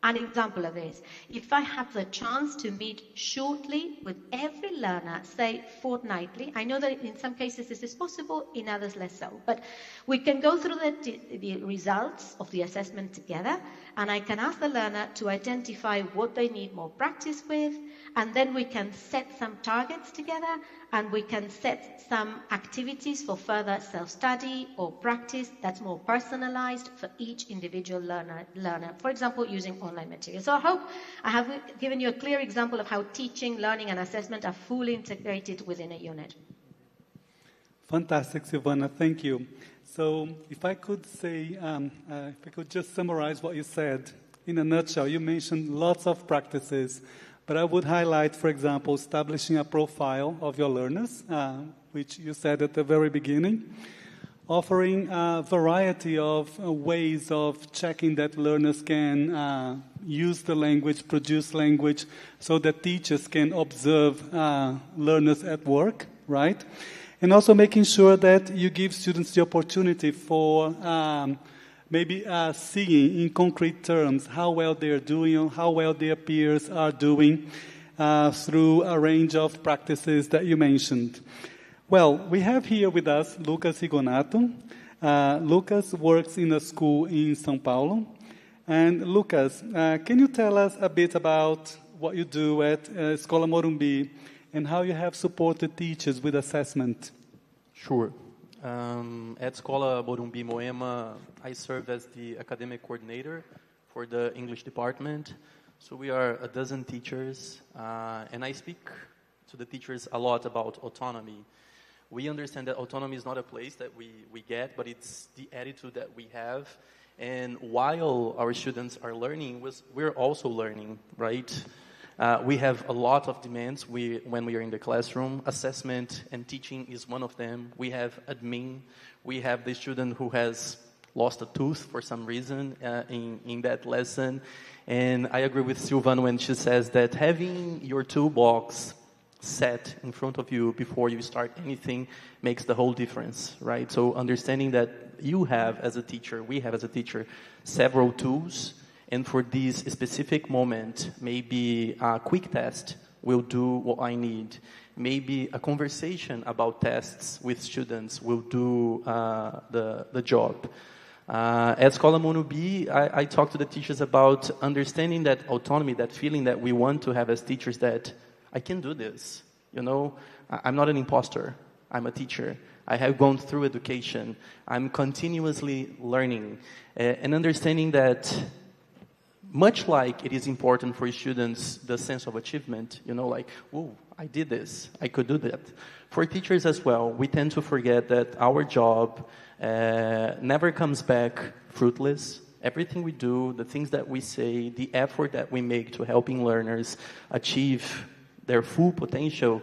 An example of this, if I have the chance to meet shortly with every learner, say fortnightly, I know that in some cases this is possible, in others less so, but we can go through the results of the assessment together, and I can ask the learner to identify what they need more practice with, and then we can set some targets together, and we can set some activities for further self-study or practice that's more personalized for each individual learner. For example, using online materials. So I hope I have given you a clear example of how teaching, learning, and assessment are fully integrated within a unit. Fantastic, Silvana. Thank you. So if I could say, if I could just summarize what you said in a nutshell, you mentioned lots of practices. But I would highlight, for example, establishing a profile of your learners, which you said at the very beginning, offering a variety of ways of checking that learners can use the language, produce language, so that teachers can observe learners at work, right? And also making sure that you give students the opportunity for maybe seeing in concrete terms how well they're doing, how well their peers are doing through a range of practices that you mentioned. Well, we have here with us Lucas Rigonato. Lucas works in a school in São Paulo. And Lucas, can you tell us a bit about what you do at Escola Morumbi and how you have supported teachers with assessment. Sure. At Escola Morumbi Moema, I serve as the academic coordinator for the English department. So we are a dozen teachers, and I speak to the teachers a lot about autonomy. We understand that autonomy is not a place that we get, but it's the attitude that we have. And while our students are learning, we're also learning, right? We have a lot of demands when we are in the classroom. Assessment and teaching is one of them. We have admin. We have the student who has lost a tooth for some reason in that lesson. And I agree with Silvana when she says that having your toolbox set in front of you before you start anything makes the whole difference, right? So understanding that you have as a teacher, we have as a teacher, several tools, and for this specific moment, maybe a quick test will do what I need. Maybe a conversation about tests with students will do the job. At Escola Morumbi, I talk to the teachers about understanding that autonomy, that feeling that we want to have as teachers, that I can do this. You know, I'm not an imposter. I'm a teacher. I have gone through education. I'm continuously learning and understanding that much like it is important for students, the sense of achievement, you know, like, oh, I did this, I could do that. For teachers as well, we tend to forget that our job never comes back fruitless. Everything we do, the things that we say, the effort that we make to helping learners achieve their full potential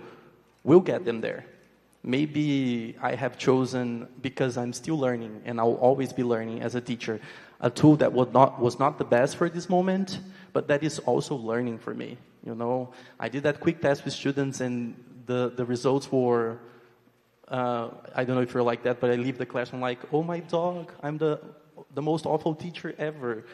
will get them there. Maybe I have chosen, because I'm still learning, and I'll always be learning as a teacher, a tool that was not the best for this moment, but that is also learning for me. You know, I did that quick test with students, and the results were, I don't know if you're like that, but I leave the classroom like, oh my dog, I'm the most awful teacher ever.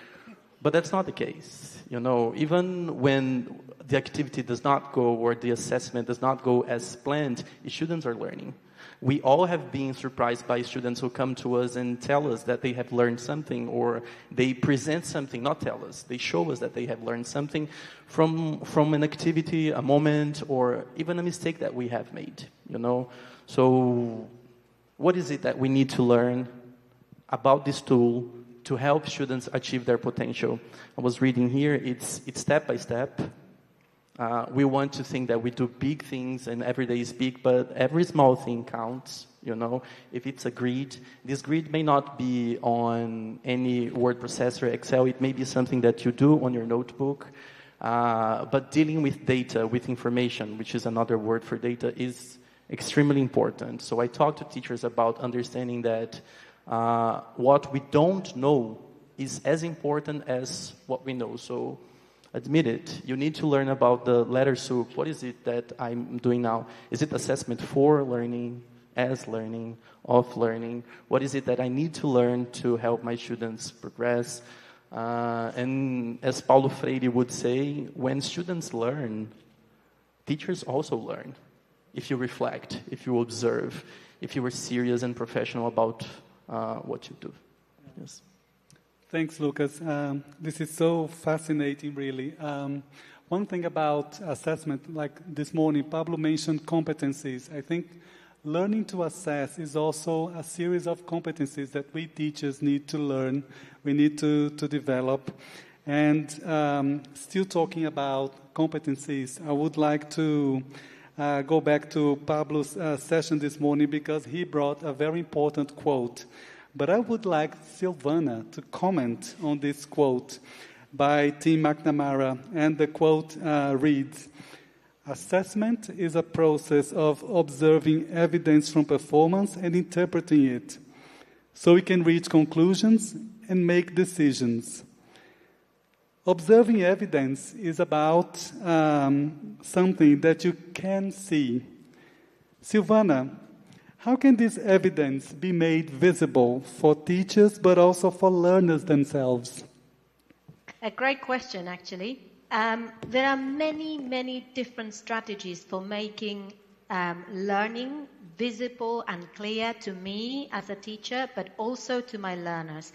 But that's not the case. You know, even when the activity does not go or the assessment does not go as planned, students are learning. We all have been surprised by students who come to us and tell us that they have learned something, or they present something, not tell us, they show us that they have learned something from an activity, a moment, or even a mistake that we have made, you know. So what is it that we need to learn about this tool to help students achieve their potential? I was reading here, it's step by step. We want to think that we do big things and every day is big, but every small thing counts, you know. If it's a grid, this grid may not be on any word processor, Excel, it may be something that you do on your notebook, but dealing with data, with information, which is another word for data, is extremely important. So I talk to teachers about understanding that what we don't know is as important as what we know. So admit it. You need to learn about the letter soup. What is it that I'm doing now? Is it assessment for learning, as learning, of learning? What is it that I need to learn to help my students progress? And as Paulo Freire would say, when students learn, teachers also learn. If you reflect, if you observe, if you are serious and professional about what you do. Yes. Thanks, Lucas. This is so fascinating, really. One thing about assessment, like this morning, Pablo mentioned competencies. I think learning to assess is also a series of competencies that we teachers need to learn, we need to develop. And still talking about competencies, I would like to go back to Pablo's session this morning because he brought a very important quote. But I would like Silvana to comment on this quote by Tim McNamara. And the quote reads, "Assessment is a process of observing evidence from performance and interpreting it, so we can reach conclusions and make decisions." Observing evidence is about something that you can see. Silvana, how can this evidence be made visible for teachers, but also for learners themselves? A great question, actually. There are many, many different strategies for making learning visible and clear to me as a teacher, but also to my learners.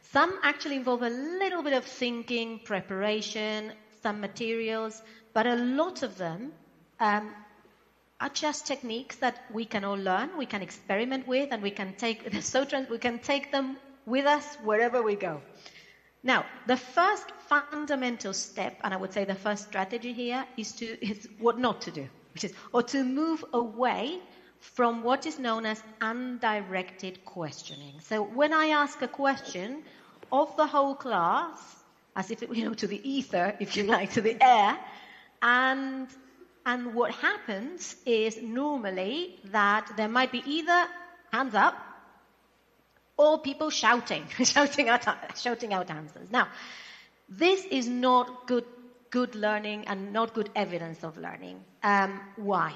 Some actually involve a little bit of thinking, preparation, some materials, but a lot of them are just techniques that we can all learn, we can experiment with, and we can take them with us wherever we go. Now, the first fundamental step, and I would say the first strategy here, is what not to do, or to move away from what is known as undirected questioning. So when I ask a question of the whole class, as if it, to the ether, if you like, to the air, and what happens is normally that there might be either hands up or people shouting out answers. Now, this is not good learning and not good evidence of learning. Why?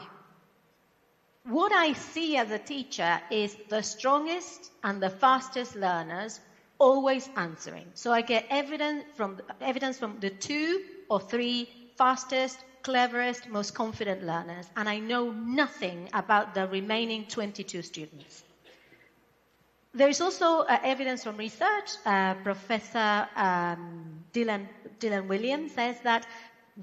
What I see as a teacher is the strongest and the fastest learners always answering. So I get evidence from the 2 or 3 fastest, cleverest, most confident learners, and I know nothing about the remaining 22 students. There is also evidence from research. Professor Dylan Williams says that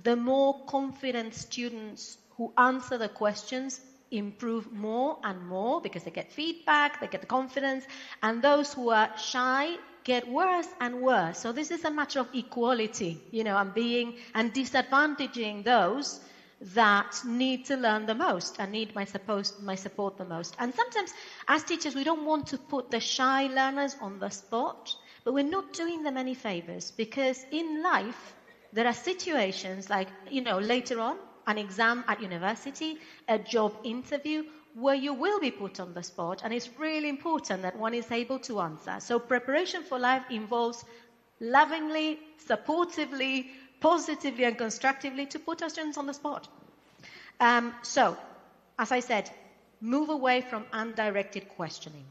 the more confident students who answer the questions improve more and more because they get feedback, they get the confidence, and those who are shy get worse and worse. So this is a matter of equality, and disadvantaging those that need to learn the most and need my support the most. And sometimes, as teachers, we don't want to put the shy learners on the spot, but we're not doing them any favors, because in life, there are situations like, later on, an exam at university, a job interview, where you will be put on the spot, and it's really important that one is able to answer. So preparation for life involves lovingly, supportively, positively and constructively to put our students on the spot. So, as I said, move away from undirected questioning.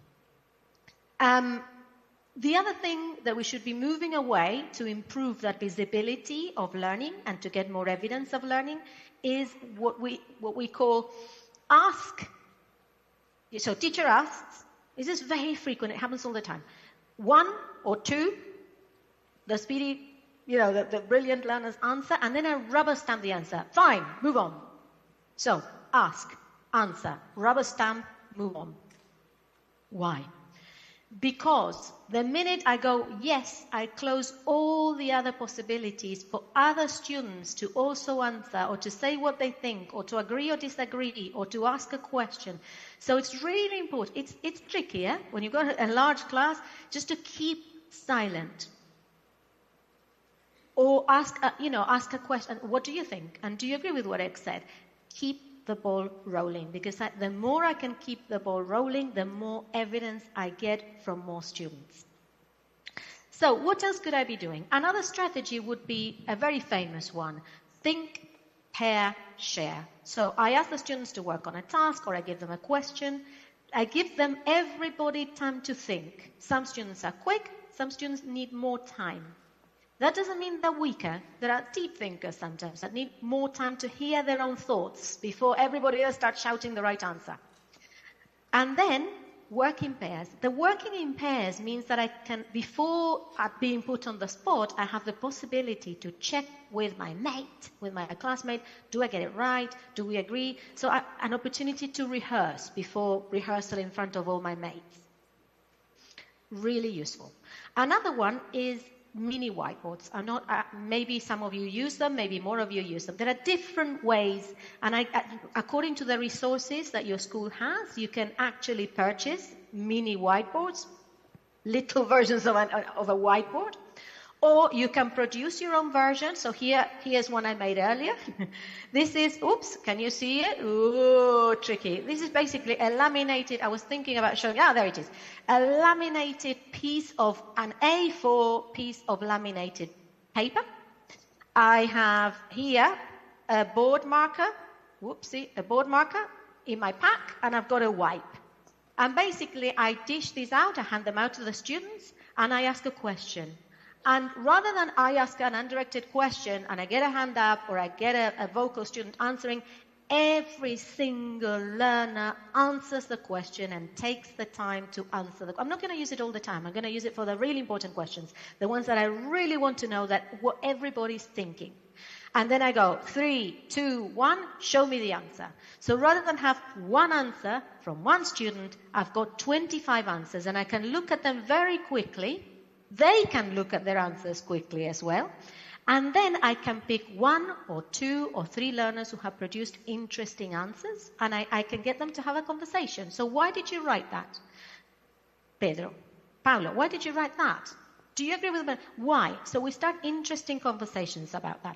The other thing that we should be moving away to improve that visibility of learning and to get more evidence of learning is what we call ask. So teacher asks, this is very frequent, it happens all the time. 1 or 2, the speedy, the brilliant learners answer, and then I rubber stamp the answer. Fine, move on. So, ask, answer, rubber stamp, move on. Why? Because the minute I go, yes, I close all the other possibilities for other students to also answer or to say what they think or to agree or disagree or to ask a question. So it's really important. It's trickier when you go to a large class just to keep silent. Or ask a question. What do you think? And do you agree with what I said? Keep the ball rolling, because the more I can keep the ball rolling, the more evidence I get from more students. So what else could I be doing? Another strategy would be a very famous one. Think, pair, share. So I ask the students to work on a task, or I give them a question. I give them everybody time to think. Some students are quick, some students need more time. That doesn't mean they're weaker. There are deep thinkers sometimes that need more time to hear their own thoughts before everybody else starts shouting the right answer. And then work in pairs. The working in pairs means that I can, before being put on the spot, I have the possibility to check with my mate, with my classmate, do I get it right? Do we agree? So an opportunity to rehearse before rehearsal in front of all my mates. Really useful. Another one is mini whiteboards. Maybe some of you use them, maybe more of you use them. There are different ways, and according to the resources that your school has, you can actually purchase mini whiteboards, little versions of a whiteboard, or you can produce your own version. So here's one I made earlier. This is, oops, can you see it? Ooh, tricky. This is basically a laminated, I was thinking about showing, there it is. A laminated piece of, an A4 piece of laminated paper. I have here a board marker, a board marker in my pack, and I've got a wipe. And basically I dish these out, I hand them out to the students, and I ask a question. And rather than I ask an undirected question and I get a hand up or I get a vocal student answering, every single learner answers the question and takes the time to answer the question. I'm not going to use it all the time. I'm going to use it for the really important questions, the ones that I really want to know that what everybody's thinking. And then I go, 3, 2, 1, show me the answer. So rather than have one answer from one student, I've got 25 answers, and I can look at them very quickly. They can look at their answers quickly as well. And then I can pick 1 or 2 or 3 learners who have produced interesting answers, and I can get them to have a conversation. So why did you write that? Pedro, Paulo, why did you write that? Do you agree with me? Why? So we start interesting conversations about that.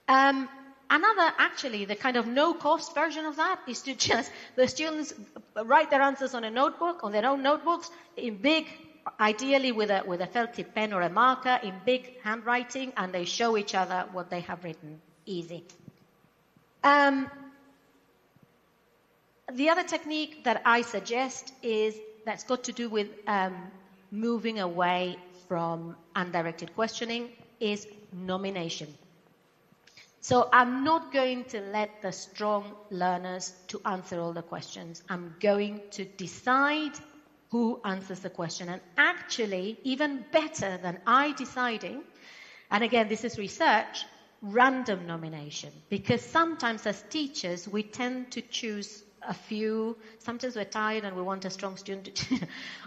Another, actually, the kind of no-cost version of that is to just, the students write their answers on a notebook, on their own notebooks, in big, ideally with a felt tip pen or a marker, in big handwriting, and they show each other what they have written. Easy. The other technique that I suggest is, that's got to do with moving away from undirected questioning, is nomination. So I'm not going to let the strong learners to answer all the questions. I'm going to decide who answers the question. And actually, even better than I deciding, and again, this is research, random nomination. Because sometimes as teachers, we tend to choose a few. Sometimes we're tired and we want a strong student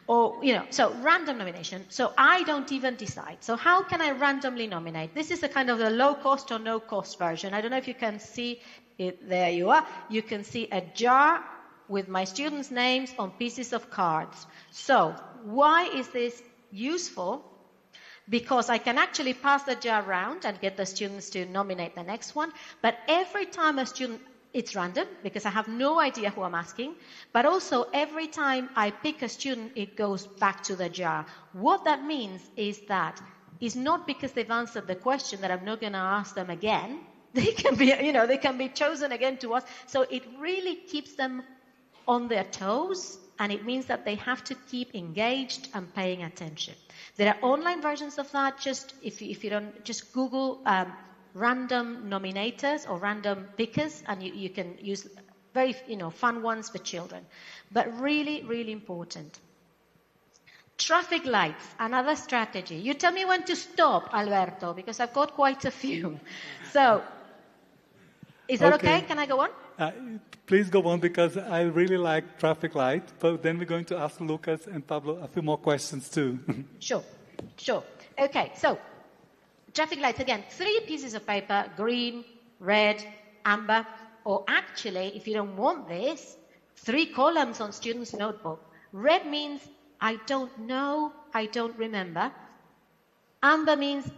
or, so random nomination. So I don't even decide. So how can I randomly nominate? This is a kind of the low cost or no cost version. I don't know if you can see it. There you are. You can see a jar with my students' names on pieces of cards. So why is this useful? Because I can actually pass the jar around and get the students to nominate the next one. But every time a student, it's random because I have no idea who I'm asking, but also every time I pick a student, it goes back to the jar. What that means is that it's not because they've answered the question that I'm not going to ask them again. They can be, they can be chosen again to ask. So it really keeps them on their toes, and it means that they have to keep engaged and paying attention. There are online versions of that. Just if you don't, just Google random nominators or random pickers, and you can use very fun ones for children. But really, really important. Traffic lights, another strategy. You tell me when to stop, Alberto, because I've got quite a few. So, is that okay? Can I go on? Please go on, because I really like traffic light, but then we're going to ask Lucas and Pablo a few more questions too. Sure. Okay, so traffic lights, again, 3 pieces of paper, green, red, amber, or actually, if you don't want this, 3 columns on students' notebook. Red means I don't know, I don't remember. Amber means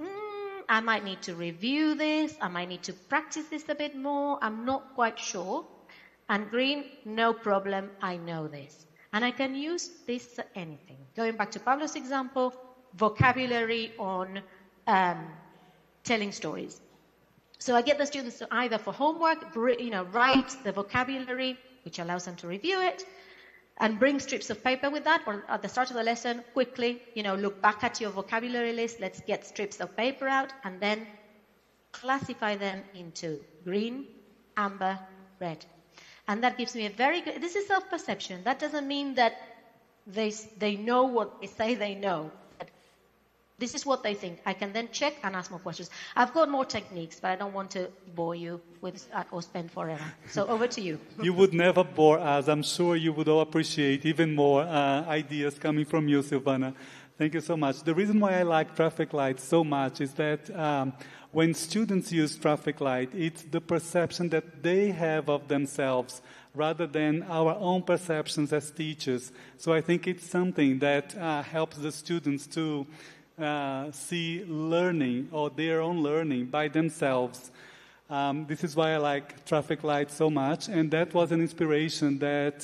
I might need to review this, I might need to practice this a bit more, I'm not quite sure. And green, no problem, I know this. And I can use this for anything. Going back to Pablo's example, vocabulary on telling stories. So I get the students to either for homework, write the vocabulary, which allows them to review it, and bring strips of paper with that, or at the start of the lesson, quickly, look back at your vocabulary list, let's get strips of paper out, and then classify them into green, amber, red. And that gives me a very good, this is self-perception. That doesn't mean that they know what they say they know. This is what they think. I can then check and ask more questions. I've got more techniques, but I don't want to bore you with or spend forever. So over to you. You would never bore us. I'm sure you would all appreciate even more ideas coming from you, Silvana. Thank you so much. The reason why I like traffic lights so much is that when students use traffic light, it's the perception that they have of themselves rather than our own perceptions as teachers. So I think it's something that helps the students to see learning or their own learning by themselves. This is why I like traffic lights so much, and that was an inspiration that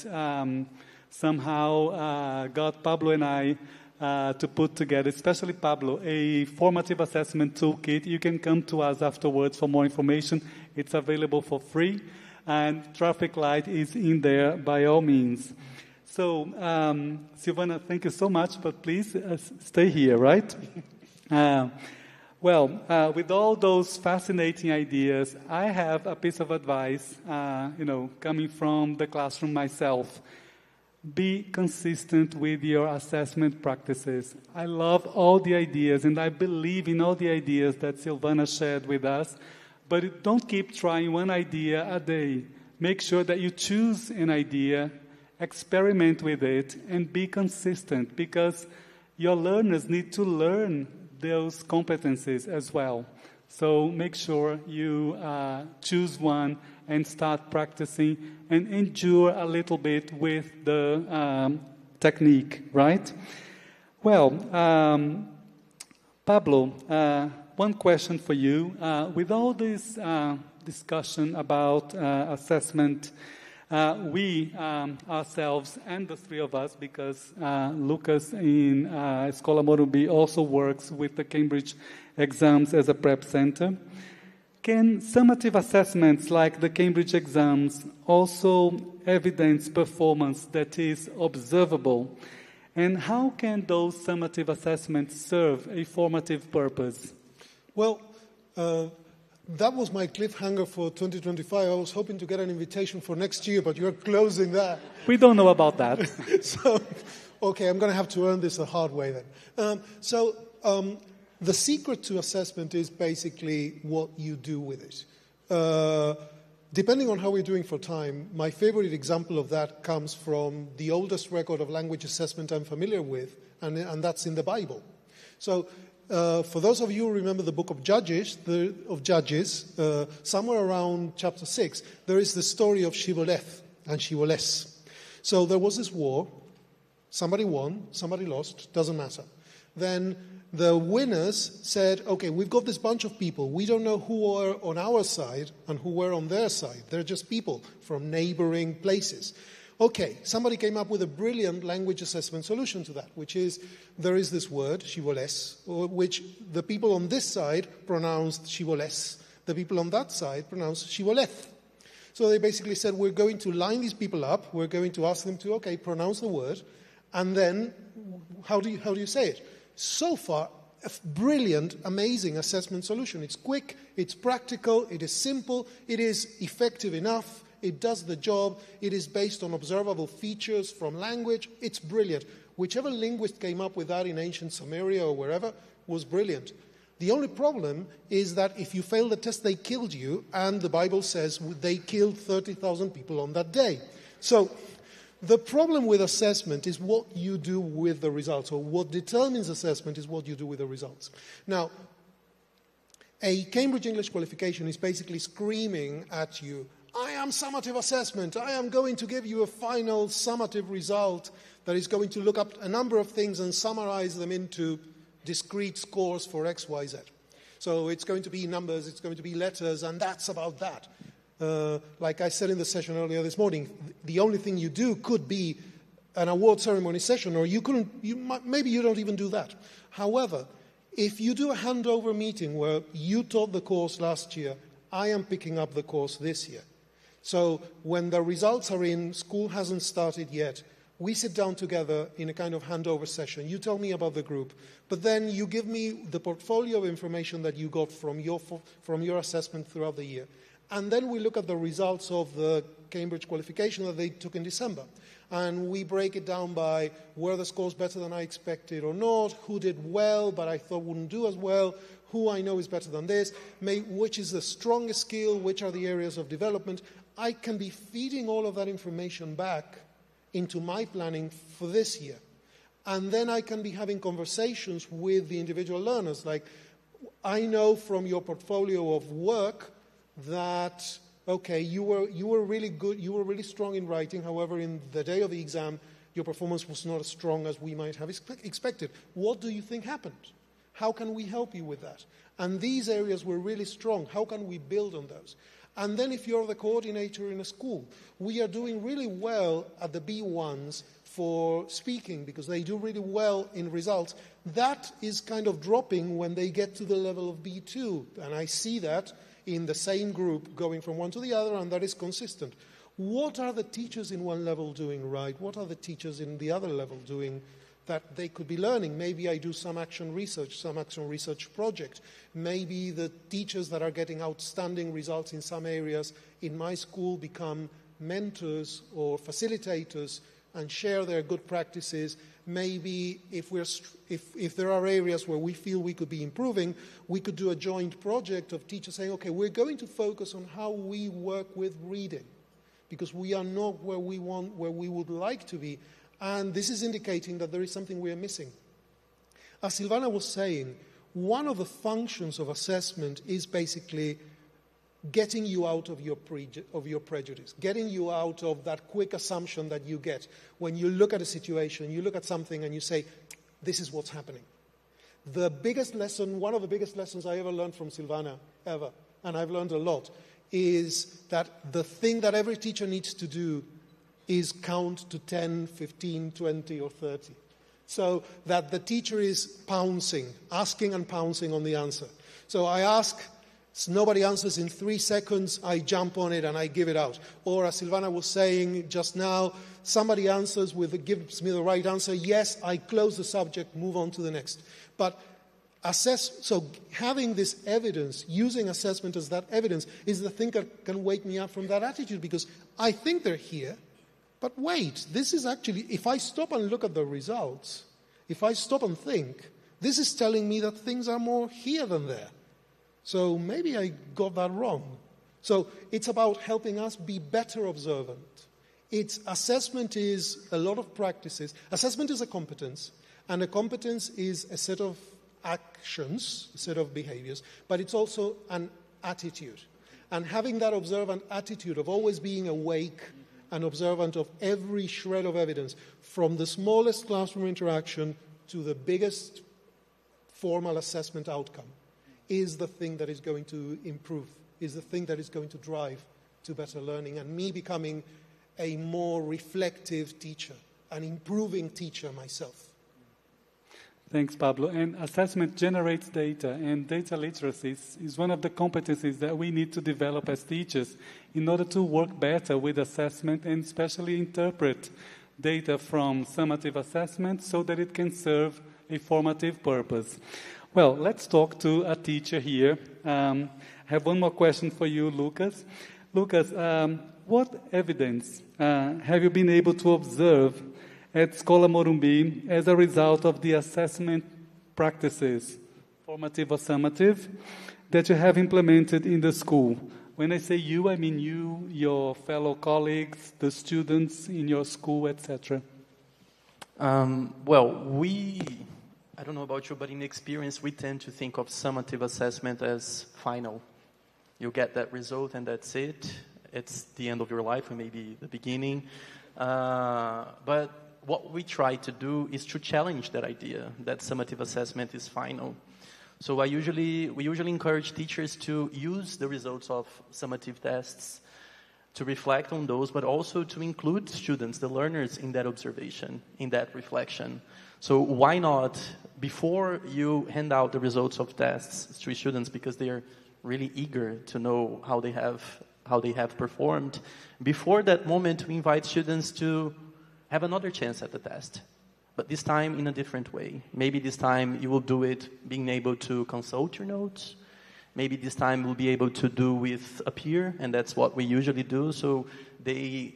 somehow got Pablo and I to put together, especially Pablo, a formative assessment toolkit. You can come to us afterwards for more information. It's available for free, and traffic light is in there by all means. So, Silvana, thank you so much, but please stay here, right? With all those fascinating ideas, I have a piece of advice, coming from the classroom myself. Be consistent with your assessment practices. I love all the ideas, and I believe in all the ideas that Silvana shared with us, but don't keep trying one idea a day. Make sure that you choose an idea, experiment with it, and be consistent, because your learners need to learn those competencies as well. So make sure you choose one and start practicing and endure a little bit with the technique, right? Well, Pablo, one question for you. With all this discussion about assessment, we ourselves and the three of us, because Lucas in Escola Morumbi also works with the Cambridge exams as a prep center. Can summative assessments like the Cambridge exams also evidence performance that is observable? And how can those summative assessments serve a formative purpose? Well, that was my cliffhanger for 2025. I was hoping to get an invitation for next year, but you're closing that. We don't know about that. So, okay, I'm going to have to earn this the hard way then. The secret to assessment is basically what you do with it. Depending on how we're doing for time, my favorite example of that comes from the oldest record of language assessment I'm familiar with, and that's in the Bible. So, for those of you who remember the book of Judges, somewhere around chapter 6, there is the story of Shibboleth and Shibboleth. So there was this war. Somebody won, somebody lost, doesn't matter. Then the winners said, okay, we've got this bunch of people. We don't know who are on our side and who were on their side. They're just people from neighboring places. Okay, somebody came up with a brilliant language assessment solution to that, which is there is this word, Shibboleth, which the people on this side pronounced Shibboleth. The people on that side pronounced Shibboleth. So they basically said, we're going to line these people up. We're going to ask them to, okay, pronounce the word. And then, how do you say it? So far, a brilliant, amazing assessment solution. It's quick, it's practical, it is simple, it is effective enough, it does the job, it is based on observable features from language. It's brilliant. Whichever linguist came up with that in ancient Samaria or wherever was brilliant. The only problem is that if you fail the test, they killed you, and the Bible says they killed 30,000 people on that day. So the problem with assessment is what you do with the results, or what determines assessment is what you do with the results. Now, a Cambridge English qualification is basically screaming at you, I am summative assessment. I am going to give you a final summative result that is going to look up a number of things and summarize them into discrete scores for X, Y, Z. So it's going to be numbers, it's going to be letters, and that's about that. Like I said in the session earlier this morning, the only thing you do could be an award ceremony session, or maybe you don't even do that. However, if you do a handover meeting where you taught the course last year, I am picking up the course this year. So when the results are in, school hasn't started yet, we sit down together in a kind of handover session. You tell me about the group, but then you give me the portfolio of information that you got from your assessment throughout the year. And then we look at the results of the Cambridge qualification that they took in December. And we break it down by were the scores better than I expected or not, who did well but I thought wouldn't do as well, who I know is better than this, which is the strongest skill, which are the areas of development. I can be feeding all of that information back into my planning for this year. And then I can be having conversations with the individual learners. Like, I know from your portfolio of work that, okay, you were really good, you were really strong in writing, however, in the day of the exam, your performance was not as strong as we might have expected. What do you think happened? How can we help you with that? And these areas were really strong. How can we build on those? And then if you're the coordinator in a school, we are doing really well at the B1s for speaking because they do really well in results. That is kind of dropping when they get to the level of B2. And I see that in the same group going from one to the other, and that is consistent. What are the teachers in one level doing right? What are the teachers in the other level doing that they could be learning? Maybe I do some action research project. Maybe the teachers that are getting outstanding results in some areas in my school become mentors or facilitators and share their good practices. Maybe if there are areas where we feel we could be improving, we could do a joint project of teachers saying, okay, we're going to focus on how we work with reading, because we are not where we would like to be, and this is indicating that there is something we are missing. As Silvana was saying, one of the functions of assessment is basically getting you out of your prejudice, getting you out of that quick assumption that you get when you look at a situation, you look at something and you say, this is what's happening. The biggest lesson, one of the biggest lessons I ever learned from Silvana, ever, and I've learned a lot, is that the thing that every teacher needs to do is count to 10, 15, 20, or 30. So that the teacher is pouncing, asking and pouncing on the answer. So I ask, nobody answers in 3 seconds, I jump on it and I give it out. Or as Silvana was saying just now, somebody answers gives me the right answer, yes, I close the subject, move on to the next. But so having this evidence, using assessment as that evidence, is the thing that can wake me up from that attitude, because I think they're here, but wait, this is actually, if I stop and look at the results, if I stop and think, this is telling me that things are more here than there. So maybe I got that wrong. So it's about helping us be better observant. Assessment is a lot of practices. Assessment is a competence, and a competence is a set of actions, a set of behaviors, but it's also an attitude. And having that observant attitude of always being awake and observant of every shred of evidence, from the smallest classroom interaction to the biggest formal assessment outcome, is the thing that is going to improve, is the thing that is going to drive to better learning, and me becoming a more reflective teacher, an improving teacher myself. Thanks, Pablo. And assessment generates data, and data literacy is one of the competencies that we need to develop as teachers in order to work better with assessment and especially interpret data from summative assessment so that it can serve a formative purpose. Well, let's talk to a teacher here. I have one more question for you, Lucas. Lucas, what evidence have you been able to observe at Escola Morumbi as a result of the assessment practices, formative or summative, that you have implemented in the school? When I say you, I mean you, your fellow colleagues, the students in your school, etc. I don't know about you, but in experience, we tend to think of summative assessment as final. You get that result and that's it. It's the end of your life, or maybe the beginning. But what we try to do is to challenge that idea that summative assessment is final. So we usually encourage teachers to use the results of summative tests to reflect on those, but also to include students, the learners, in that observation, in that reflection. So why not, before you hand out the results of tests to students, because they are really eager to know how they have performed, before that moment we invite students to have another chance at the test, but this time in a different way. Maybe this time you will do it being able to consult your notes. Maybe this time we'll be able to do with a peer, and that's what we usually do. So they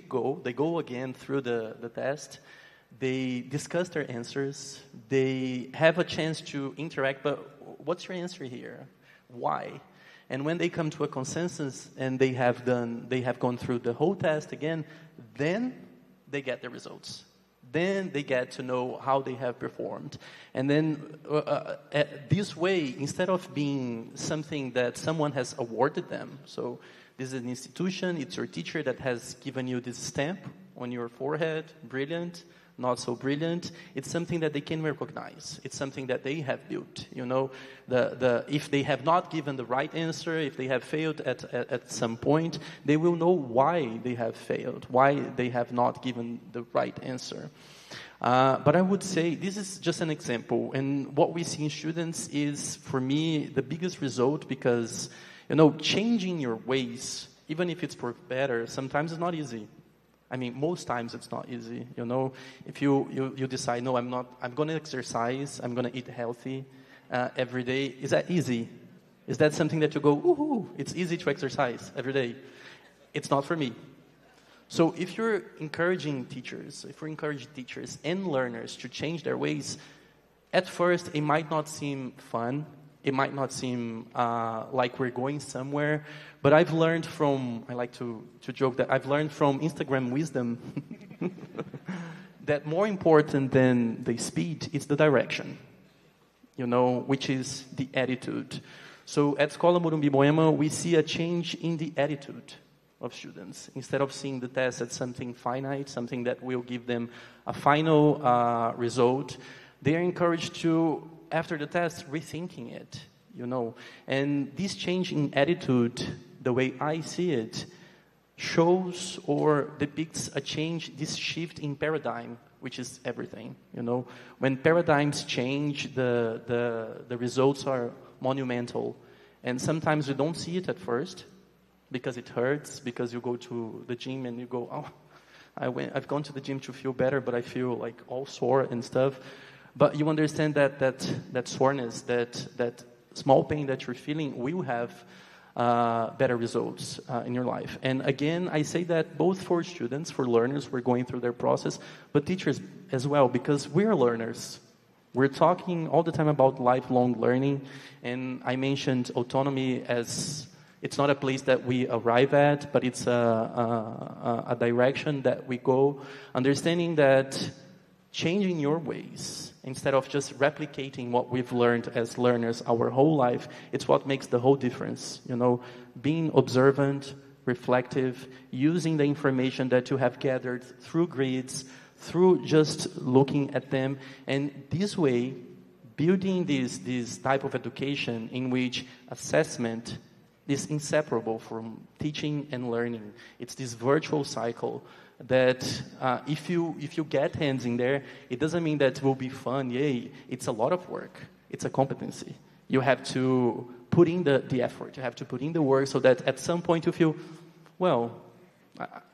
go again through the test. They discuss their answers. They have a chance to interact, but what's your answer here? Why? And when they come to a consensus and they have gone through the whole test again, then they get the results. Then they get to know how they have performed. And then this way, instead of being something that someone has awarded them, so this is an institution, it's your teacher that has given you this stamp on your forehead, brilliant, not so brilliant, it's something that they can recognize. It's something that they have built. You know, if they have not given the right answer, if they have failed at some point, they will know why they have failed, why they have not given the right answer. But I would say this is just an example, and what we see in students is, for me, the biggest result, because, you know, changing your ways, even if it's for better, sometimes it's not easy. I mean, most times it's not easy, you know. If you decide, no, I'm going to exercise, I'm going to eat healthy every day. Is that easy? Is that something that you go, woohoo, it's easy to exercise every day? It's not for me. So if you're encouraging teachers, and learners to change their ways, at first it might not seem fun, it might not seem like we're going somewhere, but I've learned from, I like to joke that I've learned from Instagram wisdom that more important than the speed is the direction, which is the attitude. So at Escola Morumbi Moema, we see a change in the attitude of students. Instead of seeing the test as something finite, something that will give them a final result, they are encouraged to, after the test, rethinking it, And this change in attitude, the way I see it, shows or depicts a change, this shift in paradigm, which is everything, When paradigms change, the results are monumental. And sometimes we don't see it at first, because it hurts, because you go to the gym and you go, oh, I've gone to the gym to feel better, but I feel like all sore and stuff. But you understand that soreness, that small pain that you're feeling will have better results in your life. And again, I say that both for students, for learners who are going through their process, but teachers as well, because we're learners. We're talking all the time about lifelong learning, and I mentioned autonomy as it's not a place that we arrive at, but it's a direction that we go, understanding that changing your ways, instead of just replicating what we've learned as learners our whole life, it's what makes the whole difference. Being observant, reflective, using the information that you have gathered through grids, through just looking at them, and this way, building this type of education in which assessment is inseparable from teaching and learning. It's this virtual cycle that if you get hands in there, it doesn't mean that it will be fun, yay. It's a lot of work. It's a competency. You have to put in the effort. You have to put in the work so that at some point you feel, well,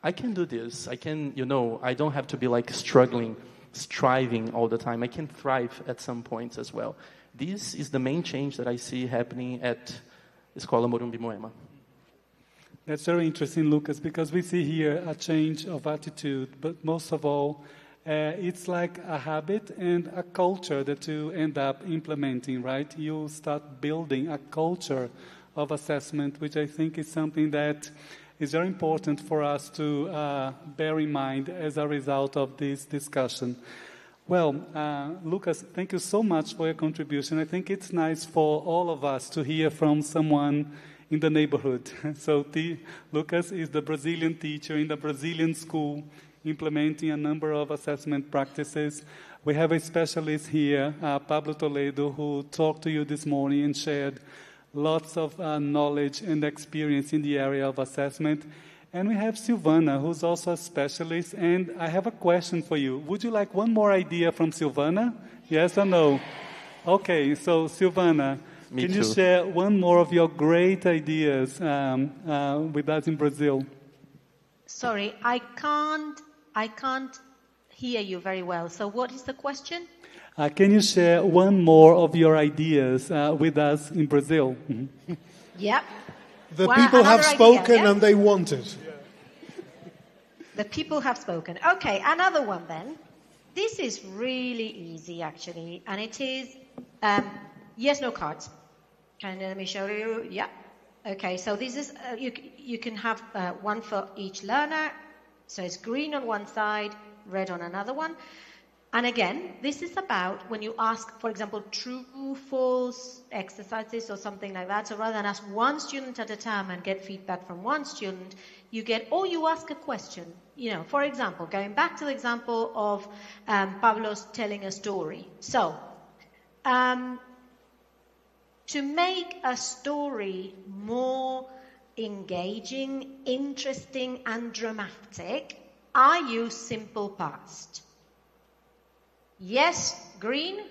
I can do this. I can, I don't have to be like struggling, striving all the time. I can thrive at some points as well. This is the main change that I see happening at Escola Morumbi Moema. That's very interesting, Lucas, because we see here a change of attitude, but most of all, it's like a habit and a culture that you end up implementing, right? You start building a culture of assessment, which I think is something that is very important for us to bear in mind as a result of this discussion. Well, Lucas, thank you so much for your contribution. I think it's nice for all of us to hear from someone in the neighborhood. So Lucas is the Brazilian teacher in the Brazilian school, implementing a number of assessment practices. We have a specialist here, Pablo Toledo, who talked to you this morning and shared lots of knowledge and experience in the area of assessment. And we have Silvana, who's also a specialist. And I have a question for you. Would you like one more idea from Silvana? Yes or no? Okay, so Silvana, can you share one more of your great ideas with us in Brazil? Sorry, I can't hear you very well. So what is the question? Can you share one more of your ideas with us in Brazil? Mm-hmm. Yep. The people have spoken and they want it. The people have spoken. Okay, another one then. This is really easy actually, and it is yes, no cards. Let me show you. Yeah. Okay, so this is, you can have one for each learner. So it's green on one side, red on another one. And again, this is about when you ask, for example, true, false exercises or something like that. So rather than ask one student at a time and get feedback from one student, you ask a question. For example, going back to the example of Pablo's telling a story. So, to make a story more engaging, interesting, and dramatic, I use simple past. Yes, green,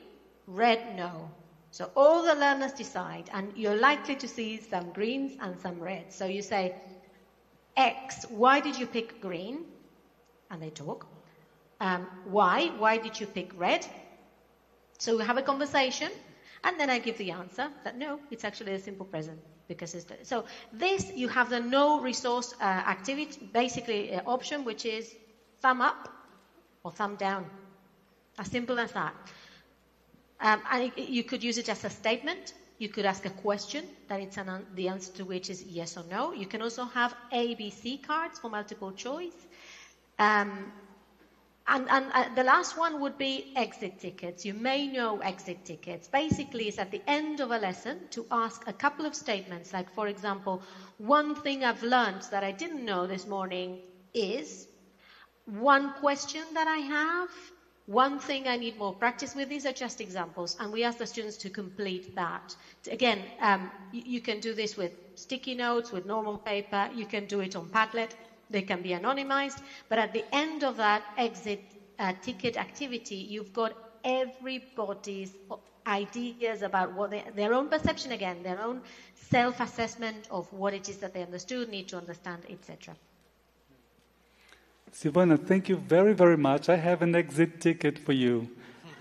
red, no. So all the learners decide, and you're likely to see some greens and some reds. So you say, X, why did you pick green? And they talk. Y, why did you pick red? So we have a conversation. And then I give the answer that no, it's actually a simple present. Because it's so this, you have the no resource activity, basically option, which is thumb up or thumb down. As simple as that. And you could use it as a statement. You could ask a question that it's the answer to which is yes or no. You can also have ABC cards for multiple choice. And the last one would be exit tickets. You may know exit tickets. Basically, it's at the end of a lesson to ask a couple of statements. Like, for example, one thing I've learned that I didn't know this morning is, one question that I have, one thing I need more practice with. These are just examples. And we ask the students to complete that. Again, you can do this with sticky notes, with normal paper. You can do it on Padlet. They can be anonymized. But at the end of that exit ticket activity, you've got everybody's ideas about what their own perception, again, their own self-assessment of what it is that they understood, need to understand, etc. Silvana, thank you very, very much. I have an exit ticket for you.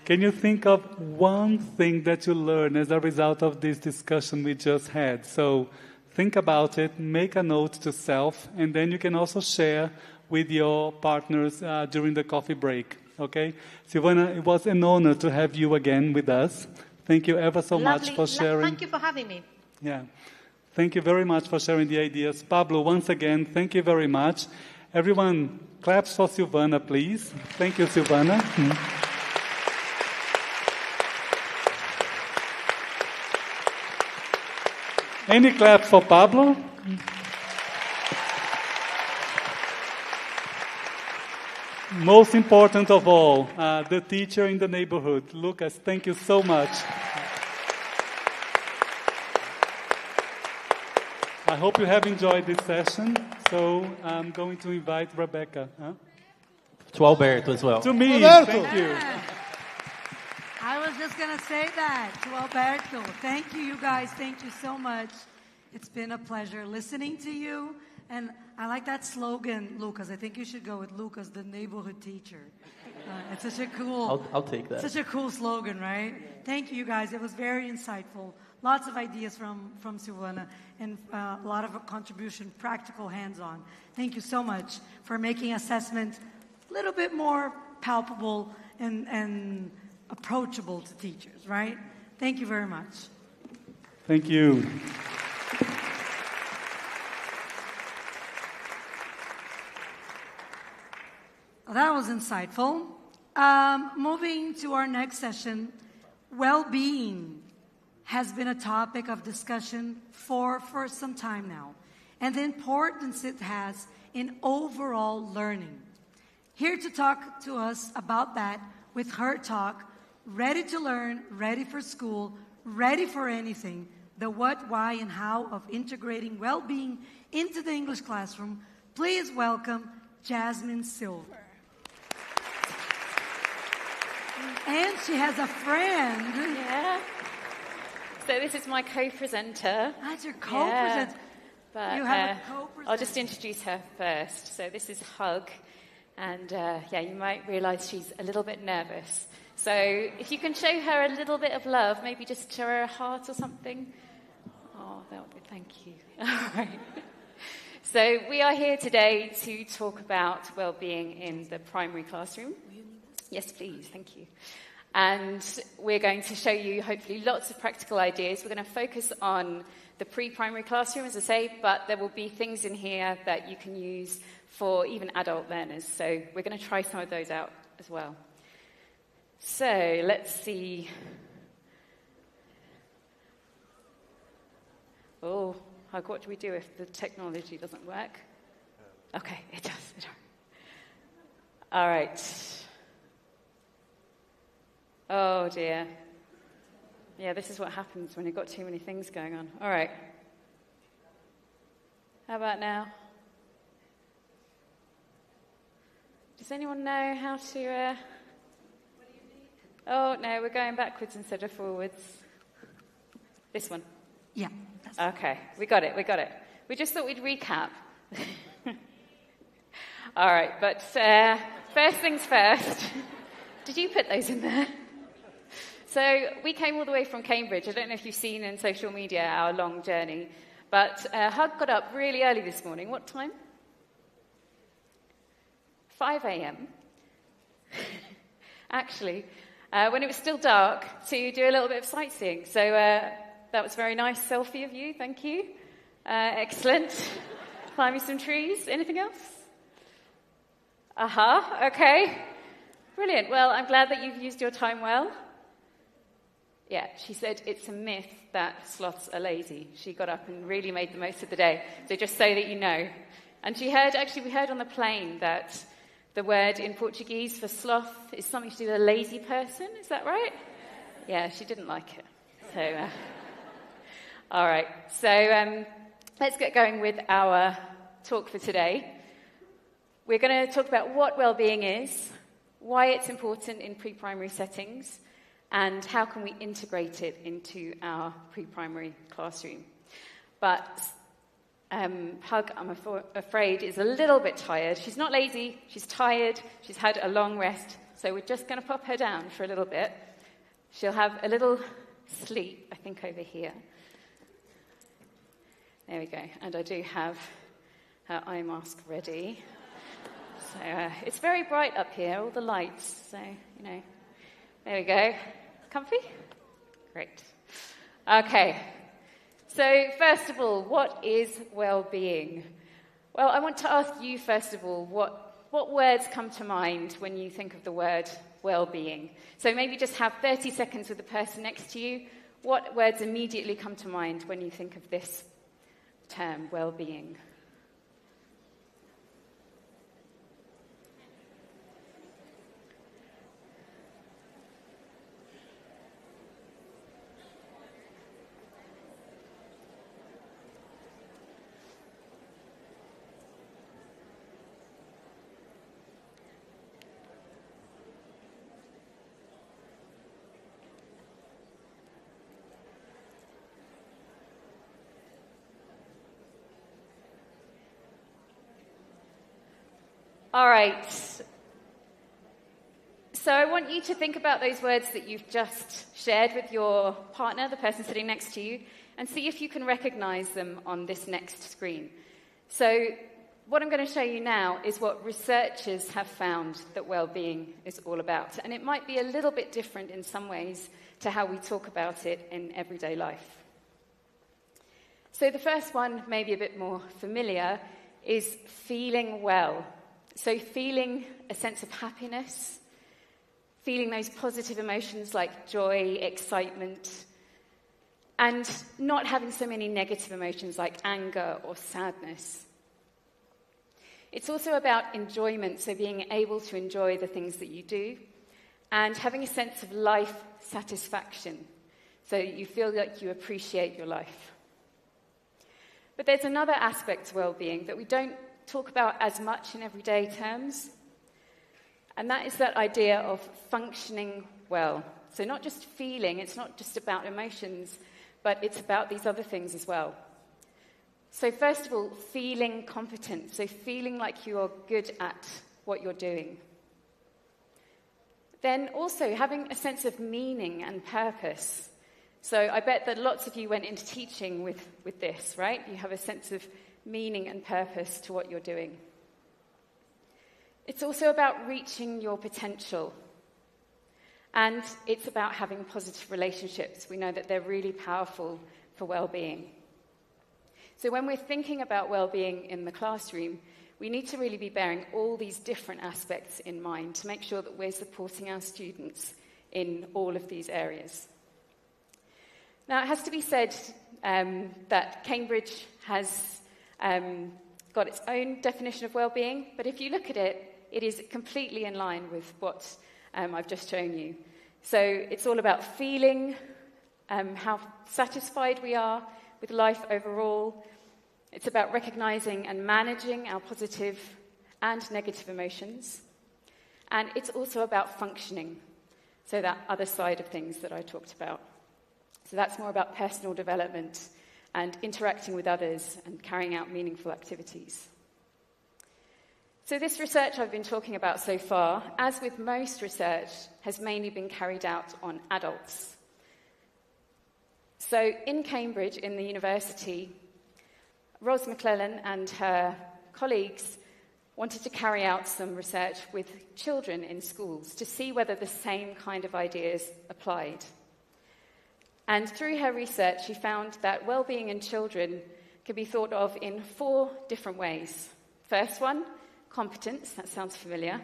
Can you think of one thing that you learned as a result of this discussion we just had? So think about it, make a note to self, and then you can also share with your partners during the coffee break. Okay? Silvana, it was an honor to have you again with us. Thank you ever so much for sharing. Thank you for having me. Yeah. Thank you very much for sharing the ideas. Pablo, once again, thank you very much. Everyone, claps for Silvana, please. Thank you, Silvana. Any clap for Pablo? Most important of all, the teacher in the neighborhood. Lucas, thank you so much. I hope you have enjoyed this session. So I'm going to invite Rebecca. To Alberto as well. To me, Alberto. thank you. I was just going to say that to Alberto. Thank you, you guys. Thank you so much. It's been a pleasure listening to you. And I like that slogan, Lucas. I think you should go with Lucas, the neighborhood teacher. It's such a cool... I'll take that. Such a cool slogan, right? Thank you, guys. It was very insightful. Lots of ideas from Silvana and a lot of contribution, practical, hands-on. Thank you so much for making assessment a little bit more palpable and approachable to teachers, right? Thank you very much. Thank you. Well, that was insightful. Moving to our next session, well-being has been a topic of discussion for some time now, and the importance it has in overall learning. Here to talk to us about that with her talk, Ready to Learn, Ready for School, Ready for Anything, the what, why, and how of integrating well-being into the English classroom, please welcome Jasmine Silver. And she has a friend. Yeah. So this is my co-presenter. That's your co-presenter. Yeah. But you have a co-presenter. I'll just introduce her first. So this is Hug. And you might realise she's a little bit nervous. So if you can show her a little bit of love, maybe just show her a heart or something. Oh, that would be, thank you. All right. So we are here today to talk about well-being in the primary classroom. Yes, please. Thank you. And we're going to show you, hopefully, lots of practical ideas. We're going to focus on the pre-primary classroom, as I say, but there will be things in here that you can use for even adult learners. So we're going to try some of those out as well. So let's see. Oh, what do we do if the technology doesn't work? Okay, it does. All right. Oh, dear. Yeah, this is what happens when you've got too many things going on. All right. How about now? Does anyone know how to... Oh, no, we're going backwards instead of forwards. This one? Yeah. Okay, we got it. We just thought we'd recap. All right, but first things first. Did you put those in there? So we came all the way from Cambridge. I don't know if you've seen in social media our long journey, but Hug got up really early this morning. What time? 5 a.m. Actually, when it was still dark, to do a little bit of sightseeing. So that was very nice selfie of you. Thank you. Excellent. Climbing some trees. Anything else? Okay. Brilliant. Well, I'm glad that you've used your time well. Yeah, she said it's a myth that sloths are lazy. She got up and really made the most of the day. So just so that you know. And we heard on the plane that the word in Portuguese for sloth is something to do with a lazy person. Is that right? Yeah, she didn't like it. So, all right. So let's get going with our talk for today. We're going to talk about what well-being is, why it's important in pre-primary settings, and how can we integrate it into our pre-primary classroom. But Hug, I'm afraid, is a little bit tired. She's not lazy, she's tired, she's had a long rest, so we're just going to pop her down for a little bit. She'll have a little sleep, I think, over here. There we go, and I do have her eye mask ready. So it's very bright up here, all the lights, so, there we go. Comfy? Great. Okay. So, first of all, what is well-being? Well, I want to ask you, first of all, what words come to mind when you think of the word well-being? So maybe just have 30 seconds with the person next to you. What words immediately come to mind when you think of this term, well-being? All right. So I want you to think about those words that you've just shared with your partner, the person sitting next to you, and see if you can recognize them on this next screen. So what I'm going to show you now is what researchers have found that well-being is all about. And it might be a little bit different in some ways to how we talk about it in everyday life. So the first one, maybe a bit more familiar, is feeling well. So feeling a sense of happiness, feeling those positive emotions like joy, excitement, and not having so many negative emotions like anger or sadness. It's also about enjoyment, so being able to enjoy the things that you do, and having a sense of life satisfaction, so you feel like you appreciate your life. But there's another aspect to well-being that we don't talk about as much in everyday terms, and that is that idea of functioning well. So not just feeling, it's not just about emotions, but it's about these other things as well. So first of all, feeling competent, so feeling like you are good at what you're doing. Then also having a sense of meaning and purpose. So I bet that lots of you went into teaching with this, right? You have a sense of meaning and purpose to what you're doing. It's also about reaching your potential. And it's about having positive relationships. We know that they're really powerful for well-being. So when we're thinking about well-being in the classroom, we need to really be bearing all these different aspects in mind to make sure that we're supporting our students in all of these areas. Now, it has to be said that Cambridge has got its own definition of well-being, but if you look at it, it is completely in line with what I've just shown you. So it's all about feeling, how satisfied we are with life overall. It's about recognizing and managing our positive and negative emotions. And it's also about functioning, so that other side of things that I talked about. So that's more about personal development and interacting with others and carrying out meaningful activities. So this research I've been talking about so far, as with most research, has mainly been carried out on adults. So in Cambridge, in the university, Ros McClellan and her colleagues wanted to carry out some research with children in schools to see whether the same kind of ideas applied. And through her research, she found that well-being in children can be thought of in 4 different ways. First one, competence. That sounds familiar.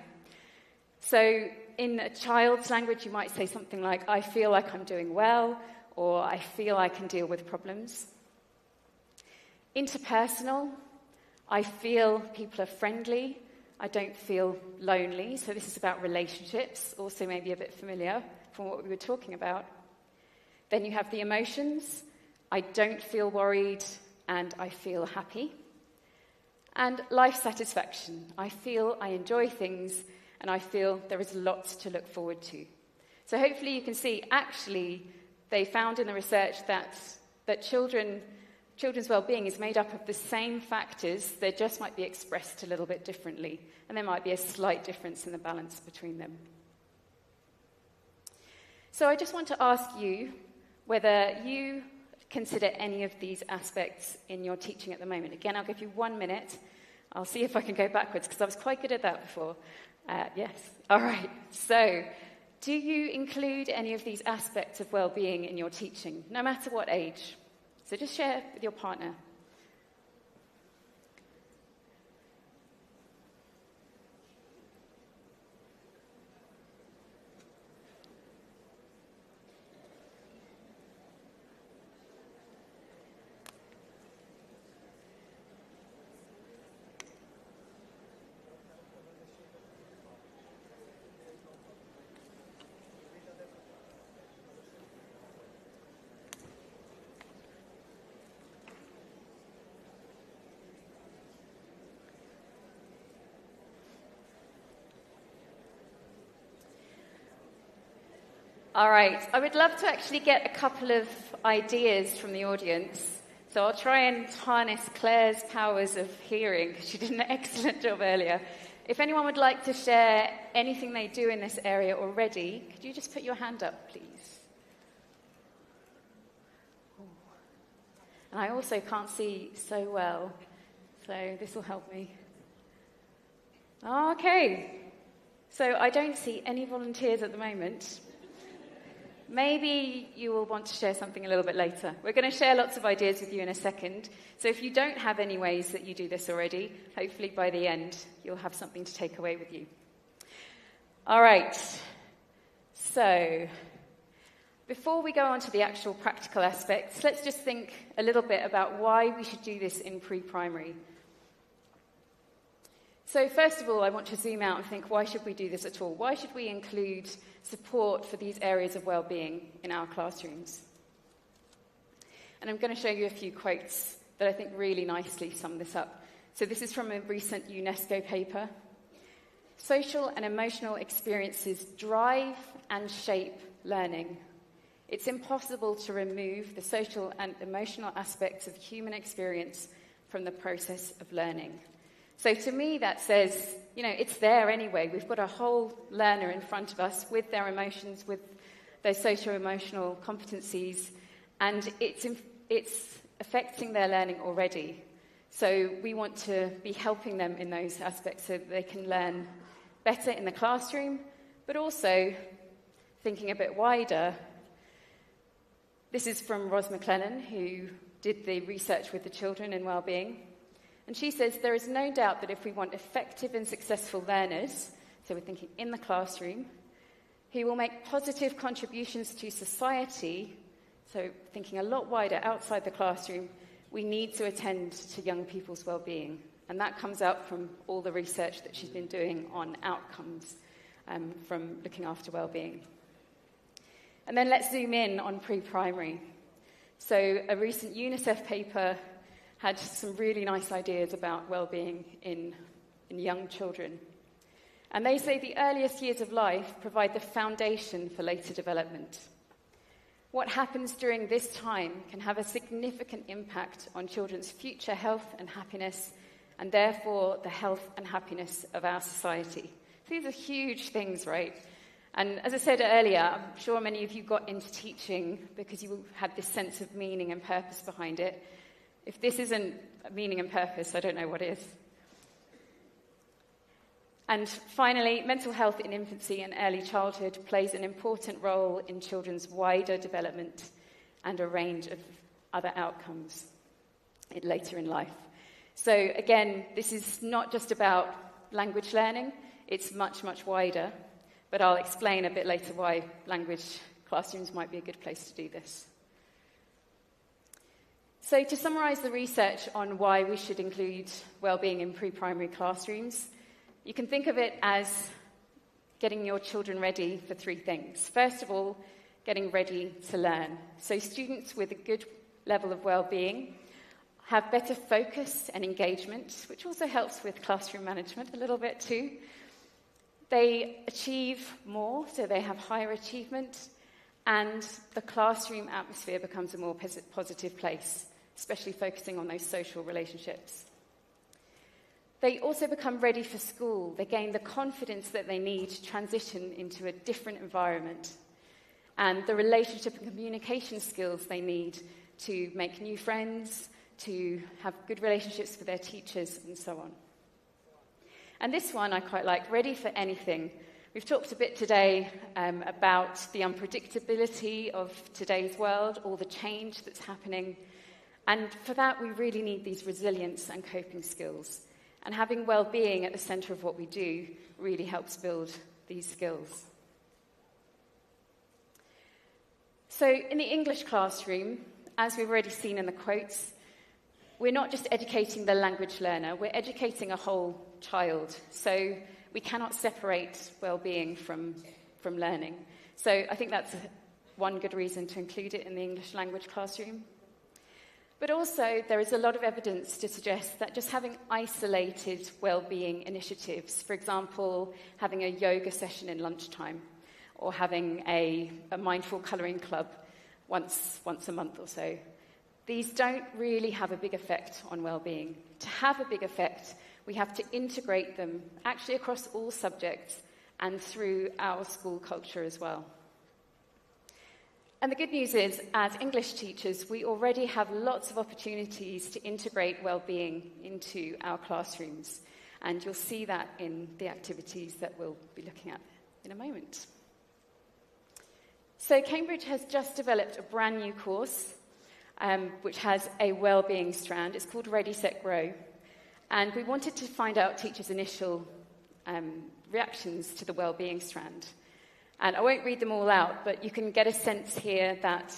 So in a child's language, you might say something like, I feel like I'm doing well, or I feel I can deal with problems. Interpersonal, I feel people are friendly, I don't feel lonely, so this is about relationships, also maybe a bit familiar from what we were talking about. Then you have the emotions, I don't feel worried and I feel happy. And life satisfaction, I feel I enjoy things and I feel there is lots to look forward to. So hopefully you can see, actually, they found in the research that children's well-being is made up of the same factors, they just might be expressed a little bit differently, and there might be a slight difference in the balance between them. So I just want to ask you whether you consider any of these aspects in your teaching at the moment. Again, I'll give you 1 minute. I'll see if I can go backwards, because I was quite good at that before. Yes. All right. So, do you include any of these aspects of well-being in your teaching, no matter what age? So just share with your partner. All right, I would love to actually get a couple of ideas from the audience. So I'll try and harness Claire's powers of hearing. She did an excellent job earlier. If anyone would like to share anything they do in this area already, could you just put your hand up, please? And I also can't see so well, so this will help me. Okay, so I don't see any volunteers at the moment. Maybe you will want to share something a little bit later. We're going to share lots of ideas with you in a second. So if you don't have any ways that you do this already, hopefully by the end you'll have something to take away with you. All right. So before we go on to the actual practical aspects, let's just think a little bit about why we should do this in pre-primary. So first of all, I want to zoom out and think, why should we do this at all? Why should we include support for these areas of well-being in our classrooms? And I'm going to show you a few quotes that I think really nicely sum this up. So this is from a recent UNESCO paper. Social and emotional experiences drive and shape learning. It's impossible to remove the social and emotional aspects of human experience from the process of learning. So to me, that says, it's there anyway. We've got a whole learner in front of us with their emotions, with their socio-emotional competencies, and it's affecting their learning already. So we want to be helping them in those aspects so that they can learn better in the classroom, but also thinking a bit wider. This is from Ros McClellan, who did the research with the children in well-being. And she says, there is no doubt that if we want effective and successful learners, so we're thinking in the classroom, who will make positive contributions to society, so thinking a lot wider outside the classroom, we need to attend to young people's well-being. And that comes out from all the research that she's been doing on outcomes from looking after well-being. And then let's zoom in on pre-primary. So a recent UNICEF paper had some really nice ideas about well-being in young children. And they say the earliest years of life provide the foundation for later development. What happens during this time can have a significant impact on children's future health and happiness and therefore the health and happiness of our society. These are huge things, right? And as I said earlier, I'm sure many of you got into teaching because you had this sense of meaning and purpose behind it. If this isn't meaning and purpose, I don't know what is. And finally, mental health in infancy and early childhood plays an important role in children's wider development and a range of other outcomes later in life. So again, this is not just about language learning, it's much, much wider, but I'll explain a bit later why language classrooms might be a good place to do this. So to summarise the research on why we should include wellbeing in pre-primary classrooms, you can think of it as getting your children ready for three things. First of all, getting ready to learn. So students with a good level of well-being have better focus and engagement, which also helps with classroom management a little bit too. They achieve more, so they have higher achievement, and the classroom atmosphere becomes a more positive place, especially focusing on those social relationships. They also become ready for school. They gain the confidence that they need to transition into a different environment, and the relationship and communication skills they need to make new friends, to have good relationships with their teachers, and so on. And this one I quite like, ready for anything. We've talked a bit today about the unpredictability of today's world, all the change that's happening. And for that, we really need these resilience and coping skills. And having well-being at the centre of what we do really helps build these skills. So in the English classroom, as we've already seen in the quotes, we're not just educating the language learner, we're educating a whole child. So we cannot separate well-being from learning. So I think that's one good reason to include it in the English language classroom. But also, there is a lot of evidence to suggest that just having isolated well-being initiatives, for example, having a yoga session in lunchtime, or having a mindful colouring club once a month or so, these don't really have a big effect on well-being. To have a big effect, we have to integrate them actually across all subjects and through our school culture as well. And the good news is, as English teachers, we already have lots of opportunities to integrate well-being into our classrooms. And you'll see that in the activities that we'll be looking at in a moment. So Cambridge has just developed a brand new course which has a well-being strand. It's called Ready, Set, Grow. And we wanted to find out teachers' initial reactions to the well-being strand. And I won't read them all out, but you can get a sense here that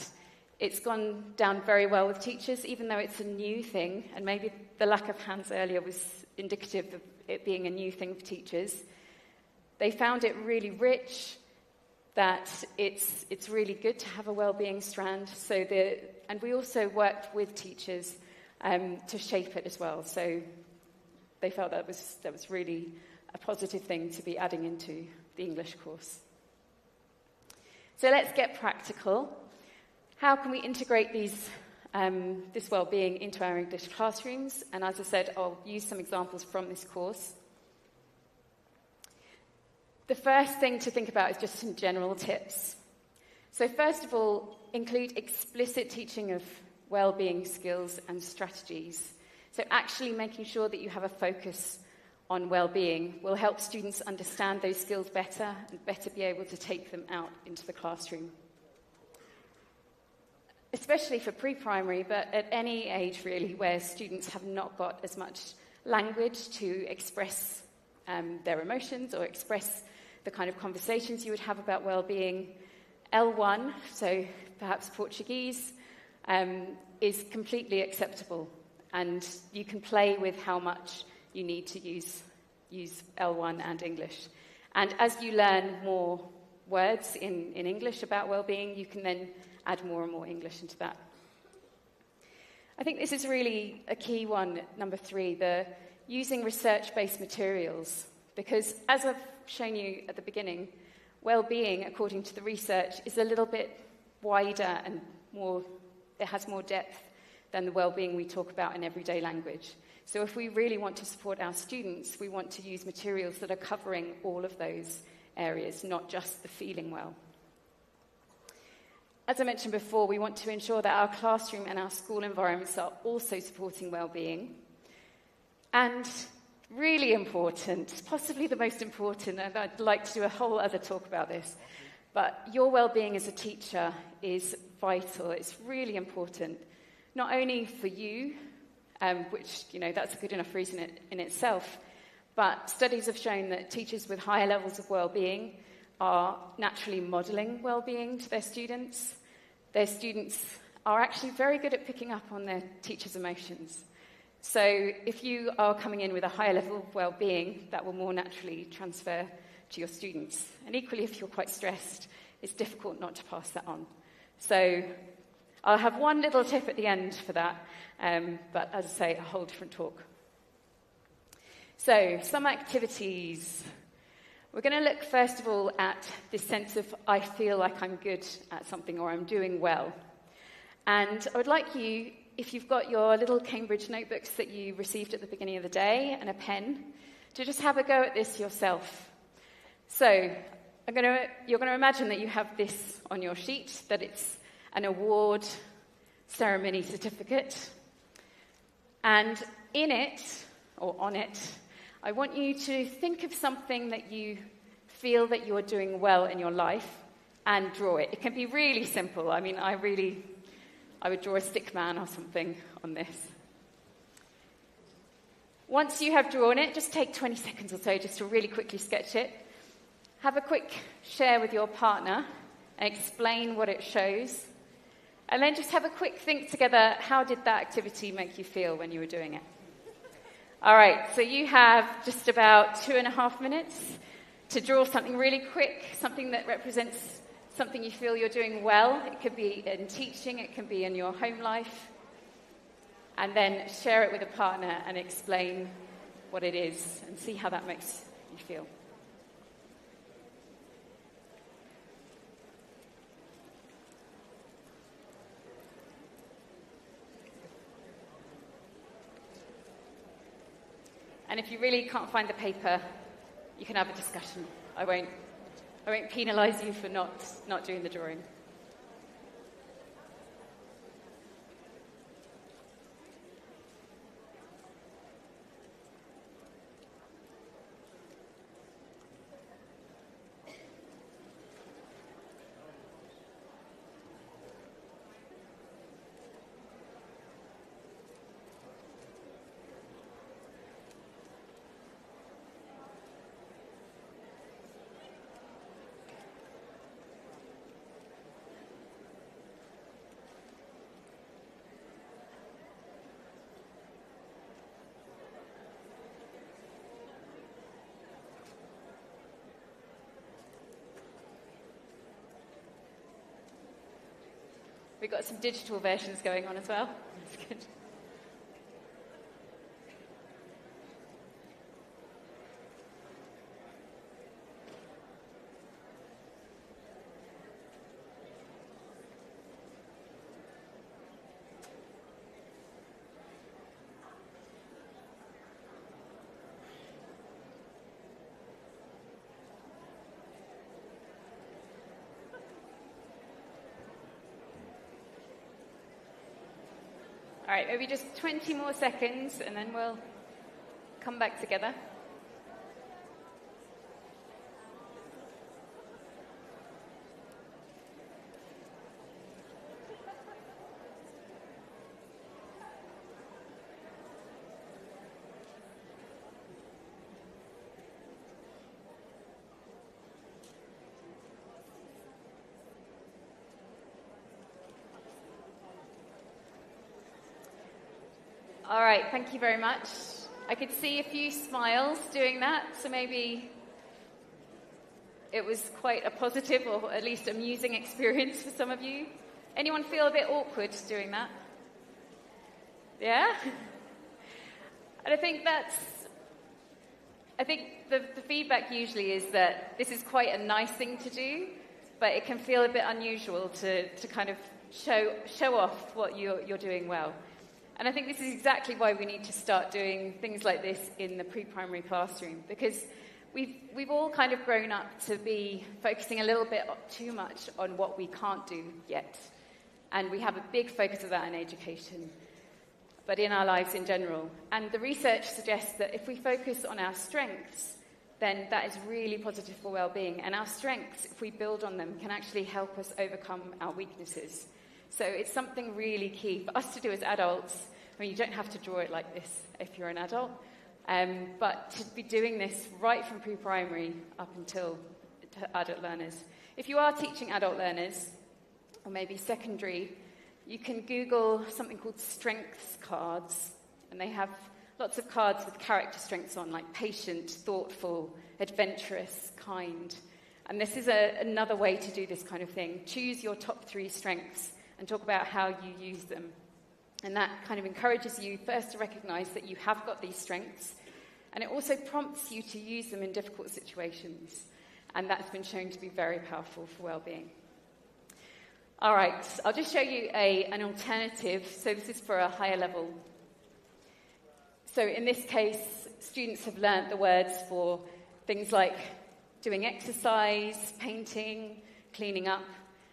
it's gone down very well with teachers, even though it's a new thing, and maybe the lack of hands earlier was indicative of it being a new thing for teachers. They found it really rich, that it's really good to have a well-being strand. And we also worked with teachers to shape it as well. So they felt that was really a positive thing to be adding into the English course. So let's get practical. How can we integrate this well-being into our English classrooms? And as I said, I'll use some examples from this course. The first thing to think about is just some general tips. So first of all, include explicit teaching of well-being skills and strategies. So actually making sure that you have a focus on well-being will help students understand those skills better and better be able to take them out into the classroom. Especially for pre-primary, but at any age really where students have not got as much language to express their emotions or express the kind of conversations you would have about well-being. L1, so perhaps Portuguese, is completely acceptable, and you can play with how much you need to use L1 and English. And as you learn more words in English about well-being, you can then add more and more English into that. I think this is really a key one, number 3, the using research-based materials, because as I've shown you at the beginning, well-being, according to the research, is a little bit wider and it has more depth than the well-being we talk about in everyday language. So if we really want to support our students, we want to use materials that are covering all of those areas, not just the feeling well. As I mentioned before, we want to ensure that our classroom and our school environments are also supporting well-being. And really important, possibly the most important, and I'd like to do a whole other talk about this, but your well-being as a teacher is vital. It's really important, not only for you, which, that's a good enough reason in itself, but studies have shown that teachers with higher levels of well-being are naturally modeling well-being to their students. Their students are actually very good at picking up on their teachers' emotions. So if you are coming in with a higher level of well-being, that will more naturally transfer to your students. And equally, if you're quite stressed, it's difficult not to pass that on. So I'll have one little tip at the end for that, but as I say, a whole different talk. So some activities. We're going to look, first of all, at this sense of I feel like I'm good at something or I'm doing well. And I would like you, if you've got your little Cambridge notebooks that you received at the beginning of the day and a pen, to just have a go at this yourself. So you're going to imagine that you have this on your sheet, that it's an award ceremony certificate. And in it, or on it, I want you to think of something that you feel that you're doing well in your life and draw it. It can be really simple. I mean, I would draw a stick man or something on this. Once you have drawn it, just take 20 seconds or so just to really quickly sketch it. Have a quick share with your partner and explain what it shows. And then just have a quick think together, how did that activity make you feel when you were doing it? All right, so you have just about 2.5 minutes to draw something really quick, something that represents something you feel you're doing well. It could be in teaching, it can be in your home life. And then share it with a partner and explain what it is and see how that makes you feel. And if you really can't find the paper, you can have a discussion. I won't penalise you for not doing the drawing. We've got some digital versions going on as well. That's good. All right, maybe just 20 more seconds, and then we'll come back together. All right, thank you very much. I could see a few smiles doing that, so maybe it was quite a positive or at least amusing experience for some of you. Anyone feel a bit awkward doing that? Yeah? And I think the feedback usually is that this is quite a nice thing to do, but it can feel a bit unusual to kind of show off what you're doing well. And I think this is exactly why we need to start doing things like this in the pre-primary classroom, because we've all kind of grown up to be focusing a little bit too much on what we can't do yet. And we have a big focus of that in education, but in our lives in general. And the research suggests that if we focus on our strengths, then that is really positive for well-being. And our strengths, if we build on them, can actually help us overcome our weaknesses. So it's something really key for us to do as adults. I mean, you don't have to draw it like this if you're an adult, but to be doing this right from pre-primary up until adult learners. If you are teaching adult learners, or maybe secondary, you can Google something called strengths cards, and they have lots of cards with character strengths on, like patient, thoughtful, adventurous, kind. And this is another way to do this kind of thing. Choose your top 3 strengths and talk about how you use them. And that kind of encourages you first to recognize that you have got these strengths, and it also prompts you to use them in difficult situations. And that's been shown to be very powerful for well-being. All right, I'll just show you an alternative. So this is for a higher level. So in this case, students have learnt the words for things like doing exercise, painting, cleaning up,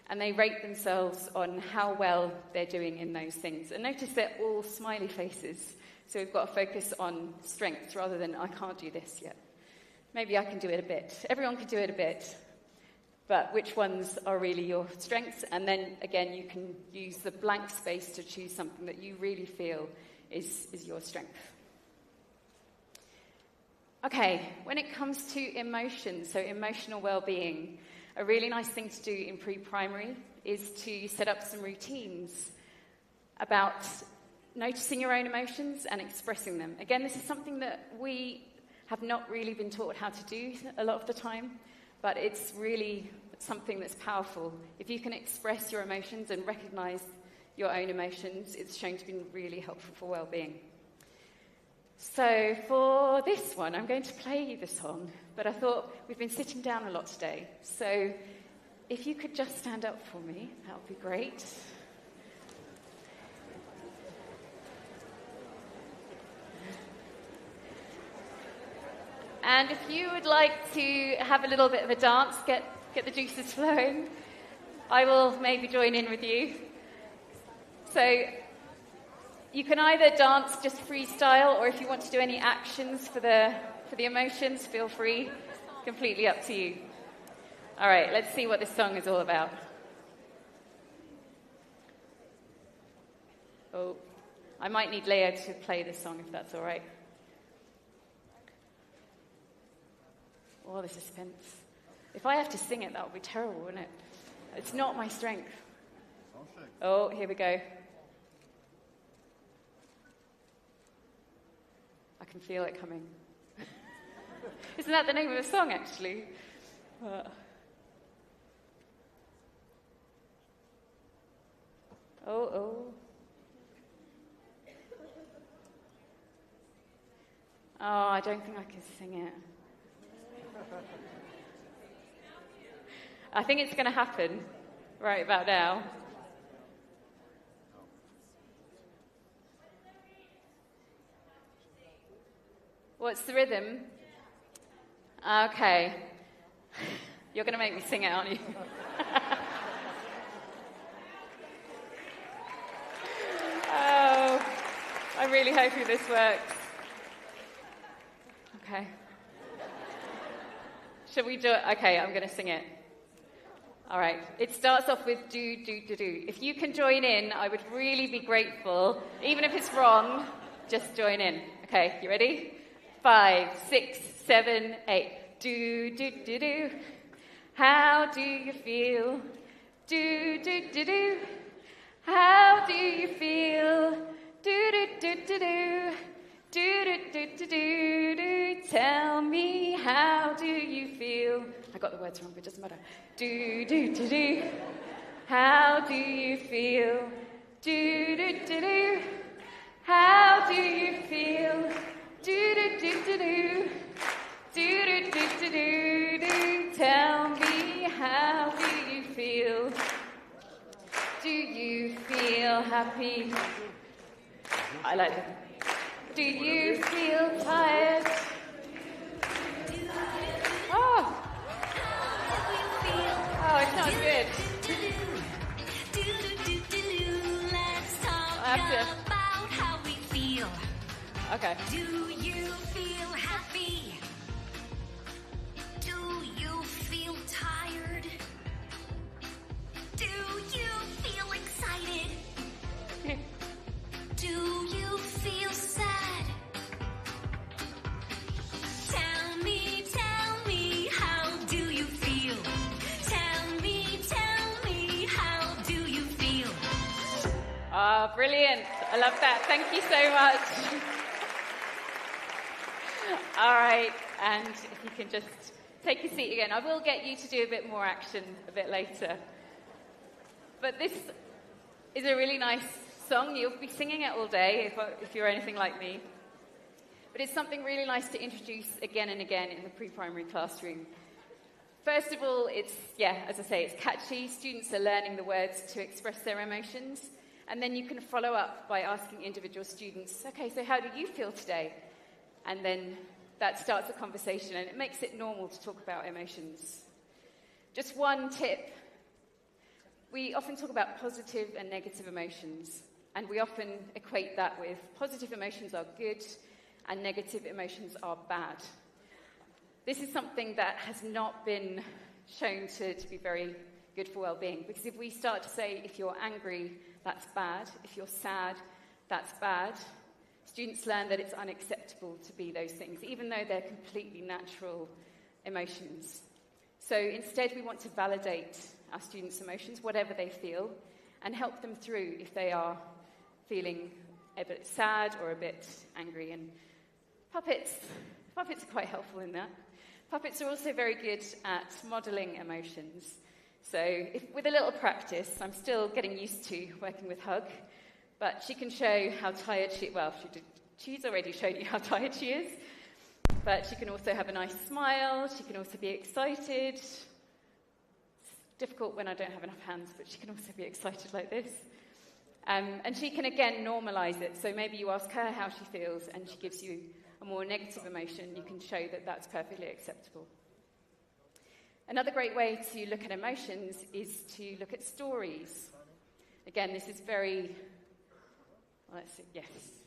and they rate themselves on how well they're doing in those things. And notice they're all smiley faces. So we've got to focus on strengths rather than, I can't do this yet. Maybe I can do it a bit. Everyone can do it a bit. But which ones are really your strengths? And then, again, you can use the blank space to choose something that you really feel is your strength. Okay, when it comes to emotions, so emotional well-being, a really nice thing to do in pre-primary is to set up some routines about noticing your own emotions and expressing them. Again, this is something that we have not really been taught how to do a lot of the time, but it's really something that's powerful. If you can express your emotions and recognize your own emotions, it's shown to be really helpful for well-being. So for this one, I'm going to play you the song, but I thought we've been sitting down a lot today. So if you could just stand up for me, that would be great. And if you would like to have a little bit of a dance, get the juices flowing, I will maybe join in with you. So you can either dance just freestyle, or if you want to do any actions for the emotions, feel free. Completely up to you. All right, let's see what this song is all about. Oh, I might need Leo to play this song if that's all right. Oh, the suspense. If I have to sing it, that would be terrible, wouldn't it? It's not my strength. Oh, here we go. I can feel it coming. Isn't that the name of a song, actually? Oh, I don't think I can sing it. I think it's going to happen right about now. What's the rhythm? Okay. You're going to make me sing it, aren't you? Oh, I'm really hoping this works. Okay. Shall we do it? Okay, I'm going to sing it. All right. It starts off with do, do, do, do. If you can join in, I would really be grateful. Even if it's wrong, just join in. Okay, you ready? 5, 6, 7, 8. Do, do, do, do. How do you feel? Do, do, do, do. How do you feel? Do, do, do, do, do. Do, do, do, do, do, do. Tell me, how do you feel? I got the words wrong, but it doesn't matter. Do, do, do, do. How do you feel? Do, do, do, do. How do you feel? Do, do, do, do, do. Do, do, do, do, do, do. Tell me, how do you feel? Do you feel happy? I like it. Do you feel tired? Oh, it's not good. I have to. Okay. Do you feel happy? Do you feel tired? Do you feel excited? Do you feel sad? Tell me, how do you feel? Tell me, how do you feel? Ah, brilliant. I love that. Thank you so much. All right, and if you can just take your seat again. I will get you to do a bit more action a bit later. But this is a really nice song. You'll be singing it all day if you're anything like me. But it's something really nice to introduce again and again in the pre-primary classroom. First of all, it's, as I say, it's catchy. Students are learning the words to express their emotions. And then you can follow up by asking individual students, okay, so how do you feel today? And then that starts a conversation, and it makes it normal to talk about emotions. Just one tip. We often talk about positive and negative emotions, and we often equate that with positive emotions are good and negative emotions are bad. This is something that has not been shown to be very good for well-being, because if we start to say, if you're angry, that's bad, if you're sad, that's bad, students learn that it's unacceptable to be those things, even though they're completely natural emotions. So instead, we want to validate our students' emotions, whatever they feel, and help them through if they are feeling a bit sad or a bit angry. And puppets are quite helpful in that. Puppets are also very good at modelling emotions. So with a little practice, I'm still getting used to working with Hug, but she can show how tired she's already shown you how tired she is, but she can also have a nice smile, she can also be excited. It's difficult when I don't have enough hands, but she can also be excited like this. And she can again normalise it, so maybe you ask her how she feels and she gives you a more negative emotion, you can show that that's perfectly acceptable. Another great way to look at emotions is to look at stories. Again, this is very,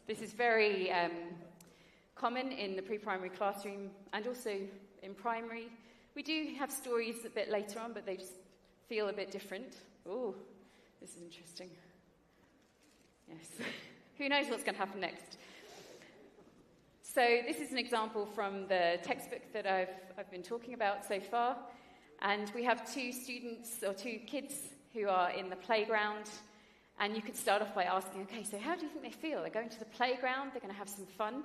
this is very common in the pre-primary classroom and also in primary. We do have stories a bit later on, but they just feel a bit different. Oh, this is interesting. Yes. Who knows what's going to happen next? So this is an example from the textbook that I've been talking about so far. And we have two kids who are in the playground. And you could start off by asking, okay, so how do you think they feel? They're going to the playground, they're going to have some fun.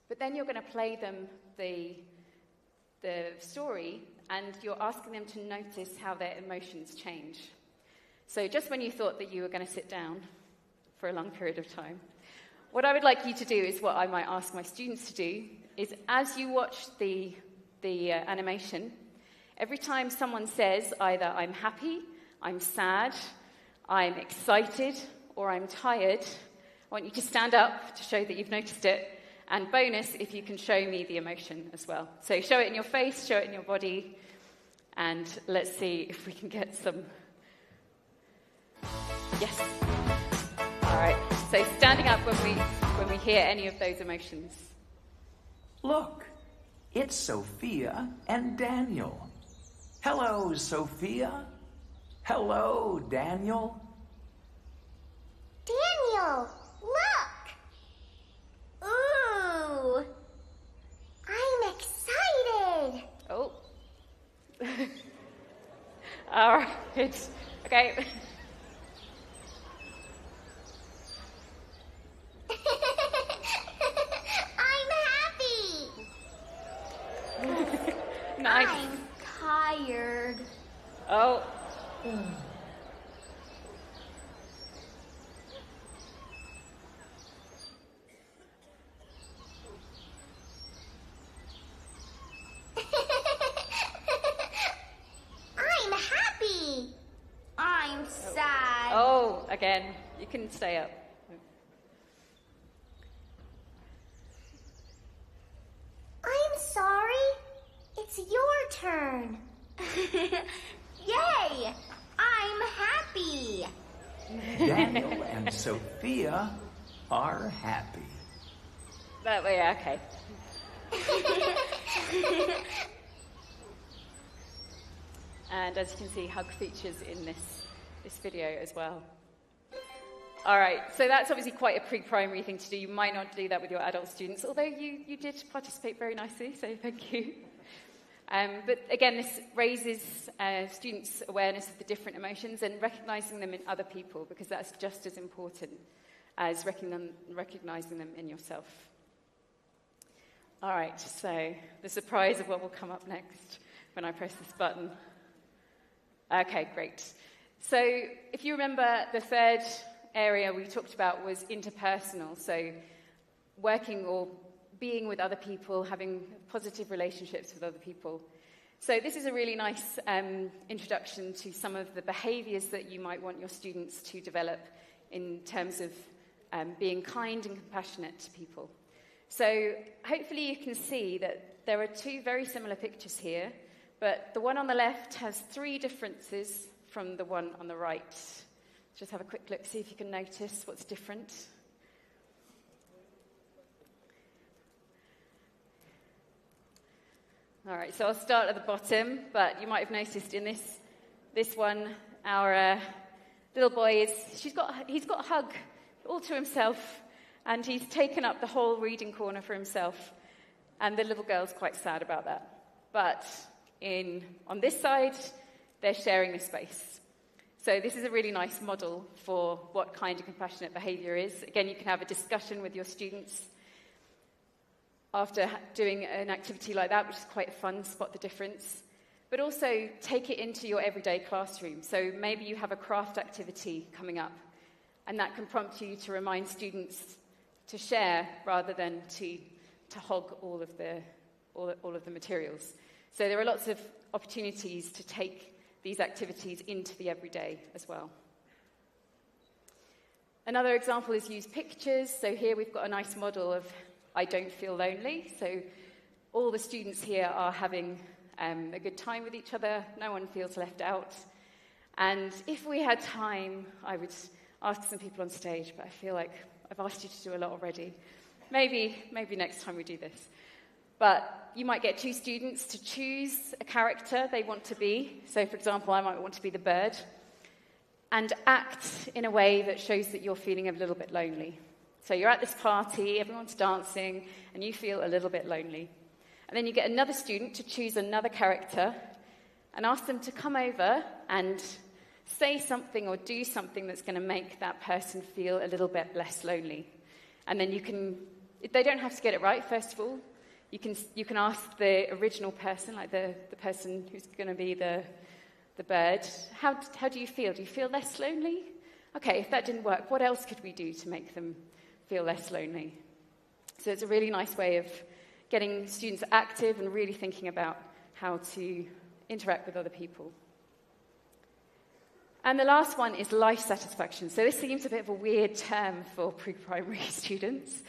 But then you're going to play them the story, and you're asking them to notice how their emotions change. So just when you thought that you were going to sit down for a long period of time, what I would like you to do is what I might ask my students to do, is as you watch the animation, every time someone says either I'm happy, I'm sad, I'm excited, or I'm tired, I want you to stand up to show that you've noticed it. And bonus, if you can show me the emotion as well. So show it in your face, show it in your body, and let's see if we can get some... Yes. All right. So standing up when we hear any of those emotions. Look, it's Sophia and Daniel. Hello, Sophia. Hello, Daniel. Daniel, look! Ooh! I'm excited! Oh. All right. Okay. Nice. I'm tired. Oh. I'm happy. I'm sad. Oh, again. You can stay up. turn. Yay! I'm happy. Daniel and Sophia are happy. That way, okay. And as you can see, hug features in this video as well. All right, so that's obviously quite a pre-primary thing to do. You might not do that with your adult students, although you did participate very nicely, so thank you. But again, this raises students' awareness of the different emotions and recognizing them in other people, because that's just as important as recognizing them in yourself. All right, so the surprise of what will come up next when I press this button. Okay, great. So if you remember, the third area we talked about was interpersonal, so working or being with other people, having positive relationships with other people. So this is a really nice introduction to some of the behaviors that you might want your students to develop in terms of being kind and compassionate to people. So hopefully you can see that there are two very similar pictures here, but the one on the left has 3 differences from the one on the right. Just have a quick look, see if you can notice what's different. All right, so I'll start at the bottom, but you might have noticed in this one, our little boy he's got a hug all to himself, and he's taken up the whole reading corner for himself, and the little girl's quite sad about that. But on this side, they're sharing the space. So this is a really nice model for what kind of compassionate behavior is. Again, you can have a discussion with your students after doing an activity like that, which is quite fun, spot the difference. But also take it into your everyday classroom. So maybe you have a craft activity coming up, and that can prompt you to remind students to share rather than to hog all of the materials. So there are lots of opportunities to take these activities into the everyday as well. Another example is use pictures. So here we've got a nice model of I don't feel lonely. So all the students here are having a good time with each other. No one feels left out. And if we had time, I would ask some people on stage, but I feel like I've asked you to do a lot already. Maybe next time we do this. But you might get 2 students to choose a character they want to be. So, for example, I might want to be the bird, and act in a way that shows that you're feeling a little bit lonely. So you're at this party, everyone's dancing, and you feel a little bit lonely. And then you get another student to choose another character and ask them to come over and say something or do something that's going to make that person feel a little bit less lonely. And then they don't have to get it right, first of all. You can ask the original person, like the person who's going to be the bird, how do you feel? Do you feel less lonely? Okay, if that didn't work, what else could we do to make them feel less lonely? So it's a really nice way of getting students active and really thinking about how to interact with other people. And the last one is life satisfaction. So this seems a bit of a weird term for pre-primary students,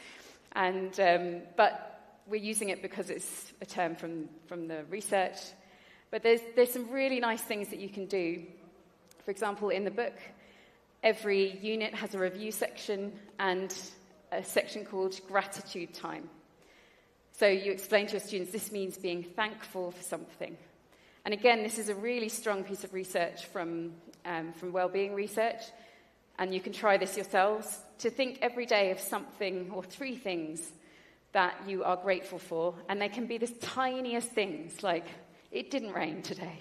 but we're using it because it's a term from the research. But there's some really nice things that you can do. For example, in the book, every unit has a review section and a section called gratitude time. So you explain to your students, this means being thankful for something. And again, this is a really strong piece of research from well-being research. And you can try this yourselves, to think every day of something or 3 things that you are grateful for. And they can be the tiniest things, like, it didn't rain today.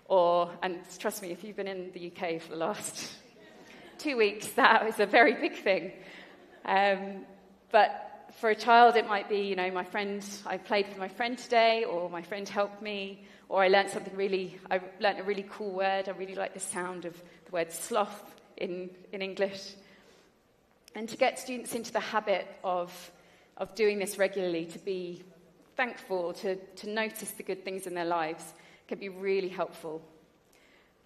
And trust me, if you've been in the UK for the last 2 weeks, that is a very big thing. But for a child, it might be, I played with my friend today, or my friend helped me, or I learned I learned a really cool word. I really like the sound of the word sloth in English. And to get students into the habit of doing this regularly, to be thankful, to notice the good things in their lives, can be really helpful.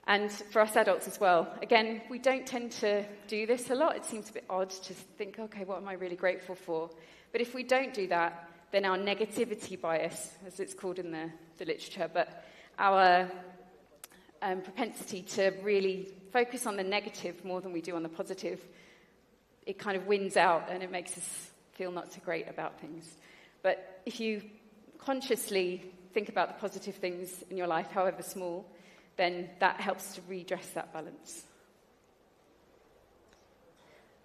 And for us adults as well. Again, we don't tend to do this a lot. It seems a bit odd to think, okay, what am I really grateful for? But if we don't do that, then our negativity bias, as it's called in the literature, but our propensity to really focus on the negative more than we do on the positive, it kind of wins out and it makes us feel not so great about things. But if you consciously think about the positive things in your life, however small, then that helps to redress that balance.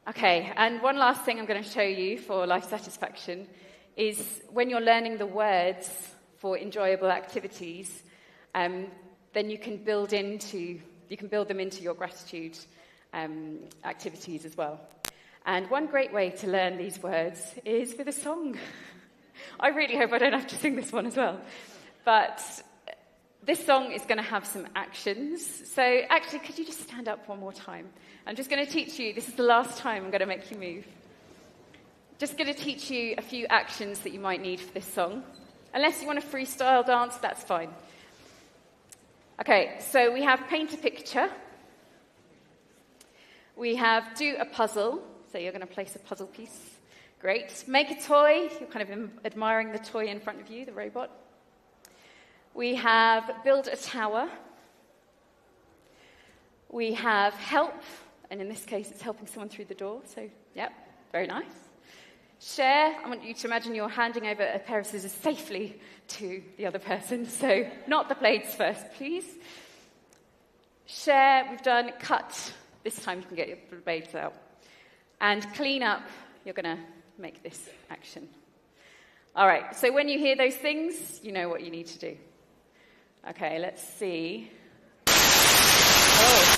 Okay, and one last thing I'm going to show you for life satisfaction is when you're learning the words for enjoyable activities, then you can build them into your gratitude activities as well. And one great way to learn these words is with a song. I really hope I don't have to sing this one as well. But this song is going to have some actions. So actually, could you just stand up one more time? I'm just going to teach you, this is the last time I'm going to make you move. Just going to teach you a few actions that you might need for this song. Unless you want a freestyle dance, that's fine. Okay, so we have paint a picture. We have do a puzzle. So you're going to place a puzzle piece. Great. Make a toy. You're kind of admiring the toy in front of you, the robot. We have build a tower. We have help. And in this case, it's helping someone through the door. So, yep, very nice. Share. I want you to imagine you're handing over a pair of scissors safely to the other person. So, not the blades first, please. Share. We've done cut. This time you can get your blades out. And clean up. You're going to make this action. All right, so when you hear those things, you know what you need to do. Okay, let's see. Oh.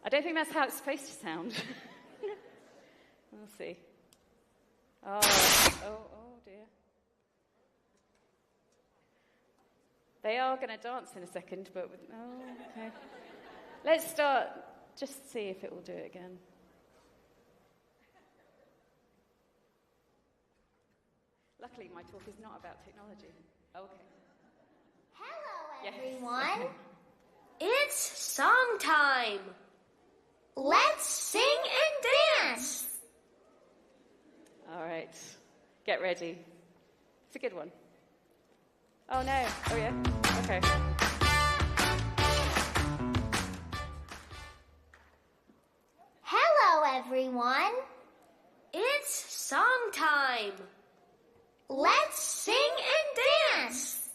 I don't think that's how it's supposed to sound. We'll see. Oh dear. They are going to dance in a second, but... okay. Let's start, just see if it will do it again. Luckily, my talk is not about technology. Okay. Hello, everyone. Yes. It's song time. Let's sing and dance. All right. Get ready. It's a good one. Oh, no. Oh, yeah. Okay. Hello, everyone. It's song time. Let's sing and dance.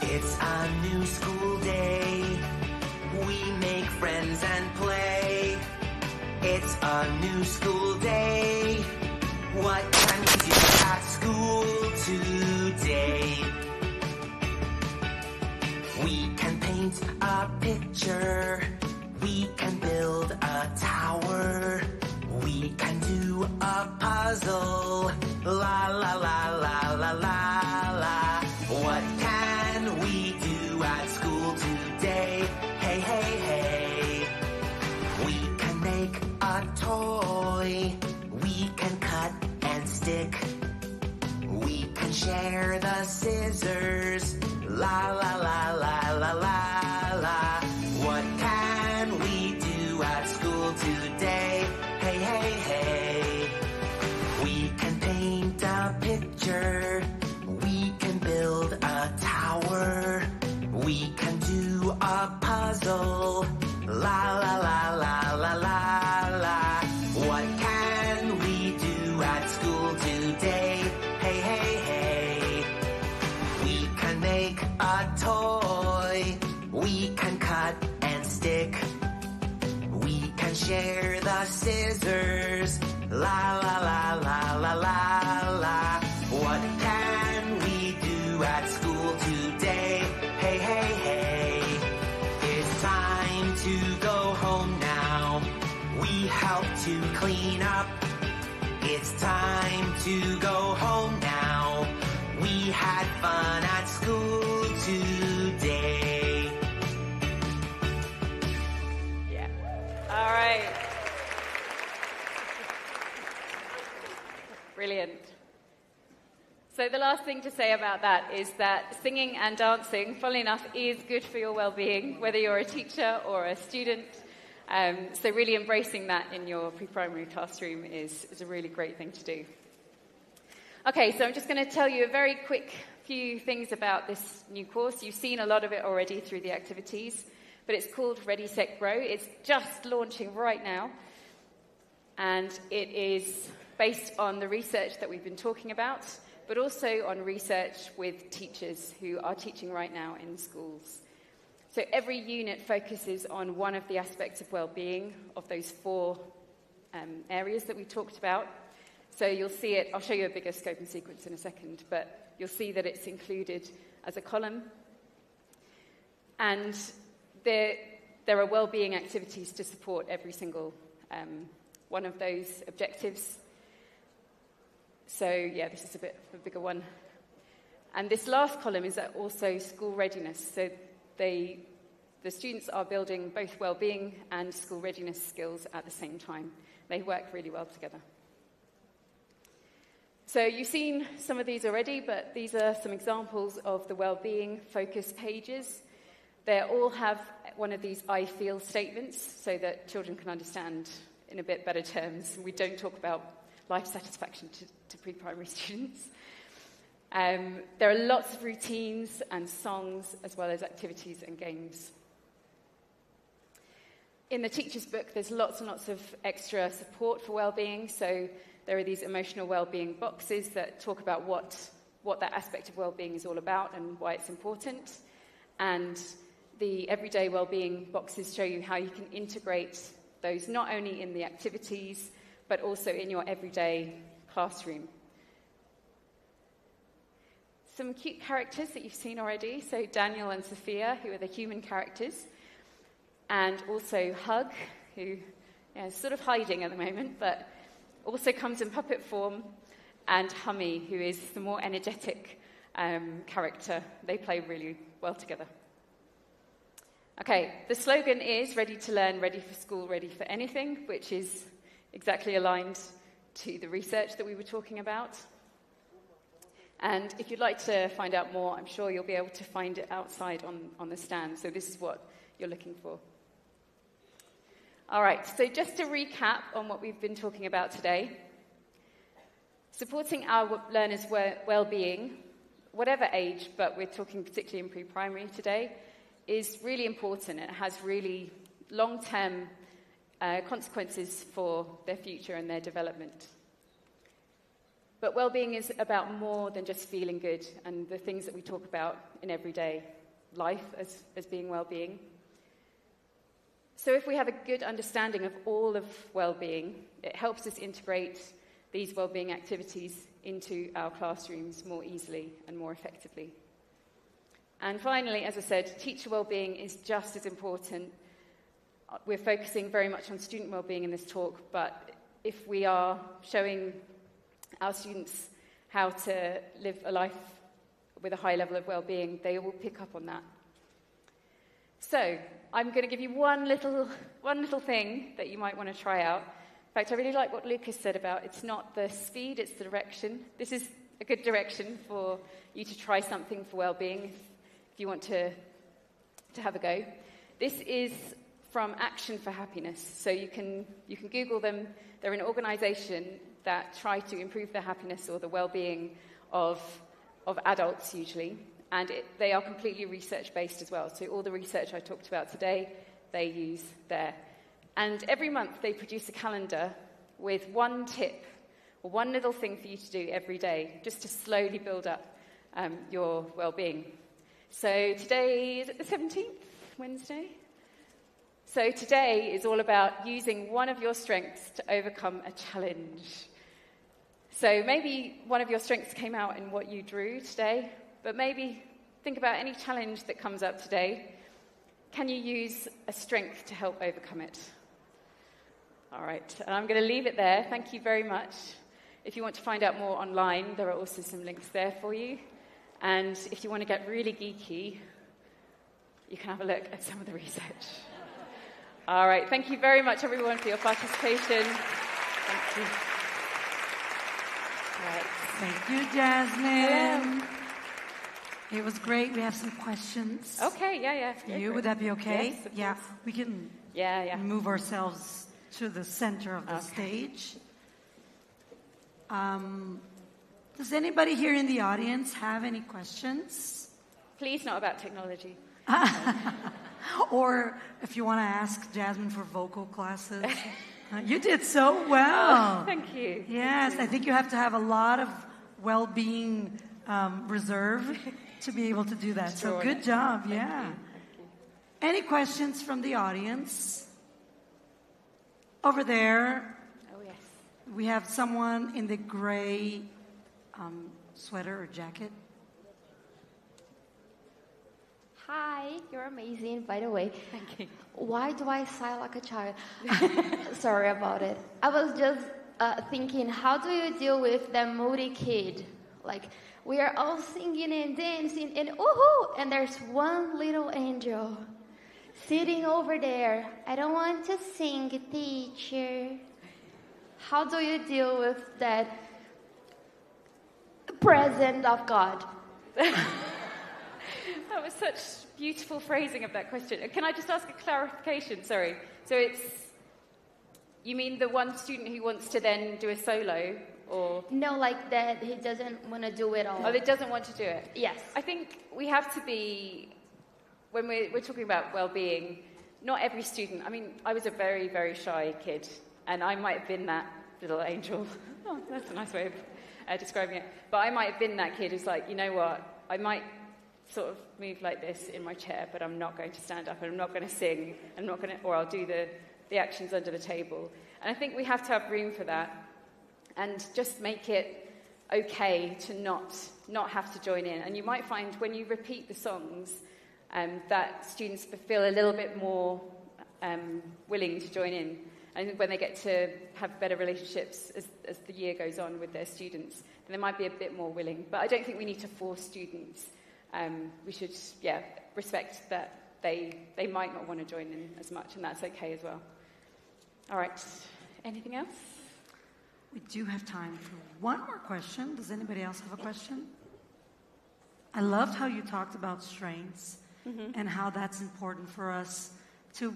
It's a new school day. We make friends and play. It's a new school day. What can we do at school today? We can paint a picture. We can build a tower. We can do a puzzle. La la la la la la la. What can we do at school today? Hey, hey, hey. We can make a toy. We can cut and stick. We can share the scissors. La la la la la la la. What can we do at school today? Hey, hey, hey. We can paint a picture. We can build a tower. We can do a puzzle. La la la la la la la. What can we do at school today? Hey, hey, hey. We can make a toy. We can cut and stick. We can share the scissors. La la la la la la la. What can we do at school today? Hey, hey, hey. It's time to go home now. We help to clean up. It's time to go home now. We had fun at school today. Yeah. All right. Brilliant. So the last thing to say about that is that singing and dancing, funnily enough, is good for your well-being, whether you're a teacher or a student. So really embracing that in your pre-primary classroom is a really great thing to do. Okay, so I'm just going to tell you a very quick few things about this new course. You've seen a lot of it already through the activities, but it's called Ready, Set, Grow. It's just launching right now, and it is based on the research that we've been talking about, but also on research with teachers who are teaching right now in schools. So every unit focuses on one of the aspects of well-being of those 4 areas that we talked about. So you'll see it, I'll show you a bigger scope and sequence in a second, but you'll see that it's included as a column. And there are well-being activities to support every single one of those objectives. So yeah, this is a bit of a bigger one. And this last column is also school readiness. So the students are building both well-being and school readiness skills at the same time. They work really well together. So you've seen some of these already, but these are some examples of the well-being focus pages. They all have one of these I feel statements so that children can understand in a bit better terms. We don't talk about life satisfaction to pre-primary students. There are lots of routines and songs, as well as activities and games. In the teacher's book, there's lots and lots of extra support for well-being. So there are these emotional well-being boxes that talk about what that aspect of well-being is all about and why it's important. And the everyday well-being boxes show you how you can integrate those not only in the activities, but also in your everyday classroom. Some cute characters that you've seen already. So Daniel and Sophia, who are the human characters. And also Hug, who is sort of hiding at the moment, but also comes in puppet form. And Hummy, who is the more energetic character. They play really well together. Okay, the slogan is ready to learn, ready for school, ready for anything, which is exactly aligned to the research that we were talking about. And if you'd like to find out more, I'm sure you'll be able to find it outside on the stand. So this is what you're looking for. All right, so just to recap on what we've been talking about today, supporting our learners' well-being, whatever age, but we're talking particularly in pre-primary today, is really important. It has really long-term consequences for their future and their development. But well-being is about more than just feeling good and the things that we talk about in everyday life as being well-being. So if we have a good understanding of all of well-being, it helps us integrate these well-being activities into our classrooms more easily and more effectively. And finally, as I said, teacher well-being is just as important. We're focusing very much on student well-being in this talk, but if we are showing our students how to live a life with a high level of well-being, they will pick up on that. So I'm going to give you one little thing that you might want to try out. In fact, I really like what Lucas said about it's not the speed, it's the direction. This is a good direction for you to try something for well-being if you want to have a go. This is from Action for Happiness. So you can Google them. They're an organization that try to improve the happiness or the well-being of adults usually. And they are completely research-based as well. So all the research I talked about today, they use there. And every month they produce a calendar with one tip or one little thing for you to do every day, just to slowly build up your well-being. So today, is it the 17th, Wednesday? So today is all about using one of your strengths to overcome a challenge. So maybe one of your strengths came out in what you drew today, but maybe think about any challenge that comes up today. Can you use a strength to help overcome it? All right, and I'm going to leave it there. Thank you very much. If you want to find out more online, there are also some links there for you. And if you want to get really geeky, you can have a look at some of the research. All right, thank you very much, everyone, for your participation. Thank you. All right. Thank you, Jasmine. Hello. It was great. We have some questions. Okay, yeah. For you, would that be okay? Yes, of yeah, course. we can move ourselves to the center of the stage. Does anybody here in the audience have any questions? Please not about technology. Or if you want to ask Jasmine for vocal classes. You did so well. Oh, thank you. Yes, Thank you. I think you have to have a lot of well-being reserve to be able to do that. So good job, Thank yeah. you. Any questions from the audience? Over there, Oh, yes. we have someone in the gray sweater or jacket. Hi, you're amazing, by the way. Thank you. Why do I sound like a child? Sorry about it. I was just thinking, how do you deal with that moody kid? Like, we are all singing and dancing and woohoo, and there's one little angel sitting over there. I don't want to sing, teacher. How do you deal with that presence of God? That was such beautiful phrasing of that question. Can I just ask a clarification? Sorry. So you mean the one student who wants to then do a solo, or? No, like that he doesn't want to do it all. Oh, that doesn't want to do it? Yes. I think we have to be, when we're talking about well-being, not every student, I mean, I was a very, very shy kid, and I might have been that little angel. Oh, that's a nice way of describing it. But I might have been that kid who's like, you know what, I might sort of move like this in my chair, but I'm not going to stand up, and I'm not going to sing, or I'll do the actions under the table. And I think we have to have room for that, and just make it okay to not have to join in. And you might find when you repeat the songs that students feel a little bit more willing to join in. And when they get to have better relationships as the year goes on with their students, then they might be a bit more willing. But I don't think we need to force students. We should, respect that they might not want to join in as much, and that's okay as well. All right, anything else? We do have time for one more question. Does anybody else have a question? I loved how you talked about strengths and how that's important for us to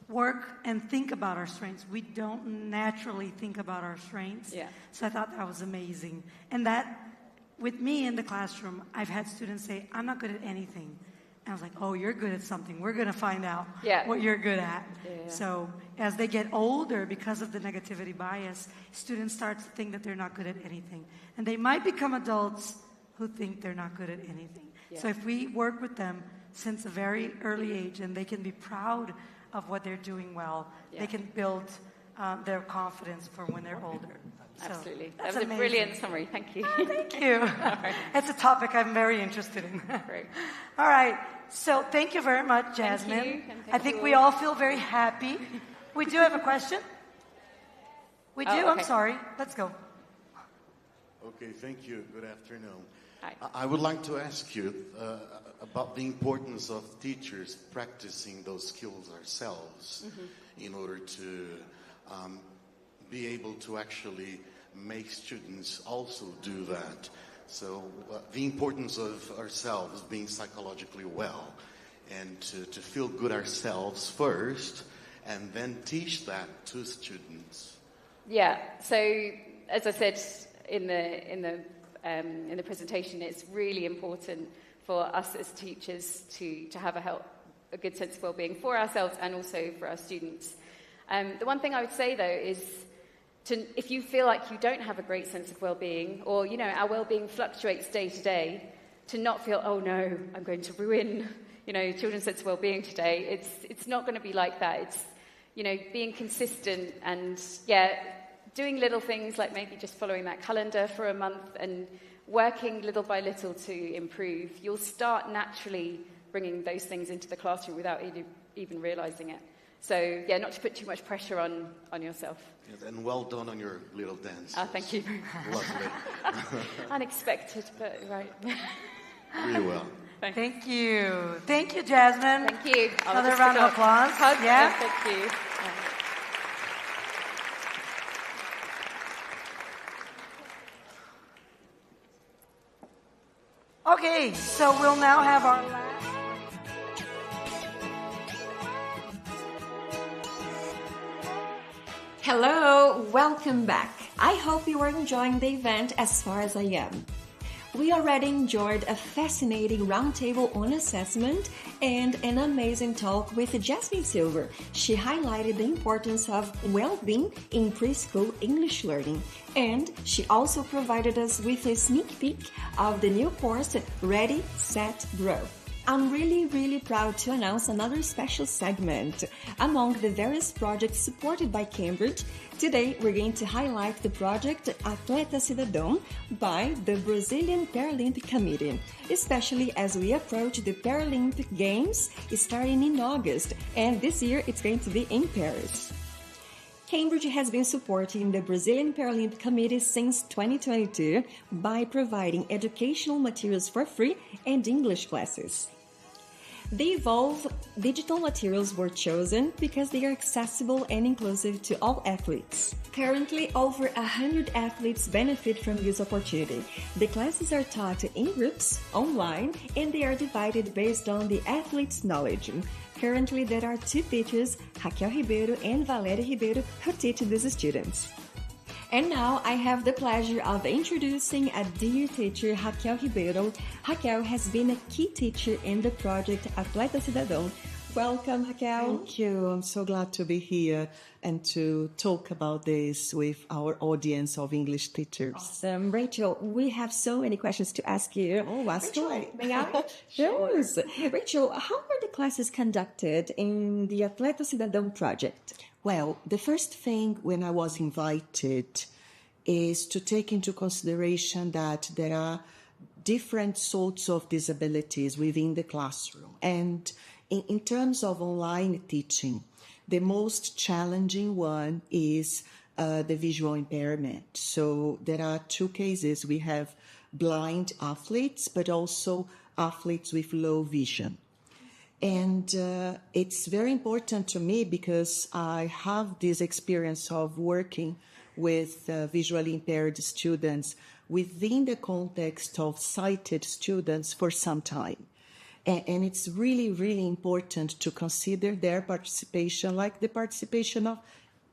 work and think about our strengths. We don't naturally think about our strengths. Yeah. So I thought that was amazing. And that, with me in the classroom, I've had students say, I'm not good at anything. And I was like, oh, you're good at something. We're going to find out what you're good at. Yeah. So as they get older, because of the negativity bias, students start to think that they're not good at anything. And they might become adults who think they're not good at anything. Yeah. So if we work with them since a very early age, and they can be proud of what they're doing well, they can build their confidence for when they're older. So Absolutely. That's That was amazing. a brilliant summary. Thank you. Oh, thank you. Right. It's a topic I'm very interested in. Great. All right. So thank you very much, Jasmine. Thank you, and I thank think you we all. all feel very happy. We do have a question. We do? Oh, I'm okay. sorry. Let's go. Okay, thank you. Good afternoon. Hi. I would like to ask you about the importance of teachers practicing those skills ourselves in order to be able to actually make students also do that. So the importance of ourselves being psychologically well, and to feel good ourselves first, and then teach that to students. Yeah. So as I said in the presentation, it's really important for us as teachers to have a good sense of well-being for ourselves and also for our students. The one thing I would say, though, is if you feel like you don't have a great sense of well-being, or, our well-being fluctuates day to day, to not feel, oh no, I'm going to ruin, children's sense of well-being today. It's not going to be like that. It's, being consistent and, doing little things like maybe just following that calendar for a month and working little by little to improve. You'll start naturally bringing those things into the classroom without even realizing it. So, not to put too much pressure on yourself. Yes, and well done on your little dance. Thank you very much. Lovely. Unexpected, but right. Really well. Thank you. Thank you, Jasmine. Thank you. Another round of applause. Yeah. Thank you. Okay, so we'll now have our last. Hello, welcome back. I hope you are enjoying the event as far as I am. We already enjoyed a fascinating roundtable on assessment and an amazing talk with Jasmine Silver. She highlighted the importance of well-being in preschool English learning, and she also provided us with a sneak peek of the new course, Ready, Set, Grow. I'm really proud to announce another special segment. Among the various projects supported by Cambridge, today we're going to highlight the project Athleta Cidadão by the Brazilian Paralympic Committee, especially as we approach the Paralympic Games starting in August, and this year it's going to be in Paris. Cambridge has been supporting the Brazilian Paralympic Committee since 2022 by providing educational materials for free and English classes. The Evolve digital materials were chosen because they are accessible and inclusive to all athletes. Currently, over 100 athletes benefit from this opportunity. The classes are taught in groups, online, and they are divided based on the athlete's knowledge. Currently, there are 2 teachers, Raquel Ribeiro and Valéria Ribeiro, who teach these students. And now I have the pleasure of introducing a dear teacher, Raquel Ribeiro. Raquel has been a key teacher in the project Athleta Cidadão. Welcome, Raquel. Thank you. I'm so glad to be here and to talk about this with our audience of English teachers. Awesome. Rachel, we have so many questions to ask you. Oh, ask away. May I? Yes. Rachel, how were the classes conducted in the Athleta Cidadão project? Well, the first thing when I was invited is to take into consideration that there are different sorts of disabilities within the classroom. And in terms of online teaching, the most challenging one is the visual impairment. So there are 2 cases. We have blind athletes, but also athletes with low vision. And it's very important to me because I have this experience of working with visually impaired students within the context of sighted students for some time. And it's really important to consider their participation like the participation of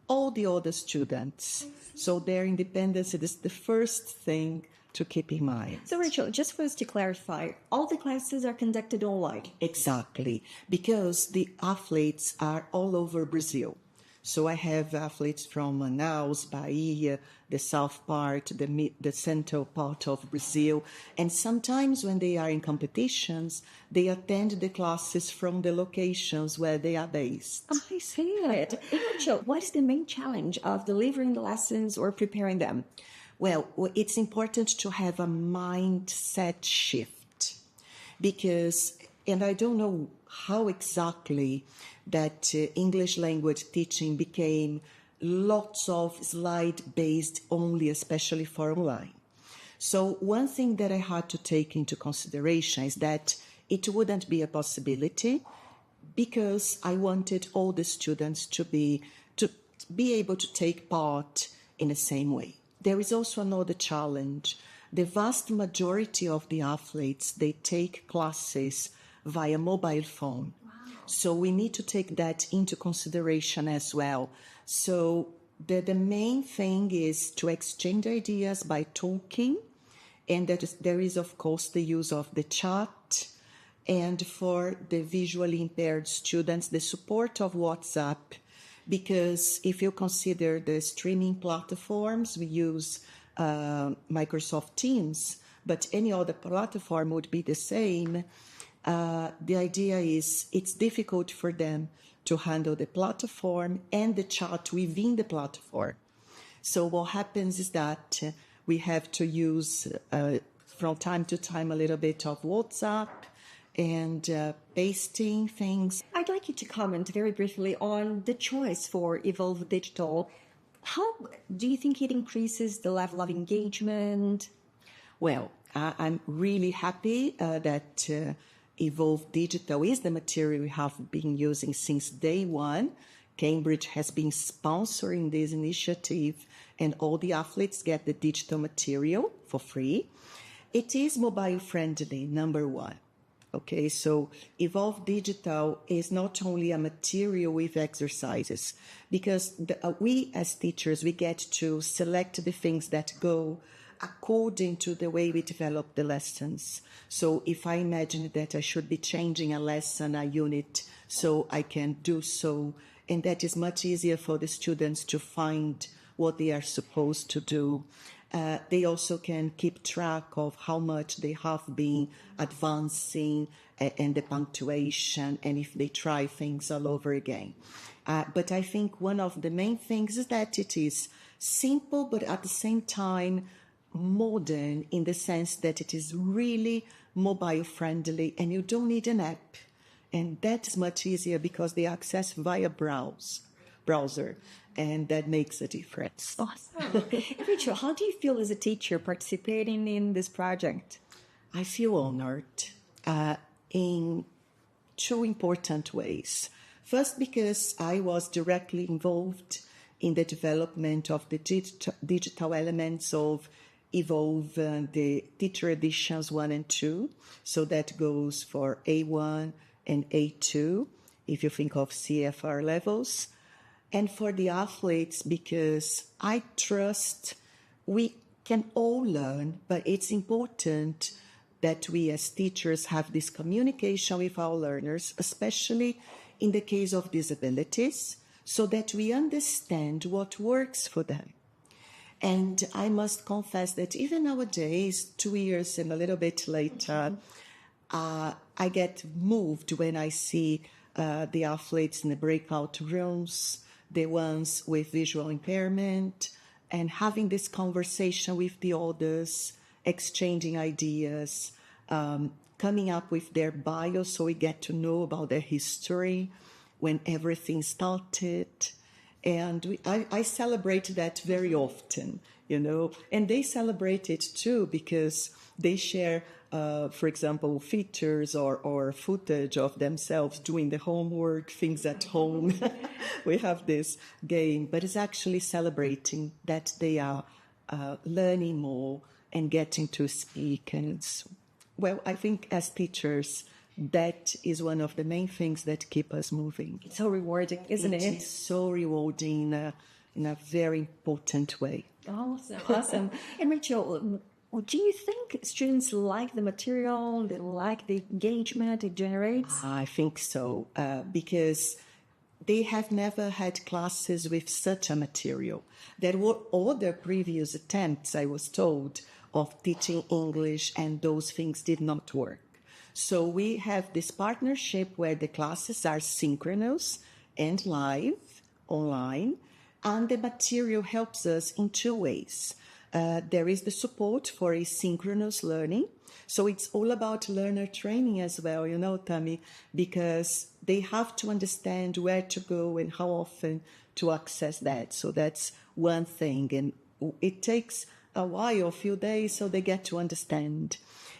all the other students. So their independence is the first thing to keep in mind. So, Rachel, just for us to clarify, all the classes are conducted online? Exactly, because the athletes are all over Brazil. So I have athletes from Manaus, Bahia, the south part, the central part of Brazil. And sometimes when they are in competitions, they attend the classes from the locations where they are based. Oh, I see it. Rachel, what is the main challenge of delivering the lessons or preparing them? Well, it's important to have a mindset shift because, and I don't know how exactly that English language teaching became lots of slide-based only, especially for online. So one thing that I had to take into consideration is that it wouldn't be a possibility because I wanted all the students to be able to take part in the same way. There is also another challenge. The vast majority of the athletes, they take classes via mobile phone. Wow. So we need to take that into consideration as well. So the main thing is to exchange ideas by talking. And there is, of course, the use of the chat. And for the visually impaired students, the support of WhatsApp. Because if you consider the streaming platforms, we use Microsoft Teams, but any other platform would be the same. The idea is it's difficult for them to handle the platform and the chat within the platform. So what happens is that we have to use from time to time a little bit of WhatsApp and pasting things. I'd like you to comment very briefly on the choice for Evolve Digital. How do you think it increases the level of engagement? Well, I'm really happy that Evolve Digital is the material we have been using since day one. Cambridge has been sponsoring this initiative and all the athletes get the digital material for free. It is mobile friendly, number one. Okay, so Evolve Digital is not only a material with exercises, because we as teachers, we get to select the things that go according to the way we develop the lessons. So if I imagine that I should be changing a lesson, a unit, so I can do so, and that is much easier for the students to find what they are supposed to do. They also can keep track of how much they have been advancing and the punctuation, and if they try things all over again. But I think one of the main things is that it is simple, but at the same time modern, in the sense that it is really mobile friendly and you don't need an app. And that is much easier because they access via browser. And that makes a difference. Awesome. Rachel, how do you feel as a teacher participating in this project? I feel honored in two important ways. First, because I was directly involved in the development of the digital elements of Evolve, the teacher editions 1 and 2. So that goes for A1 and A2, if you think of CFR levels. And for the athletes, because I trust we can all learn, but it's important that we as teachers have this communication with our learners, especially in the case of disabilities, so that we understand what works for them. And I must confess that even nowadays, 2 years and a little bit later, I get moved when I see the athletes in the breakout rooms, the ones with visual impairment, and having this conversation with the others, exchanging ideas, coming up with their bio so we get to know about their history, when everything started. And I celebrate that very often, you know, and they celebrate it too because they share, for example, features or footage of themselves doing the homework, things at home. We have this game, but it's actually celebrating that they are learning more and getting to speak. And well, I think as teachers, that is one of the main things that keep us moving. It's so rewarding, isn't it? It's so rewarding in a very important way. Awesome. And Rachel, do you think students like the material, they like the engagement it generates? I think so, because they have never had classes with such a material. There were other previous attempts, I was told, of teaching English, and those things did not work. So we have this partnership where the classes are synchronous and live, online, and the material helps us in two ways. There is the support for asynchronous learning. So it's all about learner training as well, you know, Tammy, because they have to understand where to go and how often to access that. So that's one thing. And it takes a while, a few days, so they get to understand.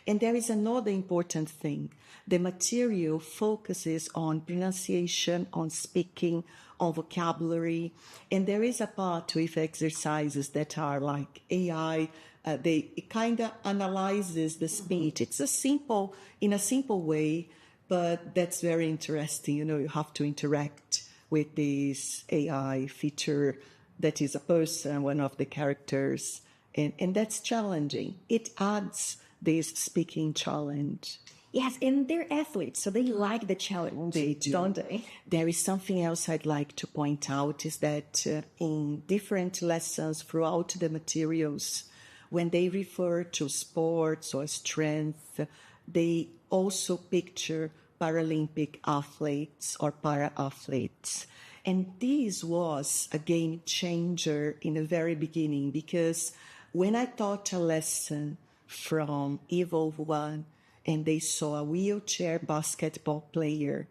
And there is another important thing. The material focuses on pronunciation, on speaking, on vocabulary. And there is a part with exercises that are like AI. It kind of analyzes the speech. It's in a simple way, but that's very interesting. You know, you have to interact with this AI feature that is a person, one of the characters. And that's challenging. It adds this speaking challenge. Yes, and they're athletes, so they like the challenge. They do. Don't they? There is something else I'd like to point out, is that in different lessons throughout the materials, when they refer to sports or strength, they also picture Paralympic athletes or para-athletes. And this was a game changer in the very beginning, because when I taught a lesson from Evolve 1, and they saw a wheelchair basketball player,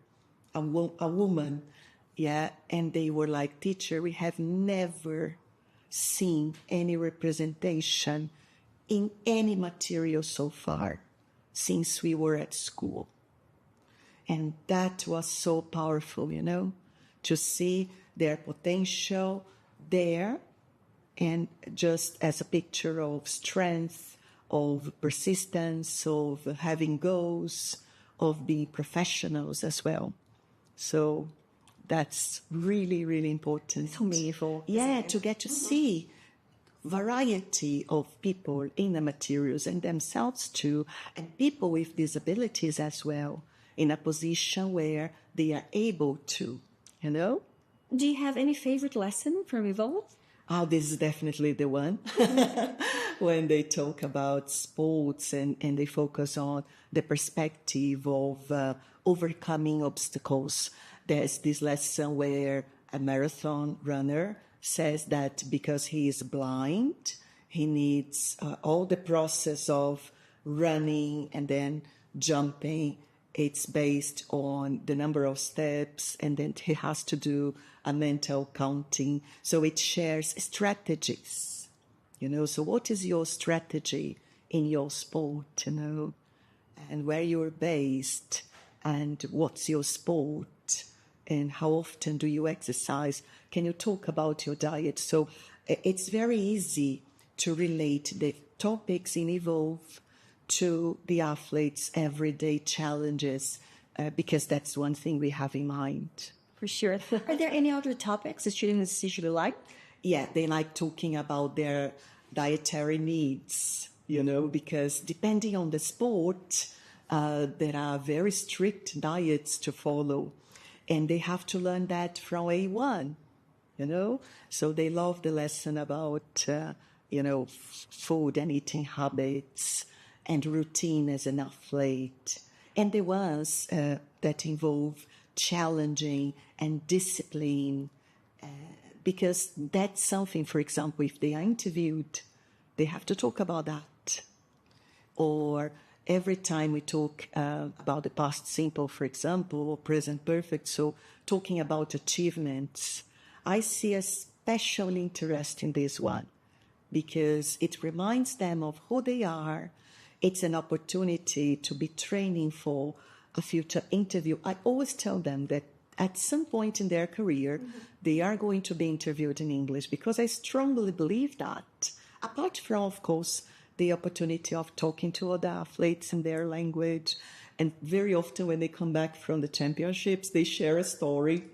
a woman, and they were like, "Teacher, we have never seen any representation in any material so far since we were at school." And that was so powerful, you know, to see their potential there, and just as a picture of strength, of persistence, of having goals, of being professionals as well. So that's really, really important. So meaningful. Yeah, to get to see variety of people in the materials and themselves too, and people with disabilities as well, in a position where they are able to, you know? Do you have any favorite lesson from Evolve? Oh, this is definitely the one. When they talk about sports and they focus on the perspective of overcoming obstacles. There's this lesson where a marathon runner says that because he is blind, he needs all the process of running and then jumping. It's based on the number of steps, and then he has to do a mental counting. So it shares strategies, you know. So what is your strategy in your sport, you know, and where you're based, and what's your sport, and how often do you exercise? Can you talk about your diet? So it's very easy to relate the topics in Evolve to the athletes' everyday challenges, because that's one thing we have in mind. For sure. Are there any other topics the students usually like? Yeah, they like talking about their dietary needs, you know, because depending on the sport, there are very strict diets to follow, and they have to learn that from A1, you know. So they love the lesson about, you know, food and eating habits and routine as an athlete, and the ones that involve challenging and discipline, because that's something, for example, if they are interviewed, they have to talk about that. Or every time we talk about the past simple, for example, or present perfect, so talking about achievements, I see a special interest in this one, because it reminds them of who they are. It's an opportunity to be training for a future interview. I always tell them that at some point in their career, they are going to be interviewed in English, because I strongly believe that. Apart from, of course, the opportunity of talking to other athletes in their language. And very often when they come back from the championships, they share a story.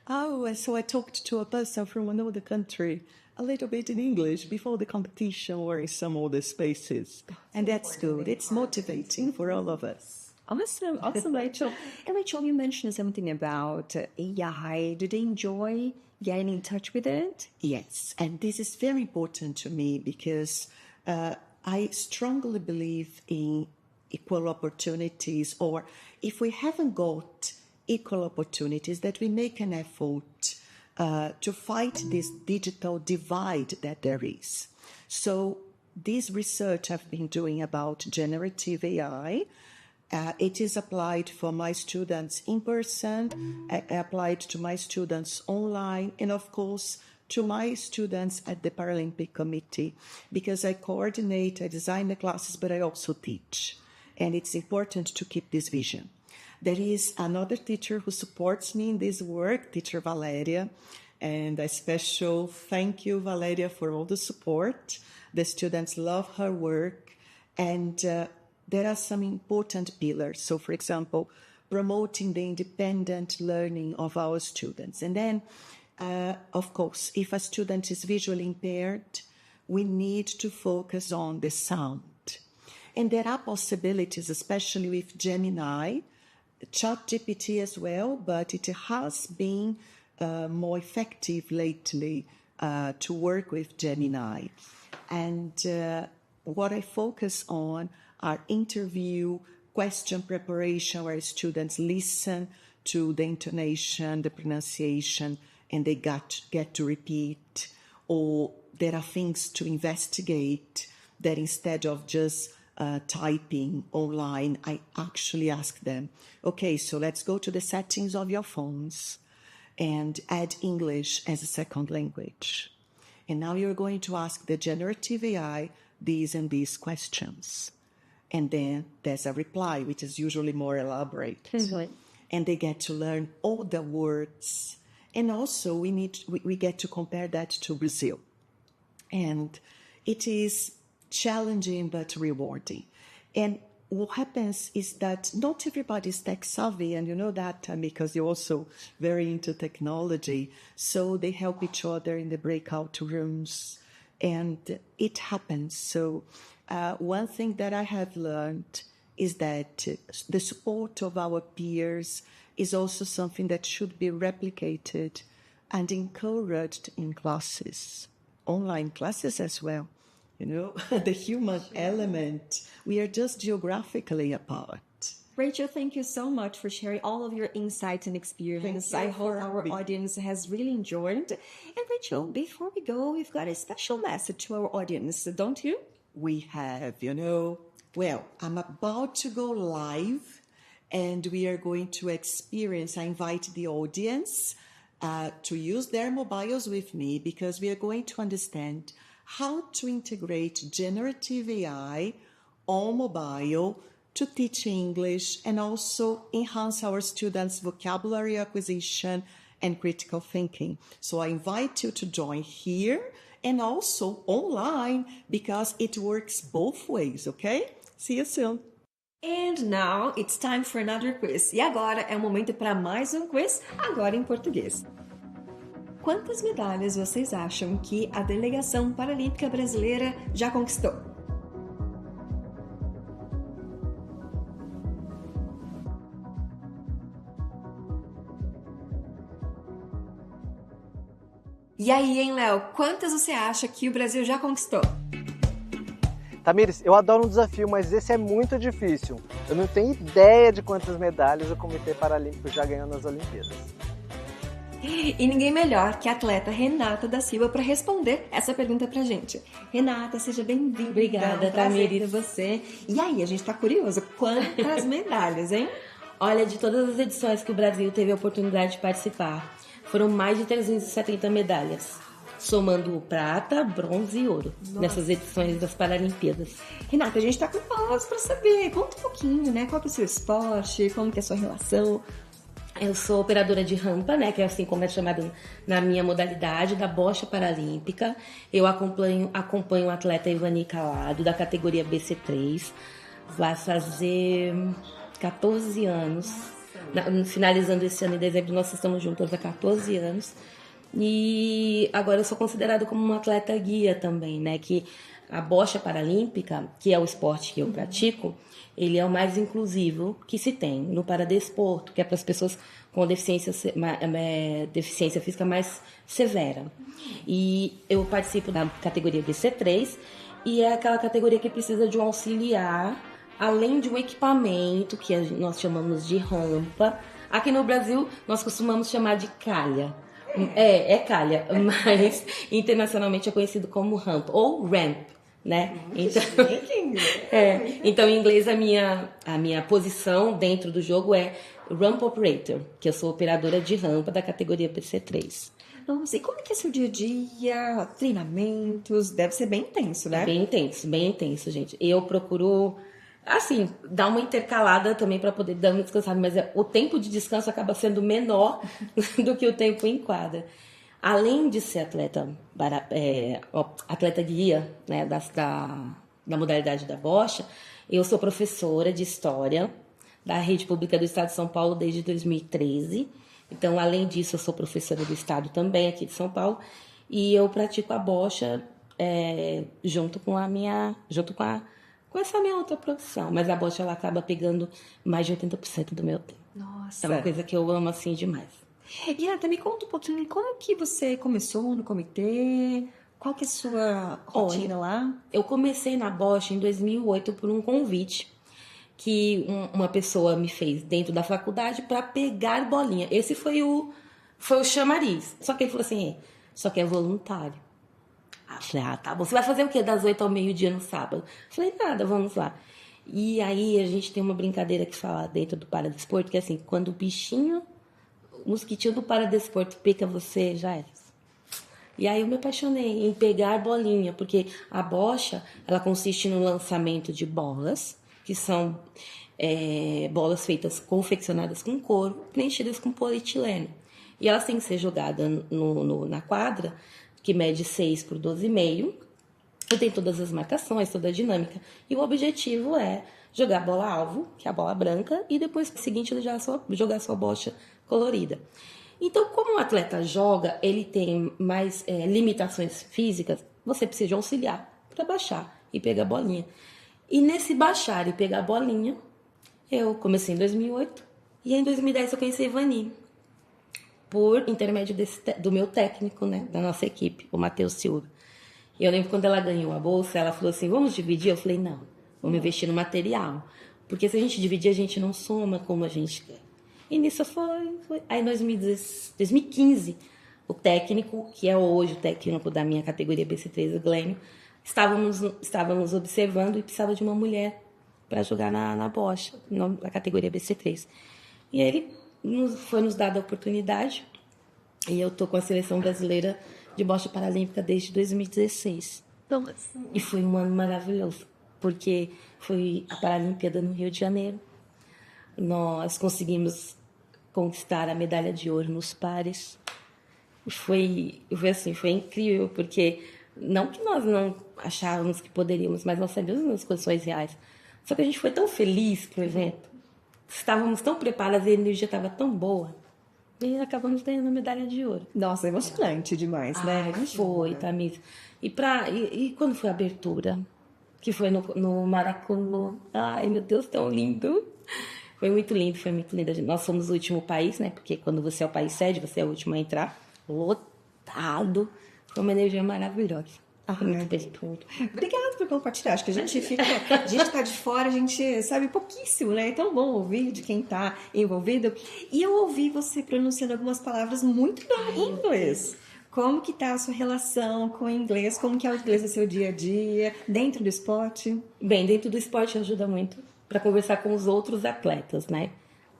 Oh, so I talked to a person from another country a little bit in English before the competition or in some other spaces. And that's good. It's motivating for all of us. Awesome, Rachel. And Rachel, you mentioned something about AI. Do they enjoy getting in touch with it? Yes, and this is very important to me, because I strongly believe in equal opportunities, or if we haven't got equal opportunities, that we make an effort to fight this digital divide that there is. So this research I've been doing about generative AI, it is applied for my students in person, applied to my students online, and of course to my students at the Paralympic Committee, because I coordinate, I design the classes, but I also teach. And it's important to keep this vision. There is another teacher who supports me in this work, teacher Valeria, and a special thank you, Valeria, for all the support. The students love her work, and there are some important pillars. So, for example, promoting the independent learning of our students. And then, of course, if a student is visually impaired, we need to focus on the sound. And there are possibilities, especially with Gemini, ChatGPT as well, but it has been more effective lately to work with Gemini. And what I focus on are interview, question preparation, where students listen to the intonation, the pronunciation, and they get to repeat. Or there are things to investigate that instead of just typing online, I actually ask them, okay, so let's go to the settings of your phones and add English as a second language. And now you're going to ask the generative AI these and these questions. And then there's a reply, which is usually more elaborate. And they get to learn all the words. And also we get to compare that to Brazil. And it is challenging but rewarding. And what happens is that not everybody is tech savvy, and you know that because you're also very into technology. So they help each other in the breakout rooms, and it happens. So one thing that I have learned is that the support of our peers is also something that should be replicated and encouraged in classes, online classes as well. You know, the human element, we are just geographically apart. Rachel, thank you so much for sharing all of your insights and experience. I hope our audience has really enjoyed. And Rachel, before we go, we've got a special message to our audience, don't you? We have, well, I'm about to go live and we are going to experience, I invite the audience to use their mobiles with me because we are going to understand how to integrate generative AI on mobile to teach English and also enhance our students' vocabulary acquisition and critical thinking. So I invite you to join here and also online because it works both ways, okay? See you soon. And now it's time for another quiz. E agora é o momento para mais um quiz, agora em português. Quantas medalhas vocês acham que a delegação paralímpica brasileira já conquistou? E aí, hein, Léo? Quantas você acha que o Brasil já conquistou? Tamires, eu adoro um desafio, mas esse é muito difícil. Eu não tenho ideia de quantas medalhas o Comitê Paralímpico já ganhou nas Olimpíadas. E ninguém melhor que a atleta Renata da Silva para responder essa pergunta pra gente. Renata, seja bem-vinda. Obrigada, Tamires. Você. E aí, a gente tá curioso, quantas medalhas, hein? Olha, de todas as edições que o Brasil teve a oportunidade de participar, foram mais de 370 medalhas, somando prata, bronze e ouro. Nossa. Nessas edições das Paralimpíadas. Renata, a gente tá curioso pra saber, conta um pouquinho, né? Qual que é o seu esporte, como que é a sua relação? Eu sou operadora de rampa, né, que é assim como é chamado na minha modalidade, da bocha paralímpica. Eu acompanho o atleta Ivani Calado, da categoria BC3. Vai fazer 14 anos. Finalizando esse ano em dezembro, nós estamos juntos há 14 anos. E agora eu sou considerada como uma atleta guia também, né, que a bocha paralímpica, que é o esporte que eu pratico, ele é o mais inclusivo que se tem no paradesporto, que é para as pessoas com deficiência física mais severa. E eu participo da categoria BC3, e é aquela categoria que precisa de um auxiliar, além de um equipamento, que nós chamamos de rampa. Aqui no Brasil, nós costumamos chamar de calha. É calha, mas internacionalmente é conhecido como rampa, ou ramp. Né? Então, em inglês, a minha posição dentro do jogo é Ramp Operator, que eu sou operadora de rampa da categoria PC3. Nossa, e como é que é seu dia a dia? Treinamentos? Deve ser bem intenso, né? Bem intenso, gente. Eu procuro, assim, dar uma intercalada também para poder dar uma descansada, mas o tempo de descanso acaba sendo menor do que o tempo em quadra. Além de ser atleta guia, né, da modalidade da bocha, eu sou professora de História da Rede Pública do Estado de São Paulo desde 2013. Então, além disso, eu sou professora do Estado também, aqui de São Paulo, e eu pratico a bocha junto com essa minha outra profissão. Mas a bocha, ela acaba pegando mais de 80% do meu tempo. Nossa! É uma coisa que eu amo, assim, demais. E Renata, me conta um pouquinho, como que você começou no comitê? Qual que é a sua rotina lá? Eu comecei na bocha em 2008 por um convite que uma pessoa me fez dentro da faculdade para pegar bolinha. Esse foi o chamariz. Só que ele falou assim, só que é voluntário. Eu falei, tá bom. Você vai fazer o quê das 8 ao meio-dia no sábado? Eu falei, nada, vamos lá. E aí a gente tem uma brincadeira que fala dentro do paradesporto, que é assim, quando o mosquitinho do paradesporto pica você, já é. E aí eu me apaixonei em pegar bolinha, porque a bocha, ela consiste no lançamento de bolas, que são bolas confeccionadas com couro, preenchidas com polietileno. E elas têm que ser jogadas na quadra, que mede 6 por 12,5, tem todas as marcações, toda a dinâmica. E o objetivo é jogar a bola-alvo, que é a bola branca, e depois, no seguinte, jogar a sua bocha colorida. Então, como o atleta joga, ele tem mais limitações físicas, você precisa de auxiliar para baixar e pegar a bolinha. E nesse baixar e pegar a bolinha, eu comecei em 2008 e em 2010 eu conheci a Ivani, por intermédio do meu técnico, né, da nossa equipe, o Matheus Silva. E eu lembro quando ela ganhou a bolsa, ela falou assim, vamos dividir? Eu falei, não, vamos investir no material. Porque se a gente dividir, a gente não soma como a gente quer. E nisso foi. Aí em 2015, o técnico, que é hoje o técnico da minha categoria BC3, o Glênio, estávamos observando e precisava de uma mulher para jogar na bocha, na categoria BC3. E ele foi nos dada a oportunidade, e eu estou com a seleção brasileira de bocha paralímpica desde 2016. Nossa. E foi um ano maravilhoso, porque foi a Paralimpíada no Rio de Janeiro. Nós conseguimos conquistar a medalha de ouro nos pares. Foi incrível, porque não que nós não achávamos que poderíamos, mas nós sabíamos as condições reais. Só que a gente foi tão feliz com o evento, estávamos tão preparados, a energia estava tão boa, e acabamos ganhando a medalha de ouro. Nossa, emocionante demais, né? Foi, Tamires. E quando foi a abertura, que foi no Maracanã, ai meu Deus, tão lindo. Foi muito lindo, foi muito lindo. Nós fomos o último país, né? Porque quando você é o país sede, você é o último a entrar. Lotado. Foi uma energia maravilhosa. Muito bem. Obrigada por compartilhar. Acho que a gente está de fora, a gente sabe pouquíssimo, né? É tão bom ouvir de quem está envolvido. E eu ouvi você pronunciando algumas palavras muito bem em inglês. Como que tá a sua relação com o inglês? Como que é o inglês no seu dia a dia? Dentro do esporte? Bem, dentro do esporte ajuda muito para conversar com os outros atletas, né?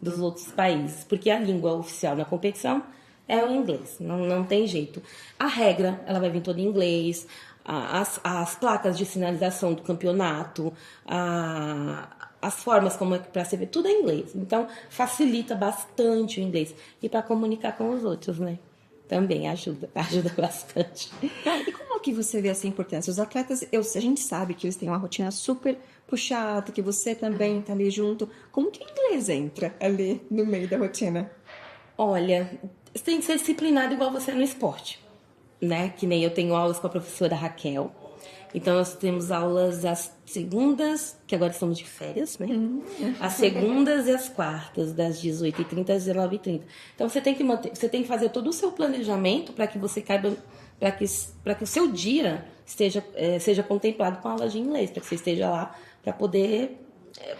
Dos outros países. Porque a língua oficial na competição é o inglês. Não tem jeito. A regra, ela vai vir toda em inglês. As placas de sinalização do campeonato, as formas como é para você ver, tudo é em inglês. Então, facilita bastante o inglês. E para comunicar com os outros, né? Também ajuda bastante. E como que você vê essa importância? Os atletas, a gente sabe que eles têm uma rotina super puxada, que você também está ali junto. Como que o inglês entra ali no meio da rotina? Olha, você tem que ser disciplinado igual você é no esporte, né? Que nem eu tenho aulas com a professora Raquel. Então, nós temos aulas às segundas, que agora estamos de férias, né? Às segundas e às quartas, das 18h30 às 19h30. Então, você tem que fazer todo o seu planejamento para que você caiba, para que o seu dia seja contemplado com aulas de inglês, para que você esteja lá para poder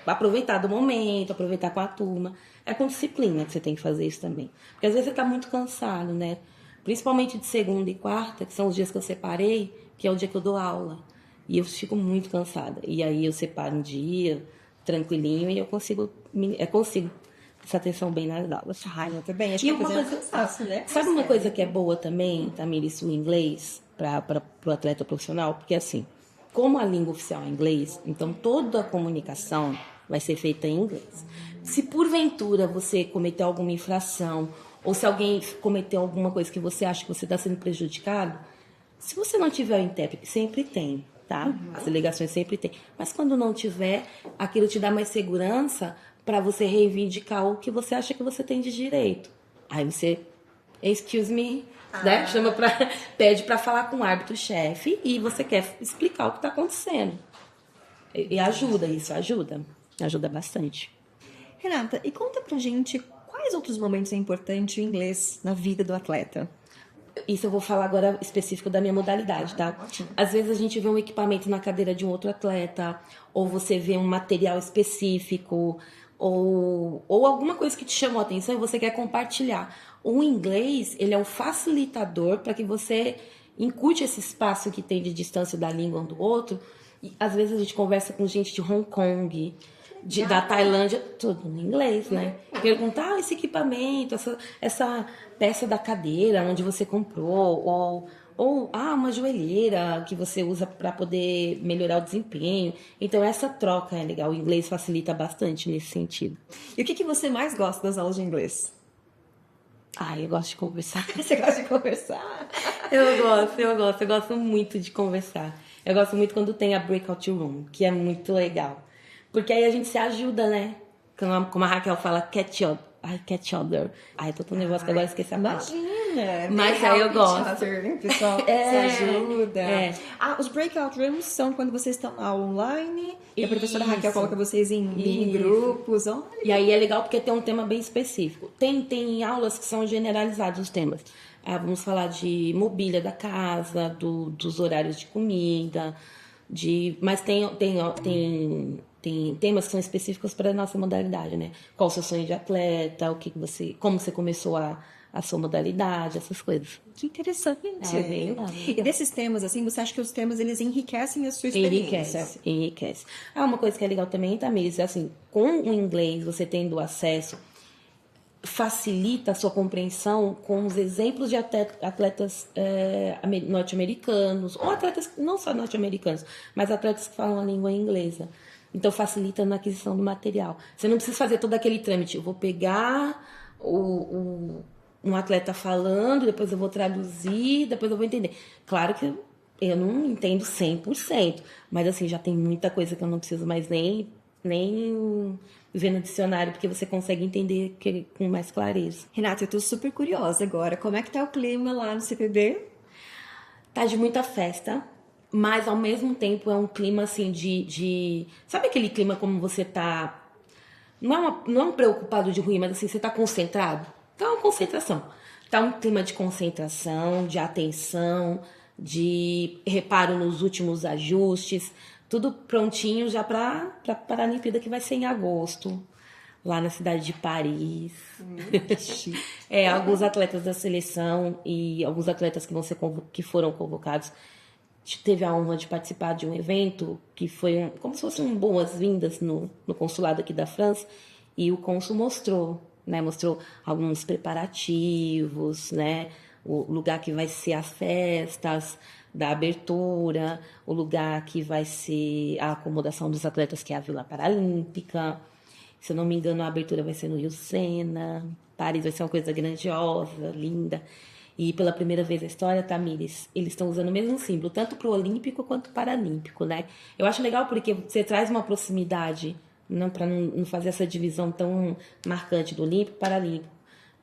aproveitar do momento, aproveitar com a turma. É com disciplina que você tem que fazer isso também. Porque às vezes você está muito cansado, né? Principalmente de segunda e quarta, que são os dias que eu separei, que é o dia que eu dou aula. E eu fico muito cansada. E aí eu separo um dia, tranquilinho, e eu consigo prestar atenção bem nas aulas. Ai, eu também. Acho e que uma coisa, fácil, né? Sabe uma coisa que é boa também, Tamires, o inglês, para o atleta profissional? Porque assim, como a língua oficial é inglês, então toda a comunicação vai ser feita em inglês. Se porventura você cometer alguma infração, ou se alguém cometeu alguma coisa que você acha que você está sendo prejudicado, se você não tiver o intérprete, sempre tem, tá? As delegações sempre tem. Mas quando não tiver, aquilo te dá mais segurança para você reivindicar o que você acha que você tem de direito. Aí você, excuse me, né? Pede para falar com o árbitro-chefe e você quer explicar o que está acontecendo. E ajuda isso, ajuda bastante. Renata, e conta pra gente quais outros momentos é importante o inglês na vida do atleta? Isso eu vou falar agora específico da minha modalidade, tá? Às vezes a gente vê um equipamento na cadeira de um outro atleta, ou você vê um material específico, ou alguma coisa que te chamou a atenção e você quer compartilhar. O inglês, ele é um facilitador para que você encurte esse espaço que tem de distância da língua um do outro. E, às vezes a gente conversa com gente de Hong Kong, da Tailândia, tudo em inglês, né? Perguntar esse equipamento, essa peça da cadeira, onde você comprou, ou uma joelheira que você usa para poder melhorar o desempenho. Então, essa troca é legal. O inglês facilita bastante nesse sentido. E o que você mais gosta das aulas de inglês? Eu gosto de conversar. Você gosta de conversar? Eu gosto muito de conversar. Eu gosto muito quando tem a breakout room, que é muito legal. Porque aí a gente se ajuda, né? Como a Raquel fala, catch other. Tô tão nervosa que agora esqueci a palavra. Imagina! Mas aí eu gosto. Other, o pessoal se ajuda. Os breakout rooms são quando vocês estão lá online e a professora Raquel coloca vocês em mini grupos. E aí é legal porque tem um tema bem específico. Tem aulas que são generalizados os temas. Vamos falar de mobília da casa, dos horários de comida, mas tem temas que são específicos para a nossa modalidade, né? Qual o seu sonho de atleta, como você começou a sua modalidade, essas coisas. Que interessante. Bem legal. E desses temas, assim, você acha que os temas, eles enriquecem a sua experiência? Enriquece. Uma coisa que é legal também, Tamires, assim, com o inglês, você tendo acesso, facilita a sua compreensão com os exemplos de atletas norte-americanos, ou atletas não só norte-americanos, mas atletas que falam a língua inglesa. Então, facilita na aquisição do material. Você não precisa fazer todo aquele trâmite. Eu vou pegar um atleta falando, depois eu vou traduzir, depois eu vou entender. Claro que eu não entendo 100%, mas assim, já tem muita coisa que eu não preciso mais nem ver no dicionário, porque você consegue entender com mais clareza. Renata, eu tô super curiosa agora. Como é que tá o clima lá no CPB? Tá de muita festa, mas ao mesmo tempo é um clima assim de... Sabe aquele clima como você tá... Não é um preocupado de ruim, mas assim, você tá concentrado? Tá uma concentração. Tá um clima de concentração, de atenção, de reparo nos últimos ajustes, tudo prontinho já para a Paralimpíada que vai ser em agosto, lá na cidade de Paris. Alguns atletas da seleção e alguns atletas que foram convocados teve a honra de participar de um evento que foi como se fosse boas-vindas no consulado aqui da França, e o cônsul mostrou alguns preparativos, né? O lugar que vai ser as festas da abertura, o lugar que vai ser a acomodação dos atletas, que é a Vila Paralímpica. Se eu não me engano, a abertura vai ser no Rio Sena. Paris vai ser uma coisa grandiosa, linda. E pela primeira vez na história, Tamires, eles estão usando o mesmo símbolo, tanto para o olímpico quanto para o paralímpico, né? Eu acho legal porque você traz uma proximidade, para não fazer essa divisão tão marcante do olímpico e paralímpico.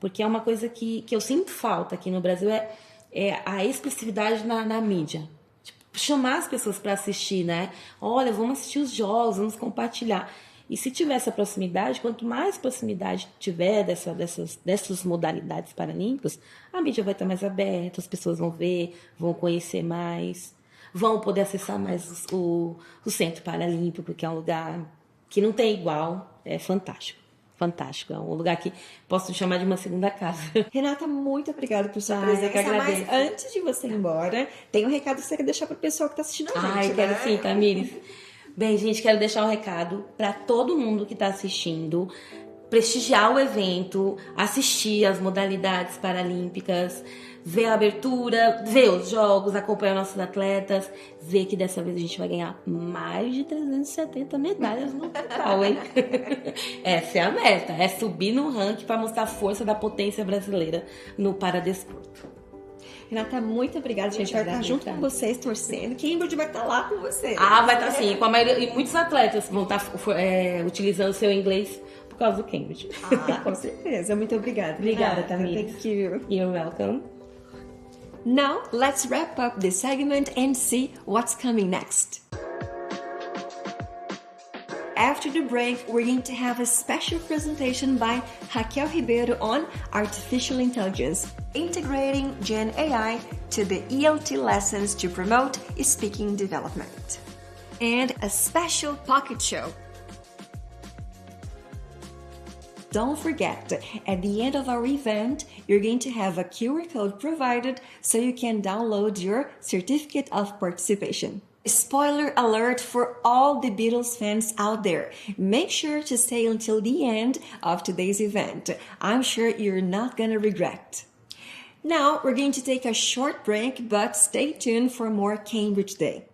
Porque é uma coisa que eu sinto falta aqui no Brasil, é a expressividade na mídia. Tipo, chamar as pessoas para assistir, né? Olha, vamos assistir os jogos, vamos compartilhar. E se tiver essa proximidade, quanto mais proximidade tiver dessas modalidades paralímpicas, a mídia vai estar mais aberta, as pessoas vão ver, vão conhecer mais, vão poder acessar mais o Centro Paralímpico, que é um lugar que não tem igual, é fantástico. Fantástico, é um lugar que posso chamar de uma segunda casa. Renata, muito obrigada por sua presença. Mas antes de você ir embora, tem um recado que você quer deixar para o pessoal que está assistindo a gente. Quero sim, Tamires. Bem, gente, quero deixar um recado para todo mundo que está assistindo, prestigiar o evento, assistir as modalidades paralímpicas, ver a abertura, ver os jogos, acompanhar nossos atletas, ver que dessa vez a gente vai ganhar mais de 370 medalhas no total, hein? Essa é a meta, é subir no ranking para mostrar a força da potência brasileira no paradesporto. Renata, muito obrigada. A gente vai estar junto com vocês, torcendo. Cambridge vai estar lá com vocês. Vai estar sim. Com a maioria, e muitos atletas vão estar utilizando o seu inglês por causa do Cambridge. Com certeza. Muito obrigada. Obrigada, Tamires. Thank you. You're welcome. Now, let's wrap up this segment and see what's coming next. After the break, we're going to have a special presentation by Raquel Ribeiro on artificial intelligence, integrating Gen AI to the ELT lessons to promote speaking development. And a special pocket show. Don't forget, at the end of our event, you're going to have a QR code provided so you can download your certificate of participation. Spoiler alert for all the Beatles fans out there. Make sure to stay until the end of today's event. I'm sure you're not gonna regret. Now, we're going to take a short break, but stay tuned for more Cambridge Day.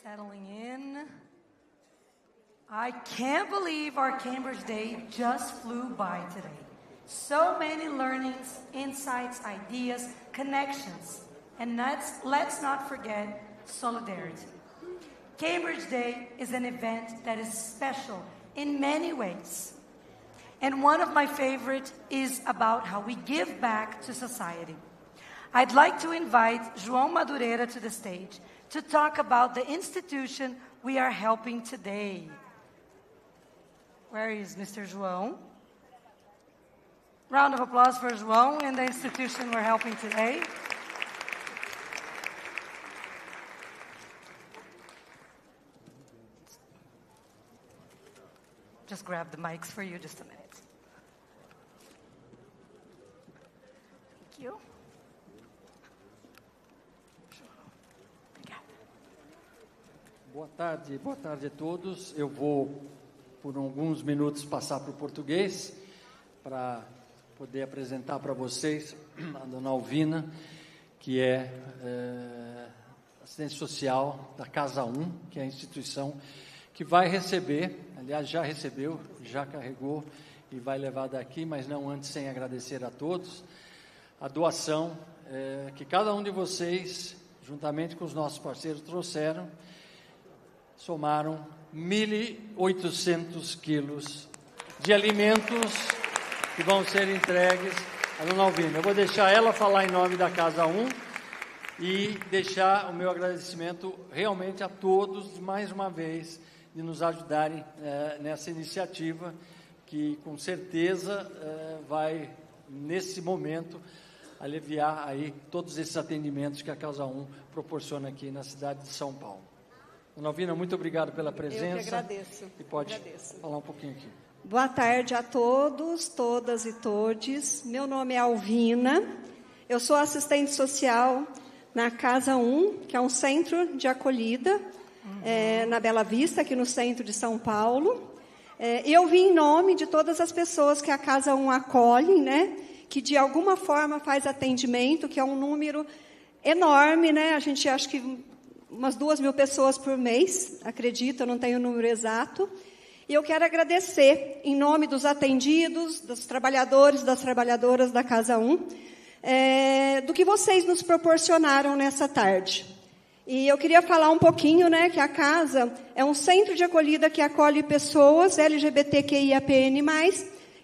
settling in. I can't believe our Cambridge Day just flew by today. So many learnings, insights, ideas, connections. And let's not forget solidarity. Cambridge Day is an event that is special in many ways. And one of my favorite is about how we give back to society. I'd like to invite João Madureira to the stage to talk about the institution we are helping today. Where is Mr. João? Round of applause for João and the institution we're helping today. Just grab the mics for you just a minute. Thank you. Boa tarde a todos. Eu vou, por alguns minutos, passar para o português, para poder apresentar para vocês a dona Alvina, que é assistente social da Casa 1, que é a instituição que vai receber, aliás, já recebeu, já carregou e vai levar daqui, mas não antes sem agradecer a todos, a doação que cada um de vocês, juntamente com os nossos parceiros, trouxeram, somaram 1.800 quilos de alimentos que vão ser entregues à dona Alvina. Eu vou deixar ela falar em nome da Casa 1 e deixar o meu agradecimento realmente a todos, mais uma vez, de nos ajudarem nessa iniciativa que, com certeza, vai, nesse momento, aliviar aí todos esses atendimentos que a Casa 1 proporciona aqui na cidade de São Paulo. Dona Alvina, muito obrigado pela presença. Eu que agradeço. E pode falar um pouquinho aqui. Boa tarde a todos, todas e todes. Meu nome é Alvina. Eu sou assistente social na Casa 1, que é um centro de acolhida na Bela Vista, aqui no centro de São Paulo. Eu vim em nome de todas as pessoas que a Casa 1 acolhe, né? Que de alguma forma faz atendimento, que é um número enorme, né? A gente acha que umas 2.000 pessoas por mês, acredito, eu não tenho o número exato. E eu quero agradecer, em nome dos atendidos, dos trabalhadores, das trabalhadoras da Casa 1, do que vocês nos proporcionaram nessa tarde. E eu queria falar um pouquinho, né, que a Casa é um centro de acolhida que acolhe pessoas LGBTQIAPN+,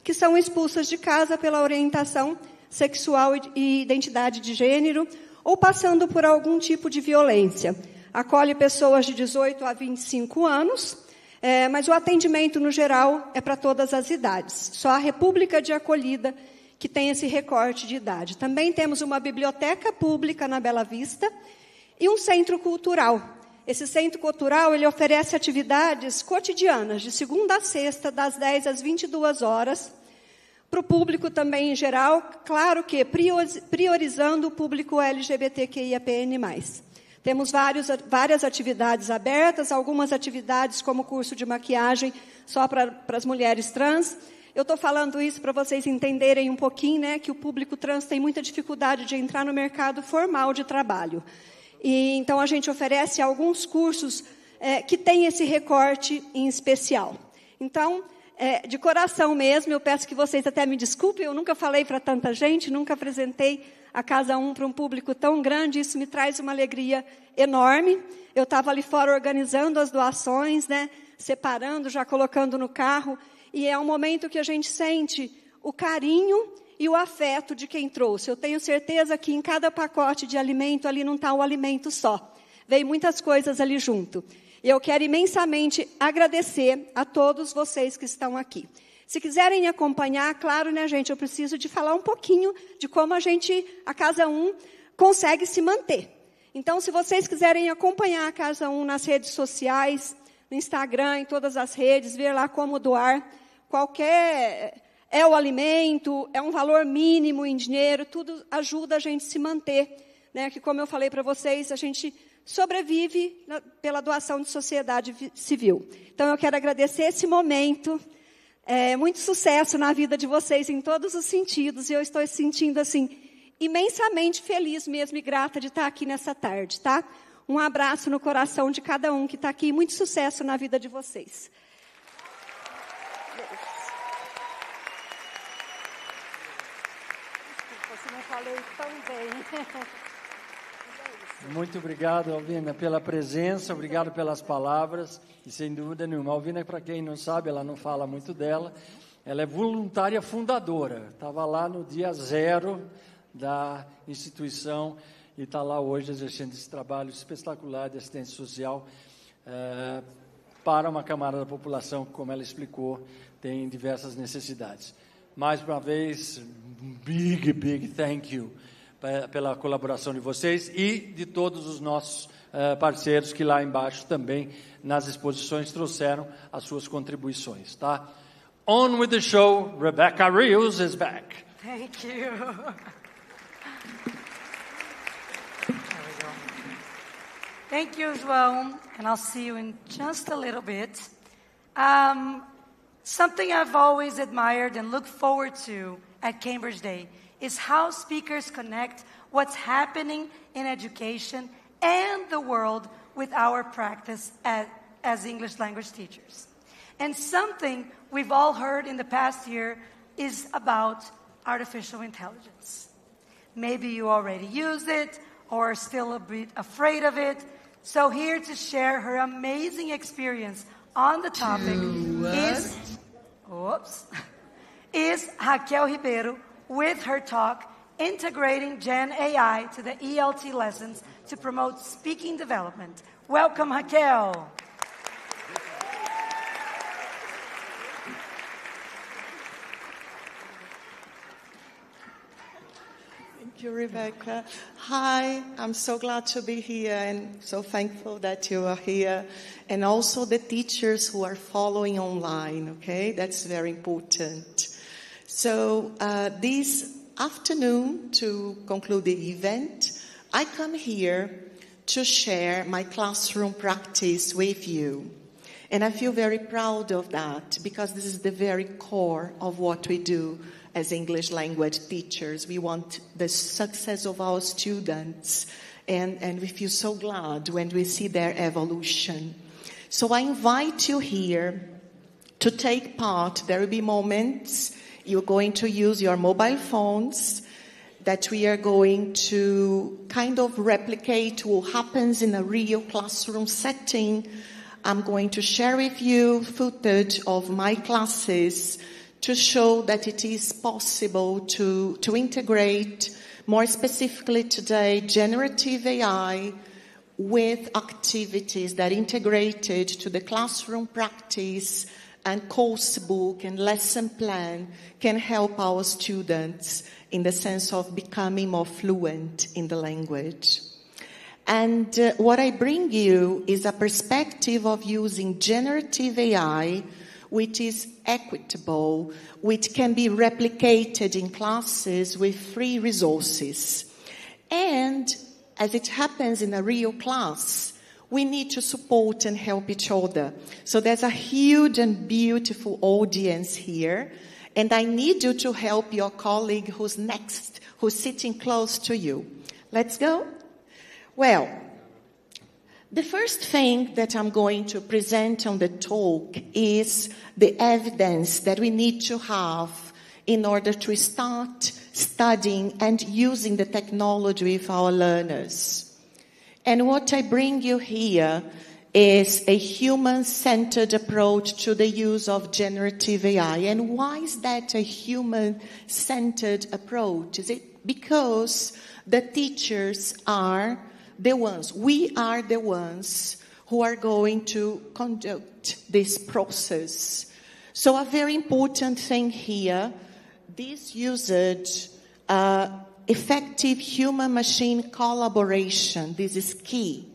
que são expulsas de casa pela orientação sexual e identidade de gênero, ou passando por algum tipo de violência. Acolhe pessoas de 18 a 25 anos, mas o atendimento, no geral, é para todas as idades. Só a República de Acolhida que tem esse recorte de idade. Também temos uma biblioteca pública na Bela Vista e um centro cultural. Esse centro cultural ele oferece atividades cotidianas, de segunda a sexta, das 10 às 22 horas, para o público também em geral, claro que priorizando o público LGBTQIAPN+. Temos várias atividades abertas, algumas atividades como curso de maquiagem só para as mulheres trans. Eu estou falando isso para vocês entenderem um pouquinho, né, que o público trans tem muita dificuldade de entrar no mercado formal de trabalho. E, então, a gente oferece alguns cursos que têm esse recorte em especial. Então, de coração mesmo, eu peço que vocês até me desculpem, eu nunca falei para tanta gente, nunca apresentei a Casa 1 para um público tão grande, isso me traz uma alegria enorme. Eu estava ali fora organizando as doações, né, separando, já colocando no carro, e é um momento que a gente sente o carinho e o afeto de quem trouxe. Eu tenho certeza que em cada pacote de alimento ali não está o alimento só. Veio muitas coisas ali junto. E eu quero imensamente agradecer a todos vocês que estão aqui. Se quiserem acompanhar, claro, né, gente, eu preciso de falar um pouquinho de como a Casa 1 consegue se manter. Então, se vocês quiserem acompanhar a Casa 1 nas redes sociais, no Instagram, em todas as redes, ver lá como doar, é o alimento, é um valor mínimo em dinheiro, tudo ajuda a gente a se manter, né? Que, como eu falei para vocês, a gente sobrevive pela doação de sociedade civil. Então, eu quero agradecer esse momento, muito sucesso na vida de vocês em todos os sentidos, e eu estou sentindo, assim, imensamente feliz mesmo e grata de estar aqui nessa tarde, tá? Um abraço no coração de cada um que está aqui. Muito sucesso na vida de vocês. Desculpa, se não falei tão bem. Muito obrigado, Alvina, pela presença, obrigado pelas palavras. E sem dúvida nenhuma, a Alvina, para quem não sabe, ela não fala muito dela, ela é voluntária fundadora. Estava lá no dia 0 da instituição e está lá hoje exercendo esse trabalho espetacular de assistência social para uma camada da população que, como ela explicou, tem diversas necessidades. Mais uma vez, big thank you pela colaboração de vocês e de todos os nossos parceiros que lá embaixo também nas exposições trouxeram as suas contribuições, tá? On with the show, Rebecca Rios is back. Thank you. Thank you, João, and I'll see you in just a little bit. Something I've always admired and looked forward to at Cambridge Day is how speakers connect what's happening in education and the world with our practice as English language teachers. And something we've all heard in the past year is about artificial intelligence. Maybe you already use it or are still a bit afraid of it. So here to share her amazing experience on the topic is Raquel Ribeiro with her talk, Integrating Gen AI to the ELT Lessons to Promote Speaking Development. Welcome, Raquel. Thank you, Rebecca. Hi, I'm so glad to be here and so thankful that you are here. And also the teachers who are following online, okay? That's very important. So this afternoon, to conclude the event, I come here to share my classroom practice with you. And I feel very proud of that because this is the very core of what we do as English language teachers. We want the success of our students, and we feel so glad when we see their evolution. So I invite you here to take part. There will be moments you're going to use your mobile phones that we are going to kind of replicate what happens in a real classroom setting. I'm going to share with you footage of my classes to show that it is possible to integrate, more specifically today, generative AI with activities that are integrated to the classroom practice and course book and lesson plan can help our students in the sense of becoming more fluent in the language. And what I bring you is a perspective of using generative AI, which is equitable, which can be replicated in classes with free resources. And as it happens in a real class, we need to support and help each other. So there's a huge and beautiful audience here, and I need you to help your colleague who's next, who's sitting close to you. Let's go. Well, the first thing that I'm going to present on the talk is the evidence that we need to have in order to start studying and using the technology with our learners. And what I bring you here is a human-centered approach to the use of generative AI. And why is that a human-centered approach? Is it because the teachers are the ones, we are the ones who are going to conduct this process. So a very important thing here, this usage, effective human-machine collaboration, this is key.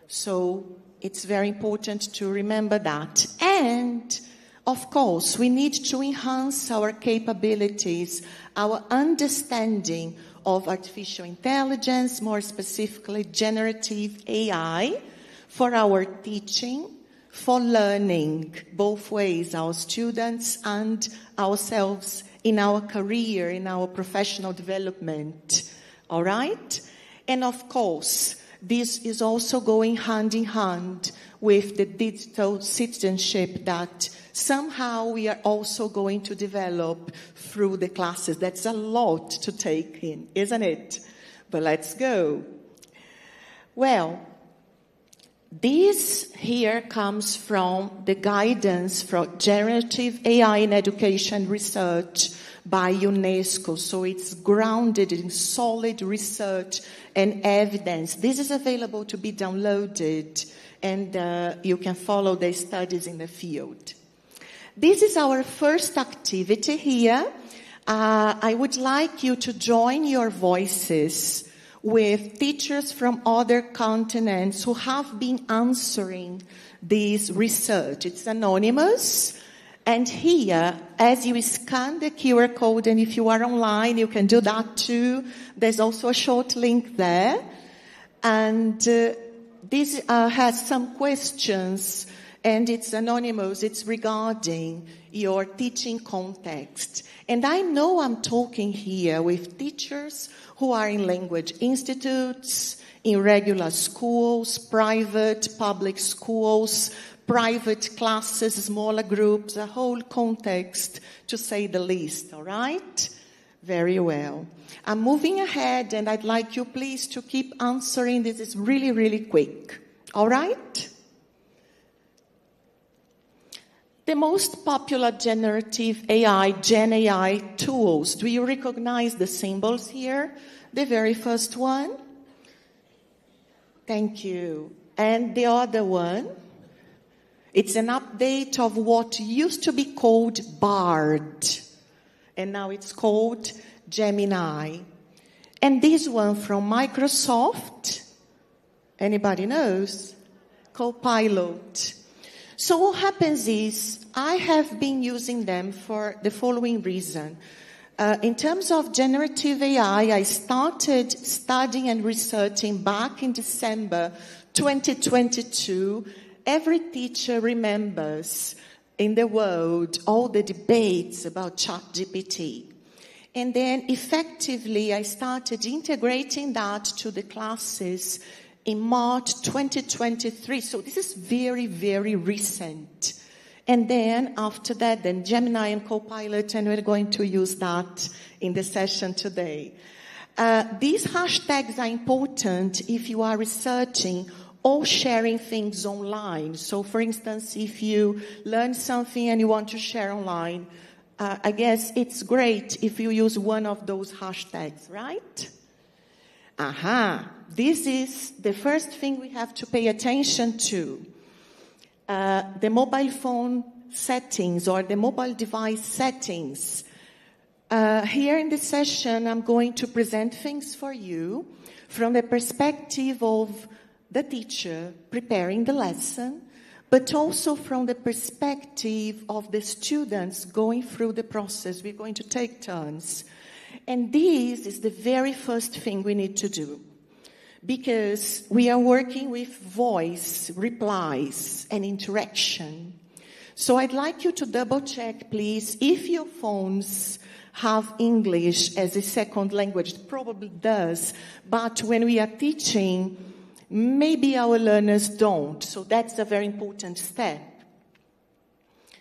So it's very important to remember that. And, of course, we need to enhance our capabilities, our understanding of artificial intelligence, more specifically generative AI, for our teaching, for learning, both ways, our students and ourselves in our career, in our professional development. All right? And of course, this is also going hand in hand with the digital citizenship that somehow we are also going to develop through the classes. That's a lot to take in, isn't it? But let's go. Well, this here comes from the guidance from Generative AI in Education Research by UNESCO. So it's grounded in solid research and evidence. This is available to be downloaded, and you can follow the studies in the field. This is our first activity here. I would like you to join your voices with teachers from other continents who have been answering this research. It's anonymous. And here, as you scan the QR code, and if you are online, you can do that too. There's also a short link there. And this has some questions, and it's anonymous. It's regarding your teaching context. And I know I'm talking here with teachers who are in language institutes, in regular schools, private, public schools, private classes, smaller groups, a whole context, to say the least, all right? Very well. I'm moving ahead, and I'd like you please to keep answering. This is really, really quick, all right? The most popular generative AI, Gen AI tools, do you recognize the symbols here? The very first one? Thank you. And the other one? It's an update of what used to be called Bard, and now it's called Gemini. And this one from Microsoft, anybody knows? Copilot. So what happens is, I have been using them for the following reason. In terms of generative AI, I started studying and researching back in December 2022. Every teacher remembers in the world all the debates about ChatGPT. And then effectively, I started integrating that to the classes in March 2023. So this is very, very recent. And then after that, then Gemini and Copilot, and we're going to use that in the session today. These hashtags are important if you are researching or sharing things online. So for instance, if you learn something and you want to share online, I guess it's great if you use one of those hashtags, right? This is the first thing we have to pay attention to. The mobile phone settings or the mobile device settings. Here in this session, I'm going to present things for you from the perspective of the teacher preparing the lesson, but also from the perspective of the students going through the process. We're going to take turns. And this is the very first thing we need to do, because we are working with voice, replies, and interaction. So I'd like you to double check, please, if your phones have English as a second language. It probably does, but when we are teaching, maybe our learners don't. So that's a very important step.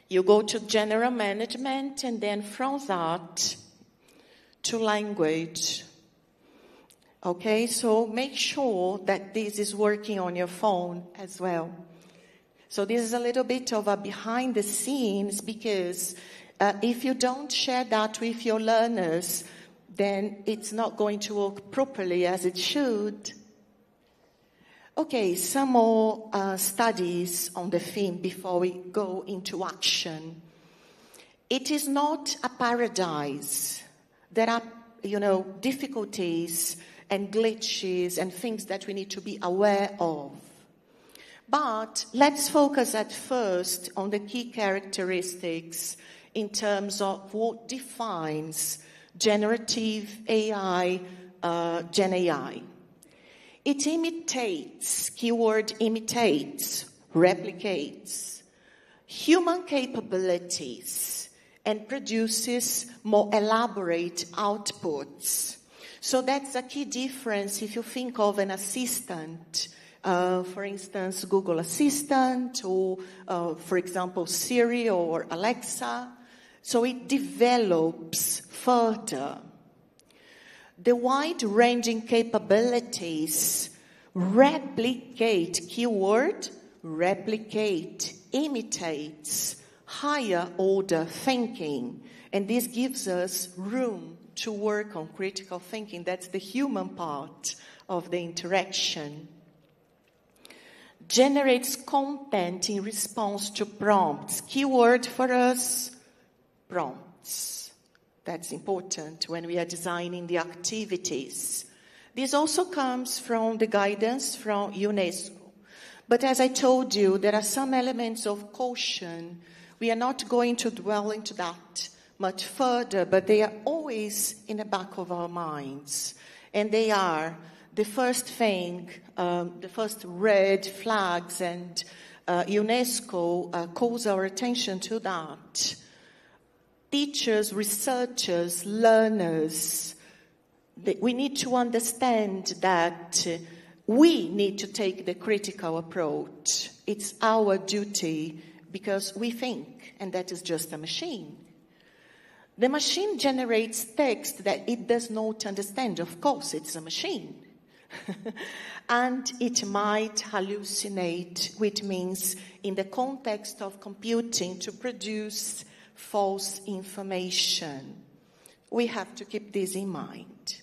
You go to general management, and then from that to language. Okay, so make sure that this is working on your phone as well. So this is a little bit of a behind the scenes, because if you don't share that with your learners, then it's not going to work properly as it should. Okay, some more studies on the theme before we go into action. It is not a paradise. There are, difficulties and glitches and things that we need to be aware of. But let's focus at first on the key characteristics in terms of what defines generative AI, Gen AI. It imitates, keyword imitates, replicates human capabilities and produces more elaborate outputs. So that's a key difference if you think of an assistant, for instance, Google Assistant, or for example, Siri or Alexa. So it develops further. The wide-ranging capabilities replicate, keyword, replicate, imitates higher order thinking. And this gives us room to work on critical thinking. That's the human part of the interaction. Generates content in response to prompts. Keyword for us, prompts. That's important when we are designing the activities. This also comes from the guidance from UNESCO. But as I told you, there are some elements of caution. We are not going to dwell into that much further, but they are always in the back of our minds. And they are the first thing, the first red flags, and UNESCO calls our attention to that. Teachers, researchers, learners, we need to understand that we need to take the critical approach. It's our duty because we think, and that is just a machine. The machine generates text that it does not understand. Of course, it's a machine. And it might hallucinate, which means in the context of computing to produce false information. We have to keep this in mind.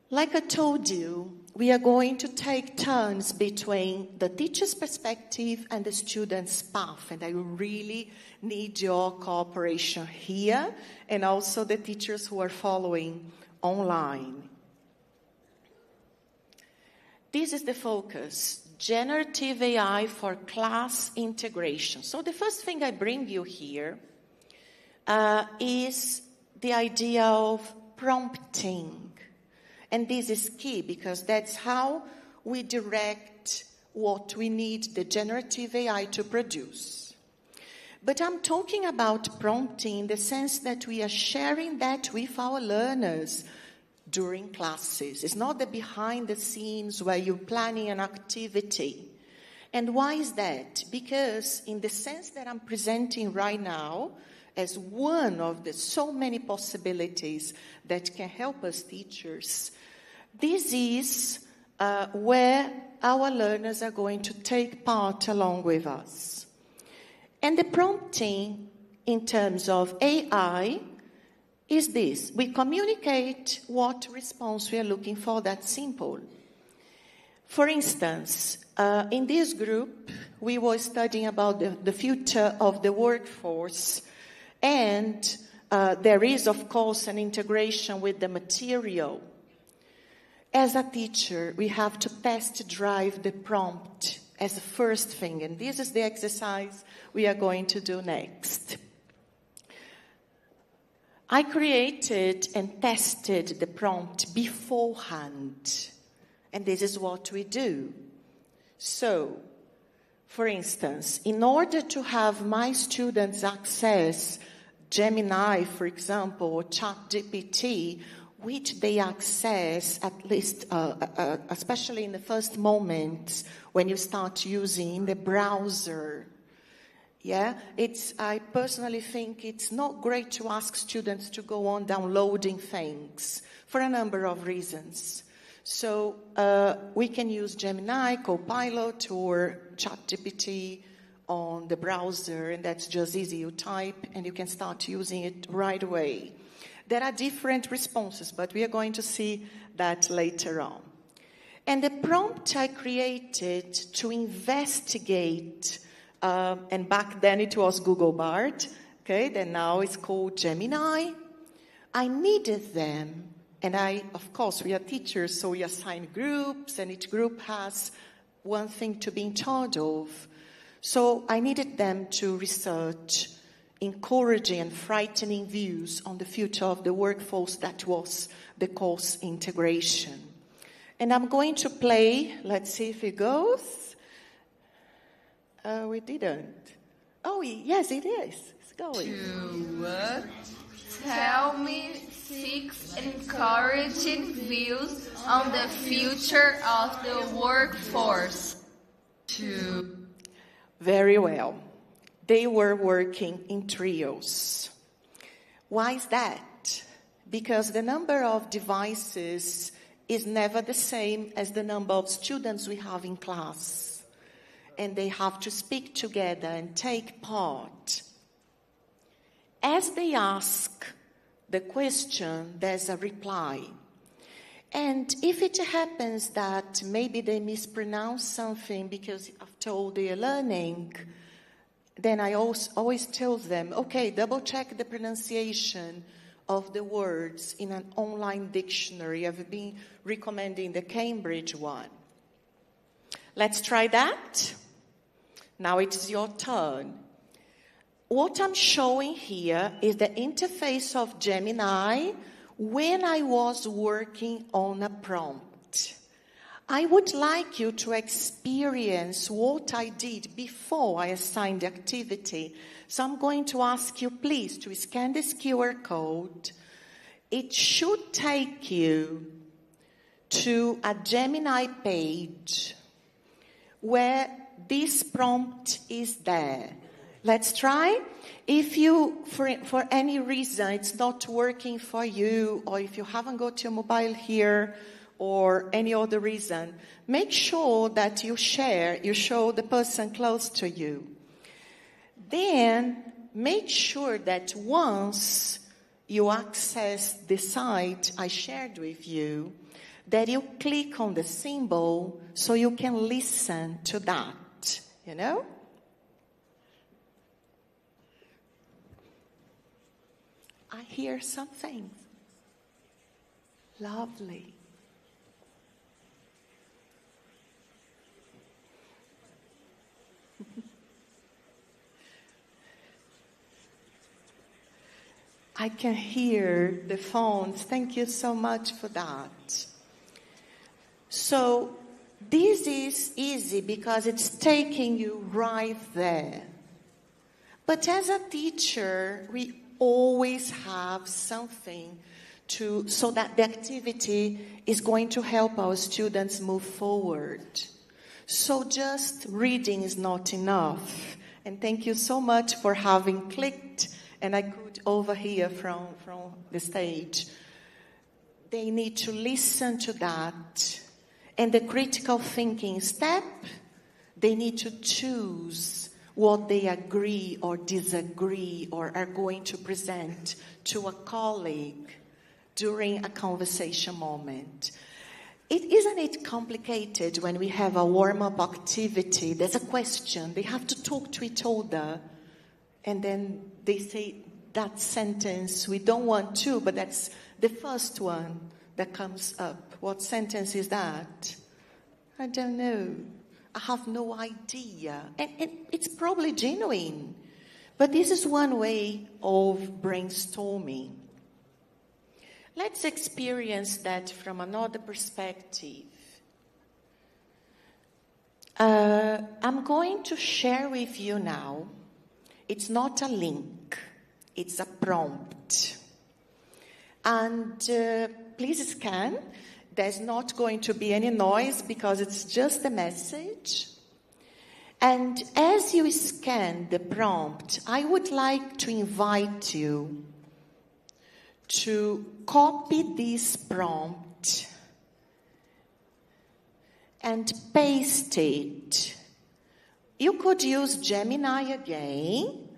Like I told you, we are going to take turns between the teacher's perspective and the student's path, and I really need your cooperation here, and also the teachers who are following online. This is the focus, generative AI for class integration. So the first thing I bring you here is the idea of prompting. And this is key because that's how we direct what we need the generative AI to produce. But I'm talking about prompting in the sense that we are sharing that with our learners during classes. It's not the behind the scenes where you're planning an activity. And why is that? Because in the sense that I'm presenting right now, as one of the so many possibilities that can help us teachers, this is where our learners are going to take part along with us. And the prompting in terms of AI is this. We communicate what response we are looking for. That's simple. For instance, in this group, we were studying about the future of the workforce. And there is, of course, an integration with the material. As a teacher, we have to test drive the prompt as the first thing. And this is the exercise we are going to do next. I created and tested the prompt beforehand. And this is what we do. So, for instance, in order to have my students access Gemini, for example, or ChatGPT, which they access at least, especially in the first moments when you start using the browser. Yeah, I personally think it's not great to ask students to go on downloading things for a number of reasons. So we can use Gemini, Copilot, or ChatGPT on the browser, and that's just easy. You type and you can start using it right away. There are different responses, but we are going to see that later on. And the prompt I created to investigate, and back then it was Google Bard, okay, then now it's called Gemini. I needed them, and of course, we are teachers, so we assign groups, and each group has one thing to be in charge of. So I needed them to research encouraging and frightening views on the future of the workforce. That was the course integration. And I'm going to play, let's see if it goes. We didn't. Oh, yes, it is. It's going. Tell me 6 encouraging views on the future of the workforce. 2. Very well. They were working in trios. Why is that? Because the number of devices is never the same as the number of students we have in class. And they have to speak together and take part. As they ask the question, there's a reply. And if it happens that maybe they mispronounce something because after all they are learning, then I always tell them, okay, double check the pronunciation of the words in an online dictionary. I've been recommending the Cambridge one. Let's try that. Now it's your turn. What I'm showing here is the interface of Gemini when I was working on a prompt. I would like you to experience what I did before I assigned the activity. So I'm going to ask you, please, to scan this QR code. It should take you to a Gemini page where this prompt is there. Let's try. If you, for any reason, it's not working for you, or if you haven't got your mobile here, or any other reason, make sure that you show the person close to you. Then, make sure that once you access the site I shared with you, that you click on the symbol so you can listen to that, you know? I hear something. Lovely. I can hear the phones. Thank you so much for that. So this is easy because it's taking you right there. But as a teacher, we always have something so that the activity is going to help our students move forward. So just reading is not enough. And thank you so much for having clicked, and I could overhear from the stage. They need to listen to that. And the critical thinking step, they need to choose what they agree or disagree or are going to present to a colleague during a conversation moment. Isn't it complicated when we have a warm-up activity? There's a question. They have to talk to each other. And then they say that sentence, we don't want to, but that's the first one that comes up. What sentence is that? I don't know. I have no idea. And it's probably genuine. But this is one way of brainstorming. Let's experience that from another perspective. I'm going to share with you now. It's not a link. It's a prompt. And please scan. There's not going to be any noise because it's just a message. And as you scan the prompt, I would like to invite you to copy this prompt and paste it. You could use Gemini again,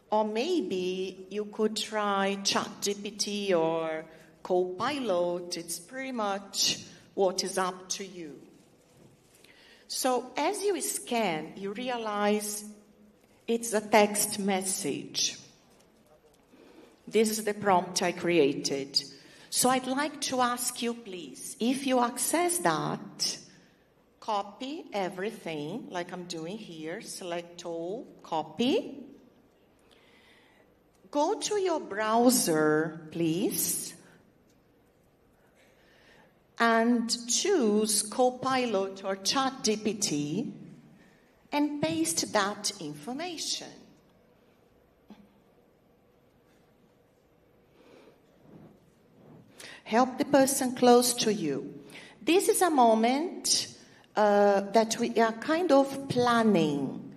or maybe you could try ChatGPT or Copilot. It's pretty much what is up to you. So as you scan, you realize it's a text message. This is the prompt I created. So I'd like to ask you, please, if you access that, copy everything like I'm doing here. Select all, copy. Go to your browser, please, and choose Copilot or ChatGPT and paste that information. Help the person close to you. This is a moment that we are kind of planning.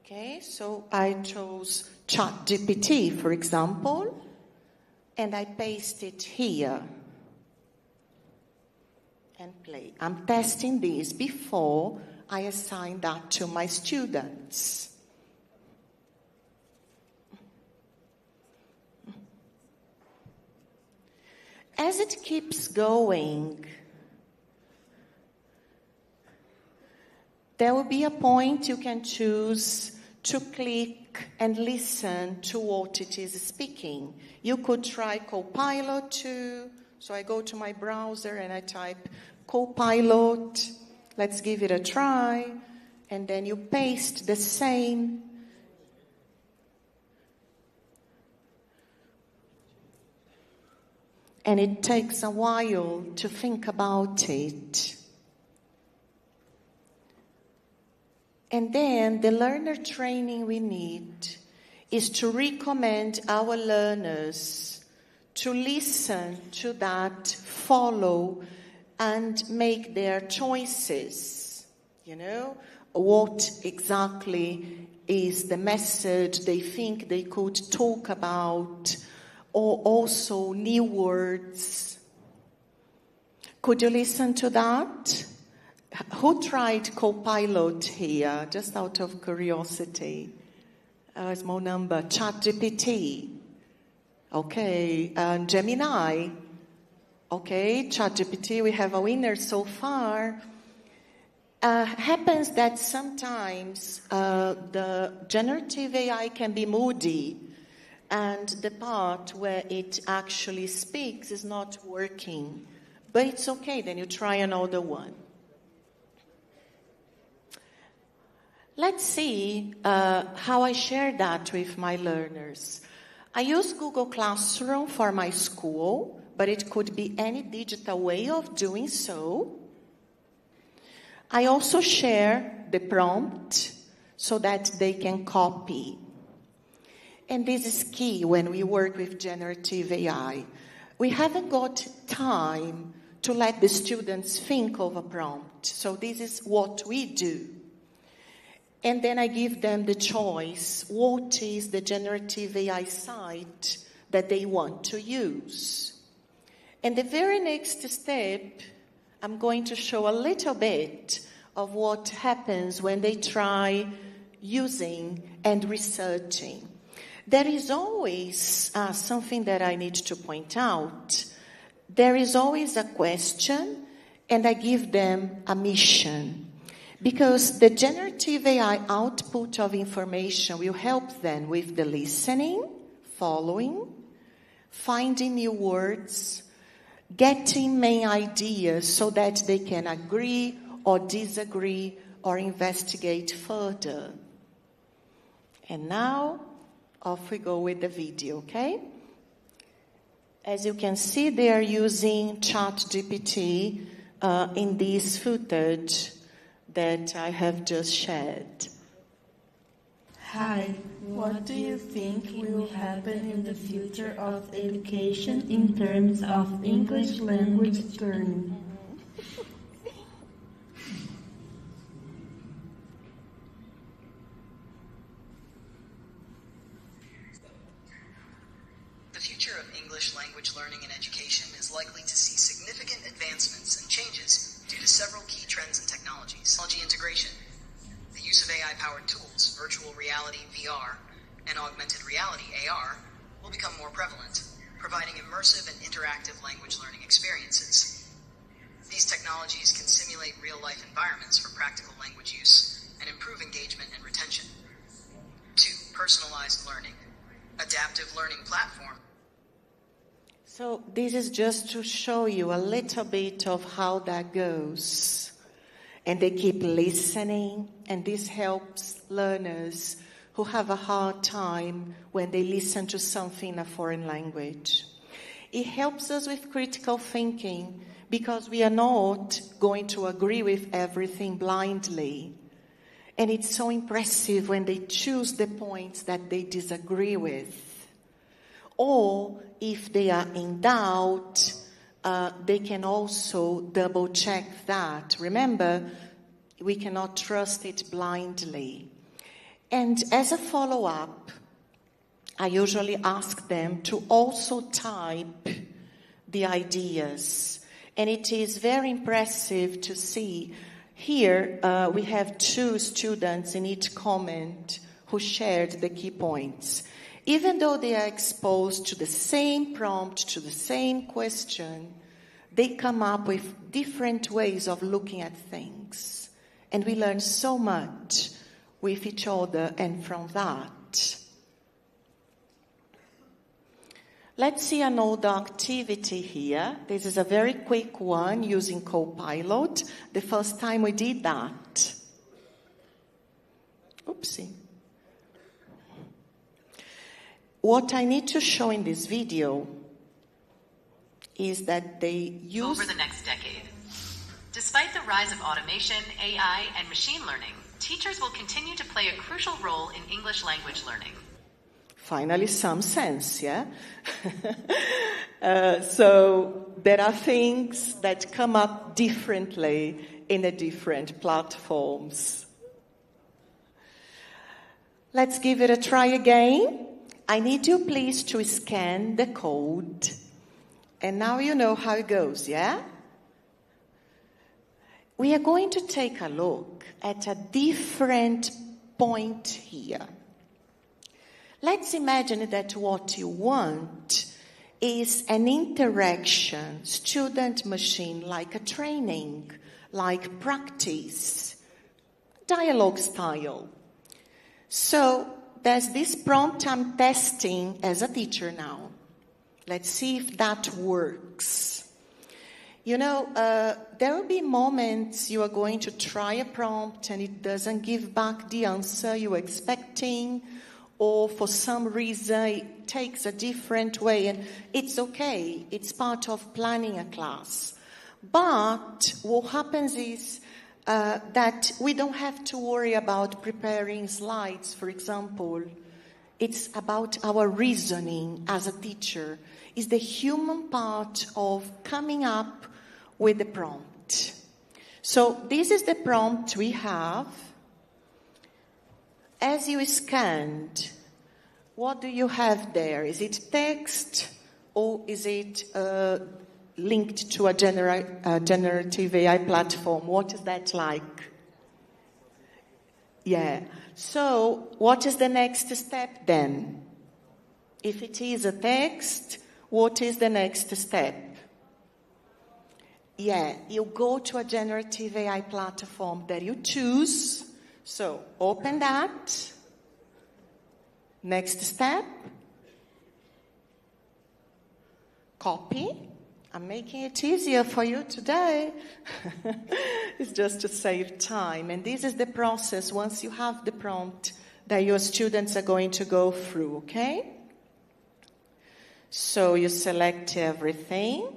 Okay, so I chose ChatGPT, for example, and I paste it here and play. I'm testing this before I assign that to my students. As it keeps going, there will be a point you can choose to click and listen to what it is speaking. You could try Copilot too. So I go to my browser and I type Copilot. Let's give it a try. And then you paste the same. And it takes a while to think about it. And then the learner training we need is to recommend our learners to listen to that, follow, and make their choices. You know, what exactly is the message they think they could talk about, or also new words. Could you listen to that? Who tried Copilot here, just out of curiosity? A small number. ChatGPT. Okay. Gemini. Okay. ChatGPT, we have a winner so far. Happens that sometimes the generative AI can be moody, and the part where it actually speaks is not working. But it's okay, then you try another one. Let's see how I share that with my learners. I use Google Classroom for my school, but it could be any digital way of doing so. I also share the prompt so that they can copy. And this is key when we work with generative AI. We haven't got time to let the students think of a prompt. So this is what we do. And then I give them the choice. What is the generative AI site that they want to use? And the very next step, I'm going to show a little bit of what happens when they try using and researching. There is always something that I need to point out. There is always a question, and I give them a mission. Because the generative AI output of information will help them with the listening, following, finding new words, getting main ideas so that they can agree or disagree or investigate further. And now, off we go with the video, okay? As you can see, they are using ChatGPT in this footage that I have just shared. Hi, what do you think will happen in the future of education in terms of English language learning? The future of English language learning and education is likely to see significant advancements and changes due to several key trends and technologies. Technology integration, the use of AI-powered tools, virtual reality, VR, and augmented reality, AR, will become more prevalent, providing immersive and interactive language learning experiences. These technologies can simulate real-life environments for practical language use and improve engagement and retention. 2. Personalized learning, adaptive learning platform. So this is just to show you a little bit of how that goes. And they keep listening, and this helps learners who have a hard time when they listen to something in a foreign language. It helps us with critical thinking because we are not going to agree with everything blindly. And it's so impressive when they choose the points that they disagree with. Or if they are in doubt, they can also double check that. Remember, we cannot trust it blindly. And as a follow-up, I usually ask them to also type the ideas. And it is very impressive to see here we have 2 students in each comment who shared the key points. Even though they are exposed to the same prompt, to the same question, they come up with different ways of looking at things. And we learn so much with each other and from that. Let's see another activity here. This is a very quick one using Copilot. The first time we did that. Oopsie. What I need to show in this video is that they use... Over the next decade. Despite the rise of automation, AI, and machine learning, teachers will continue to play a crucial role in English language learning. Finally, some sense, yeah? So there are things that come up differently in the different platforms. Let's give it a try again. I need you please to scan the code. And now you know how it goes, yeah? We are going to take a look at a different point here. Let's imagine that what you want is an interaction, student-machine, like a training, like practice, dialogue style. So there's this prompt I'm testing as a teacher now. Let's see if that works. You know, there will be moments you are going to try a prompt and it doesn't give back the answer you're expecting, or for some reason it takes a different way, and it's okay. It's part of planning a class. But what happens is that we don't have to worry about preparing slides, for example. It's about our reasoning as a teacher. It's the human part of coming up with the prompt. So this is the prompt we have. As you scanned, what do you have there? Is it text or is it linked to a generative AI platform? What is that like? Yeah. So what is the next step then? If it is a text, what is the next step? Yeah, you go to a generative AI platform that you choose. So open that. Next step. Copy. I'm making it easier for you today. It's just to save time. And this is the process once you have the prompt that your students are going to go through, okay? So you select everything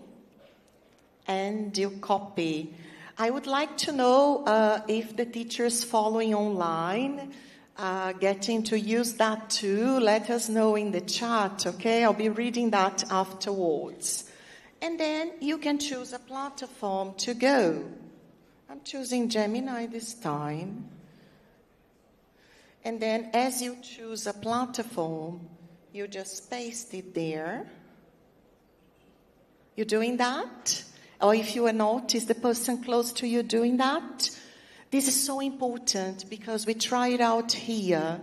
and you copy. I would like to know if the teachers following online getting to use that too. Let us know in the chat, okay? I'll be reading that afterwards. And then you can choose a platform to go. I'm choosing Gemini this time. And then as you choose a platform, you just paste it there. You're doing that? Or if you are not, is the person close to you doing that? This is so important because we try it out here.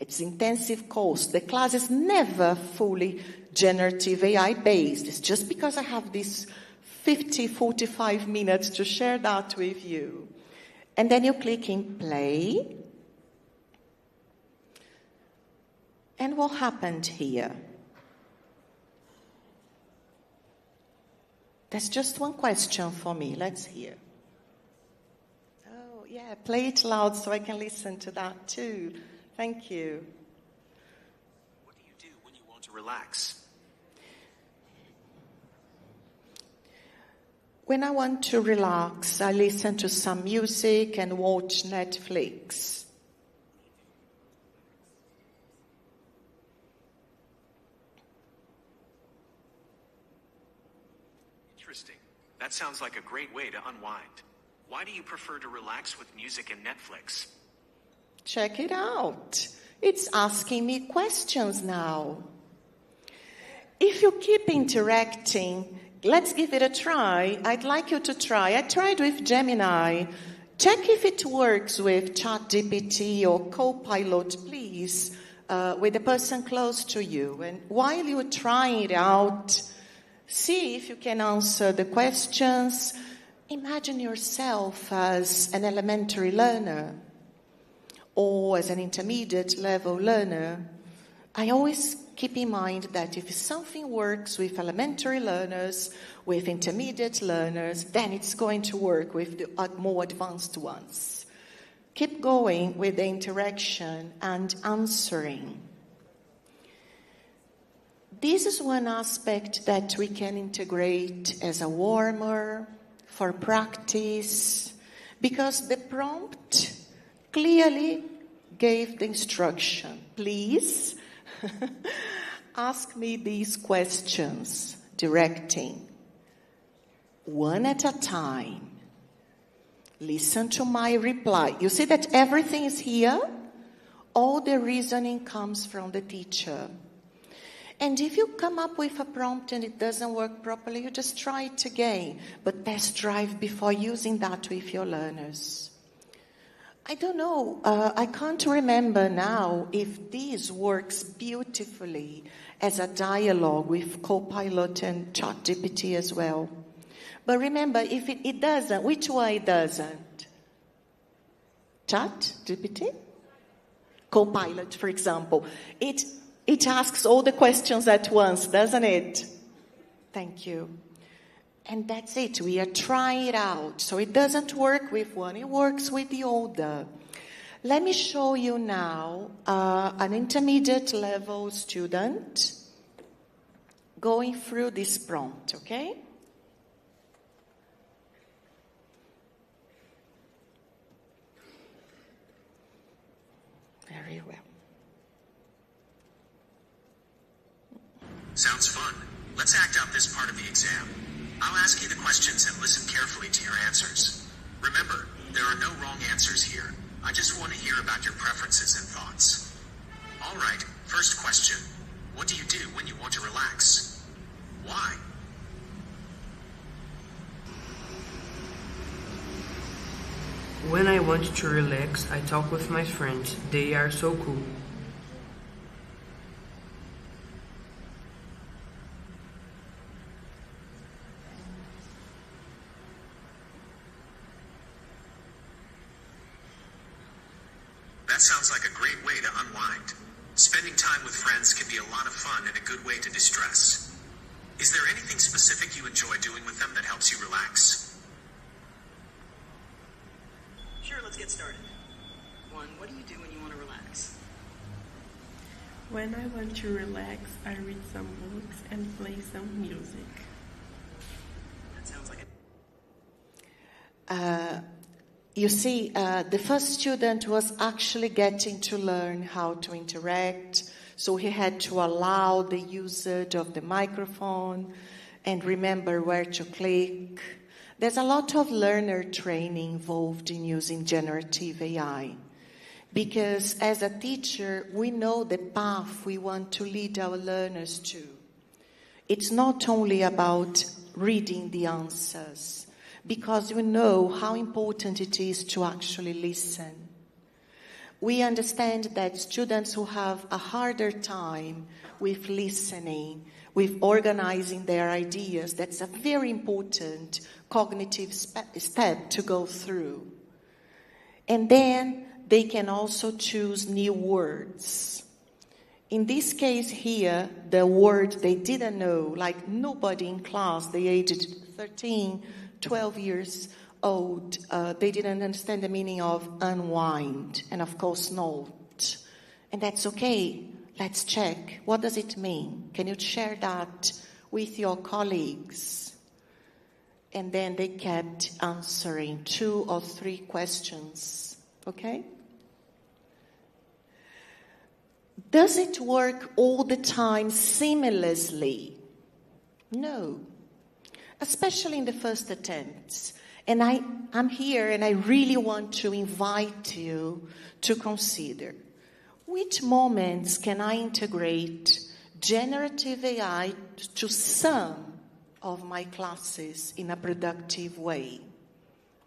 It's intensive course. The class is never fully generative AI based. It's just because I have this 45 minutes to share that with you. And then you click in play. And what happened here? There's just one question for me. Let's hear. Oh, yeah, play it loud so I can listen to that too. Thank you. What do you do when you want to relax? When I want to relax, I listen to some music and watch Netflix. Interesting. That sounds like a great way to unwind. Why do you prefer to relax with music and Netflix? Check it out. It's asking me questions now. If you keep interacting, let's give it a try. I'd like you to try. I tried with Gemini. Check if it works with ChatGPT or Copilot, please, with the person close to you. And while you're trying it out, see if you can answer the questions. Imagine yourself as an elementary learner or as an intermediate level learner. I always keep in mind that if something works with elementary learners, with intermediate learners, then it's going to work with the more advanced ones. Keep going with the interaction and answering. This is one aspect that we can integrate as a warmer for practice, because the prompt clearly gave the instruction. Please ask me these questions, directing. One at a time. Listen to my reply. You see that everything is here? All the reasoning comes from the teacher. And if you come up with a prompt and it doesn't work properly, you just try it again. But test drive before using that with your learners. I don't know, I can't remember now if this works beautifully as a dialogue with Copilot and ChatGPT as well. But remember, if it doesn't, which one it doesn't? ChatGPT? Copilot, for example. It asks all the questions at once, doesn't it? Thank you. And that's it. We are trying it out. So it doesn't work with one. It works with the other. Let me show you now an intermediate level student going through this prompt, okay? Very well. Sounds fun. Let's act out this part of the exam. I'll ask you the questions and listen carefully to your answers. Remember, there are no wrong answers here. I just want to hear about your preferences and thoughts. All right, first question. What do you do when you want to relax? Why? When I want to relax, I talk with my friends. They are so cool. That sounds like a great way to unwind. Spending time with friends can be a lot of fun and a good way to distress. Is there anything specific you enjoy doing with them that helps you relax? Sure, let's get started. 1. What do you do when you want to relax? When I want to relax, I read some books and play some music. That sounds like You see, the first student was actually getting to learn how to interact, so he had to allow the usage of the microphone and remember where to click. There's a lot of learner training involved in using generative AI, because as a teacher, we know the path we want to lead our learners to. It's not only about reading the answers, because we know how important it is to actually listen. We understand that students who have a harder time with listening, with organizing their ideas, that's a very important cognitive step to go through. And then they can also choose new words. In this case here, the word they didn't know, like nobody in class, they aged 13, 12 years old, they didn't understand the meaning of unwind and of course not. And that's okay. Let's check. What does it mean? Can you share that with your colleagues? And then they kept answering 2 or 3 questions. Okay? Does it work all the time seamlessly? No. especially in the first attempts. And I'm here and I really want to invite you to consider which moments can I integrate generative AI to some of my classes in a productive way.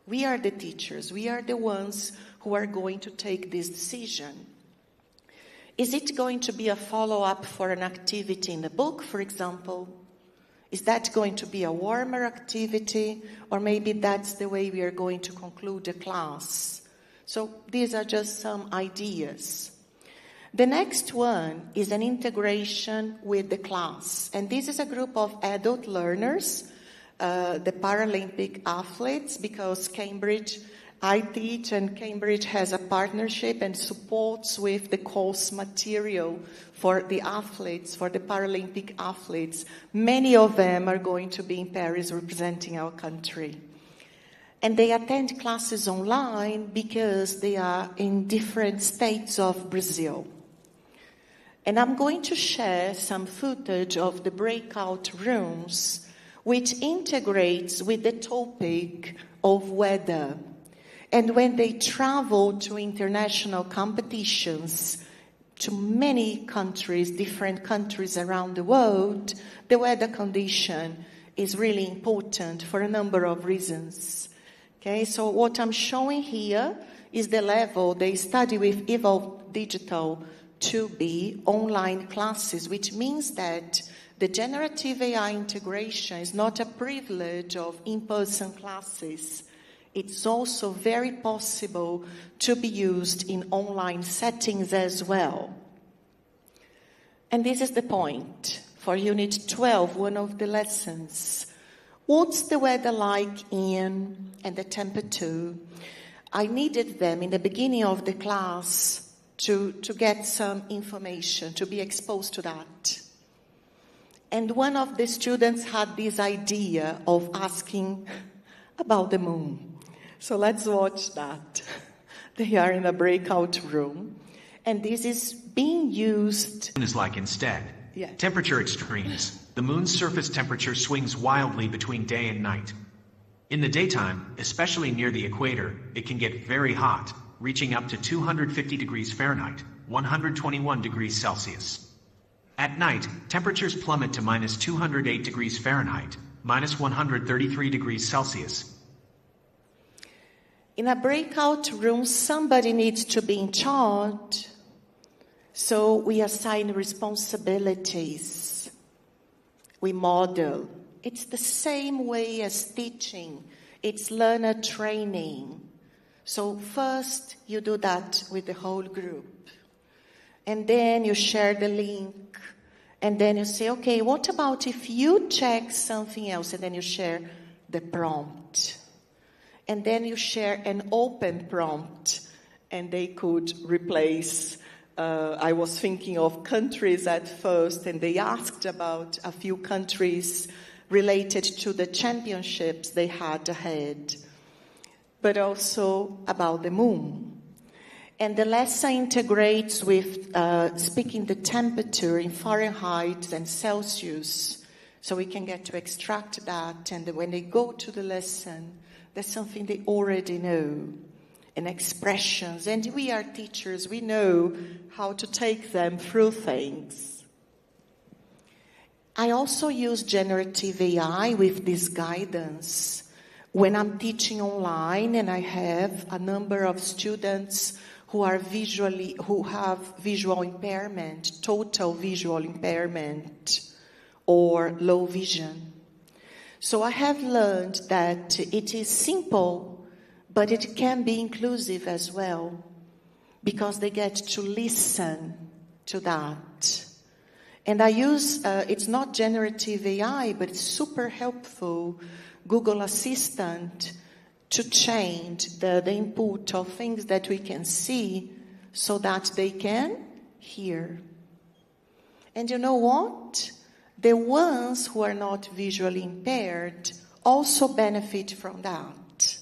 We are the teachers. We are the ones who are going to take this decision. Is it going to be a follow-up for an activity in the book, for example? Is that going to be a warmer activity? Or maybe that's the way we are going to conclude the class. So these are just some ideas. The next one is an integration with the class. And this is a group of adult learners, the Paralympic athletes, because Cambridge, I teach, and Cambridge has a partnership and supports with the course material for the athletes, for the Paralympic athletes. Many of them are going to be in Paris representing our country. And they attend classes online because they are in different states of Brazil. And I'm going to share some footage of the breakout rooms, which integrates with the topic of weather. And when they travel to international competitions, to many countries, different countries around the world, the weather condition is really important for a number of reasons. Okay, so what I'm showing here is the level they study with Evolve Digital 2B online classes, which means that the generative AI integration is not a privilege of in-person classes. It's also very possible to be used in online settings as well. And this is the point for Unit 12, one of the lessons. What's the weather like in and the temperature? I needed them in the beginning of the class to get some information, to be exposed to that. And one of the students had this idea of asking about the moon. So let's watch that. They are in a breakout room, and this is being used. Is like instead. Yeah. Temperature extremes. The moon's surface temperature swings wildly between day and night. In the daytime, especially near the equator, it can get very hot, reaching up to 250 degrees Fahrenheit, 121 degrees Celsius. At night, temperatures plummet to minus 208 degrees Fahrenheit, minus 133 degrees Celsius. In a breakout room, somebody needs to be in charge. So we assign responsibilities. We model. It's the same way as teaching. It's learner training. So first you do that with the whole group. And then you share the link. And then you say, okay, what about if you check something else? And then you share the prompt. And then you share an open prompt. And they could replace, I was thinking of countries at first, and they asked about a few countries related to the championships they had ahead, but also about the moon. And the lesson integrates with speaking the temperature in Fahrenheit and Celsius, so we can get to extract that. And when they go to the lesson, there's something they already know, and expressions. And we are teachers, we know how to take them through things. I also use generative AI with this guidance when I'm teaching online and I have a number of students who have visual impairment, total visual impairment, or low vision. So I have learned that it is simple, but it can be inclusive as well, because they get to listen to that. And I use, it's not generative AI, but it's super helpful, Google Assistant, to change the input of things that we can see so that they can hear. And you know what? The ones who are not visually impaired also benefit from that.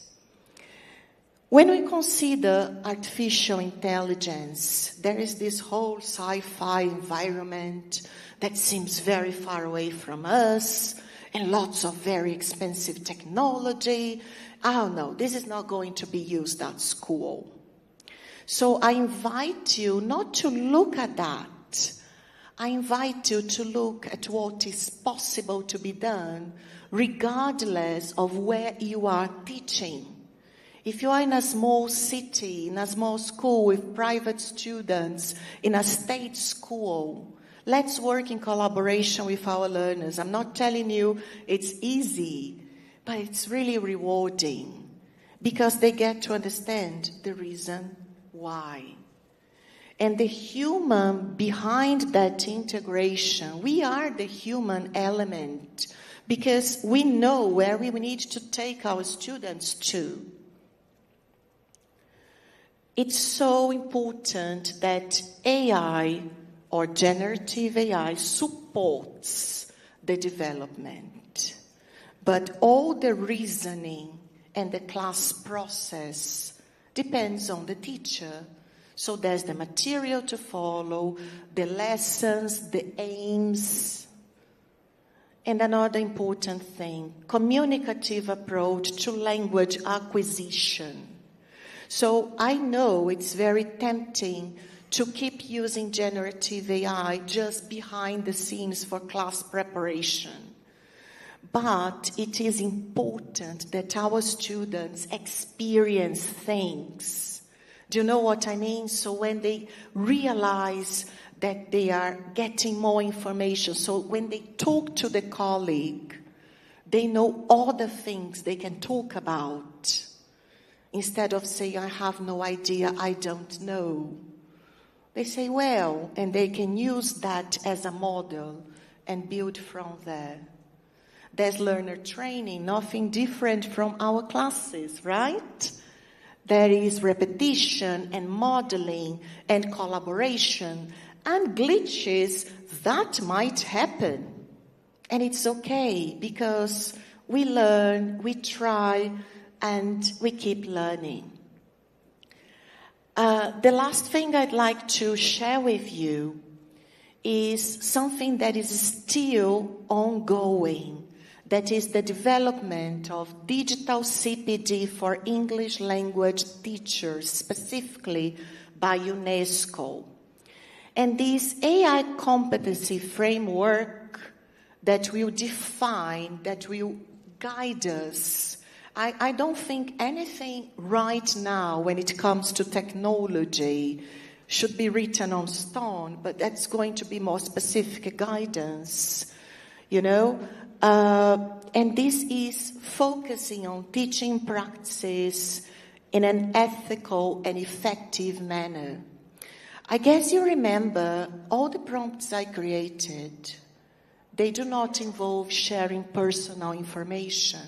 When we consider artificial intelligence, there is this whole sci-fi environment that seems very far away from us, and lots of very expensive technology. Oh no, this is not going to be used at school. So I invite you not to look at that. I invite you to look at what is possible to be done regardless of where you are teaching. If you are in a small city, in a small school with private students, in a state school, let's work in collaboration with our learners. I'm not telling you it's easy, but it's really rewarding because they get to understand the reason why. And the human behind that integration, we are the human element because we know where we need to take our students to. It's so important that AI or generative AI supports the development. But all the reasoning and the class process depends on the teacher. So there's the material to follow, the lessons, the aims. And another important thing, communicative approach to language acquisition. So I know it's very tempting to keep using generative AI just behind the scenes for class preparation. But it is important that our students experience things. Do you know what I mean? So when they realize that they are getting more information, so when they talk to the colleague, they know all the things they can talk about. Instead of saying, I have no idea, I don't know. They say, well, and they can use that as a model and build from there. There's learner training, nothing different from our classes, right? There is repetition and modeling and collaboration and glitches that might happen. And it's okay because we learn, we try, and we keep learning. The last thing I'd like to share with you is something that is still ongoing. That is the development of digital CPD for English language teachers, specifically by UNESCO. And this AI competency framework that will define, that will guide us. I don't think anything right now when it comes to technology should be written on stone, but that's going to be more specific guidance, you know. And this is focusing on teaching practices in an ethical and effective manner. I guess you remember all the prompts I created. They do not involve sharing personal information.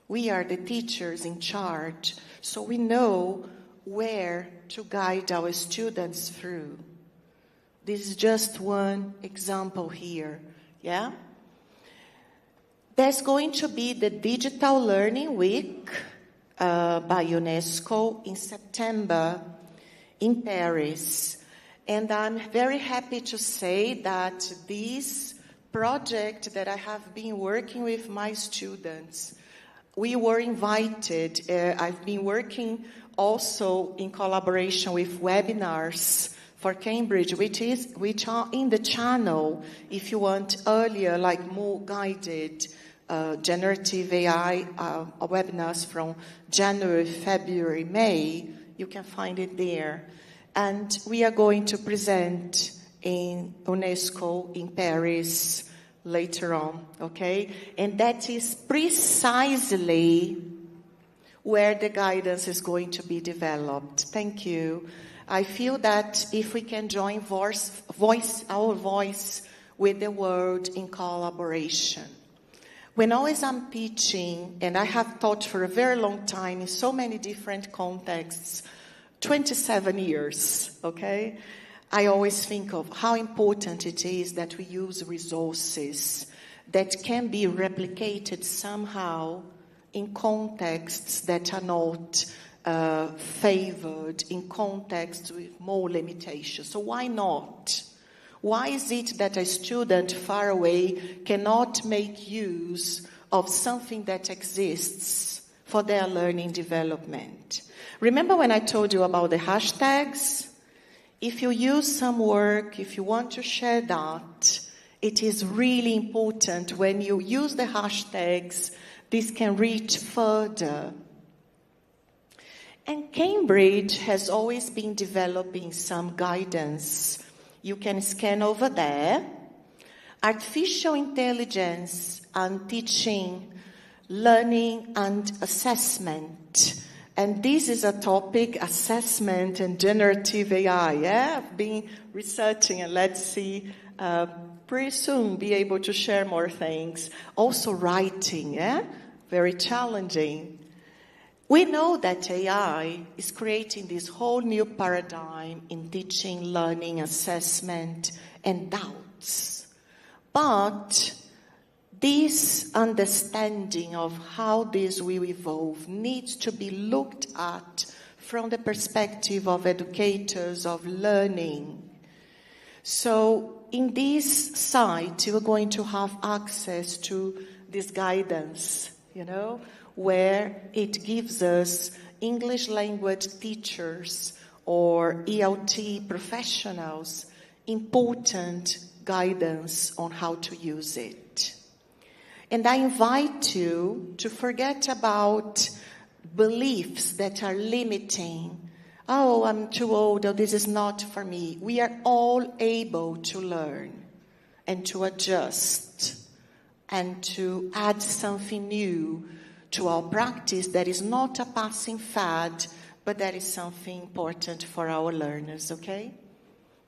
We are the teachers in charge, so we know where to guide our students through. This is just one example here, yeah? There's going to be the Digital Learning Week by UNESCO in September in Paris. And I'm very happy to say that this project that I have been working with my students, we were invited. I've been working also in collaboration with webinars for Cambridge, which are in the channel. If you want earlier, like more guided generative AI webinars from January, February, May, you can find it there. And we are going to present in UNESCO in Paris later on, okay? And that is precisely where the guidance is going to be developed. Thank you. I feel that if we can join our voice with the world in collaboration. When always I'm teaching, and I have taught for a very long time in so many different contexts, 27 years, okay? I always think of how important it is that we use resources that can be replicated somehow in contexts that are not favored, in contexts with more limitations. So why not? Why is it that a student far away cannot make use of something that exists for their learning development? Remember when I told you about the hashtags? If you use some work, if you want to share that, it is really important when you use the hashtags, this can reach further. And Cambridge has always been developing some guidance. You can scan over there. Artificial intelligence and teaching, learning and assessment. And this is a topic, assessment and generative AI. Yeah, I've been researching, and let's see, pretty soon be able to share more things. Also writing, yeah, very challenging. We know that AI is creating this whole new paradigm in teaching, learning, assessment, and doubts. But this understanding of how this will evolve needs to be looked at from the perspective of educators, of learning. So in this site, you're going to have access to this guidance, where it gives us English language teachers or ELT professionals important guidance on how to use it. And I invite you to forget about beliefs that are limiting. Oh, I'm too old, or this is not for me. We are all able to learn and to adjust and to add something new to our practice that is not a passing fad, but that is something important for our learners, okay?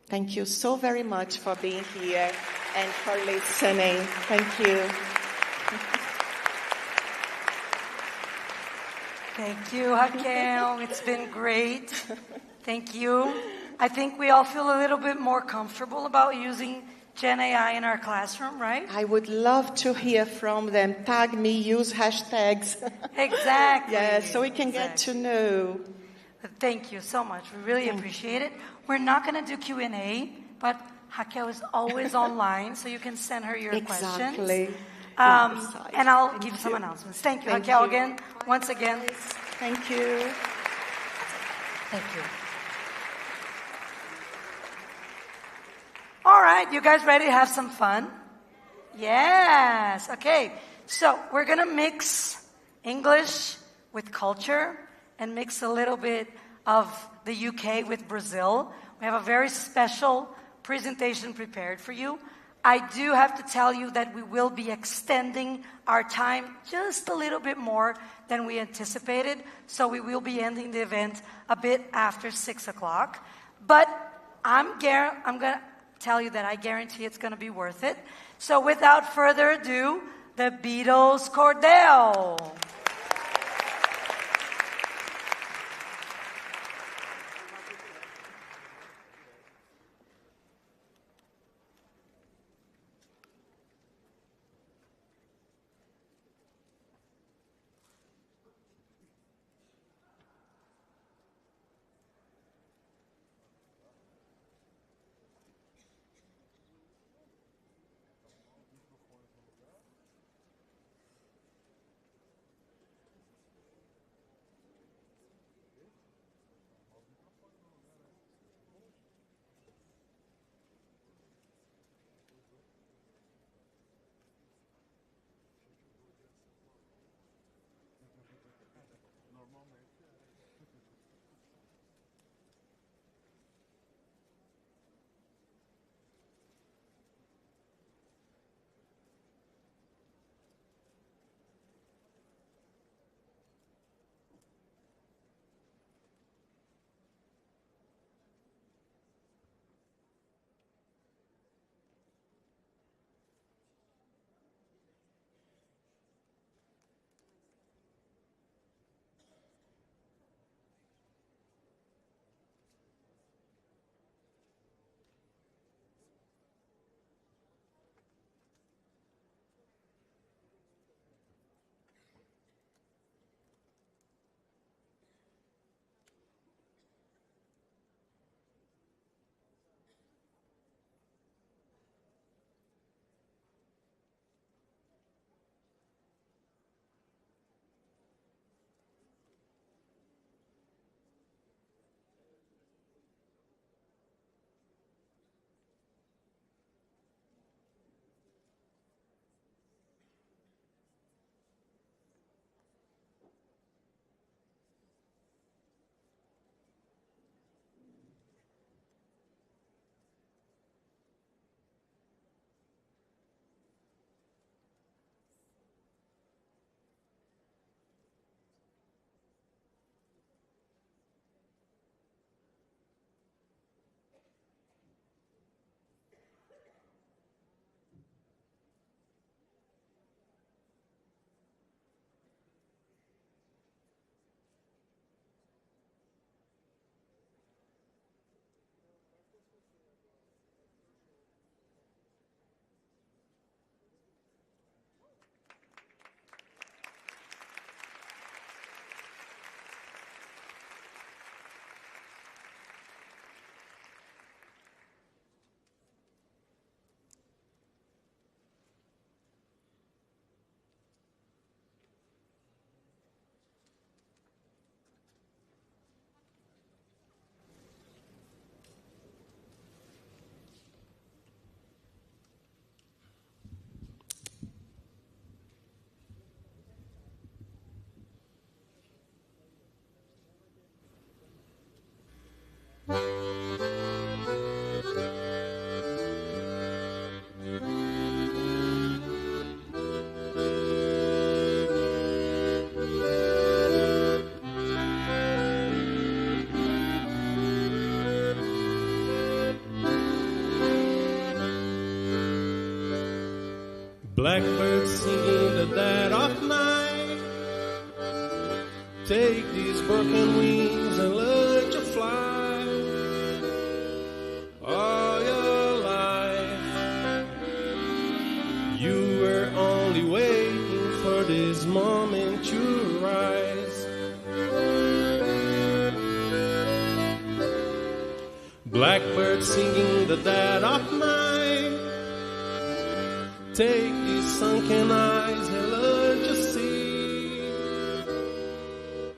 Thank you so very much for being here and for listening. Thank you. Thank you, Raquel. It's been great. Thank you. I think we all feel a little bit more comfortable about using Gen AI in our classroom, right? I would love to hear from them. Tag me, use hashtags. Exactly. Yeah, so we can get to know. Thank you so much. We really appreciate it. We're not going to do Q&A, but Raquel is always online, so you can send her your questions. Exactly. And I'll give some announcements. Thank you, Raquel, again. Once again. Thank you. Thank you. All right, you guys ready to have some fun? Yes. Okay. So we're going to mix English with culture and mix a little bit of the UK with Brazil. We have a very special presentation prepared for you. I do have to tell you that we will be extending our time just a little bit more than we anticipated. So we will be ending the event a bit after 6 o'clock. But I'm going to tell you that I guarantee it's going to be worth it. So without further ado, the Beatles Cordell. Blackbird singing the dead of night. Take these broken wings and learn to fly. All your life, you were only waiting for this moment to rise. Blackbird singing the dead of night. Take these sunken eyes and learn to see.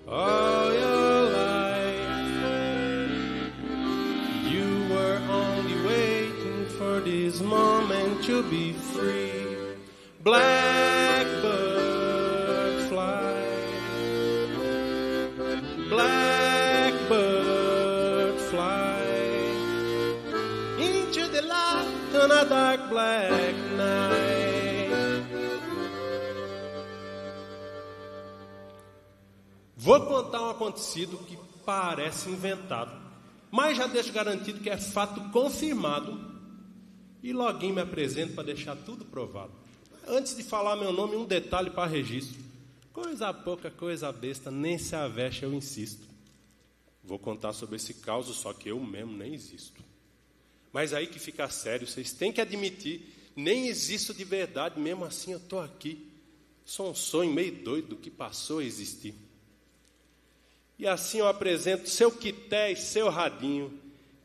All your life, you were only waiting for this moment to be free. Blackbird fly. Blackbird fly. Into the light on a dark black night. Vou contar um acontecido que parece inventado, mas já deixo garantido que é fato confirmado. E loguinho me apresento para deixar tudo provado. Antes de falar meu nome, um detalhe para registro. Coisa pouca, coisa besta, nem se aveste, eu insisto. Vou contar sobre esse caso, só que eu mesmo nem existo. Mas aí que fica sério, vocês têm que admitir, nem existo de verdade, mesmo assim eu estou aqui. Sou um sonho meio doido que passou a existir. E assim eu apresento seu Quité e seu Radinho,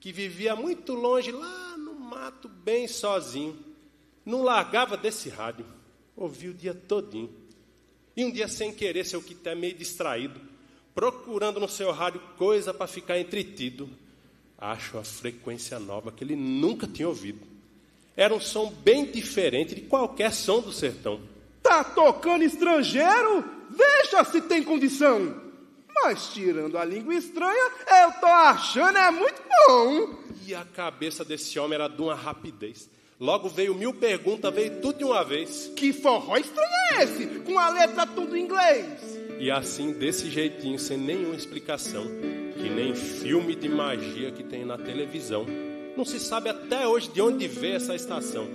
que vivia muito longe, lá no mato, bem sozinho. Não largava desse rádio, ouvia o dia todinho. E um dia, sem querer, seu Quité meio distraído, procurando no seu rádio coisa para ficar entretido, acho a frequência nova que ele nunca tinha ouvido. Era um som bem diferente de qualquer som do sertão. Tá tocando estrangeiro? Veja se tem condição. Mas tirando a língua estranha, eu tô achando é muito bom. E a cabeça desse homem era de uma rapidez. Logo veio 1000 perguntas, veio tudo de uma vez. Que forró estranho é esse? Com a letra tudo em inglês. E assim, desse jeitinho, sem nenhuma explicação, que nem filme de magia que tem na televisão. Não se sabe até hoje de onde veio essa estação.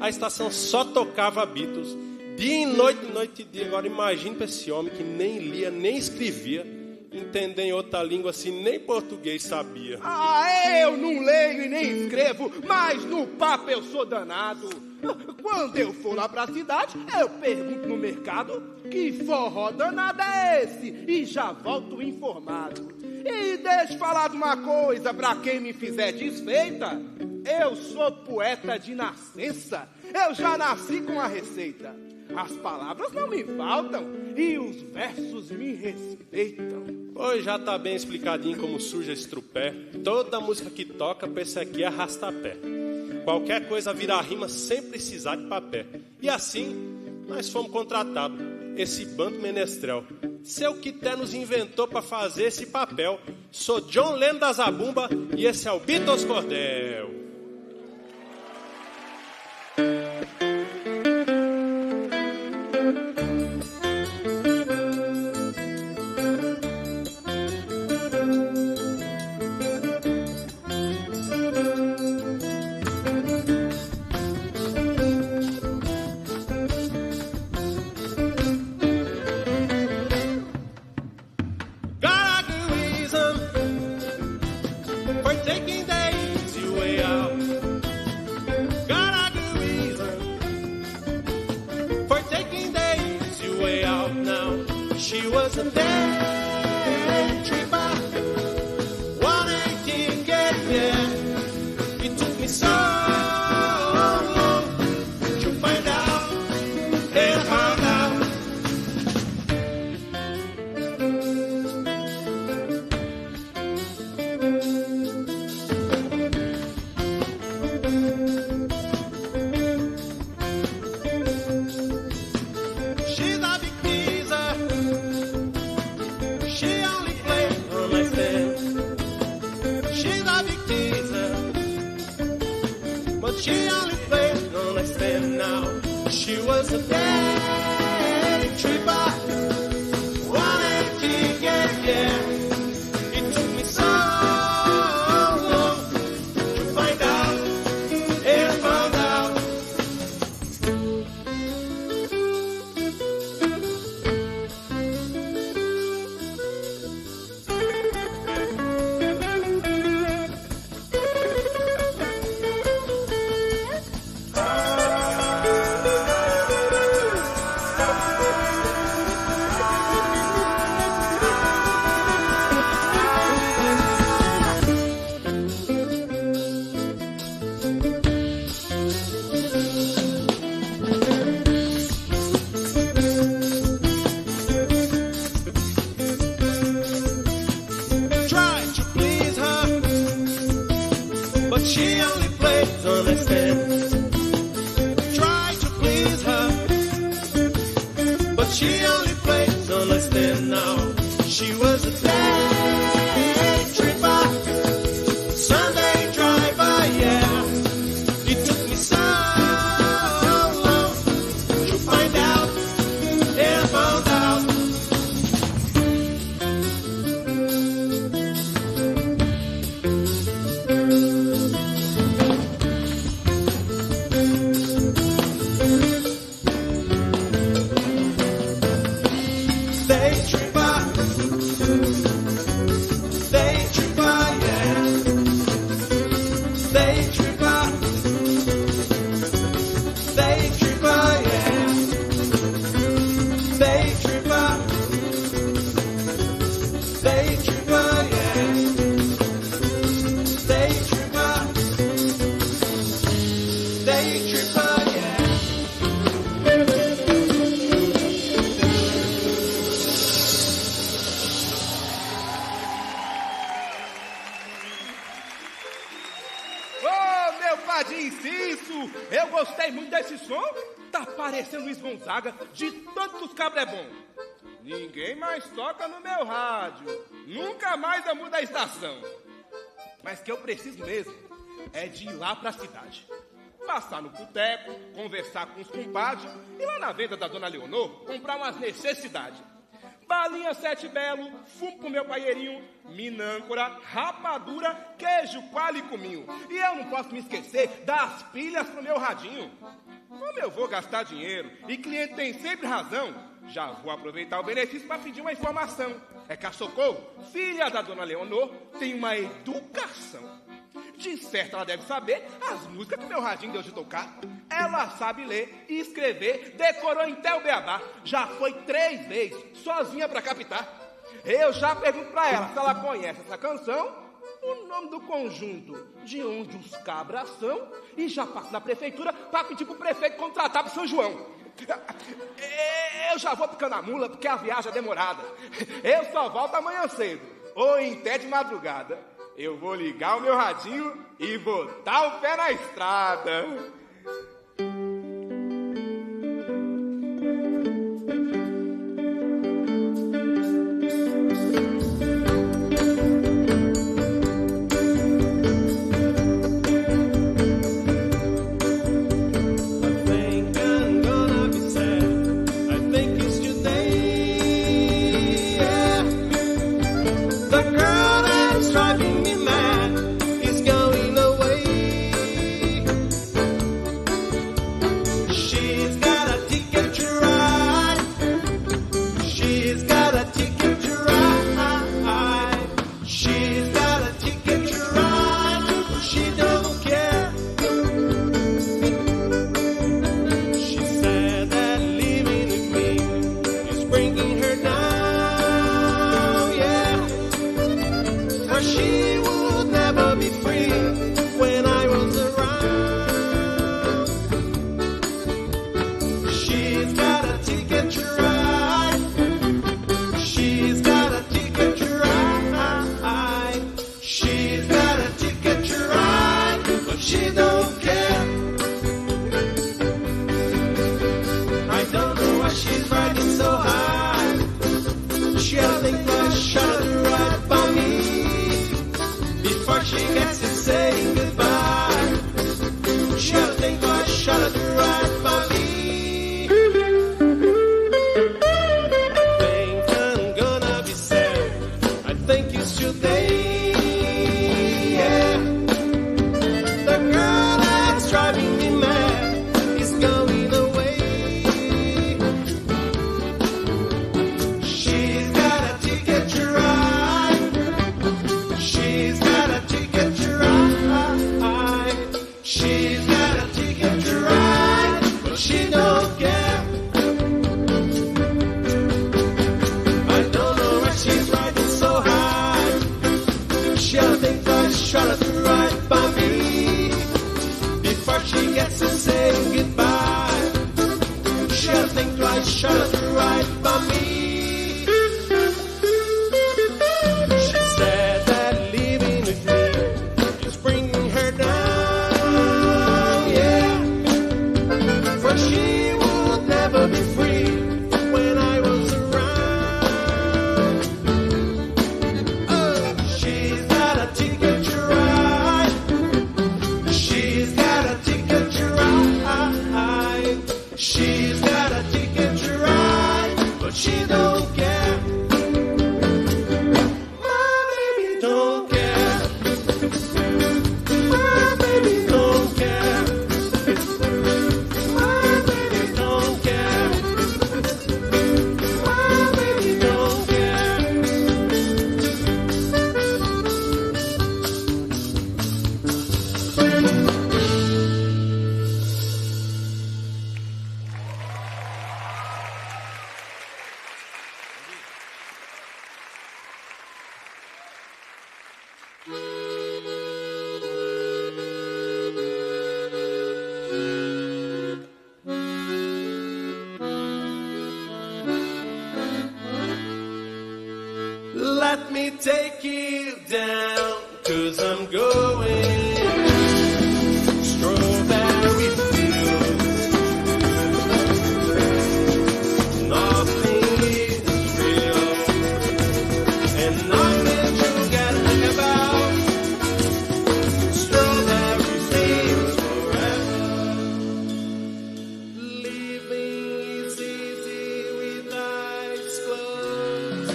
A estação só tocava Beatles, dia e noite e dia. Agora imagine para esse homem que nem lia, nem escrevia, entender em outra língua assim, nem português sabia. Eu não leio e nem escrevo, mas no papo eu sou danado. Quando eu for lá pra cidade, eu pergunto no mercado que forró danado é esse, e já volto informado. E deixa eu falar de uma coisa pra quem me fizer desfeita. Eu sou poeta de nascença, eu já nasci com a receita. As palavras não me faltam e os versos me respeitam. Pois já tá bem explicadinho como surge esse trupé. Toda música que toca, pra esse aqui é arrastapé. Qualquer coisa vira rima sem precisar de papel. E assim, nós fomos contratados, esse bando menestrel. Seu Quité nos inventou para fazer esse papel. Sou John Lennon da Zabumba e esse é o Beatles Cordel. plays on the stand. Try to please her, but she only plays on the stand now. She was a day tripper, Sunday driver, yeah. It took me so long to find out and found out. Day tripper, yeah. Day tripper, yeah. Day tripper, yeah. Day tripper, yeah. Ô, meu padrinho inciso, eu gostei muito desse som. Tá parecendo Luiz Gonzaga, de tanto que os cabras é bom. Ninguém mais toca no meu rádio. Nunca mais eu mudo a estação. Mas que eu preciso mesmo é de ir lá pra cidade. Passar no boteco, conversar com os compadres e lá na venda da Dona Leonor, comprar umas necessidades. Balinha Sete Belo, fumo pro meu paeirinho, minâncora, rapadura, queijo, coalho e cominho. E eu não posso me esquecer das pilhas pro meu radinho. Como eu vou gastar dinheiro e cliente tem sempre razão, já vou aproveitar o benefício para pedir uma informação. É que a Socorro, filha da Dona Leonor, tem uma educação. De certo, ela deve saber as músicas que meu radinho deu de tocar. Ela sabe ler e escrever, decorou em Tel Beabá. Já foi 3 vezes, sozinha pra captar. Eu já pergunto pra ela se ela conhece essa canção, o nome do conjunto, de onde os cabras são, e já passo na prefeitura pra pedir pro prefeito contratar pro São João. Eu já vou picando a mula porque a viagem é demorada. Eu só volto amanhã cedo, ou em até de madrugada. Eu vou ligar o meu radinho e botar o pé na estrada. The girl Let me take you down, 'cause I'm going strawberry fields. Nothing is real, and nothing you can think about. Strawberry fields forever. Living is easy with eyes closed.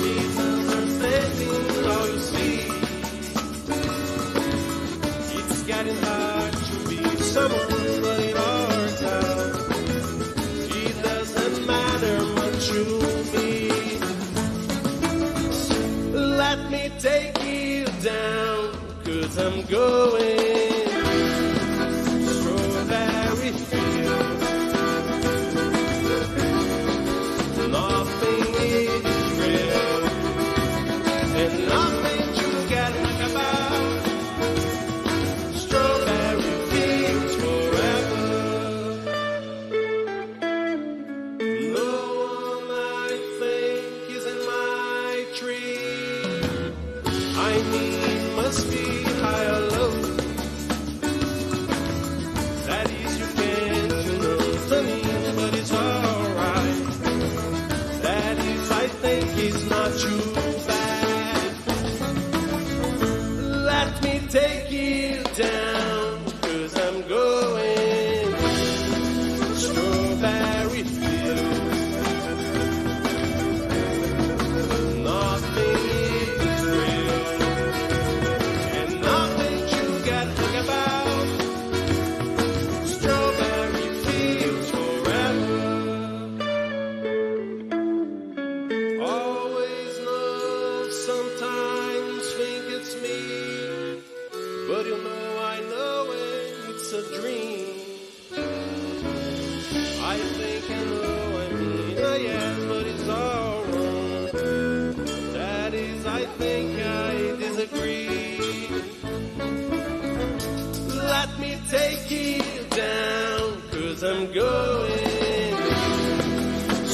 Misunderstanding all you see. It's getting hard to be someone, but it works out. It doesn't matter much to me. Let me take you down, 'cause I'm going strawberry fields. Nothing is real, and nothing you can think about. Strawberry fields forever. No one I think is in my tree. I mean, must be high or low. That is, you can't, to me, but it's alright. That is, I think, is not too bad. Let me take you down, 'cause I'm going strawberry fields. Nothing is real, and nothing you can think about. Strawberry fields forever. Always know, sometimes think it's me, but you know I know it's a dream. I think I know, I mean, yes, but it's all wrong. That is, I think I disagree. Let me take you down, 'cause I'm going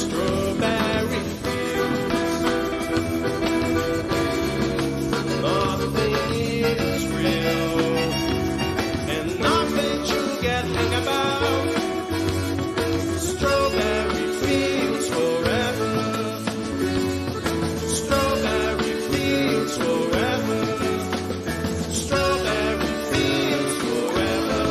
strawberry fields. Nothing is real, and nothing you can think about. Strawberry fields forever. Strawberry fields forever. Strawberry fields forever.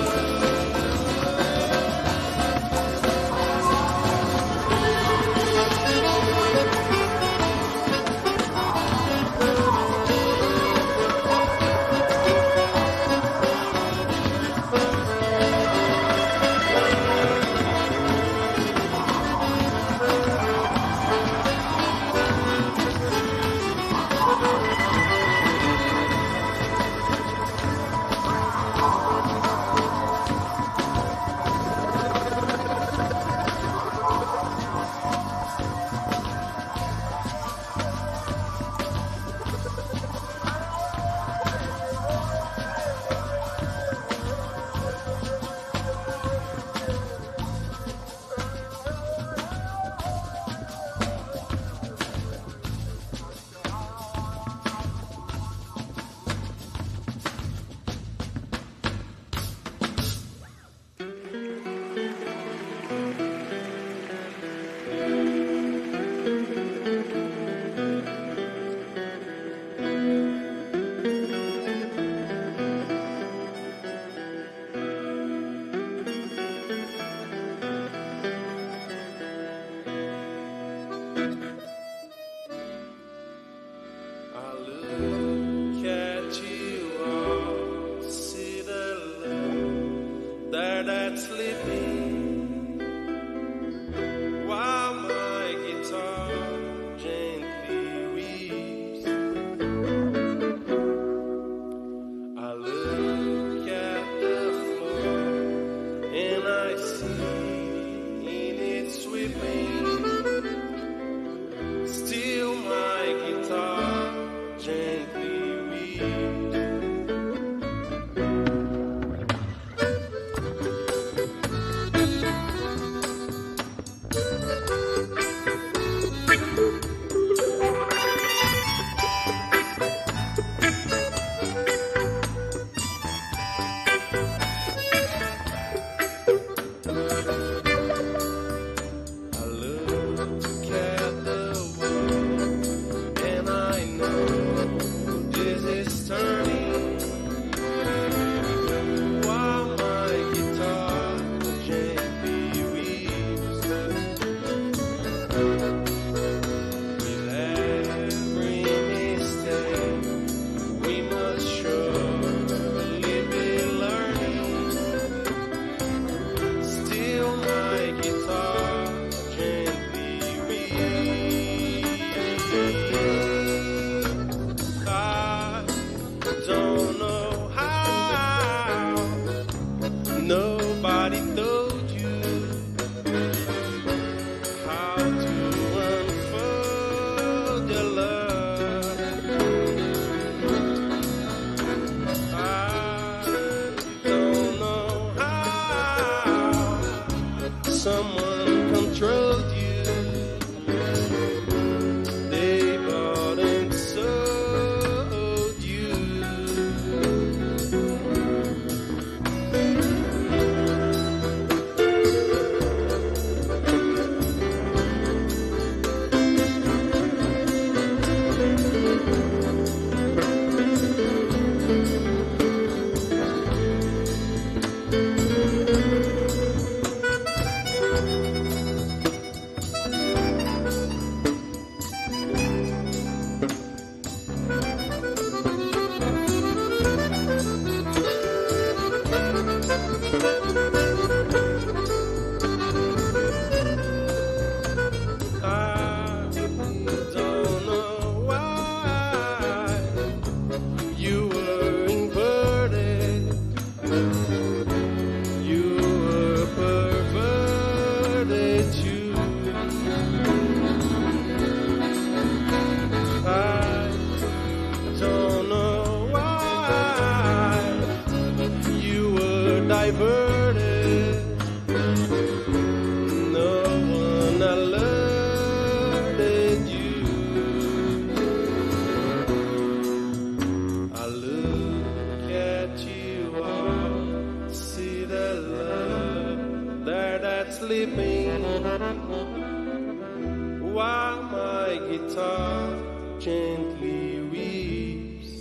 While my guitar gently weeps.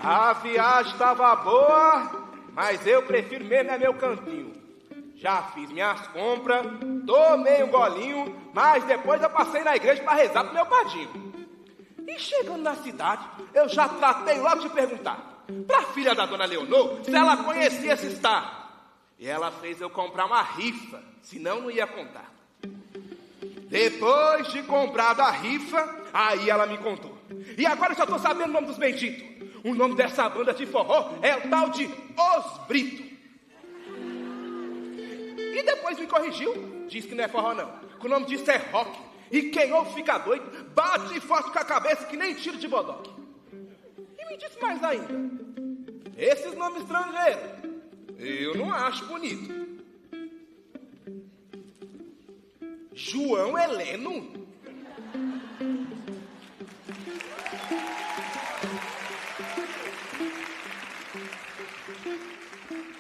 A viagem estava boa, mas eu prefiro mesmo é meu cantinho. Já fiz minhas compras, tomei um golinho, mas depois eu passei na igreja para rezar pro meu padrinho. E chegando na cidade, eu já tratei logo de perguntar pra filha da dona Leonor se ela conhecia esse estado. E ela fez eu comprar uma rifa, senão não ia contar. Depois de comprar a rifa, aí ela me contou. E agora eu já tô sabendo o nome dos benditos. O nome dessa banda de forró é o tal de Os Brito. E depois me corrigiu, disse que não é forró não, que o nome disso é rock. E quem ouve fica doido, bate forte com a cabeça que nem tiro de bodoque. E me disse mais ainda, esses nomes estrangeiros, eu não acho bonito. João Heleno?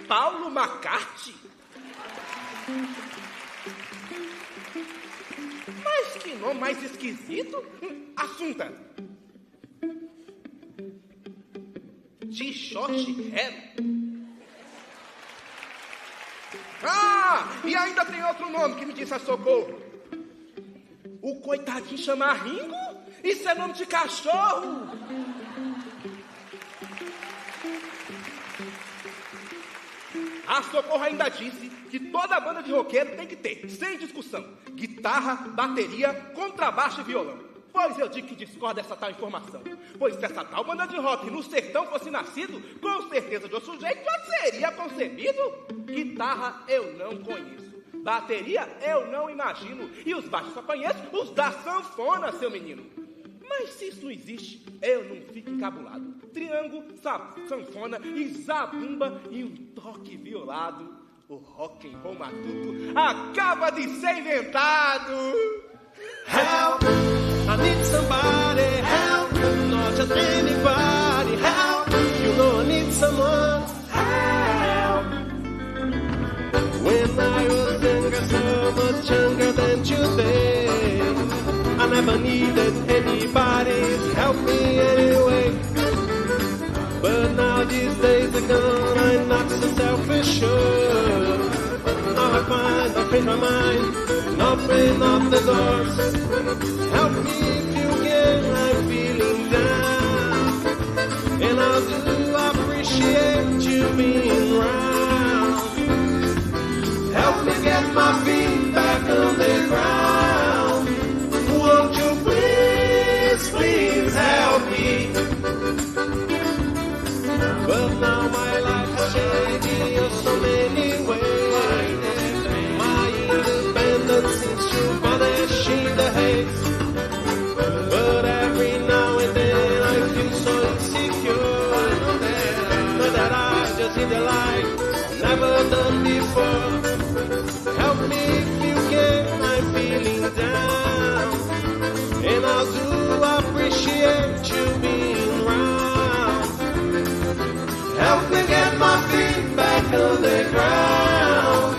Paulo McCarthy? Mas que nome mais esquisito. Assunta. Tichoche Hero. Ah, e ainda tem outro nome que me disse a socorro. O coitadinho chama Ringo? Isso é nome de cachorro. A Socorro ainda disse que toda banda de roqueiro tem que ter, sem discussão, guitarra, bateria, contrabaixo e violão. Pois eu digo que discordo dessa tal informação. Pois se essa tal banda de rock no sertão fosse nascido, com certeza de outro sujeito já seria concebido. Guitarra eu não conheço. Bateria eu não imagino. E os baixos só conheço os da sanfona, seu menino. Mas se isso não existe, eu não fico encabulado. Triângulo, sanfona e zabumba e um toque violado. O rock and roll matuto acaba de ser inventado. Help, I need somebody. Help, not just anybody. Help, you know I need someone. Help. When I was younger, so much younger than today, I never needed anybody's help me anyway. But now these days are gone, I'm not so selfish, sure. Now I find, I change my mind, knocking off the doors. Help me if you can, I'm feeling down. And I do appreciate you being around. Help me get my feet back on the ground. Won't you please, help me? But now my life has changed. the light never done before. Help me if you can, I'm feeling down. And I do appreciate you being around. Help me get my feet back on the ground.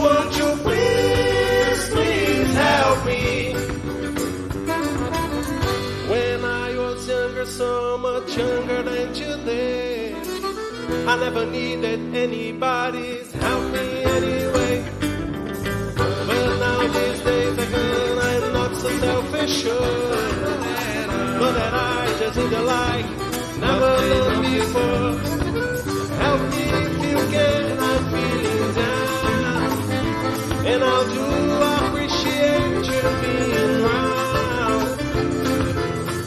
Won't you please, please help me? When I was younger, so much younger than today, I never needed anybody's help me anyway. But now these days I'm not so selfish, sure. Know that I just need a light, never done before. Help me if you can, I'm feeling down. And I do appreciate you being around.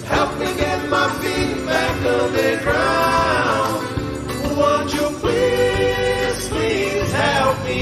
Help me get my feet back on the ground. Won't you please, please help me?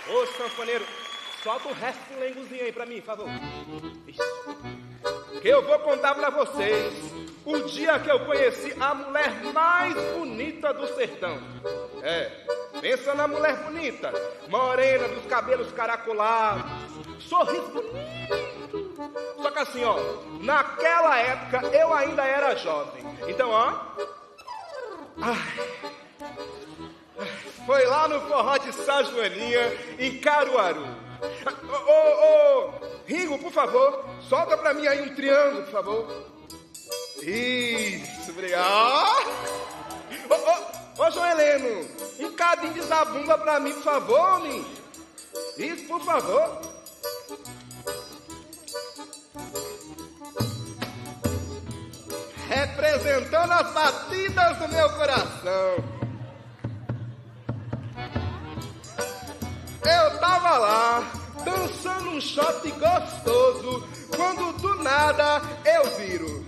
Ô, sanfoneiro, solta o resto do lengozinho aí pra mim, por favor. Isso. Que eu vou contar pra vocês o dia que eu conheci a mulher mais bonita do sertão. Pensa na mulher bonita, morena, dos cabelos caracolados, sorriso bonito. Só que assim, ó, naquela época eu ainda era jovem. Então, ó, foi lá no forró de São Joaninha, em Caruaru. Ringo, por favor, solta pra mim aí um triângulo, por favor. Isso, obrigado. Ô, João Heleno, um cadinho de zabumba pra mim, por favor, homem. Isso, por favor. Representando as batidas do meu coração. Eu tava lá, dançando um shot gostoso, quando do nada eu viro.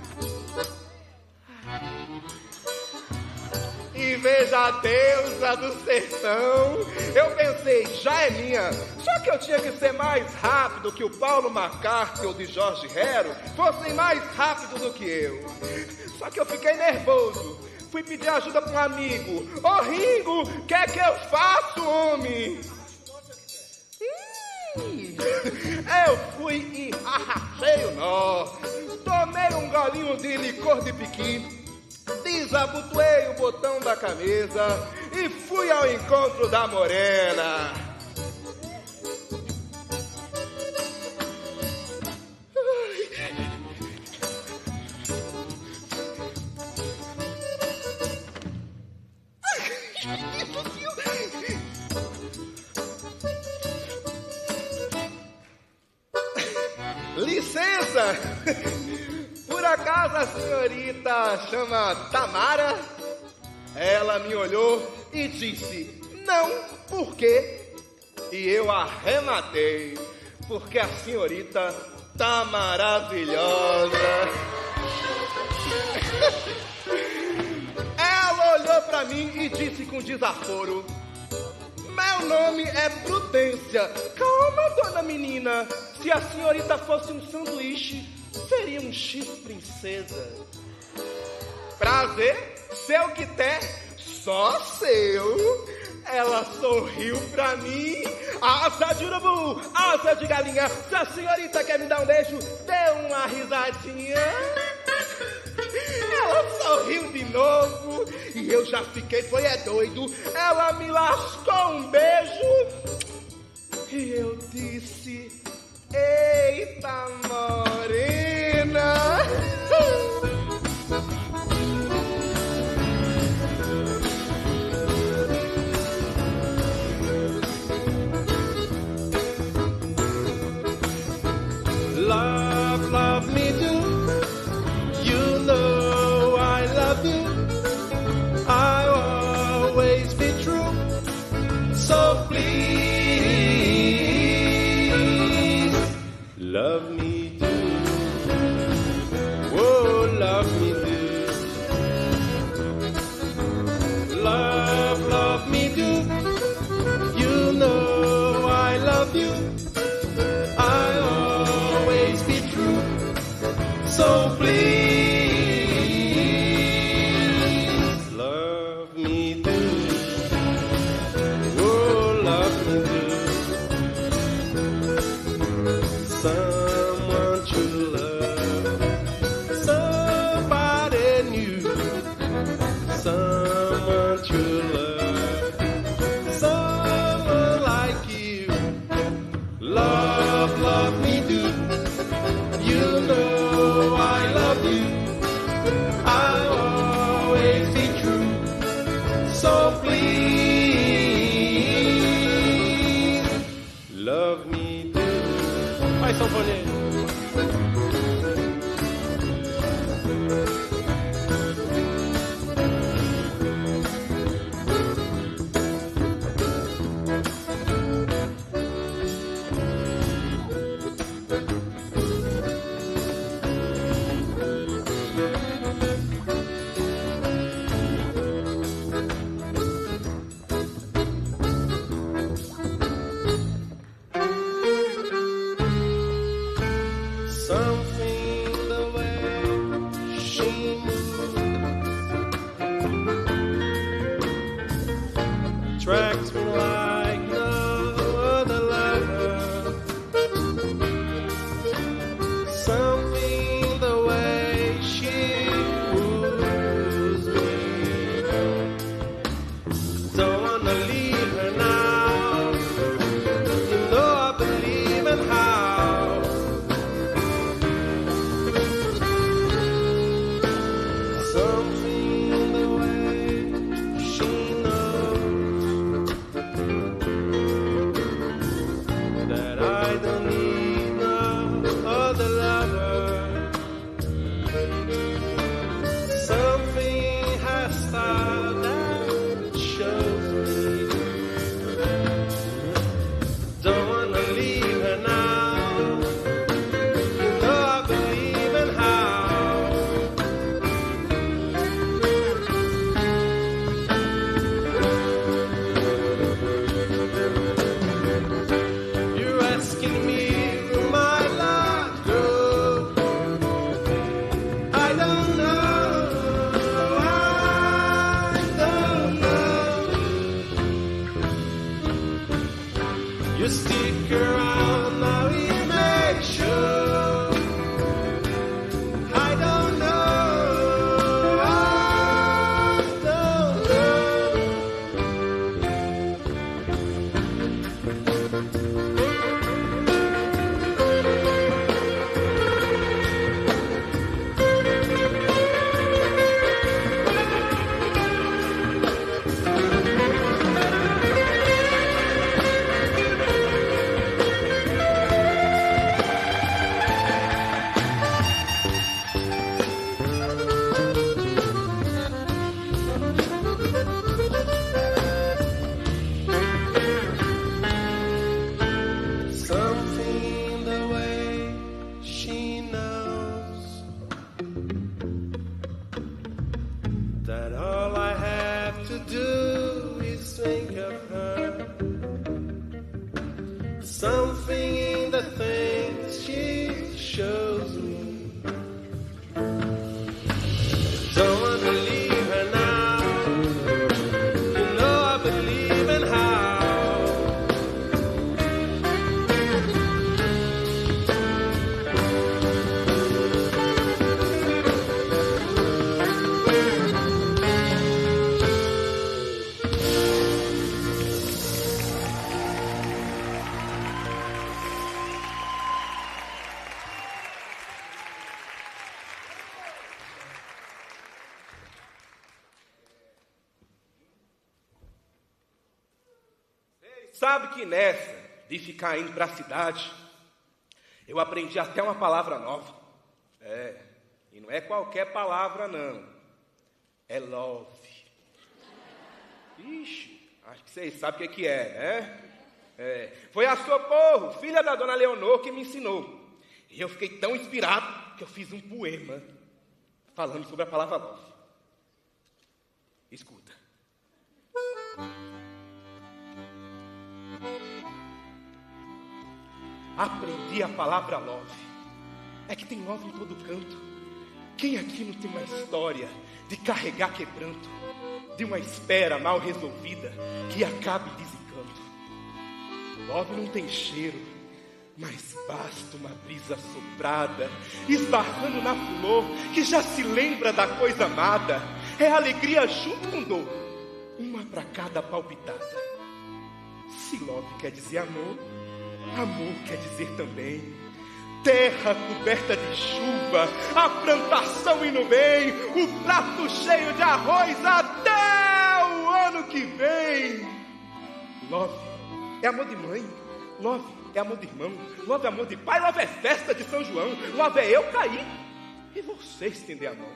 E veja a deusa do sertão. Eu pensei, já é minha. Só que eu tinha que ser mais rápido que o Paulo MacArthur de Jorge Hero fossem mais rápido do que eu. Só que eu fiquei nervoso. Fui pedir ajuda para um amigo. Ô Ringo, o que é que eu faço, homem? Eu fui e arrachei o nó. Tomei um golinho de licor de piqui, desabotoei o botão da camisa e fui ao encontro da morena. Licença! Por acaso a senhorita chama Tamara? Ela me olhou e disse, não, por quê? E eu arrematei, porque a senhorita tá maravilhosa. Ela olhou pra mim e disse com desaforo, meu nome é Prudência. Calma, dona menina, se a senhorita fosse um sanduíche, seria um X-princesa. Prazer, seu que tem, só seu. Ela sorriu pra mim, asa de urubu, asa de galinha. Se a senhorita quer me dar um beijo, dê uma risadinha. Ela sorriu de novo e eu já fiquei, doido. Ela me lascou um beijo e eu disse, eita, Love, love me do. You know I love you. I'll always be true. So please, love me do. Oh, love me do. Love, love me do. You know I love you. I'll always be true. So please, love me do. Oh, love me do. Someone to love. Somebody new. Someone to love. Someone like you. Love, love me do. You know I love you. I'll always be true. So please, love me do. Vai, sanfoneiro. Something the way she moves attracts me like no other lover. Something the way she woos me. Don't wanna leave her now. You know I believe in how. Something the way she knows that I don't need no other lover. Something has started that shows me. Don't wanna leave her now. You know I believe in how. You're asking me who my love goes. I don't know. I don't know. You stick around, now we make sure. I don't know. I don't Something the way she knows that all I have to do is think of her. Something in the things she shows me. Don't wanna leave her now. You know I believe in how. Sabe que nessa de ficar indo para a cidade, Eu aprendi até uma palavra nova. E não é qualquer palavra, não. É love. Ixi, acho que vocês sabem o que é, né? Foi a Socorro, filha da dona Leonor, que me ensinou. E eu fiquei tão inspirado que eu fiz um poema falando sobre a palavra love. Escuta. Aprendi a palavra love. É que tem love em todo canto. Quem aqui não tem uma história de carregar quebranto, de uma espera mal resolvida que acaba em desencanto? Love não tem cheiro, mas basta uma brisa soprada, esbarrando na flor que já se lembra da coisa amada. É alegria junto com dor, uma pra cada palpitada. Se love quer dizer amor, amor quer dizer também terra coberta de chuva, a plantação indo bem, o prato cheio de arroz até o ano que vem. Love é amor de mãe, love é amor de irmão, love é amor de pai, love é festa de São João, love é eu cair e você estender a mão.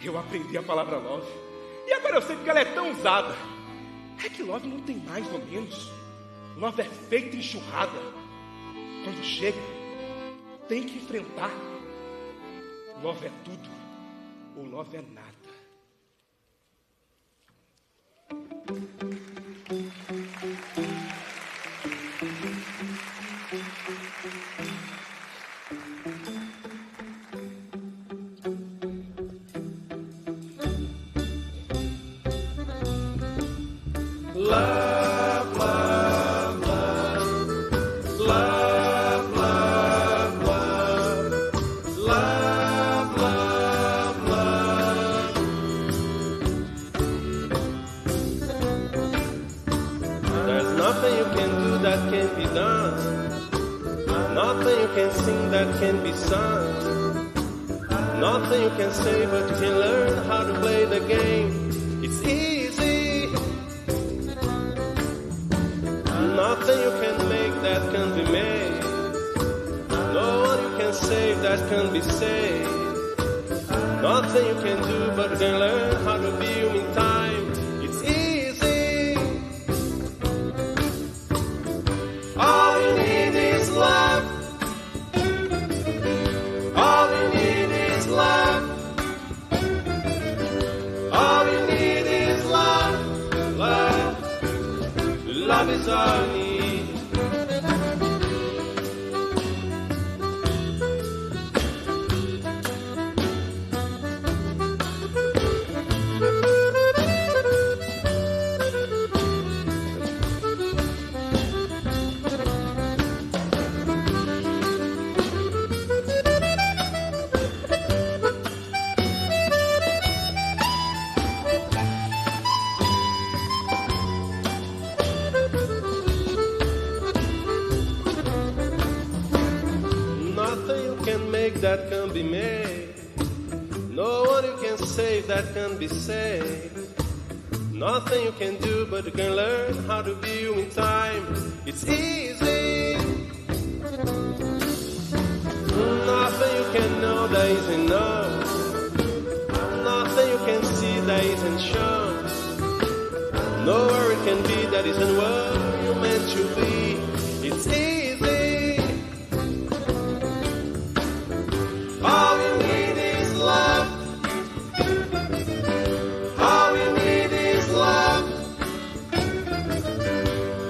Eu aprendi a palavra love e agora eu sei porque ela é tão usada. É que love não tem mais ou menos. Love é feita enxurrada. Quando chega, tem que enfrentar. Love é tudo ou love é nada. That can be sung. Nothing you can say, but you can learn how to play the game. It's easy. Nothing you can make that can be made. No one you can save that can be saved. Nothing you can do, but you can learn how to view in time. It's easy. All you need is love. All you need is love. All you need is love. Love. Love is all you need. That can be made. No one you can save that can be saved. Nothing you can do, but you can learn how to view in time. It's easy. Nothing you can know that isn't known. Nothing you can see that isn't shown. Nowhere it can be that isn't what you're meant to be. It's easy. All you need is love. All you need is love.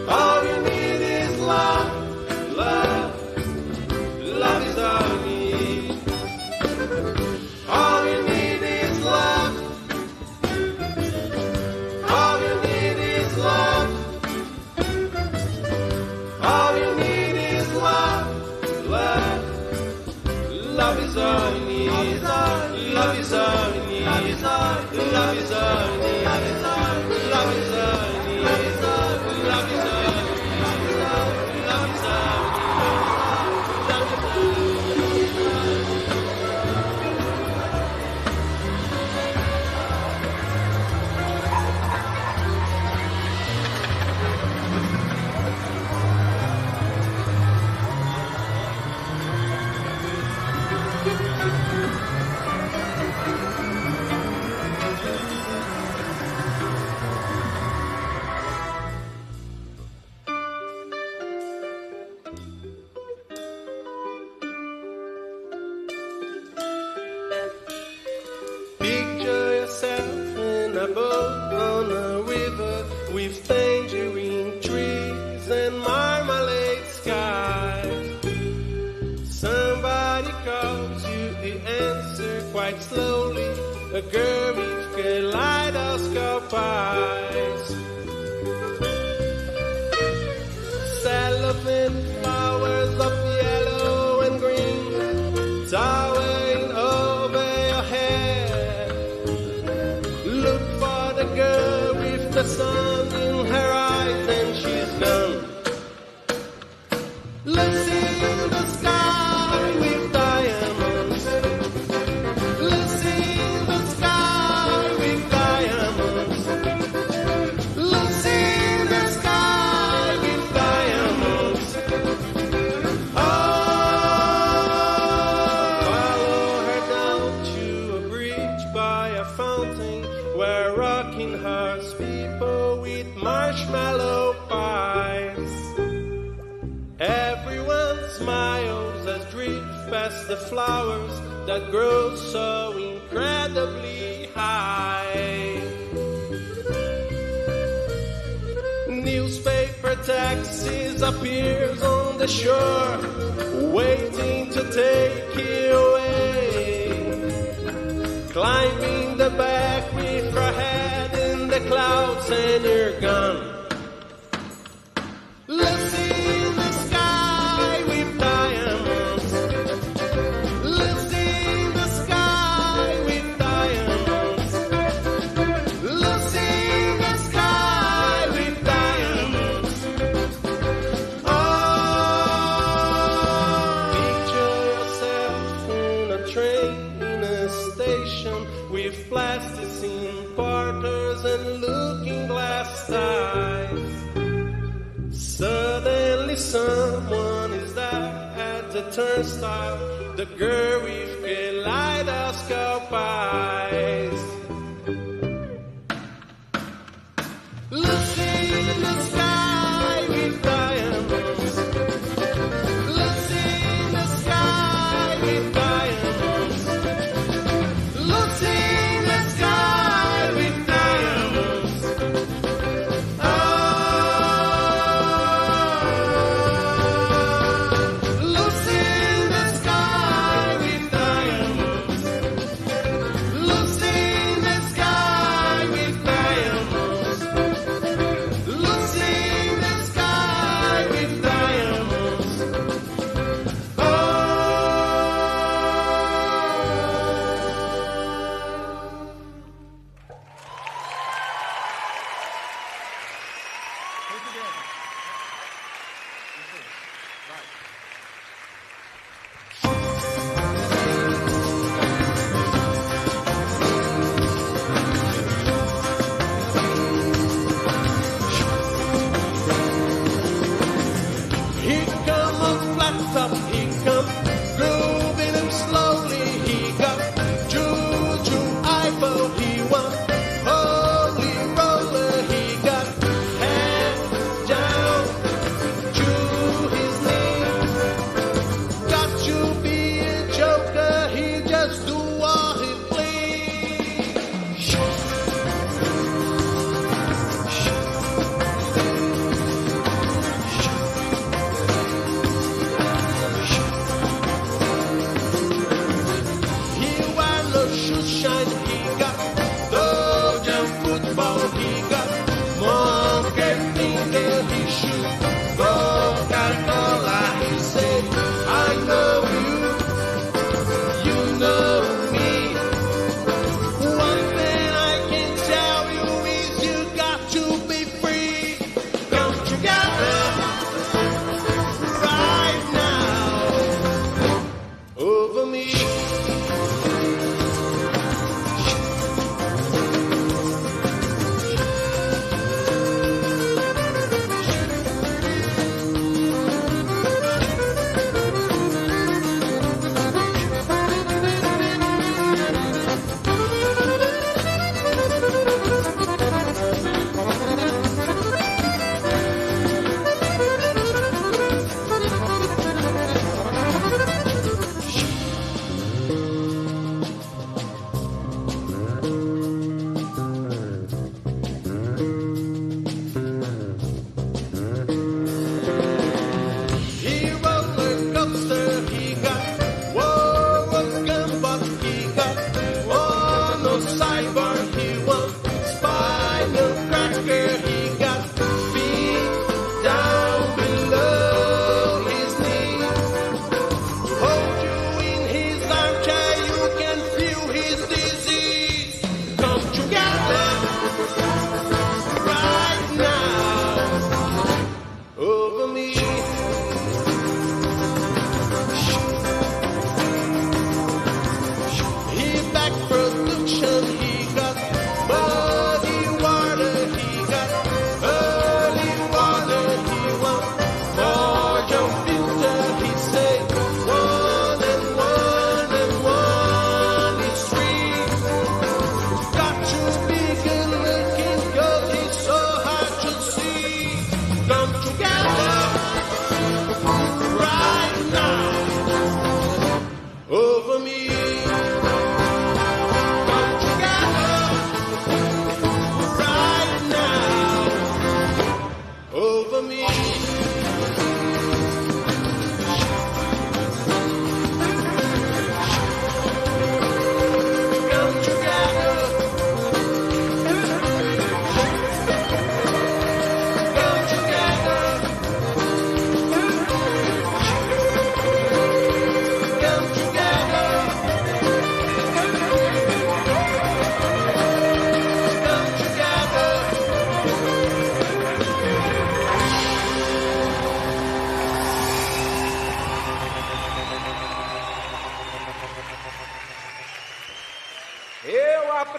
All you need is love. Love. Love is all you need. All you need is love. All you need is love. All you need is love. Love. Love is all you need. Love is all you need. Love is all you need. Love is all you need. Love is all you need. Love is all you need. Love is all you need. Love is all you need. a boat on a river with tangerine trees and marmalade skies. Somebody calls you, the answer quite slowly, a girl with kaleidoscope eyes. Cellophane flowers of yellow and green, towering over your head. Look for the girl with the sun in her eyes and she's gone. Lucy in the sky with diamonds. Lucy in the sky with diamonds. Lucy in the sky with diamonds. Oh, follow her down to a bridge by a fountain where rocking horse people with marshmallow pies. Everyone smiles as drift past the flowers that grow so incredibly high. Newspaper taxis appears on the shore, waiting to take you away. Climbing the back with her head in the clouds and you're gone. Lucy in the sky with diamonds. Lucy in the sky with diamonds. Lucy in the sky with diamonds. Oh, picture yourself in a train in a station with plasticine porters and looking glass ties. Suddenly someone is there at the turnstile, the girl with kaleidoscope eyes. Lucy in the sky with diamonds. Lucy in the sky with diamonds. Lucy in the sky with diamonds. Lucy in the sky with diamonds. Lucy in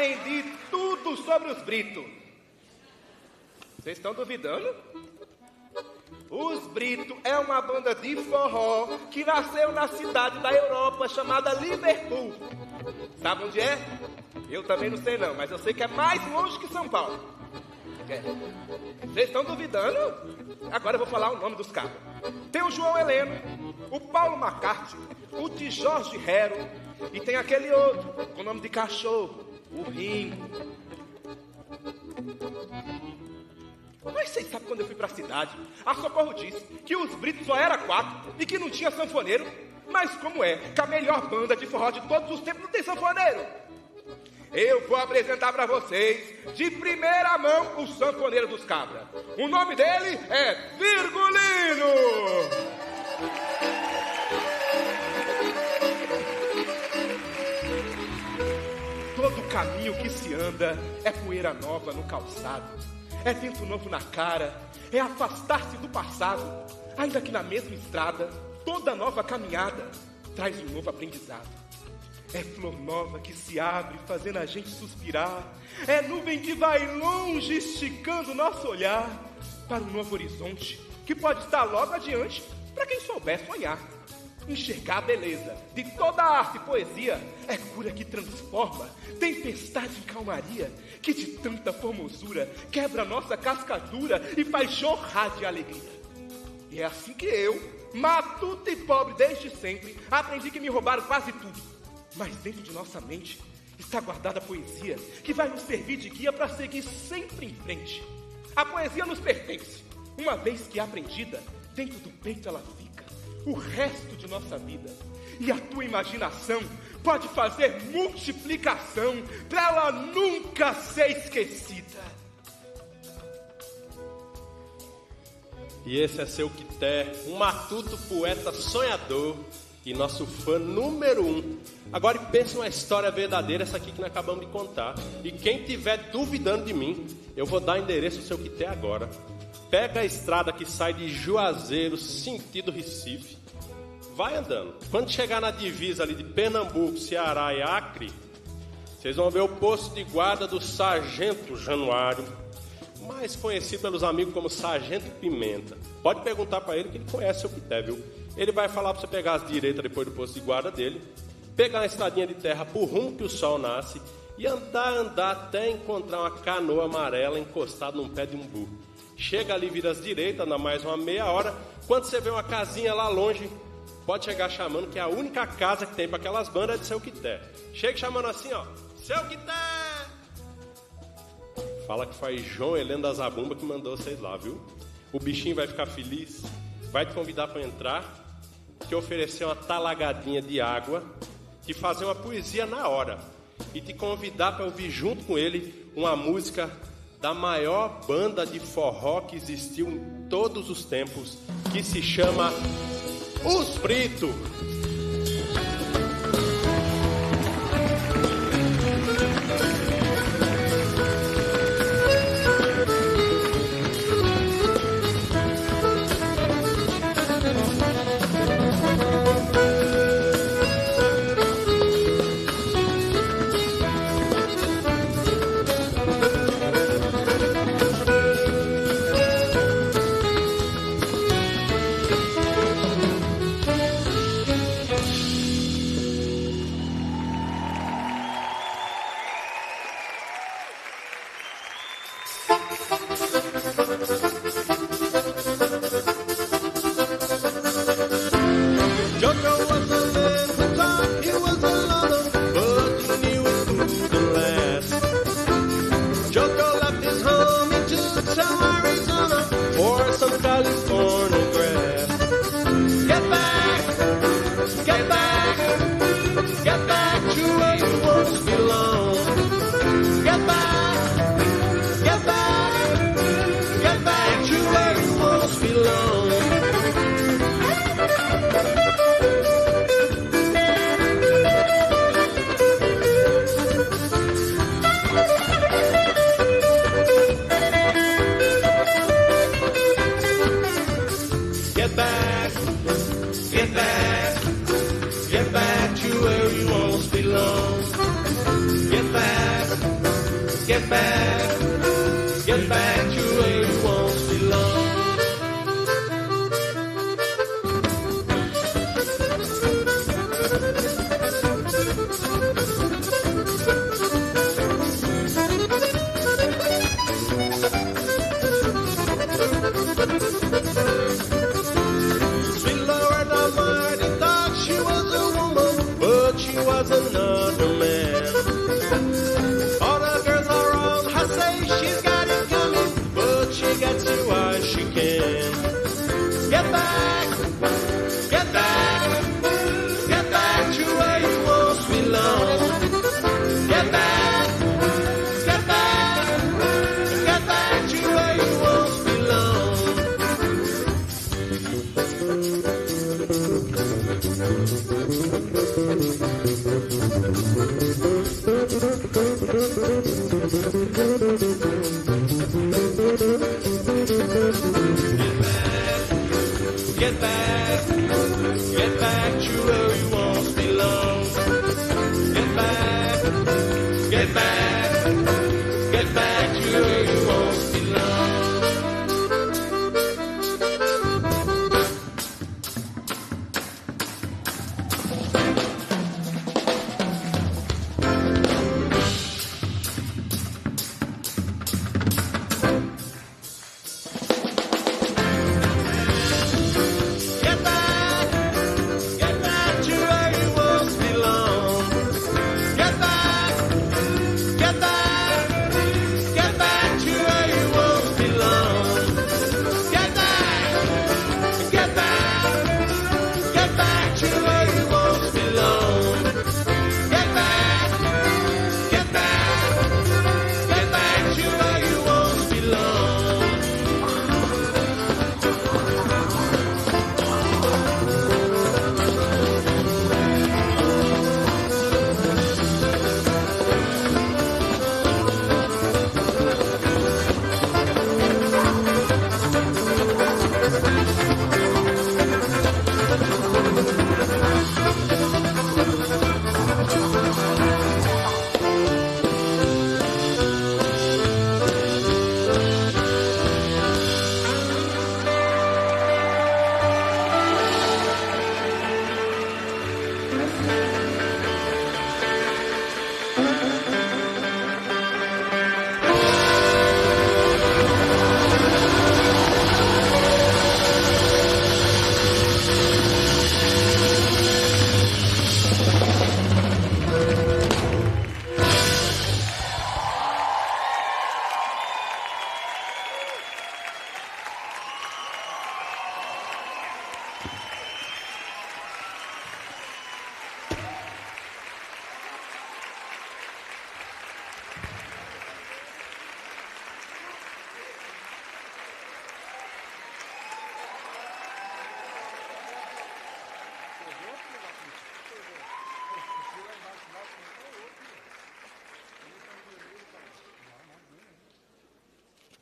aprendi tudo sobre os Britos. Vocês estão duvidando? Os Britos é uma banda de forró que nasceu na cidade da Europa chamada Liverpool. Sabe onde é? Eu também não sei não, mas eu sei que é mais longe que São Paulo. Vocês estão duvidando? Agora eu vou falar o nome dos cabos. Tem o João Heleno, o Paulo McCarthy, o de Jorge Hero e tem aquele outro com o nome de cachorro, o Ringo. Mas vocês sabem quando eu fui pra cidade, a Socorro disse que os Britos só era 4 e que não tinha sanfoneiro. Mas como é que a melhor banda de forró de todos os tempos não tem sanfoneiro? Eu vou apresentar pra vocês, de primeira mão, o sanfoneiro dos cabras. O nome dele é Virgulino! Todo caminho que se anda é poeira nova no calçado. É vento novo na cara, é afastar-se do passado. Ainda que na mesma estrada, toda nova caminhada traz um novo aprendizado. É flor nova que se abre, fazendo a gente suspirar. É nuvem que vai longe, esticando nosso olhar para um novo horizonte que pode estar logo adiante para quem souber sonhar. Enxergar a beleza de toda a arte e poesia é cura que transforma, tempestade em calmaria, que de tanta formosura quebra nossa casca dura e faz jorrar de alegria. E é assim que eu, matuto e pobre desde sempre, aprendi que me roubaram quase tudo. Mas dentro de nossa mente está guardada a poesia que vai nos servir de guia para seguir sempre em frente. A poesia nos pertence. Uma vez que aprendida, dentro do peito ela fica o resto de nossa vida. E a tua imaginação pode fazer multiplicação para ela nunca ser esquecida. E esse é seu Quité, um matuto poeta sonhador e nosso fã número 1. Agora pensa uma história verdadeira, essa aqui que nós acabamos de contar. E quem tiver duvidando de mim, eu vou dar endereço ao seu Quité agora. Pega a estrada que sai de Juazeiro, sentido Recife. Vai andando. Quando chegar na divisa ali de Pernambuco, Ceará e Acre, vocês vão ver o posto de guarda do Sargento Januário, mais conhecido pelos amigos como Sargento Pimenta. Pode perguntar para ele que ele conhece o Quité, viu? Ele vai falar para você pegar as direitas depois do posto de guarda dele, pegar uma estradinha de terra por rumo que o sol nasce e andar até encontrar uma canoa amarela encostada num pé de umbu. Chega ali, vira às direitas, anda mais uma meia hora. Quando você vê uma casinha lá longe, pode chegar chamando, que é a única casa que tem para aquelas bandas é de seu Quité. Chega chamando assim, ó, seu Quité! Fala que foi João Heleno da Zabumba que mandou vocês lá, viu? O bichinho vai ficar feliz, vai te convidar para entrar, te oferecer uma talagadinha de água, te fazer uma poesia na hora e te convidar para ouvir junto com ele uma música da maior banda de forró que existiu em todos os tempos, que se chama Os Britos. Get back to where you once belonged. Get back. get back to where you once belonged. Was another man. All the girls around her say she's got it coming, but she gets you while she can. Get back, get back, get back to where you once belonged. Get back, get back, get back to where you once Get back to where you once belonged. Get back, get back, get back to where you once belonged.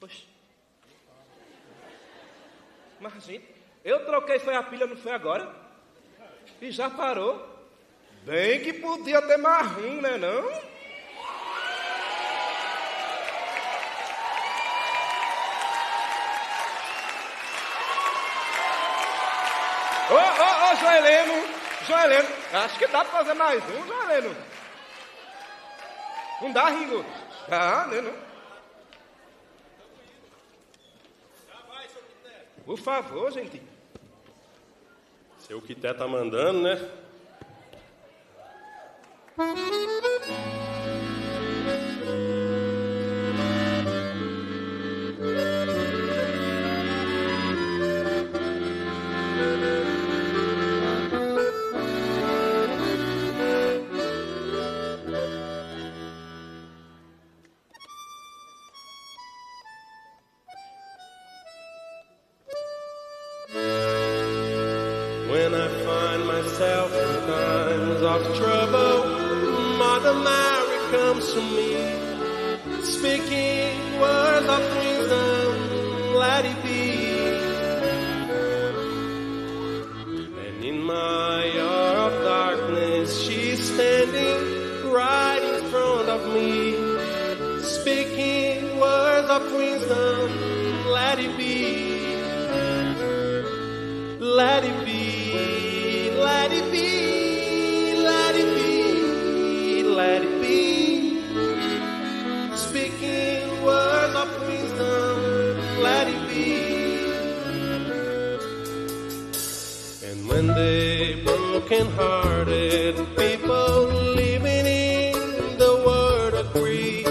Poxa. Mas, gente, eu troquei foi a pilha, não foi agora? E já parou? Bem que podia ter mais um, né não? Ô, Joeleno, acho que dá pra fazer mais um, Joeleno. Não dá, Ringo? Dá, né não? Por favor, gente. Seu Quité tá mandando, né? When I find myself in times of trouble, Mother Mary comes to me, speaking words of wisdom, let it be. And in my hour of darkness, she's standing right in front of me, speaking of wisdom, let it be. Let it be, let it be, let it be, let it be. Speaking words of wisdom, let it be. And when they broken-hearted people living in the world agree,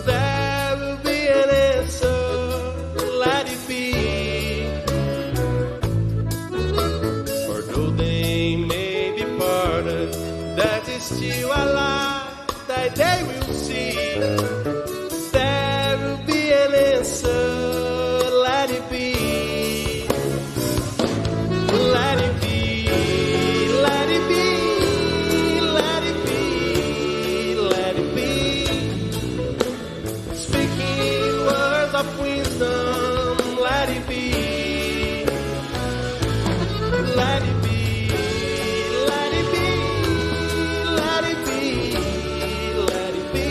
there will be an answer, let it be. For though they may be parted, that is still a light that they will see. There will be an answer, let it be. Let it be. Let it be. Let it be. Let it be. Speaking words of wisdom, let it be. Let it be. Let it be. Let it be. Let it be.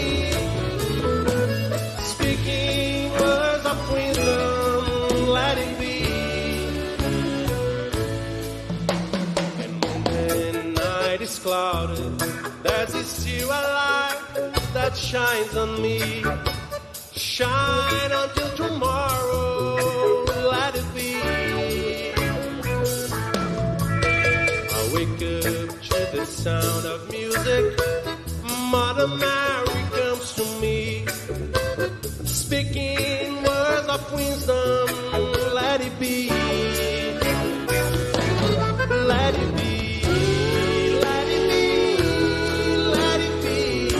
Speaking words of wisdom, let it be. And when the night is clouded, there's still a light that shines on me. Shine until tomorrow, let it be. I wake up to the sound of music. Mother Mary comes to me, speaking words of wisdom, let it be. Let it be. Let it be. Let it be.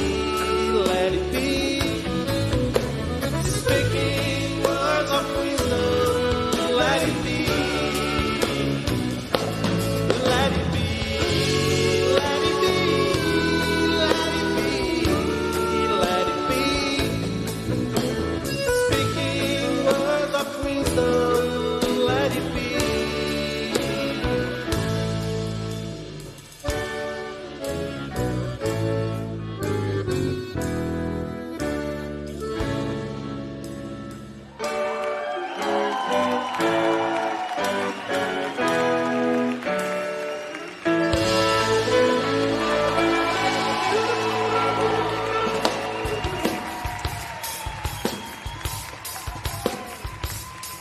Let it be. Speaking words of wisdom, let it be. Let it be. Let it be. Let it be. Let it be. Speaking words of wisdom, let it be.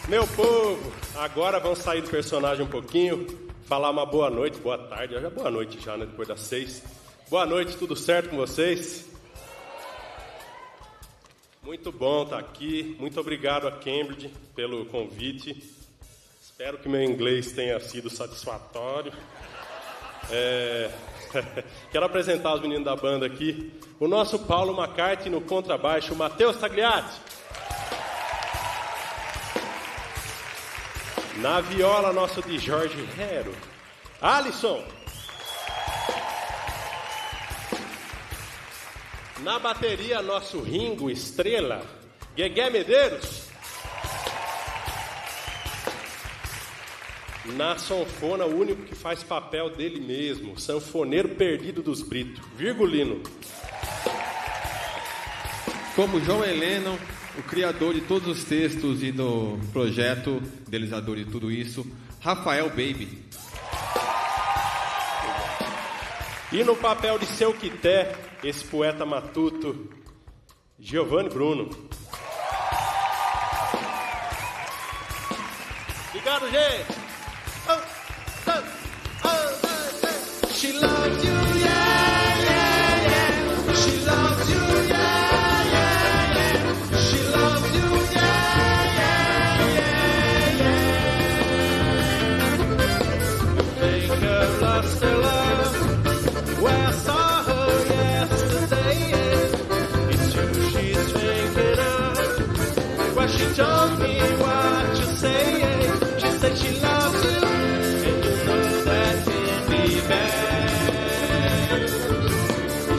Meu povo, agora vamos sair do personagem um pouquinho, falar uma boa noite, boa tarde, já boa noite já, né, depois das 6. Boa noite, tudo certo com vocês? Muito bom estar aqui, muito obrigado a Cambridge pelo convite. Espero que meu inglês tenha sido satisfatório. Quero apresentar os meninos da banda aqui. O nosso Paulo McCarthy no contrabaixo, o Matheus Tagliatti. Na viola, nosso de Jorge Hero, Alisson. Na bateria, nosso Ringo Estrela, Guegué Medeiros. Na sanfona, o único que faz papel dele mesmo, sanfoneiro perdido dos Brito, Virgulino. Como João Heleno, o criador de todos os textos e do projeto, idealizador de tudo isso, Rafael Baby. E no papel de seu quité, esse poeta matuto, Giovanni Bruno. Obrigado, gente! She loves you, yeah, yeah, yeah. She loves you, yeah, yeah, yeah. She loves you, yeah, yeah, yeah, yeah. Think I've lost her love. Well, I saw her yesterday, yeah. It's true she's thinking of. Well, she told me what you say, yeah. She said she loves you, and you know that can be bad.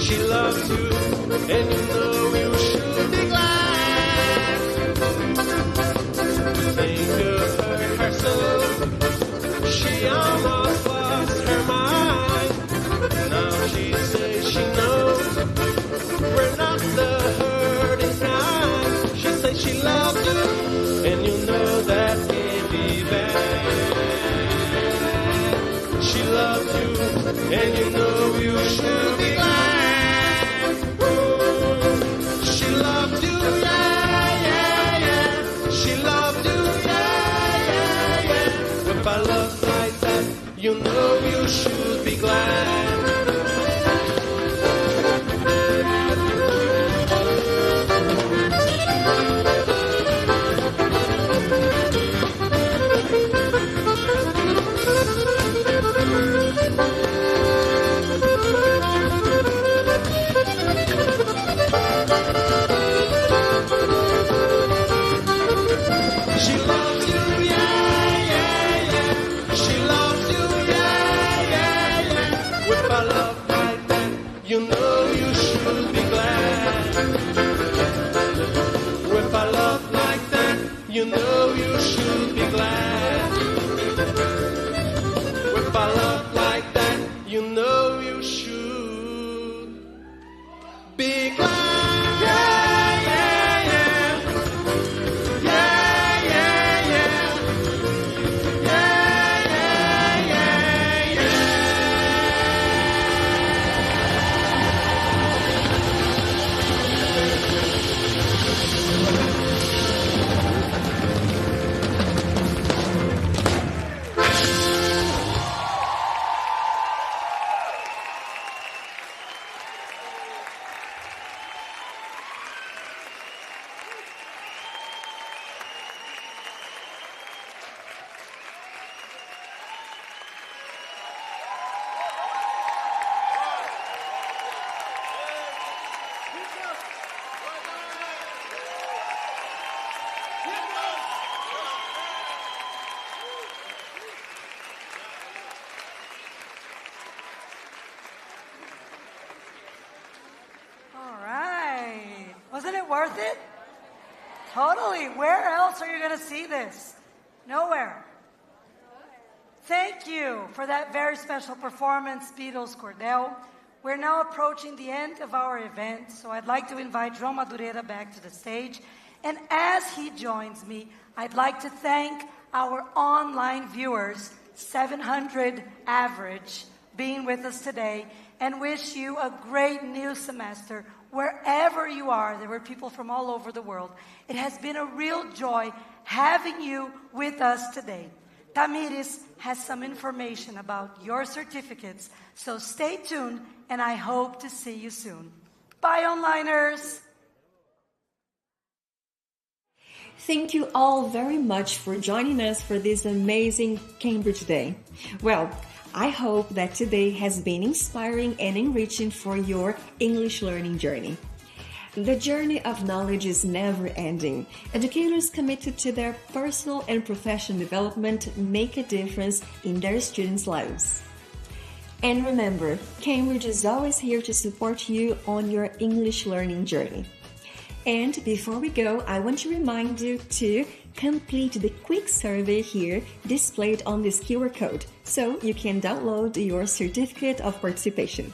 She loves you, and you know you should be glad. Think of her so. She almost lost her mind. Now she says she knows we're not the hurting kind. She says she loves you know you should be glad. With a love like that, you know you should be glad. With a love like that, you know you should be glad. Wasn't it worth it? Totally. Where else are you going to see this? Nowhere. Thank you for that very special performance, Beatles Cordell. We're now approaching the end of our event, so I'd like to invite João Madureira back to the stage. And as he joins me, I'd like to thank our online viewers, 700 average, being with us today, and wish you a great new semester wherever you are. There were people from all over the world. It has been a real joy having you with us today. Tamires has some information about your certificates, so stay tuned, and I hope to see you soon. Bye, onliners! Thank you all very much for joining us for this amazing Cambridge Day. Well, I hope that today has been inspiring and enriching for your English learning journey. The journey of knowledge is never ending. Educators committed to their personal and professional development make a difference in their students' lives. And remember, Cambridge is always here to support you on your English learning journey. And before we go, I want to remind you to complete the quick survey here displayed on this QR code, so you can download your certificate of participation.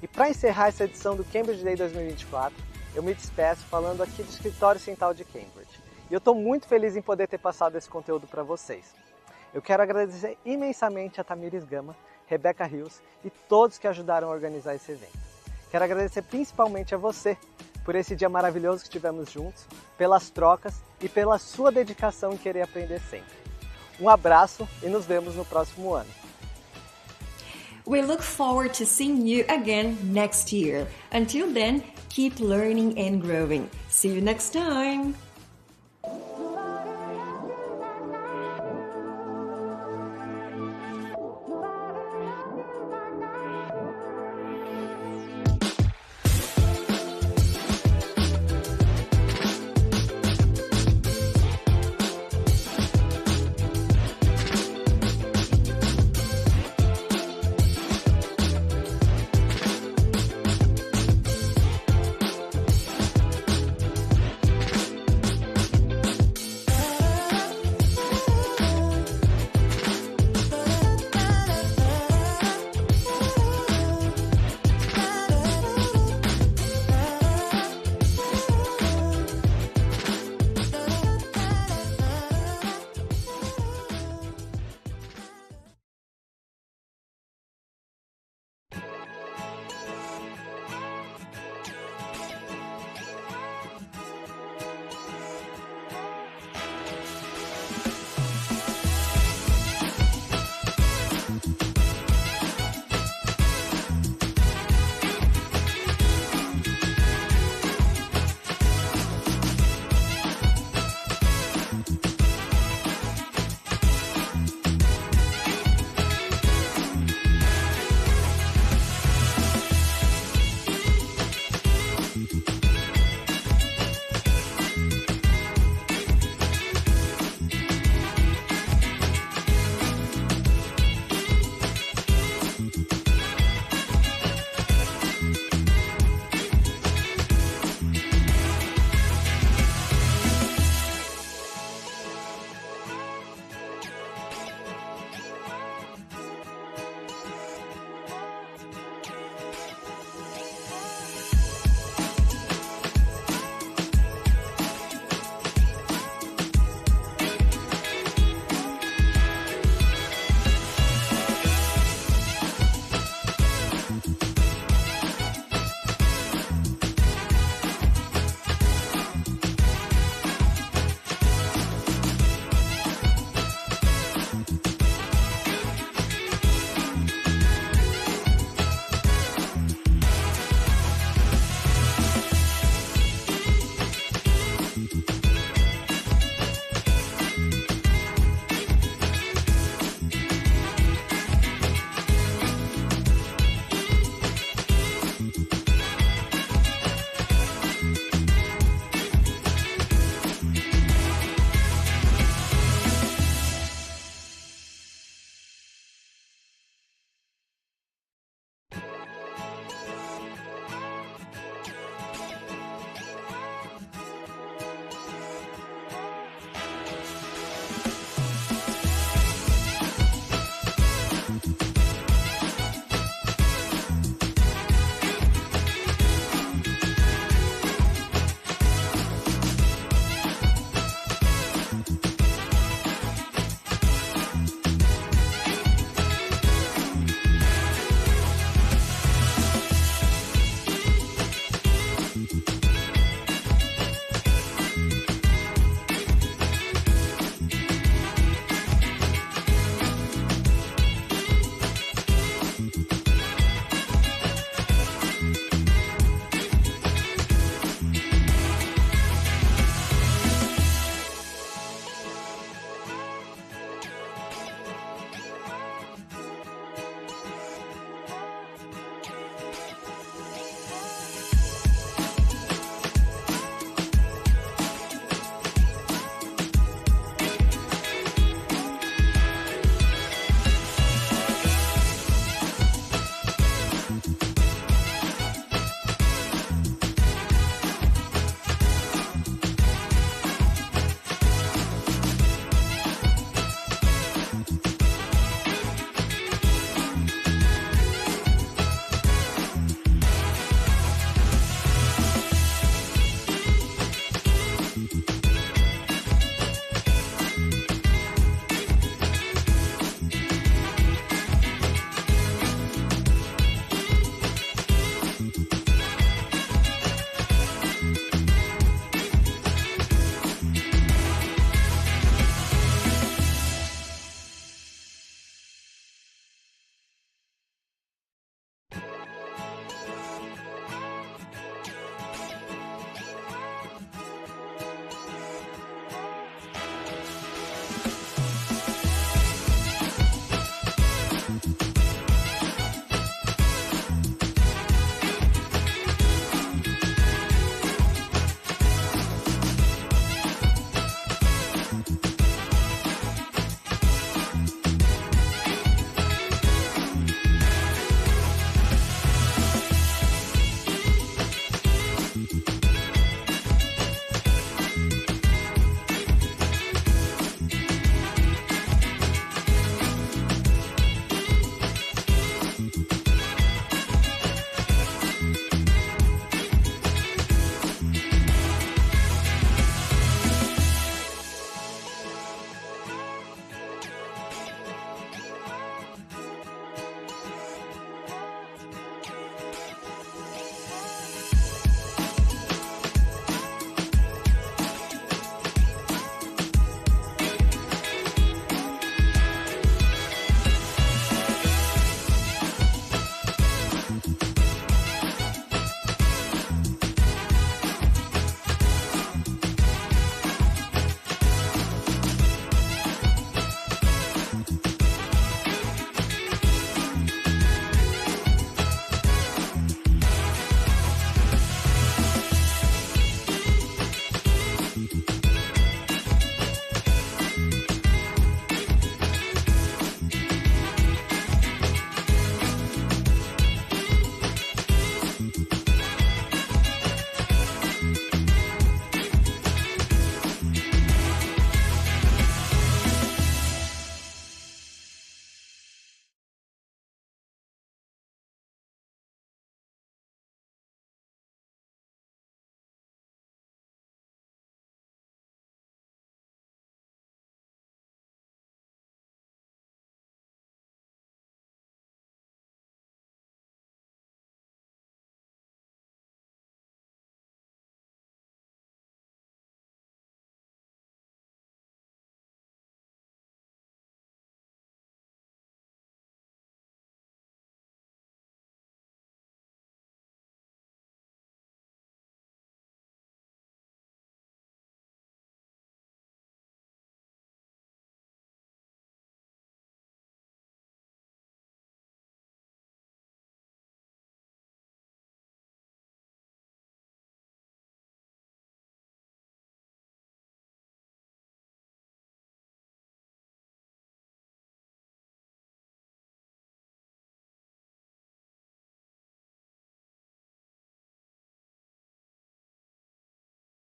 E para encerrar essa edição do Cambridge Day 2024, eu me despeço falando aqui do Escritório Central de Cambridge. E eu estou muito feliz em poder ter passado esse conteúdo para vocês. Eu quero agradecer imensamente a Tamires Gama, Rebecca Rios e todos que ajudaram a organizar esse evento. Quero agradecer principalmente a você por esse dia maravilhoso que tivemos juntos, pelas trocas e pela sua dedicação em querer aprender sempre. Um abraço e nos vemos no próximo ano. We look forward to seeing you again next year. Until then, keep learning and growing. See you next time!